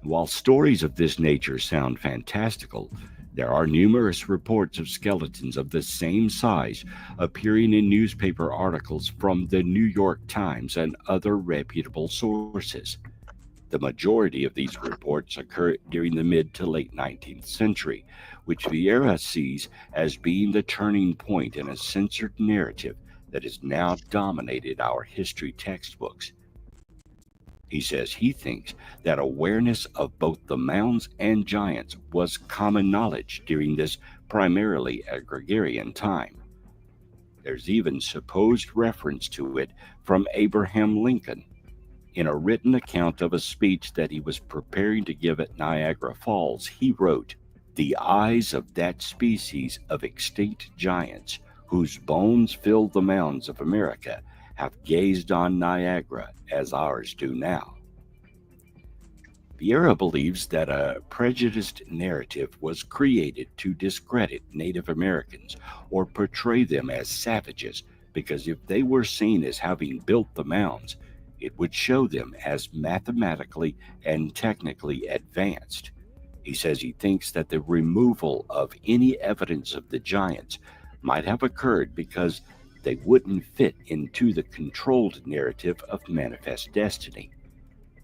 While stories of this nature sound fantastical, there are numerous reports of skeletons of the same size appearing in newspaper articles from the New York Times and other reputable sources. The majority of these reports occur during the mid to late 19th century, which Vieira sees as being the turning point in a censored narrative that has now dominated our history textbooks. He says he thinks that awareness of both the mounds and giants was common knowledge during this primarily agrarian time. There's even supposed reference to it from Abraham Lincoln. In a written account of a speech that he was preparing to give at Niagara Falls, he wrote, "The eyes of that species of extinct giants, whose bones fill the mounds of America, have gazed on Niagara as ours do now." Vieira believes that a prejudiced narrative was created to discredit Native Americans or portray them as savages, because if they were seen as having built the mounds, it would show them as mathematically and technically advanced. He says he thinks that the removal of any evidence of the giants might have occurred because they wouldn't fit into the controlled narrative of manifest destiny.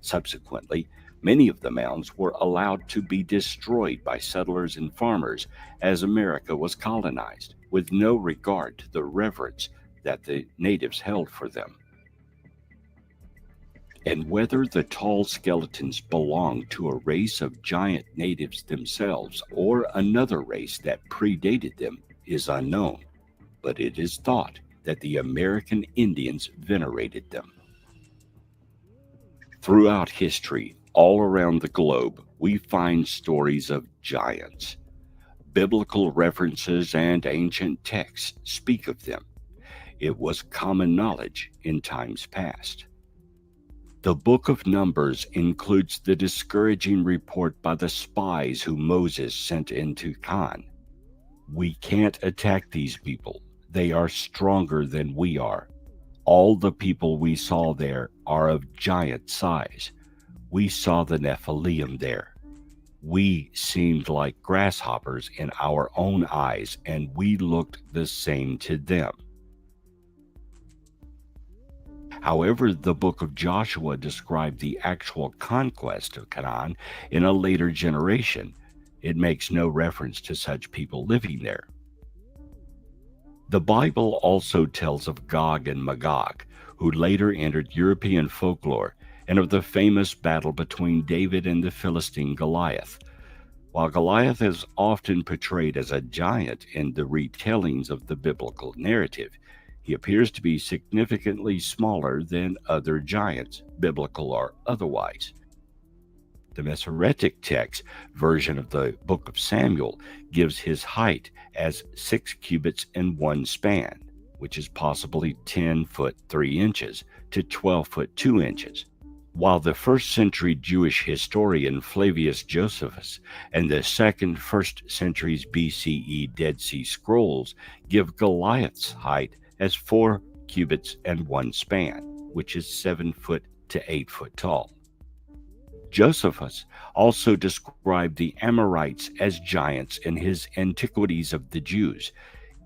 Subsequently, many of the mounds were allowed to be destroyed by settlers and farmers as America was colonized, with no regard to the reverence that the natives held for them. And whether the tall skeletons belonged to a race of giant natives themselves or another race that predated them is unknown, but it is thought that the American Indians venerated them. Throughout history, all around the globe, we find stories of giants. Biblical references and ancient texts speak of them. It was common knowledge in times past. The book of Numbers includes the discouraging report by the spies who Moses sent into Canaan. We can't attack these people. They are stronger than we are. All the people we saw there are of giant size. We saw the Nephilim there. We seemed like grasshoppers in our own eyes, and we looked the same to them. However, the book of Joshua described the actual conquest of Canaan in a later generation. It makes no reference to such people living there. The Bible also tells of Gog and Magog, who later entered European folklore, and of the famous battle between David and the Philistine Goliath. While Goliath is often portrayed as a giant in the retellings of the biblical narrative, he appears to be significantly smaller than other giants, biblical or otherwise. The Masoretic text version of the Book of Samuel gives his height as 6 cubits and 1 span, which is possibly 10 foot 3 inches to 12 foot 2 inches. While the 1st century Jewish historian Flavius Josephus and the 1st century's BCE Dead Sea Scrolls give Goliath's height as 4 cubits and 1 span, which is 7 foot to 8 foot tall. Josephus also described the Amorites as giants in his Antiquities of the Jews,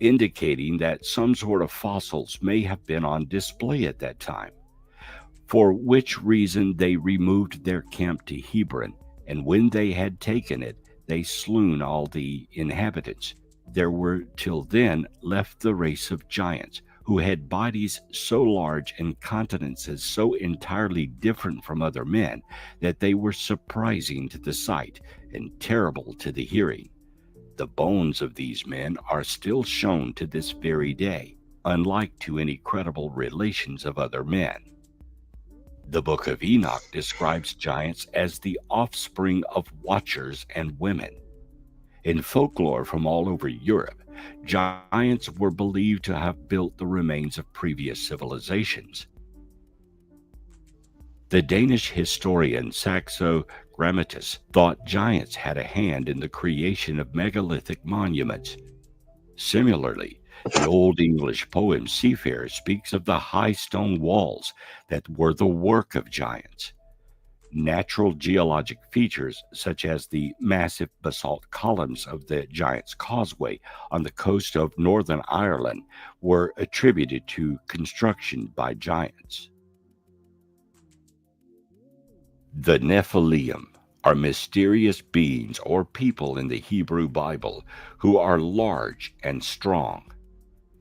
indicating that some sort of fossils may have been on display at that time, for which reason they removed their camp to Hebron, and when they had taken it, they slew all the inhabitants. There were till then left the race of giants, who had bodies so large and countenances so entirely different from other men that they were surprising to the sight and terrible to the hearing. The bones of these men are still shown to this very day, unlike to any credible relations of other men. The Book of Enoch describes giants as the offspring of watchers and women. In folklore from all over Europe, giants were believed to have built the remains of previous civilizations. The Danish historian Saxo Grammaticus thought giants had a hand in the creation of megalithic monuments. Similarly, the Old English poem Seafarer speaks of the high stone walls that were the work of giants. Natural geologic features, such as the massive basalt columns of the Giant's Causeway on the coast of Northern Ireland, were attributed to construction by giants. The Nephilim are mysterious beings or people in the Hebrew Bible who are large and strong.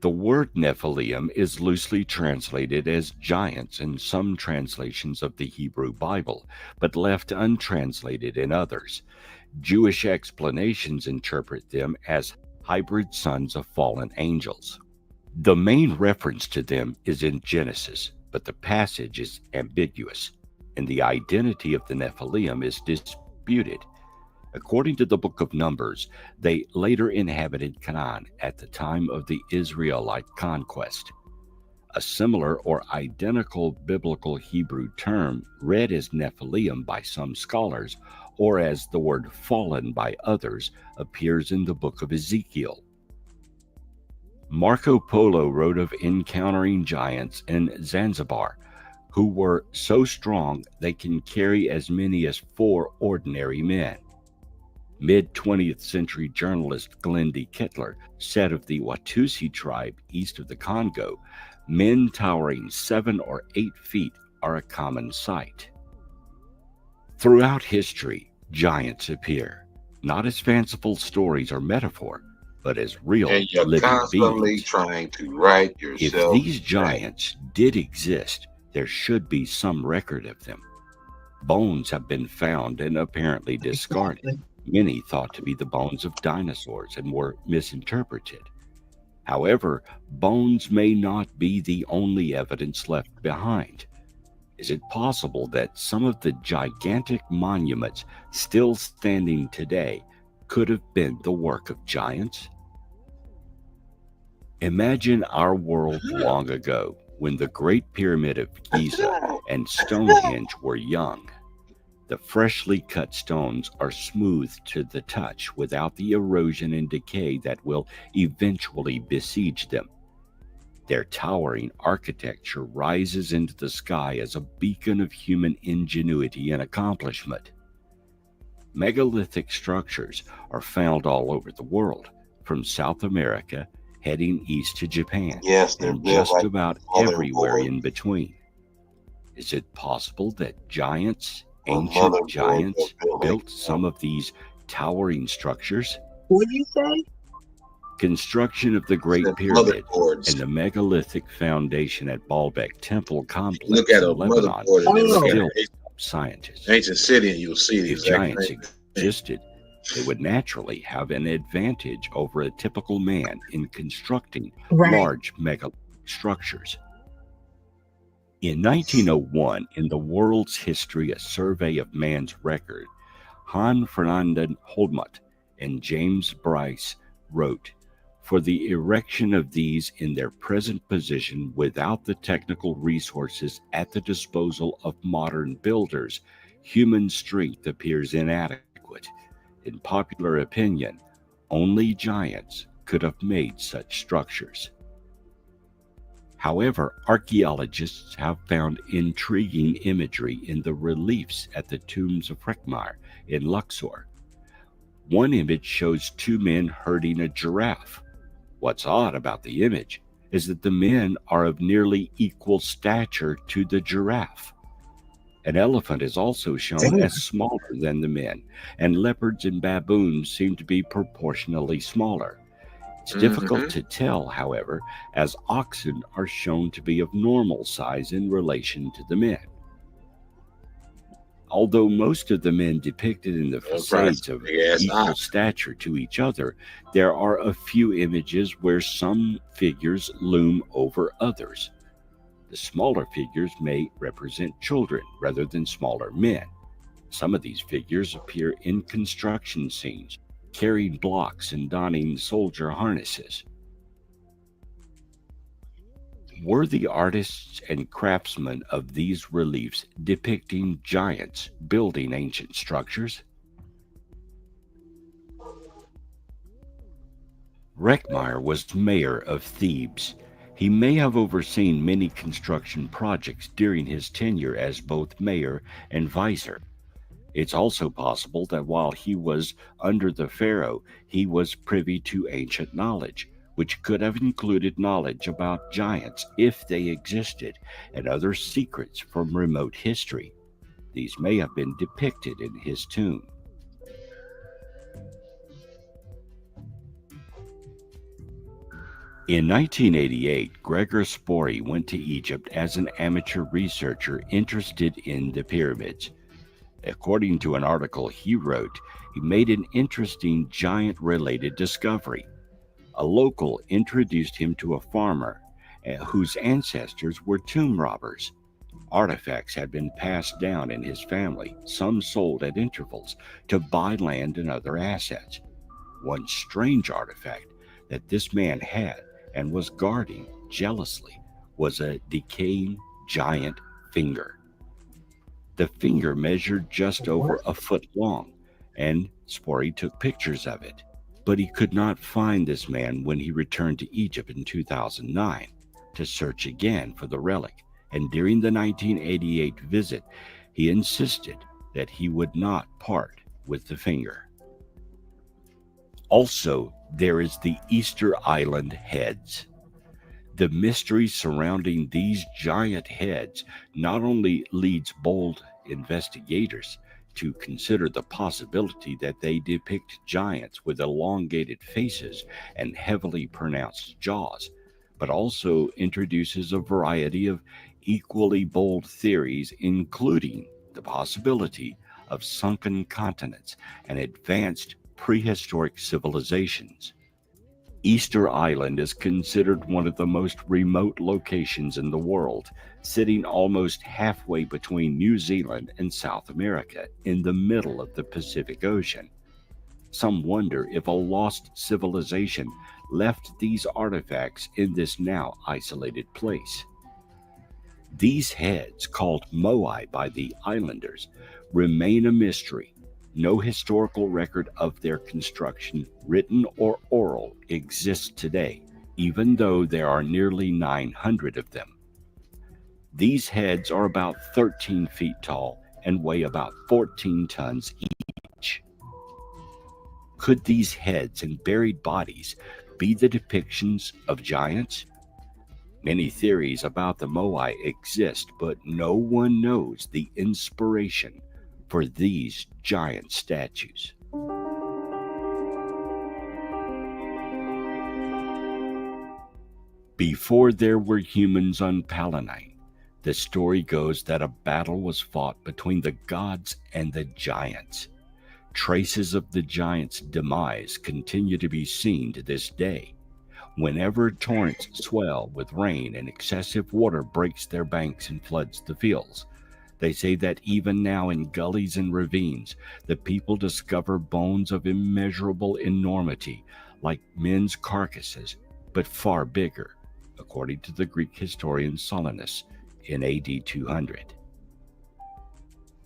The word Nephilim is loosely translated as giants in some translations of the Hebrew Bible, but left untranslated in others. Jewish explanations interpret them as hybrid sons of fallen angels. The main reference to them is in Genesis, but the passage is ambiguous, and the identity of the Nephilim is disputed. According to the Book of Numbers, they later inhabited Canaan at the time of the Israelite conquest. A similar or identical biblical Hebrew term read as Nephilim by some scholars, or as the word fallen by others, appears in the Book of Ezekiel. Marco Polo wrote of encountering giants in Zanzibar, who were so strong they can carry as many as 4 ordinary men. Mid-20th century journalist Glenn D. Kittler said of the Watusi tribe east of the Congo, men towering 7 or 8 feet are a common sight. Throughout history, giants appear, not as fanciful stories or metaphor, but as real And you're living constantly beings. trying to write If yourself these back. giants did exist, there should be some record of them. Bones have been found and apparently discarded. Many thought to be the bones of dinosaurs and were misinterpreted. However, bones may not be the only evidence left behind. Is it possible that some of the gigantic monuments still standing today could have been the work of giants? Imagine our world long ago, when the Great Pyramid of Giza and Stonehenge were young. The freshly cut stones are smooth to the touch without the erosion and decay that will eventually besiege them. Their towering architecture rises into the sky as a beacon of human ingenuity and accomplishment. Megalithic structures are found all over the world, from South America heading east to Japan, Yes, they're and built just like about motherboard. everywhere in between. Is it possible that giants, Or ancient motherboard giants, built like built some of these towering structures? What do you say? Construction of the Great Said Pyramid motherboards. and the megalithic foundation at Baalbek Temple complex Look at a in Lebanon motherboard and then look at still an top scientists. ancient city, and you'll see the If exact giants same thing. existed, they would naturally have an advantage over a typical man in constructing Right. large megalithic structures. In 1901, in the World's History, a Survey of Man's Record, Han Fernanden Holmut and James Bryce wrote, "For the erection of these in their present position without the technical resources at the disposal of modern builders, human strength appears inadequate. In popular opinion, only giants could have made such structures." However, archaeologists have found intriguing imagery in the reliefs at the tombs of Rekhmire in Luxor. One image shows two men herding a giraffe. What's odd about the image is that the men are of nearly equal stature to the giraffe. An elephant is also shown as smaller than the men, and leopards and baboons seem to be proportionally smaller. It's difficult to tell, however, as oxen are shown to be of normal size in relation to the men. Although most of the men depicted in the facades of equal stature to each other, there are a few images where some figures loom over others. The smaller figures may represent children rather than smaller men. Some of these figures appear in construction scenes, carrying blocks and donning soldier harnesses. Were the artists and craftsmen of these reliefs depicting giants building ancient structures? Rekhmire was mayor of Thebes. He may have overseen many construction projects during his tenure as both mayor and vizier. It's also possible that while he was under the pharaoh, he was privy to ancient knowledge, which could have included knowledge about giants if they existed, and other secrets from remote history. These may have been depicted in his tomb. In 1988, Gregor Spory went to Egypt as an amateur researcher interested in the pyramids. According to an article he wrote, he made an interesting giant-related discovery. A local introduced him to a farmer whose ancestors were tomb robbers. Artifacts had been passed down in his family, some sold at intervals, to buy land and other assets. One strange artifact that this man had and was guarding jealously was a decaying giant finger. The finger measured just over a foot long, and Spory took pictures of it. But he could not find this man when he returned to Egypt in 2009 to search again for the relic, and during the 1988 visit, he insisted that he would not part with the finger. Also, there is the Easter Island heads. The mystery surrounding these giant heads not only leads bold investigators to consider the possibility that they depict giants with elongated faces and heavily pronounced jaws, but also introduces a variety of equally bold theories, including the possibility of sunken continents and advanced prehistoric civilizations. Easter Island is considered one of the most remote locations in the world, sitting almost halfway between New Zealand and South America in the middle of the Pacific Ocean. Some wonder if a lost civilization left these artifacts in this now isolated place. These heads, called moai by the islanders, remain a mystery. No historical record of their construction, written or oral, exists today, even though there are nearly 900 of them. These heads are about 13 feet tall and weigh about 14 tons each. Could these heads and buried bodies be the depictions of giants? Many theories about the moai exist, but no one knows the inspiration for these giant statues. Before there were humans on Palanine, the story goes that a battle was fought between the gods and the giants. Traces of the giants' demise continue to be seen to this day. Whenever torrents swell with rain and excessive water breaks their banks and floods the fields, they say that even now in gullies and ravines, the people discover bones of immeasurable enormity, like men's carcasses, but far bigger, according to the Greek historian Solinus in AD 200.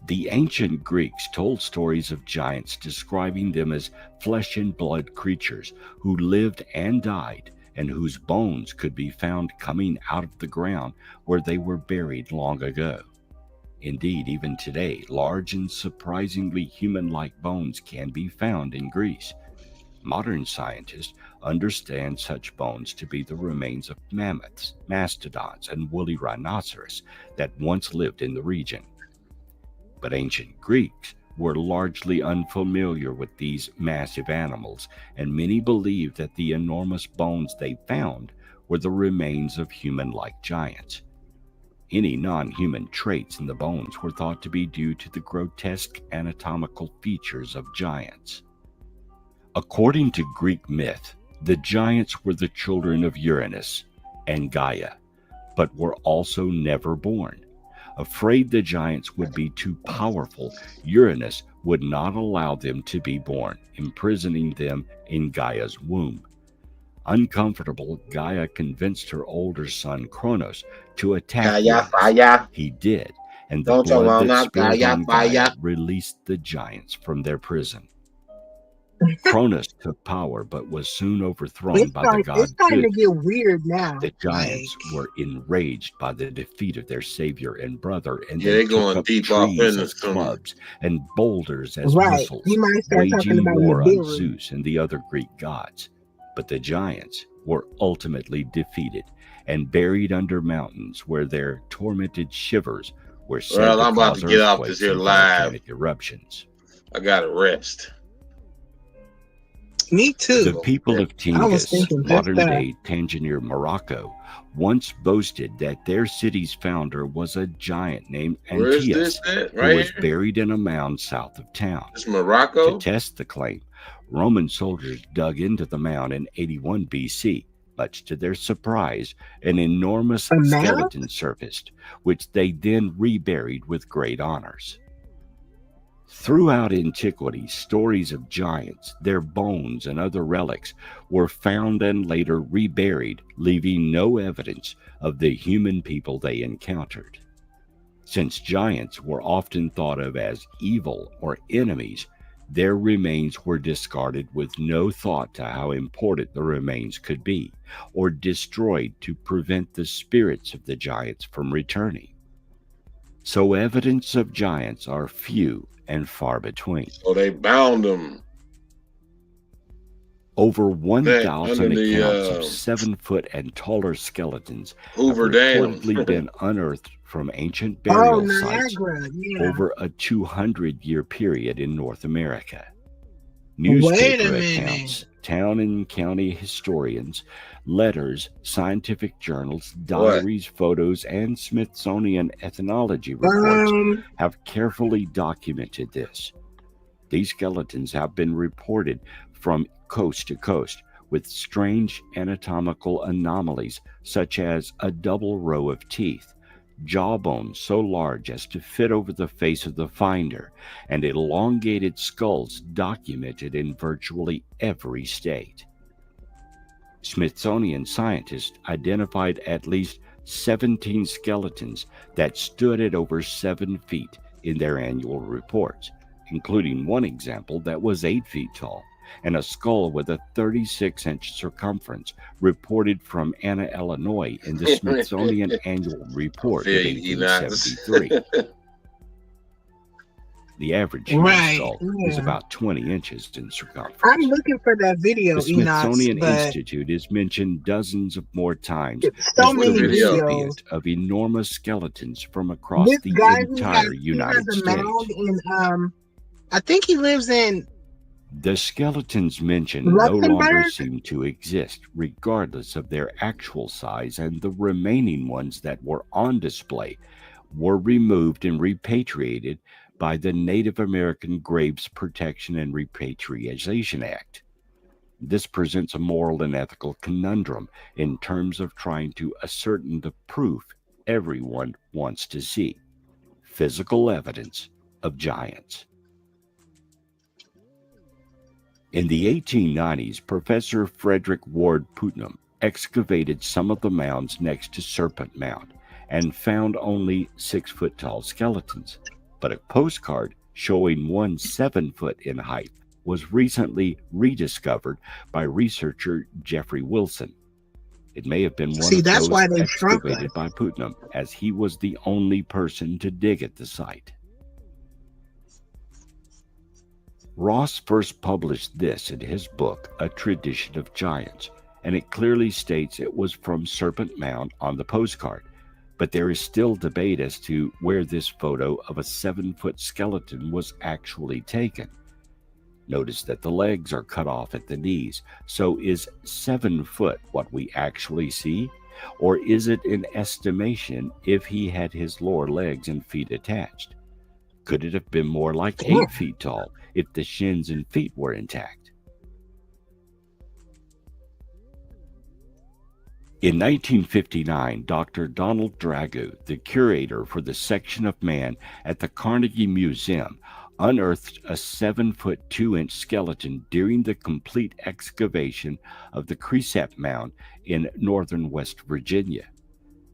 The ancient Greeks told stories of giants, describing them as flesh and blood creatures who lived and died, and whose bones could be found coming out of the ground where they were buried long ago. Indeed, even today, large and surprisingly human-like bones can be found in Greece. Modern scientists understand such bones to be the remains of mammoths, mastodons, and woolly rhinoceros that once lived in the region. But ancient Greeks were largely unfamiliar with these massive animals, and many believed that the enormous bones they found were the remains of human-like giants. Any non-human traits in the bones were thought to be due to the grotesque anatomical features of giants. According to Greek myth, the giants were the children of Uranus and Gaia, but were also never born. Afraid the giants would be too powerful, Uranus would not allow them to be born, imprisoning them in Gaia's womb. Uncomfortable, Gaia convinced her older son Kronos to attack Uranus. He did, and the blood that spilled on Gaia released the giants from their prison. Kronos took power, but was soon overthrown by the god It's starting to Zeus. get weird now. The giants were enraged by the defeat of their savior and brother, and Yeah, they they going took up deep off trees in as the clubs and boulders as Right. missiles, You might start talking waging about war on Nibiru. Zeus and the other Greek gods. But the giants were ultimately defeated and buried under mountains, where their tormented shivers were said Well, to I'm about cause to get off earthquakes this here and live. volcanic eruptions. I gotta rest. Me too. The people of I was Tingis, thinking just modern-day Tangier, Morocco, once boasted that their city's founder was a giant named Where is Antias, this at? who Right was here? buried in a mound south of town. It's Morocco? To test the claim, Roman soldiers dug into the mound in 81 BC. Much to their surprise, an enormous A mound? skeleton surfaced, which they then reburied with great honors. Throughout antiquity, stories of giants, their bones, and other relics were found and later reburied, leaving no evidence of the human people they encountered. Since giants were often thought of as evil or enemies, their remains were discarded with no thought to how important the remains could be, or destroyed to prevent the spirits of the giants from returning. So evidence of giants are few and far between. So they bound them. Over That 1,000 under accounts of the 7-foot and taller skeletons have Hoover Dam. reportedly been unearthed from ancient Oh, burial sites Niagara. Yeah. over a 200-year period in North America. Wait a Newspaper minute. accounts, town and county historians, letters, scientific journals, What? diaries, photos, and Smithsonian ethnology reports have carefully documented this. These skeletons have been reported from coast to coast with strange anatomical anomalies such as a double row of teeth, jawbone so large as to fit over the face of the finder, and elongated skulls documented in virtually every state. Smithsonian scientists identified at least 17 skeletons that stood at over 7 feet in their annual reports, including one example that was 8 feet tall, and a skull with a 36-inch circumference reported from Anna, Illinois in the Smithsonian Annual Report of Feel you, Enox. 1873. The average human Right. skull is Yeah. about 20 inches in circumference. I'm looking for that video, The Enox, Smithsonian but Institute is mentioned dozens of more times so as the many videos. recipient of enormous skeletons from across This the guy who entire has United a States. mound in I think he lives in The skeletons mentioned no longer Luxembourg. seem to exist, regardless of their actual size, and the remaining ones that were on display were removed and repatriated by the Native American Graves Protection and Repatriation Act. This presents a moral and ethical conundrum in terms of trying to ascertain the proof everyone wants to see: physical evidence of giants. In the 1890s, Professor Frederick Ward Putnam excavated some of the mounds next to Serpent Mound and found only 6-foot-tall skeletons, but a postcard showing one 7-foot in height was recently rediscovered by researcher Jeffrey Wilson. It may have been one See, of that's those why they shrunk us. excavated by Putnam, as he was the only person to dig at the site. Ross first published this in his book, A Tradition of Giants, and it clearly states it was from Serpent Mound on the postcard, but there is still debate as to where this photo of a 7-foot skeleton was actually taken. Notice that the legs are cut off at the knees, so is 7 foot what we actually see, or is it an estimation if he had his lower legs and feet attached? Could it have been more like 8 feet tall if the shins and feet were intact? In 1959, Dr. Donald Dragoo, the curator for the section of man at the Carnegie Museum, unearthed a 7-foot 2-inch skeleton during the complete excavation of the Cresap Mound in northern West Virginia.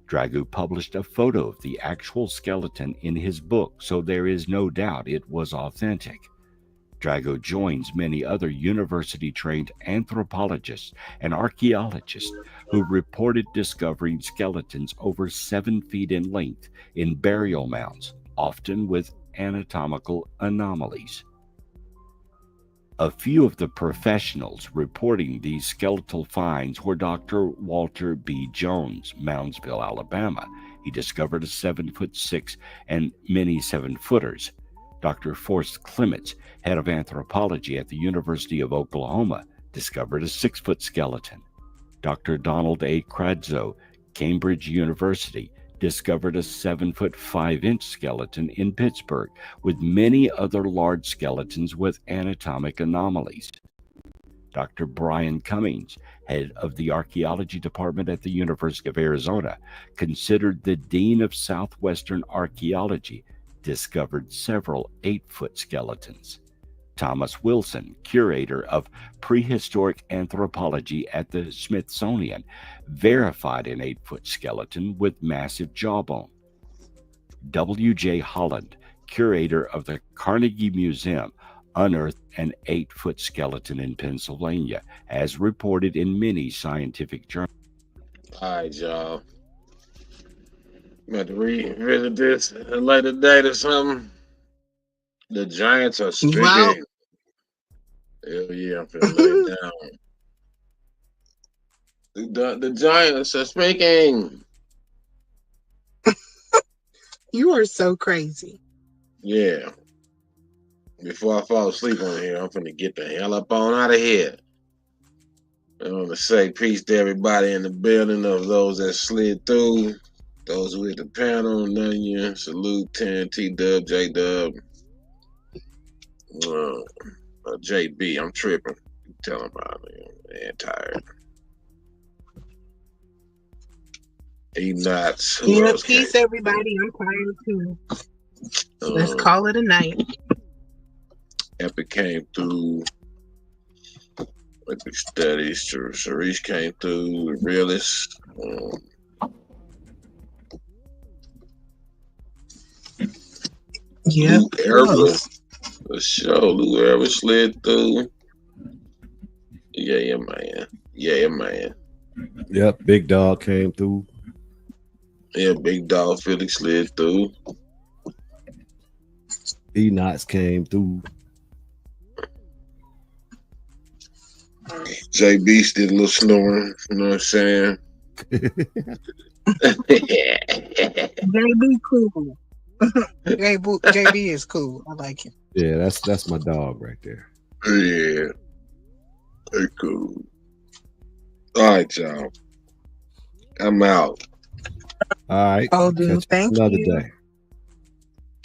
Dragoo published a photo of the actual skeleton in his book, so there is no doubt it was authentic. Dragoo joins many other university-trained anthropologists and archaeologists who reported discovering skeletons over 7 feet in length in burial mounds, often with anatomical anomalies. A few of the professionals reporting these skeletal finds were Dr. Walter B. Jones, Moundsville, Alabama. He discovered a 7'6" and many 7-footers. Dr. Forrest Clements, head of anthropology at the University of Oklahoma, discovered a 6-foot skeleton. Dr. Donald A. Kradzo, Cambridge University, discovered a 7-foot 5-inch skeleton in Pittsburgh, with many other large skeletons with anatomic anomalies. Dr. Brian Cummings, head of the archaeology department at the University of Arizona, considered the dean of southwestern archaeology, discovered several 8-foot skeletons. Thomas Wilson, curator of prehistoric anthropology at the Smithsonian, verified an 8-foot skeleton with massive jawbone. W.J. Holland, curator of the Carnegie Museum, unearthed an 8-foot skeleton in Pennsylvania, as reported in many scientific journals. All right, y'all. I'm going to revisit this at a later date or something. The Giants are stricken. Wow. Hell yeah, I'm finna lay it down. The Giants are speaking. You are so crazy. Yeah. Before I fall asleep on here, I'm finna get the hell up on out of here. I want to say peace to everybody in the building, of those that slid through, those who hit the panel, Nunya, salute 10, T-Dub, J-Dub, JB, I'm tripping. Tell him about it. Man, tired. He nuts. Who Yeah, else came? peace, everybody. I'm tired too. Let's call it a night. Epic came through. Epic Studies. Sharice came through. The Realist. Yeah. For sure. Whoever slid through. Yeah, man. Yeah, man. Yep, Big Dog came through. Yeah, Big Dog Felix slid through. Enox came through. JB did a little snoring. You know what I'm saying? JB cool. JB is cool. I like him. Yeah, that's my dog right there. Yeah. They're cool. All right, y'all. I'm out. All right. Oh, dude, Catch thank another you. day.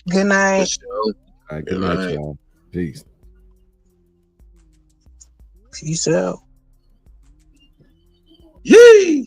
Good night. All right, good night, y'all. Peace. Peace out. Yee!